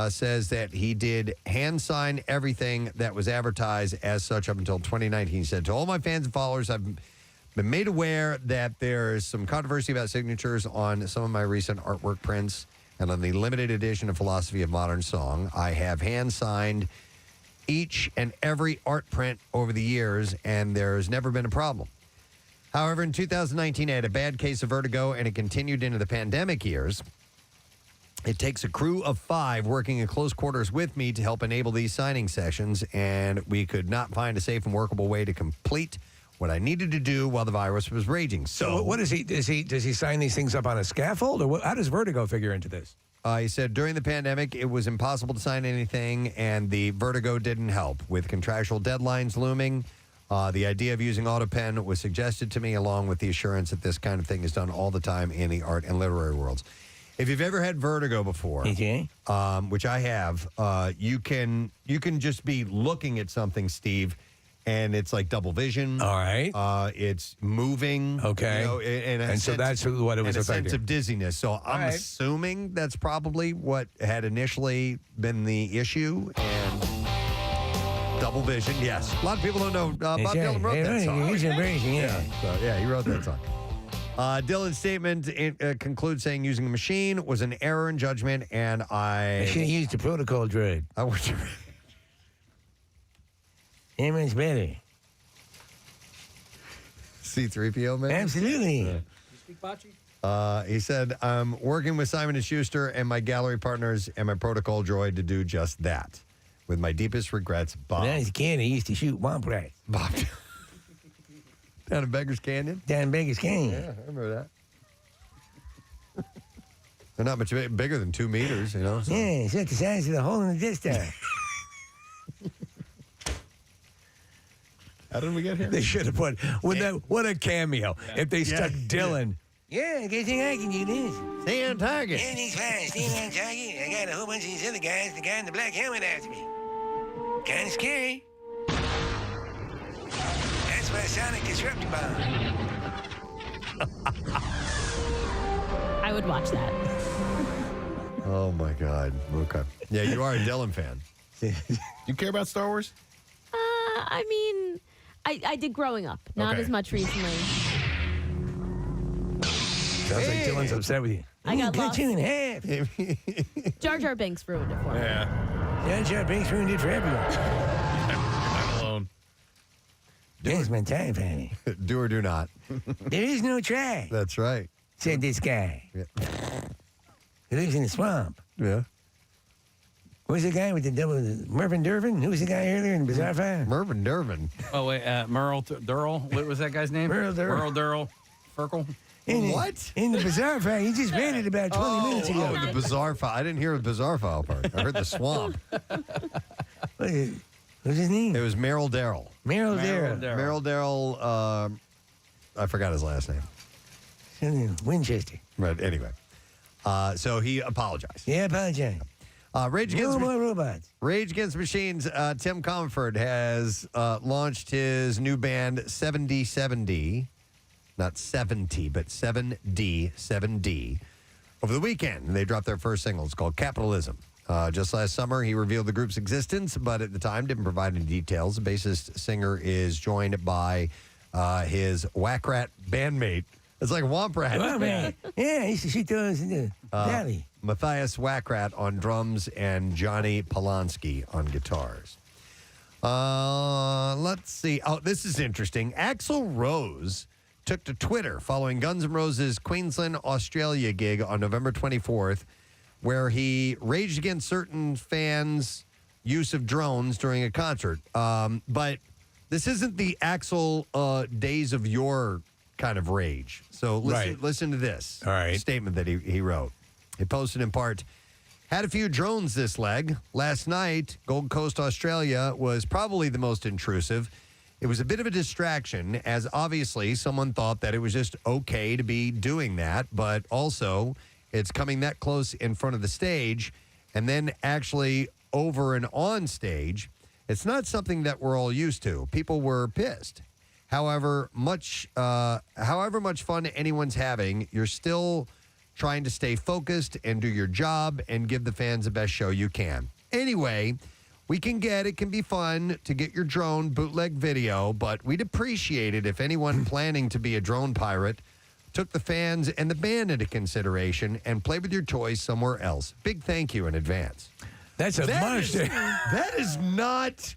says that he did hand sign everything that was advertised as such up until 2019. He said, to all my fans and followers, I've been made aware that there's some controversy about signatures on some of my recent artwork prints and on the limited edition of Philosophy of Modern Song. I have hand signed each and every art print over the years, and there's never been a problem. However, in 2019, I had a bad case of vertigo, and it continued into the pandemic years. It takes a crew of 5 working in close quarters with me to help enable these signing sessions, and we could not find a safe and workable way to complete what I needed to do while the virus was raging. So what does he does he sign these things up on a scaffold, or how does vertigo figure into this? He said during the pandemic, it was impossible to sign anything, and the vertigo didn't help. With contractual deadlines looming, the idea of using AutoPen was suggested to me, along with the assurance that this kind of thing is done all the time in the art and literary worlds. If you've ever had vertigo before, which I have, you can just be looking at something, Steve, and it's like double vision. All right. It's moving. Okay. You know, and so that's what it was and a affecting. sense of dizziness. So I'm assuming that's probably what had initially been the issue. And double vision, yes. A lot of people don't know Bob Dylan wrote that song. Yeah, he wrote that song. Dylan's statement concludes saying using a machine was an error in judgment, and I should have used the protocol droid. I would. Everyone's better. C-3PO, man? Absolutely. You speak Bocce? He said, I'm working with Simon & Schuster and my gallery partners and my protocol droid to do just that. With my deepest regrets, Bob. When I was a kid, I used to shoot womp rats. Bob. Down in Beggar's Canyon? Down in Beggar's Canyon. Yeah, I remember that. They're not much bigger than 2 meters, you know? So. Yeah, it's like the size of the hole in the Death Star. How did we get here? They should have put, what a cameo, if they stuck Dylan. Yeah, I guess I can do this. Stay on target. Everything's fine. Stay on target. I got a whole bunch of these other guys. The guy in the black helmet after me. Kind of scary. That's my sonic disruptor bomb. I would watch that. Oh, my God. Okay. Yeah, you are a Dylan fan. You care about Star Wars? I mean, I did growing up. Not as much recently. Sounds like Dylan's upset with you. I got lost. You in half. Jar Jar Binks ruined it for me. Jar Jar Binks ruined it for everyone. Not alone. There's my time, Fanny. Do or do not. There is no try, That's right. said this guy. He lives in the swamp. Yeah. Who's the guy with the double, Mervyn Dervin? Who was the guy earlier in Bizarre Fire? Mervyn Dervin. Oh, wait, Merle Durrell. What was that guy's name? Merle Durrell. Merle Durrell. Ferkel. What? In the Bizarre File. You just read it about 20 minutes ago. Oh, the bizarre file. I didn't hear the bizarre file part. I heard the swamp. What's his name? It was Merrill Darrell. Merrill Darrell. Merrill Darrell. I forgot his last name. Winchester. But anyway. So he apologized. Yeah, apologize. Rage Against No more robots. Rage Against the Machines. Tim Comfort has launched his new band 7070. Not 70, but 7D over the weekend. They dropped their first single. It's called Capitalism. Just last summer, he revealed the group's existence, but at the time didn't provide any details. The bassist singer is joined by his whack rat bandmate. It's like Womp Rat. Womp Rat. Yeah, I used to shoot those in the valley. Matthias Wackrat on drums and Johnny Polanski on guitars. Let's see. Oh, this is interesting. Axl Rose took to Twitter following Guns N' Roses' Queensland, Australia gig on November 24th, where he raged against certain fans' use of drones during a concert. But this isn't the Axl Days of Yore kind of rage. So listen to this statement that he wrote. He posted in part, had a few drones this leg. Last night, Gold Coast, Australia was probably the most intrusive. It was a bit of a distraction, as obviously someone thought that it was just okay to be doing that, but also it's coming that close in front of the stage and then actually over and on stage. It's not something that we're all used to. People were pissed. However much fun anyone's having, you're still trying to stay focused and do your job and give the fans the best show you can. Anyway, it can be fun to get your drone bootleg video, but we'd appreciate it if anyone planning to be a drone pirate took the fans and the band into consideration and played with your toys somewhere else. Big thank you in advance. That's a monster. That is not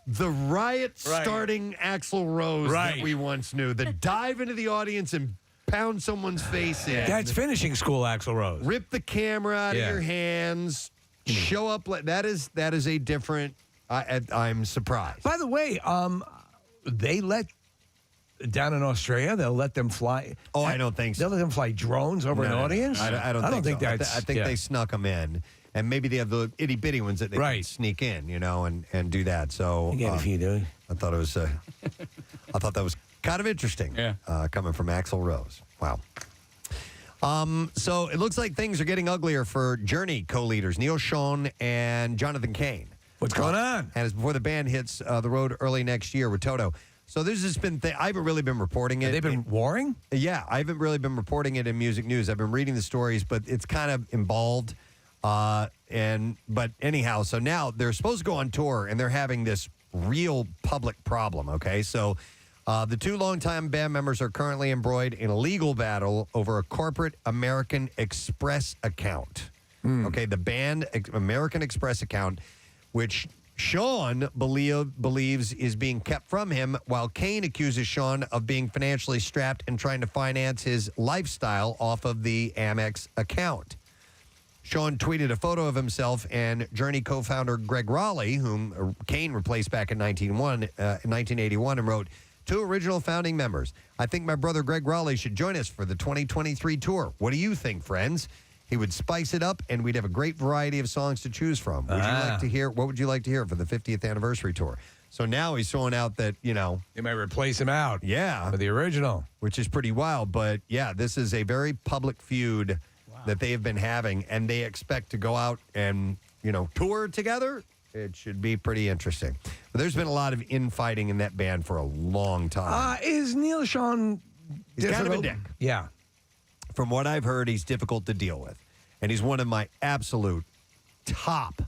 the riot-starting Axl Rose that we once knew. The dive into the audience and pound someone's face in. That's finishing school, Axl Rose. Rip the camera out of your hands. Show up. That is a different. I'm surprised. By the way, they let down in Australia. They'll let them fly. Oh, I don't think so. They'll let them fly drones over an audience. I don't think so. that's. I think they snuck them in, and maybe they have the itty bitty ones that they can sneak in, and do that. So if you do, I thought it was. I thought that was kind of interesting. Coming from Axl Rose. Wow. So it looks like things are getting uglier for Journey co-leaders Neil Schon and Jonathan Cain. What's going on? And it's before the band hits the road early next year with Toto. So there's just been I haven't really been reporting it. Have they been warring? Yeah, I haven't really been reporting it in music news. I've been reading the stories, but it's kind of involved. But anyhow, so now they're supposed to go on tour, and they're having this real public problem. Okay, so. The two longtime band members are currently embroiled in a legal battle over a corporate American Express account. Okay, the band American Express account, which Sean believes is being kept from him, while Cain accuses Sean of being financially strapped and trying to finance his lifestyle off of the Amex account. Sean tweeted a photo of himself and Journey co-founder Greg Raleigh, whom Cain replaced back in 1981, and wrote, "Two original founding members. I think my brother Greg Raleigh should join us for the 2023 tour. What do you think, friends? He would spice it up, and we'd have a great variety of songs to choose from. Would you like to hear? What would you like to hear for the 50th anniversary tour?" So now he's throwing out that, they might replace him out. Yeah. For the original. Which is pretty wild. But, yeah, this is a very public feud that they have been having, and they expect to go out and, tour together. It should be pretty interesting. But there's been a lot of infighting in that band for a long time. Is Neil Schon He's kind of a dick. Yeah. From what I've heard, he's difficult to deal with. And he's one of my absolute top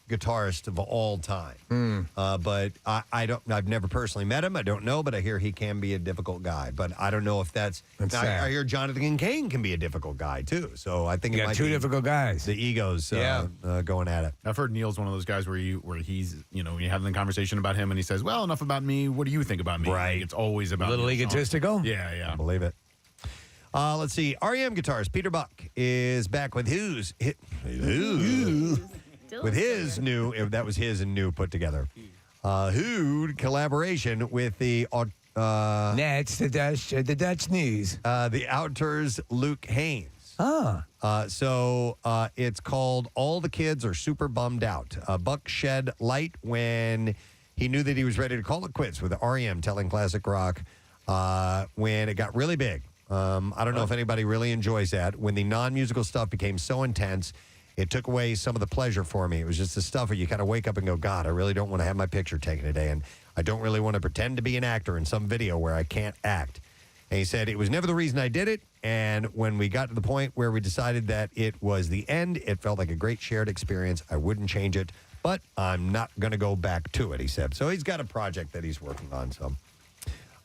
guitarist of all time. But I've never personally met him. I don't know, but I hear he can be a difficult guy. But I don't know if that's I hear Jonathan Cain can be a difficult guy too. So I think You it got might two be difficult guys. the egos going at it. I've heard Neil's one of those guys where he's, you have the conversation about him and he says, well, enough about me. What do you think about me? Right. It's always about A little Neil Schon. egotistical? Yeah. I believe it. Let's see. REM guitarist Peter Buck is back with with his new, that was his and new put together, Who collaboration with the That's the Dutch news. the Outers Luke Haynes. So it's called All the Kids Are Super Bummed Out. Buck shed light when he knew that he was ready to call it quits with REM, telling Classic Rock when it got really big. I don't know if anybody really enjoys that. When the non-musical stuff became so intense, it took away some of the pleasure for me. It was just the stuff where you kind of wake up and go, God, I really don't want to have my picture taken today, and I don't really want to pretend to be an actor in some video where I can't act. And he said, it was never the reason I did it, and when we got to the point where we decided that it was the end, it felt like a great shared experience. I wouldn't change it, but I'm not going to go back to it, he said. So he's got a project that he's working on. So,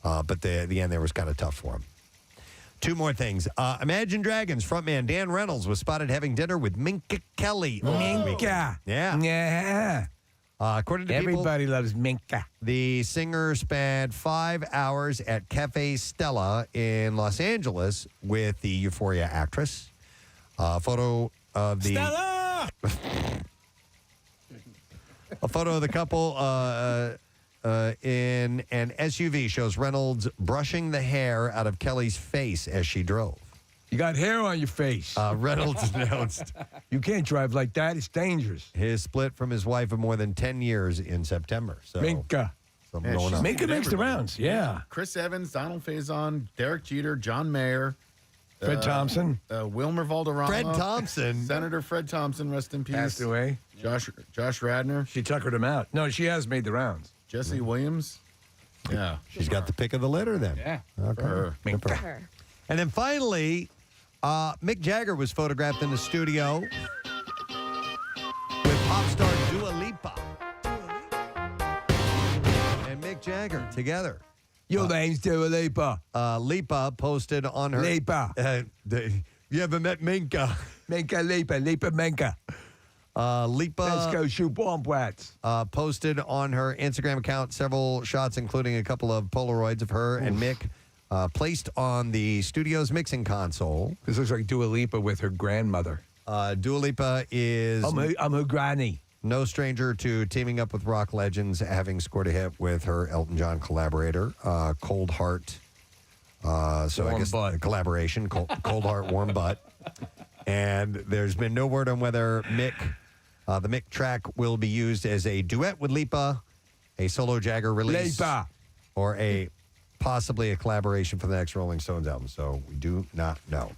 but the end there was kind of tough for him. Two more things. Imagine Dragons frontman Dan Reynolds was spotted having dinner with Minka Kelly. Minka. Yeah. Yeah. According to Everybody loves Minka. the singer spent 5 hours at Cafe Stella in Los Angeles with the Euphoria actress. A photo of the Stella! a photo of the couple in an SUV shows Reynolds brushing the hair out of Kelly's face as she drove. You got hair on your face. Reynolds announced you can't drive like that. It's dangerous. his split from his wife of more than 10 years in September. So Minka. something going on. Minka makes the rounds. Yeah. Chris Evans, Donald Faison, Derek Jeter, John Mayer. Fred Thompson. Wilmer Valderrama. Fred Thompson. Senator Fred Thompson, rest in peace. Passed away. Josh Radner. She tuckered him out. No, she has made the rounds. Jesse Williams. Yeah. She's got the pick of the litter then. Yeah. Okay. For her. Her. And then finally, Mick Jagger was photographed in the studio with pop star Dua Lipa. And Mick Jagger together. Your name's Dua Lipa. Lipa posted on her... Lipa. You ever met Minka? Minka Lipa. Lipa Minka. Lipa... Let's go shoot bomb brats. Posted on her Instagram account several shots, including a couple of Polaroids of her and Mick placed on the studio's mixing console. This looks like Dua Lipa with her grandmother. Dua Lipa is... I'm her granny. No stranger to teaming up with rock legends, having scored a hit with her Elton John collaborator, Cold Heart. So Warm I guess Butt. the collaboration, Cold Heart, Warm Butt. And there's been no word on whether the Mick track will be used as a duet with Lipa, a solo Jagger release, Lipa. or possibly a collaboration for the next Rolling Stones album. So we do not know.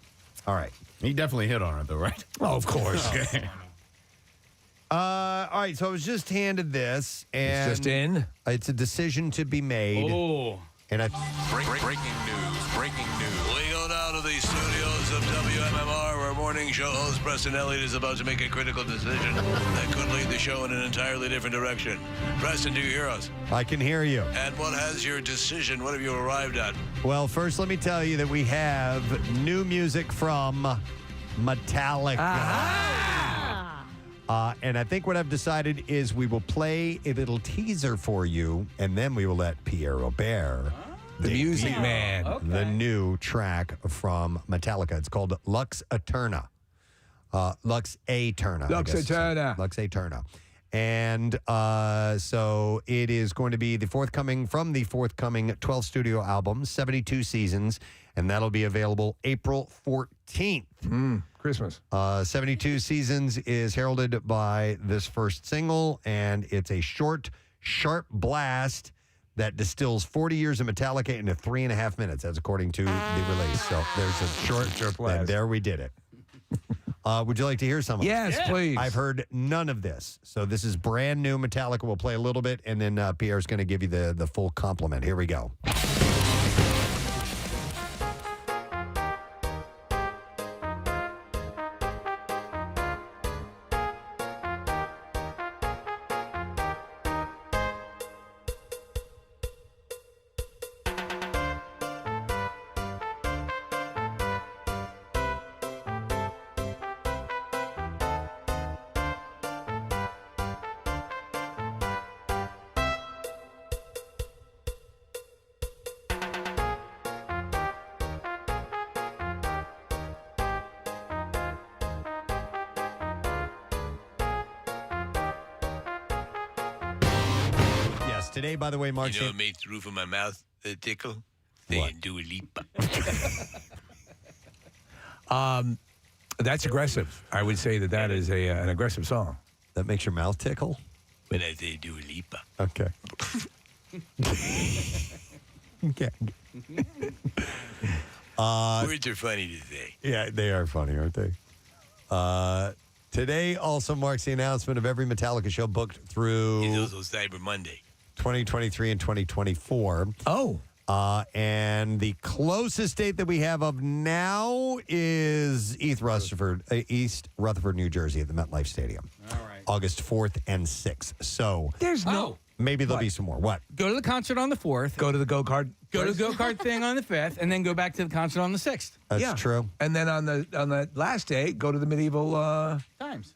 All right. He definitely hit on it, though, right? Oh, of course. Okay. All right, so I was just handed this, and It's just in. It's a decision to be made. Oh. And I Breaking news. We go down to the studios of WMMR, where morning show host Preston Elliott is about to make a critical decision that could lead the show in an entirely different direction. Preston, do you hear us? I can hear you. And what has your decision? What have you arrived at? Well, first, let me tell you that we have new music from Metallica. And I think what I've decided is we will play a little teaser for you, and then we will let Pierre Robert, The Music Man. the new track from Metallica. It's called Lux Eterna. Lux Eterna. Lux Eterna. Lux Eterna. And so it is going to be the forthcoming 12 studio album, 72 seasons, and that'll be available April 14th. Christmas. 72 Seasons is heralded by this first single, and it's a short, sharp blast that distills 40 years of Metallica into 3.5 minutes. That's according to the release. So there's a short blast. And there we did it. Would you like to hear some of it? Yes, please. I've heard none of this. So this is brand new Metallica. We'll play a little bit, and then Pierre's going to give you the full compliment. Here we go. Today, by the way, Mark. You know what made the roof of my mouth tickle? Saying Dua Lipa. That's aggressive. I would say that is an aggressive song. That makes your mouth tickle? When I say Dua Lipa. Okay. Okay. Words are funny to say. Yeah, they are funny, aren't they? Today also marks the announcement of every Metallica show booked through It's also Cyber Monday. 2023 and 2024. Oh. And the closest date that we have of now is East Rutherford, New Jersey at the MetLife Stadium. All right. August 4th and 6th. So there's no... Maybe there'll be some more. What? Go to the concert on the 4th. Go to the go-kart. Go to the go-kart thing on the 5th, and then go back to the concert on the 6th. That's true. And then on the last day, go to the medieval times.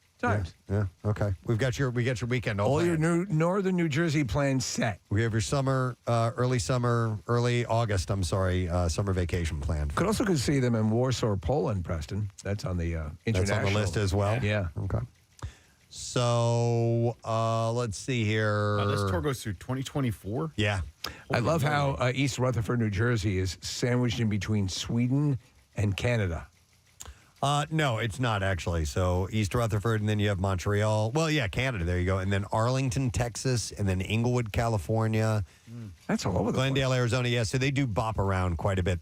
Yeah. Okay. We got your weekend. All your northern New Jersey plans set. We have your early August. Summer vacation planned. Could also see them in Warsaw, Poland, Preston. That's on the international. That's on the list as well. Yeah. Okay. So let's see here. This tour goes through 2024. Yeah. I love how East Rutherford, New Jersey is sandwiched in between Sweden and Canada. No, it's not actually. So East Rutherford, and then you have Montreal. Well, yeah, Canada. There you go. And then Arlington, Texas, and then Inglewood, California. That's all over the Glendale, Arizona. Yeah, so they do bop around quite a bit.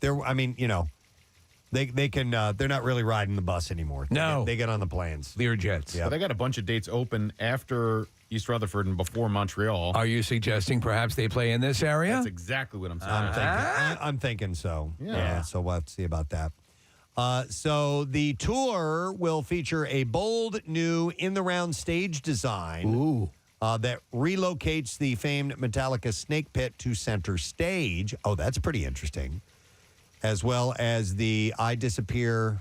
They can. They're not really riding the bus anymore. They get on the planes. Lear jets. Yeah. So they got a bunch of dates open after East Rutherford and before Montreal. Are you suggesting perhaps they play in this area? That's exactly what I'm saying. I'm thinking so. Yeah. So we'll have to see about that. So the tour will feature a bold new in-the-round stage design that relocates the famed Metallica Snake Pit to center stage. Oh, that's pretty interesting. As well as the I Disappear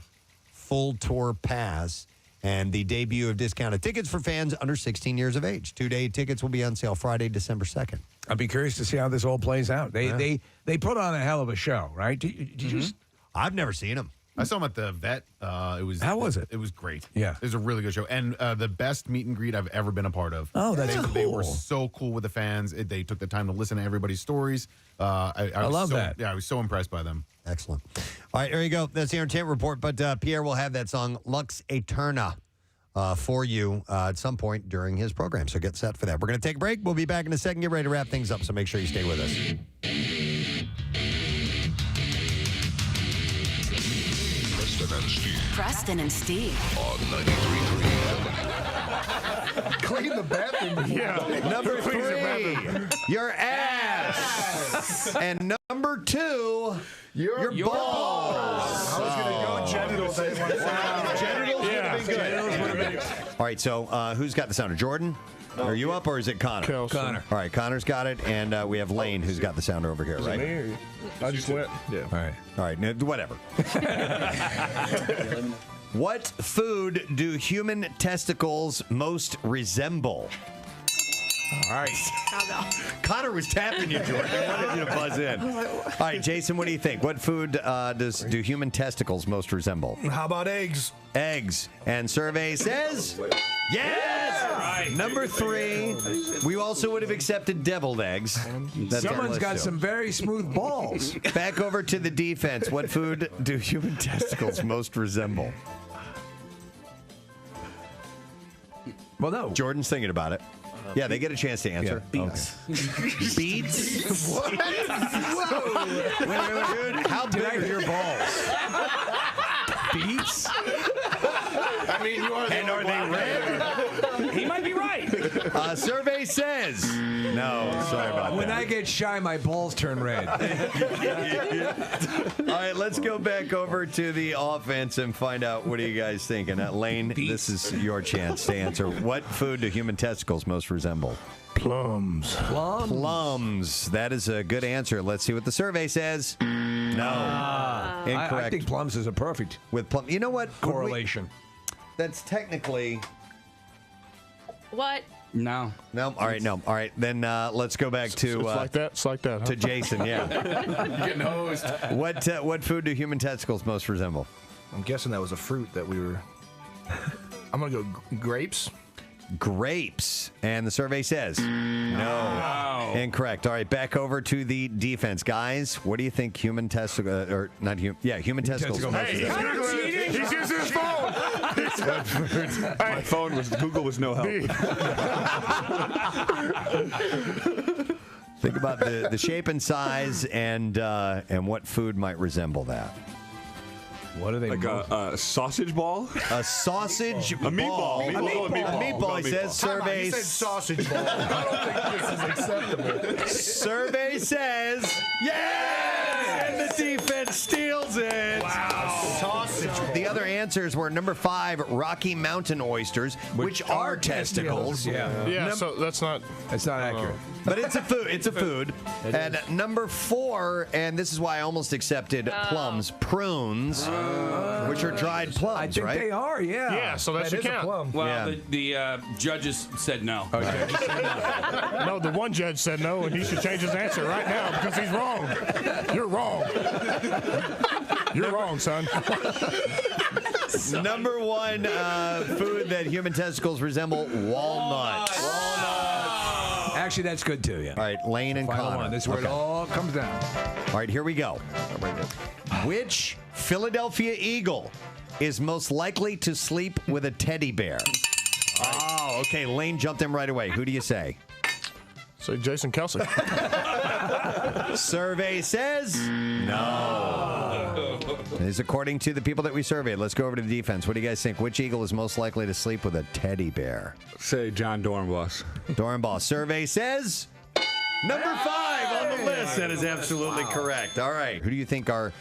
full tour pass and the debut of discounted tickets for fans under 16 years of age. 2-day tickets will be on sale Friday, December 2nd. I'll be curious to see how this all plays out. They put on a hell of a show, right? Did you? I've never seen them. I saw him at the Vet. How was it? It was great. Yeah. It was a really good show. And the best meet and greet I've ever been a part of. Oh, that's cool. They were so cool with the fans. They took the time to listen to everybody's stories. I love so, that. Yeah, I was so impressed by them. Excellent. All right, there you go. That's the entertainment report. But Pierre will have that song Lux Eterna for you at some point during his program. So get set for that. We're going to take a break. We'll be back in a second. Get ready to wrap things up. So make sure you stay with us. Preston and Steve. On 93.3. Clean the bathroom. Yeah. Number 3, your ass. And number 2, your balls. I was going to go genitals. Genitals would have been good. All right, so who's got the sounder? Jordan? Are you up or is it Connor? Connor. All right, Connor's got it, and we have Lane who's got the sounder over here, right? I just went. Yeah. All right, whatever. What food do human testicles most resemble? All right. Connor was tapping you, Jordan. He wanted you to buzz in. All right, Jason, what do you think? What food do human testicles most resemble? How about eggs? Eggs. And survey says yes! Right. Number 3, we also would have accepted deviled eggs. That's Someone's got some very smooth balls. Back over to the defense. What food do human testicles most resemble? Well, no. Jordan's thinking about it. Yeah, they get a chance to answer. Yeah. Beets. Beets? What? Whoa. Wait. Dude, how big are your balls? Beets? I mean, you are. And are they red? He might be right. Survey says no. Sorry about that. When I get shy, my balls turn red. All right, let's go back over to the offense and find out what are you guys thinking. Lane, this is your chance to answer. What food do human testicles most resemble? Plums. Plums. That is a good answer. Let's see what the survey says. No. Incorrect. I think plums is a perfect with plum. You know what? Correlation. That's technically. What? No. All right. No. All right. Then let's go back to. It's like that. It's like that. Huh? To Jason. Yeah. Getting hosed. What food do human testicles most resemble? I'm guessing that was a fruit that we were. I'm gonna go grapes. Grapes. And the survey says no. Incorrect. All right, back over to the defense. Guys, what do you think human testicles, or not human, human testicles. Hey, he's using his phone. My phone was, Google was no help. Think about the shape and size and what food might resemble that. What are they? Like a sausage ball? A sausage ball. A meatball. A meatball. He says survey. He said sausage ball. I don't think this is acceptable. Survey says yes! And the defense steals it. Wow. Sausage ball. The other answers were number 5, Rocky Mountain oysters, which are testicles. Yeah, so that's not accurate. But it's a food. It's a food. And number 4, and this is why I almost accepted plums, prunes, which are dried plums, I think right? they are, yeah. Yeah, so that should count. Well, the judges said no. Okay. No, the one judge said no, and he should change his answer right now because he's wrong. You're wrong. You're wrong, son. Number one food that human testicles resemble, walnuts. Actually, that's good too, yeah. All right, Lane and Final Connor. one. This is where it all comes down. All right, here we go. Which Philadelphia Eagle is most likely to sleep with a teddy bear? Oh, okay. Lane jumped in right away. Who do you say? Say Jason Kelsey. Survey says no. This is according to the people that we surveyed. Let's go over to the defense. What do you guys think? Which Eagle is most likely to sleep with a teddy bear? Say John Dornbos. Dornbos. Survey says number 5 on the list. That is absolutely correct. All right. Who do you think are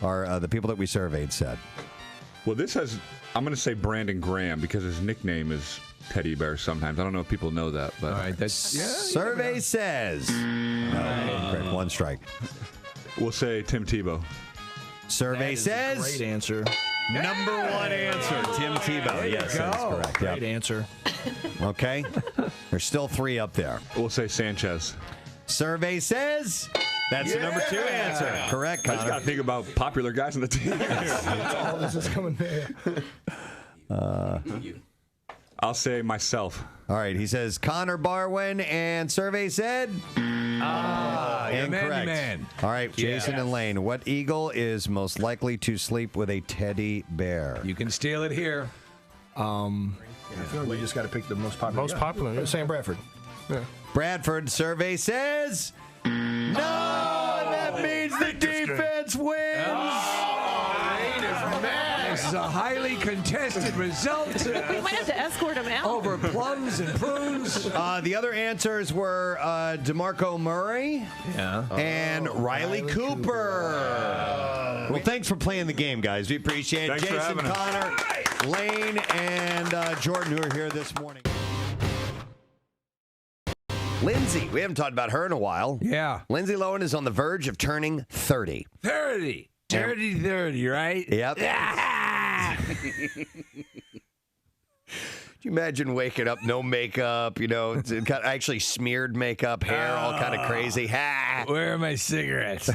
the people that we surveyed said? Well, I'm going to say Brandon Graham because his nickname is Teddy Bear sometimes. I don't know if people know that, but. All right, that's. Survey says no. Correct. One strike. We'll say Tim Tebow. Survey says. Great answer. Number 1 answer, Tim Tebow. Yes, that's correct. Great answer. Okay. There's still 3 up there. We'll say Sanchez. Survey says that's the number 2 answer. Correct, Connor. I just got to think about popular guys on the team. All this is coming there. I'll say myself. All right, he says Connor Barwin, and survey said incorrect. Man. All right, Jason and Lane, what Eagle is most likely to sleep with a teddy bear? You can steal it here. I feel like we just got to pick the most popular. Most popular. Sam Bradford. Yeah. Bradford. Survey says no. That means the defense wins. This is a highly contested result. We might have to escort him out. Over plums and prunes. The other answers were DeMarco Murray and Riley Cooper. Well, thanks for playing the game, guys. We appreciate it. Thanks for Jason, having us. Connor, Lane, and Jordan, who are here this morning. Lindsay, we haven't talked about her in a while. Yeah. Lindsay Lohan is on the verge of turning 30. 30. 30, right? Yep. Can you imagine waking up, no makeup, it's kind of actually smeared makeup, hair, all kind of crazy. Where are my cigarettes?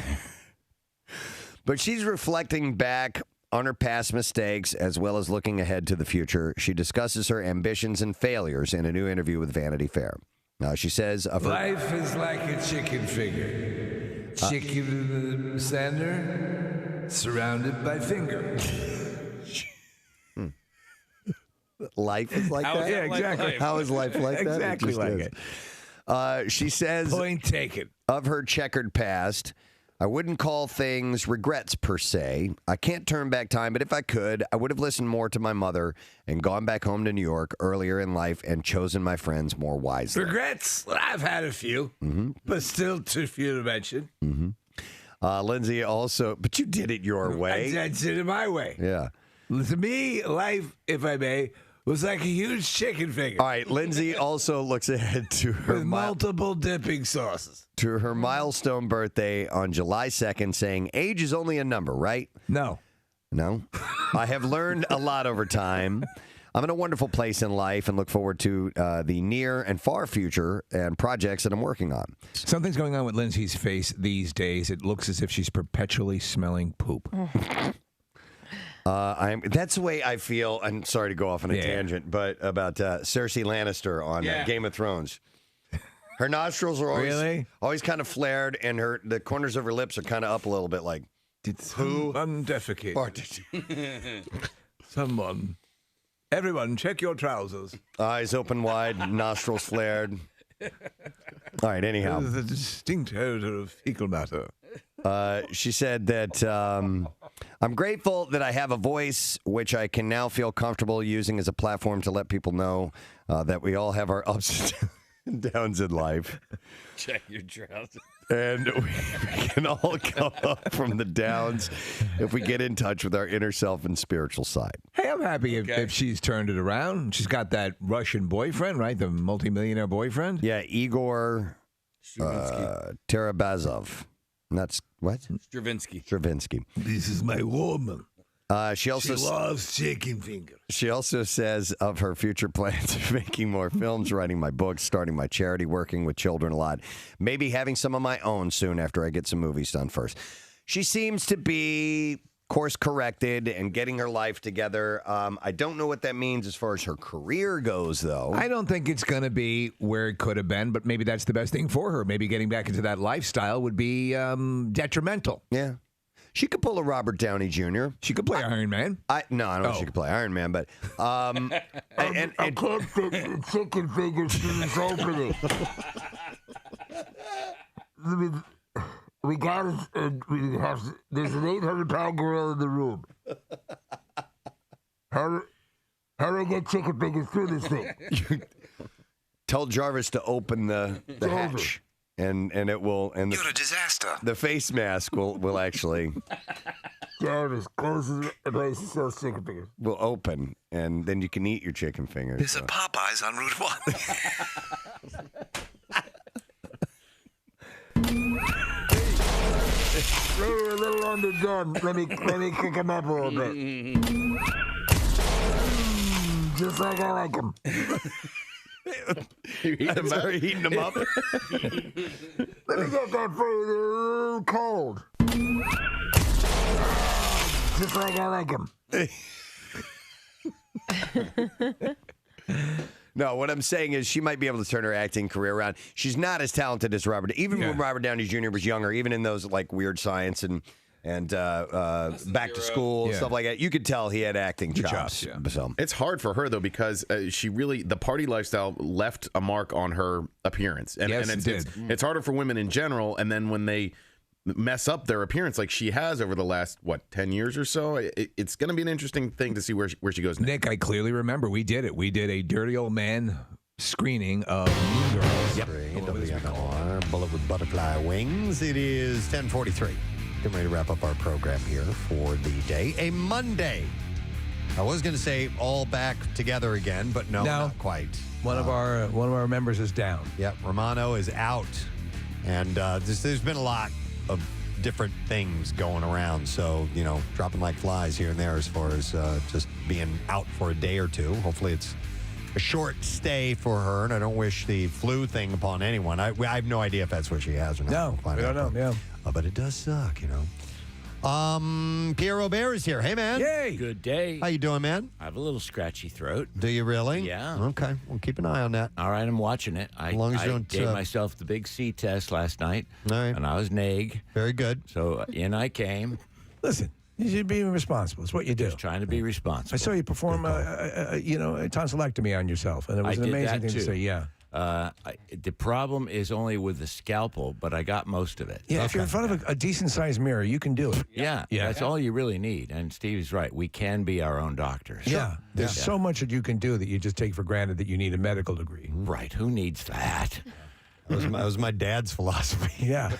But she's reflecting back on her past mistakes as well as looking ahead to the future. She discusses her ambitions and failures in a new interview with Vanity Fair. Now, she says of her, life is like a chicken finger. Chicken in the center, surrounded by finger. Life is like that? Yeah, exactly. How is life like that? Exactly like is. it. She says Point taken. of her checkered past, I wouldn't call things regrets per se. I can't turn back time, but if I could, I would have listened more to my mother and gone back home to New York earlier in life and chosen my friends more wisely. Regrets? Well, I've had a few, but still too few to mention. Lindsay also, but you did it your way. I did it my way. Yeah. To me, life, if I may, was like a huge chicken finger. All right, Lindsay also looks ahead to her with multiple dipping sauces. To her milestone birthday on July 2nd, saying, age is only a number, right? No. I have learned a lot over time. I'm in a wonderful place in life and look forward to the near and far future and projects that I'm working on. Something's going on with Lindsay's face these days. It looks as if she's perpetually smelling poop. That's the way I feel. I'm sorry to go off on a tangent, but about Cersei Lannister on Game of Thrones. Her nostrils are always kind of flared, and the corners of her lips are kind of up a little bit, like who defecate? Someone. Everyone, check your trousers. Eyes open wide, nostrils flared. All right, anyhow. The distinct odor of fecal matter. She said that I'm grateful that I have a voice which I can now feel comfortable using as a platform to let people know that we all have our ups and downs in life. Check your trousers. And we can all come up from the downs if we get in touch with our inner self and spiritual side. Hey, I'm happy if she's turned it around. She's got that Russian boyfriend, right? The multimillionaire boyfriend? Yeah, Igor Tarabazov. That's what? Stravinsky. This is my woman. She loves chicken fingers. She also says of her future plans of making more films, writing my books, starting my charity, working with children a lot, maybe having some of my own soon after I get some movies done first. She seems to be course corrected and getting her life together. I don't know what that means as far as her career goes, though. I don't think it's going to be where it could have been, but maybe that's the best thing for her. Maybe getting back into that lifestyle would be detrimental. Yeah. She could pull a Robert Downey Jr. She could play Iron Man. I don't know if she could play Iron Man, but I can't fit the chicken fingers to this opening. We got it, and there's an 800-pound gorilla in the room. How do I get chicken fingers through this thing? Tell Jarvis to open the hatch. And it will. And You're a disaster. The face mask will actually. Jarvis closes it and places those chicken fingers. Will open, and then you can eat your chicken fingers. There's a Popeyes on Route 1. A little underdone. Let me kick him up a little bit. Just like I like him. Heating them up. Let me get that for you. They're a little cold. Just like I like them. No, what I'm saying is she might be able to turn her acting career around. She's not as talented as Robert. Even when Robert Downey Jr. was younger, even in those like Weird Science and Back to School, stuff like that, you could tell he had acting chops. So. It's hard for her, though, because the party lifestyle left a mark on her appearance. And it's harder for women in general. And then when they mess up their appearance like she has over the last, 10 years or so, it's going to be an interesting thing to see where she goes next. Nick, I clearly remember we did it. We did a Dirty Old Man screening of Mean Girls. Yep. WMMR, Bullet with Butterfly Wings. It is 10:43. Getting ready to wrap up our program here for the day. A Monday. I was going to say all back together again, but no, not quite. One of our members is down. Yep, Romano is out. And there's been a lot of different things going around. So, dropping like flies here and there as far as just being out for a day or two. Hopefully it's a short stay for her, and I don't wish the flu thing upon anyone. I have no idea if that's what she has or not. No, we don't know. Yeah. But it does suck, Pierre Robert is here. Hey, man. Yay. Good day. How you doing, man? I have a little scratchy throat. Do you really? Yeah. Okay. Well, keep an eye on that. All right, I'm watching it. As long as you don't gave myself the big C test last night. All right. And I was neg. Very good. So in I came. Listen, you should be responsible. It's what you do. Just trying to be responsible. I saw you perform a tonsillectomy on yourself, and it was an amazing thing to say. Yeah. The problem is only with the scalpel, but I got most of it. Yeah, if you're in front of a decent-sized mirror, you can do it. Yeah, that's all you really need. And Steve's right. We can be our own doctors. Yeah, there's so much that you can do that you just take for granted that you need a medical degree. Right. Who needs that? That was my dad's philosophy. Yeah.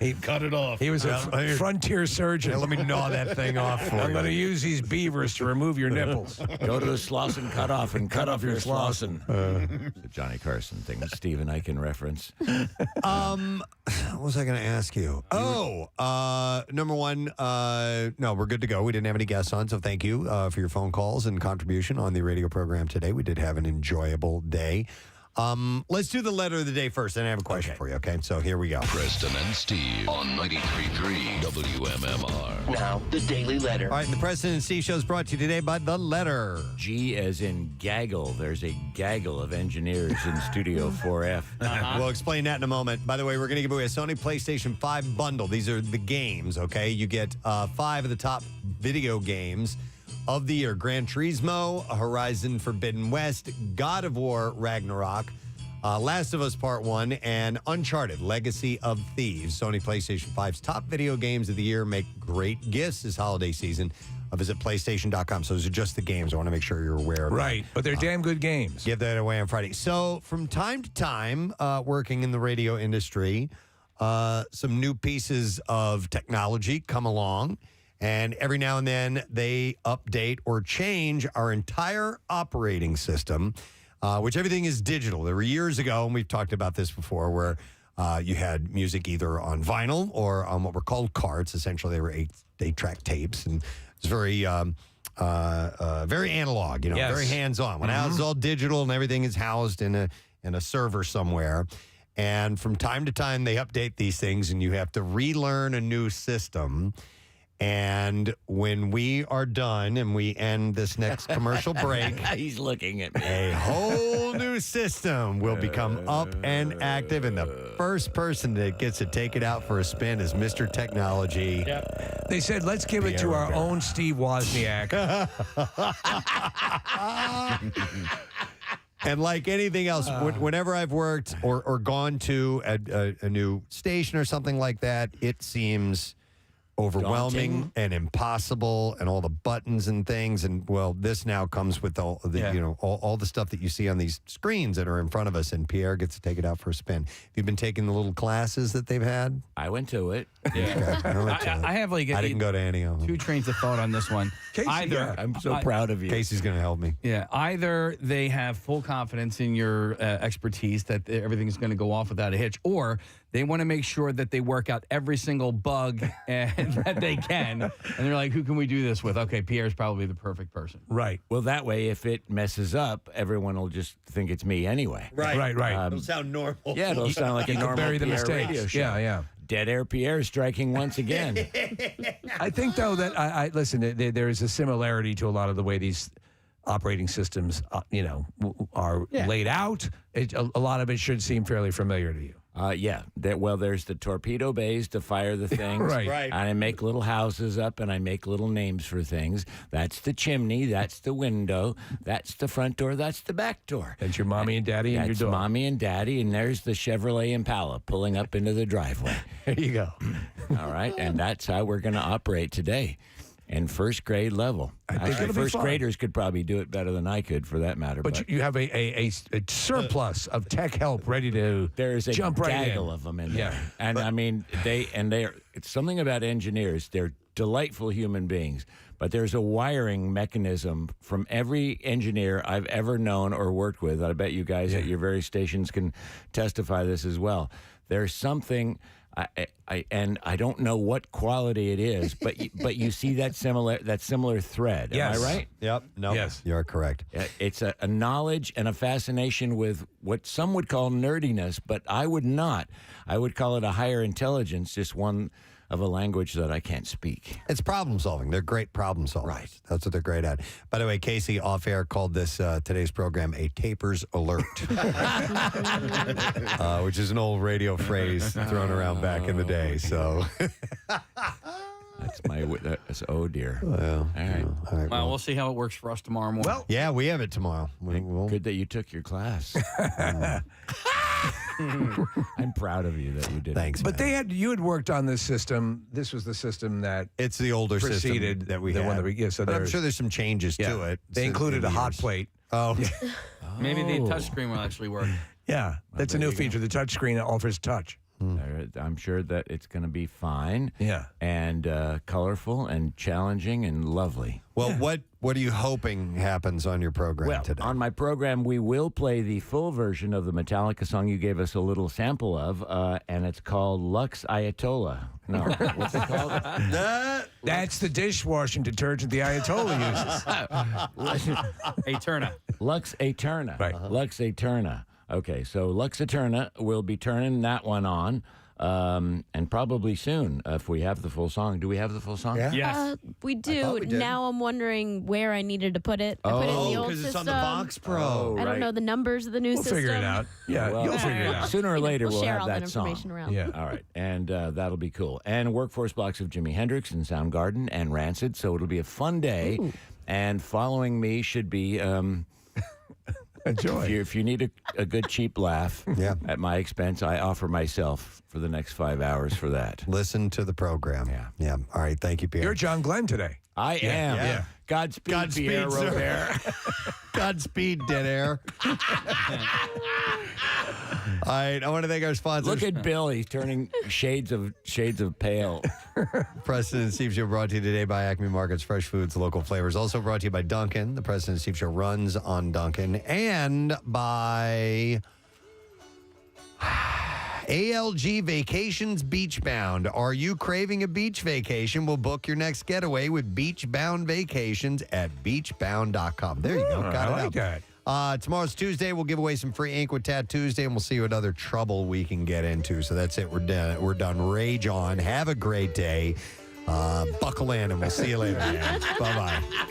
He cut it off. He was a frontier surgeon. Yeah, let me gnaw that thing off for I'm you. going to use these beavers to remove your nipples. Go to the Slauson cut off and cut off your Slauson. The Johnny Carson thing that Steve and I can reference. What was I going to ask you? Number one, no, we're good to go. We didn't have any guests on, so thank you for your phone calls and contribution on the radio program today. We did have an enjoyable day. Let's do the letter of the day first, and I have a question for you, okay? So here we go. Preston and Steve on 93.3 WMMR. Now, the Daily Letter. All right, the Preston and Steve show is brought to you today by The Letter. G as in gaggle. There's a gaggle of engineers in Studio 4F. We'll explain that in a moment. By the way, we're going to give away a Sony PlayStation 5 bundle. These are the games, okay? You get 5 of the top video games of the year: Gran Turismo, Horizon Forbidden West, God of War Ragnarok, Last of Us Part 1, and Uncharted Legacy of Thieves. Sony PlayStation 5's top video games of the year. Make great gifts this holiday season. Visit PlayStation.com. So those are just the games. I want to make sure you're aware of that. Right, but they're damn good games. Give that away on Friday. So from time to time, working in the radio industry, some new pieces of technology come along. And every now and then they update or change our entire operating system, which everything is digital. There were years ago, and we've talked about this before, where you had music either on vinyl or on what were called carts. Essentially, they were 8-track tapes, and it's very analog, very hands-on. When now it's all digital and everything is housed in a server somewhere. And from time to time, they update these things, and you have to relearn a new system. And when we are done and we end this next commercial break, He's looking at me. a whole new system will become up and active. And the first person that gets to take it out for a spin is Mr. Technology. They said, let's give it to our own Steve Wozniak. And like anything else, whenever I've worked or gone to a new station or something like that, it seems overwhelming Daunting. and impossible, and all the buttons and things. And well, this now comes with all the all the stuff that you see on these screens that are in front of us. And Pierre gets to take it out for a spin. Have you been taking the little classes that they've had? I went to it. Yeah. I have like I didn't go to any of them. two trains of thought on this one. Casey, Either I'm so proud of you. Casey's going to help me. Yeah, either they have full confidence in your expertise that everything's going to go off without a hitch, or they want to make sure that they work out every single bug that they can. And they're like, who can we do this with? Okay, Pierre's probably the perfect person. Right. Well, that way, if it messes up, everyone will just think it's me anyway. Right. It'll sound normal. Yeah, it'll sound like a You can normal bury the Pierre mistakes. radio show. Yeah. Dead Air Pierre striking once again. I think, though, that I listen. There is a similarity to a lot of the way these operating systems, are laid out. A lot of it should seem fairly familiar to you. Yeah. There's the torpedo bays to fire the things. Right. And I make little houses up and I make little names for things. That's the chimney. That's the window. That's the front door. That's the back door. That's your mommy and daddy and your That's dog. mommy and daddy. And there's the Chevrolet Impala pulling up into the driveway. There you go. All right. And that's how we're going to operate today. And first grade level. I think Actually, it'll be first fun. graders could probably do it better than I could, for that matter. But you have a surplus of tech help ready to there's a jump right gaggle in. of them in there. Yeah. And I mean, it's something about engineers. They're delightful human beings, but there's a wiring mechanism from every engineer I've ever known or worked with. I bet you guys at your various stations can testify this as well. There's something. I don't know what quality it is, but you see that similar thread. Yes. Am I right? Yep. No. Yes. You're correct. It's a knowledge and a fascination with what some would call nerdiness, but I would not. I would call it a higher intelligence, just one of a language that I can't speak. It's problem solving. They're great problem solvers. Right. That's what they're great at. By the way, Casey off air called this today's program a tapers alert, which is an old radio phrase thrown around back in the day. So That's oh dear. Well, all right. All right. Well, we'll see how it works for us tomorrow morning. Well, yeah, we have it tomorrow. Good that you took your class. I'm proud of you that you did. Thanks. But you had worked on this system. This was the system that It's the older preceded system that we the had. one that we so But I'm there's- sure there's some changes to it. They included a hot years. plate. Oh, Maybe the touchscreen will actually work. Yeah, that's a new feature. The touch screen offers touch. I'm sure that it's going to be fine. Yeah. And colorful and challenging and lovely. well, what are you hoping happens on your program Well, today? on my program, we will play the full version of the Metallica song you gave us a little sample of, and it's called Lux Ayatollah. No, what's it called? That's the dishwashing detergent the Ayatollah uses. Eterna. Lux Eterna. Right. Lux Eterna. Okay, so Lux Eterna, we'll be turning that one on, and probably soon if we have the full song. Do we have the full song? Yeah. Yes. We do. we did. Now I'm wondering where I needed to put it. I put it in the old because system. it's on the Vox Pro. I don't know the numbers of the new We'll system. figure it out. Yeah, Well, you'll figure it out. Sooner or later, We'll we'll share have all that that song. information around. Yeah. All right, and that'll be cool. And workforce blocks of Jimi Hendrix and Soundgarden and Rancid, so it'll be a fun day. Ooh. And following me should be Enjoy. if you need a good cheap laugh at my expense, I offer myself for the next 5 hours for that. Listen to the program. Yeah. All right. Thank you, Pierre. You're John Glenn today. I am. Yeah. Godspeed, Pierre sir. Robert. Godspeed, Dead Air. All right, I want to thank our sponsors. Look at Bill. He's turning shades of pale. Preston and Steve Show brought to you today by Acme Markets, fresh foods, local flavors. Also brought to you by Dunkin'. The Preston and Steve Show runs on Dunkin'. And by ALG Vacations Beachbound. Are you craving a beach vacation? We'll book your next getaway with Beachbound Vacations at beachbound.com. There you go. Got I it like out. that. Tomorrow's Tuesday. We'll give away some free ink with Tat Tuesday, and we'll see what other trouble we can get into. So that's it. We're done. We're done. Rage on. Have a great day. Buckle in, and we'll see you later, man. Bye-bye.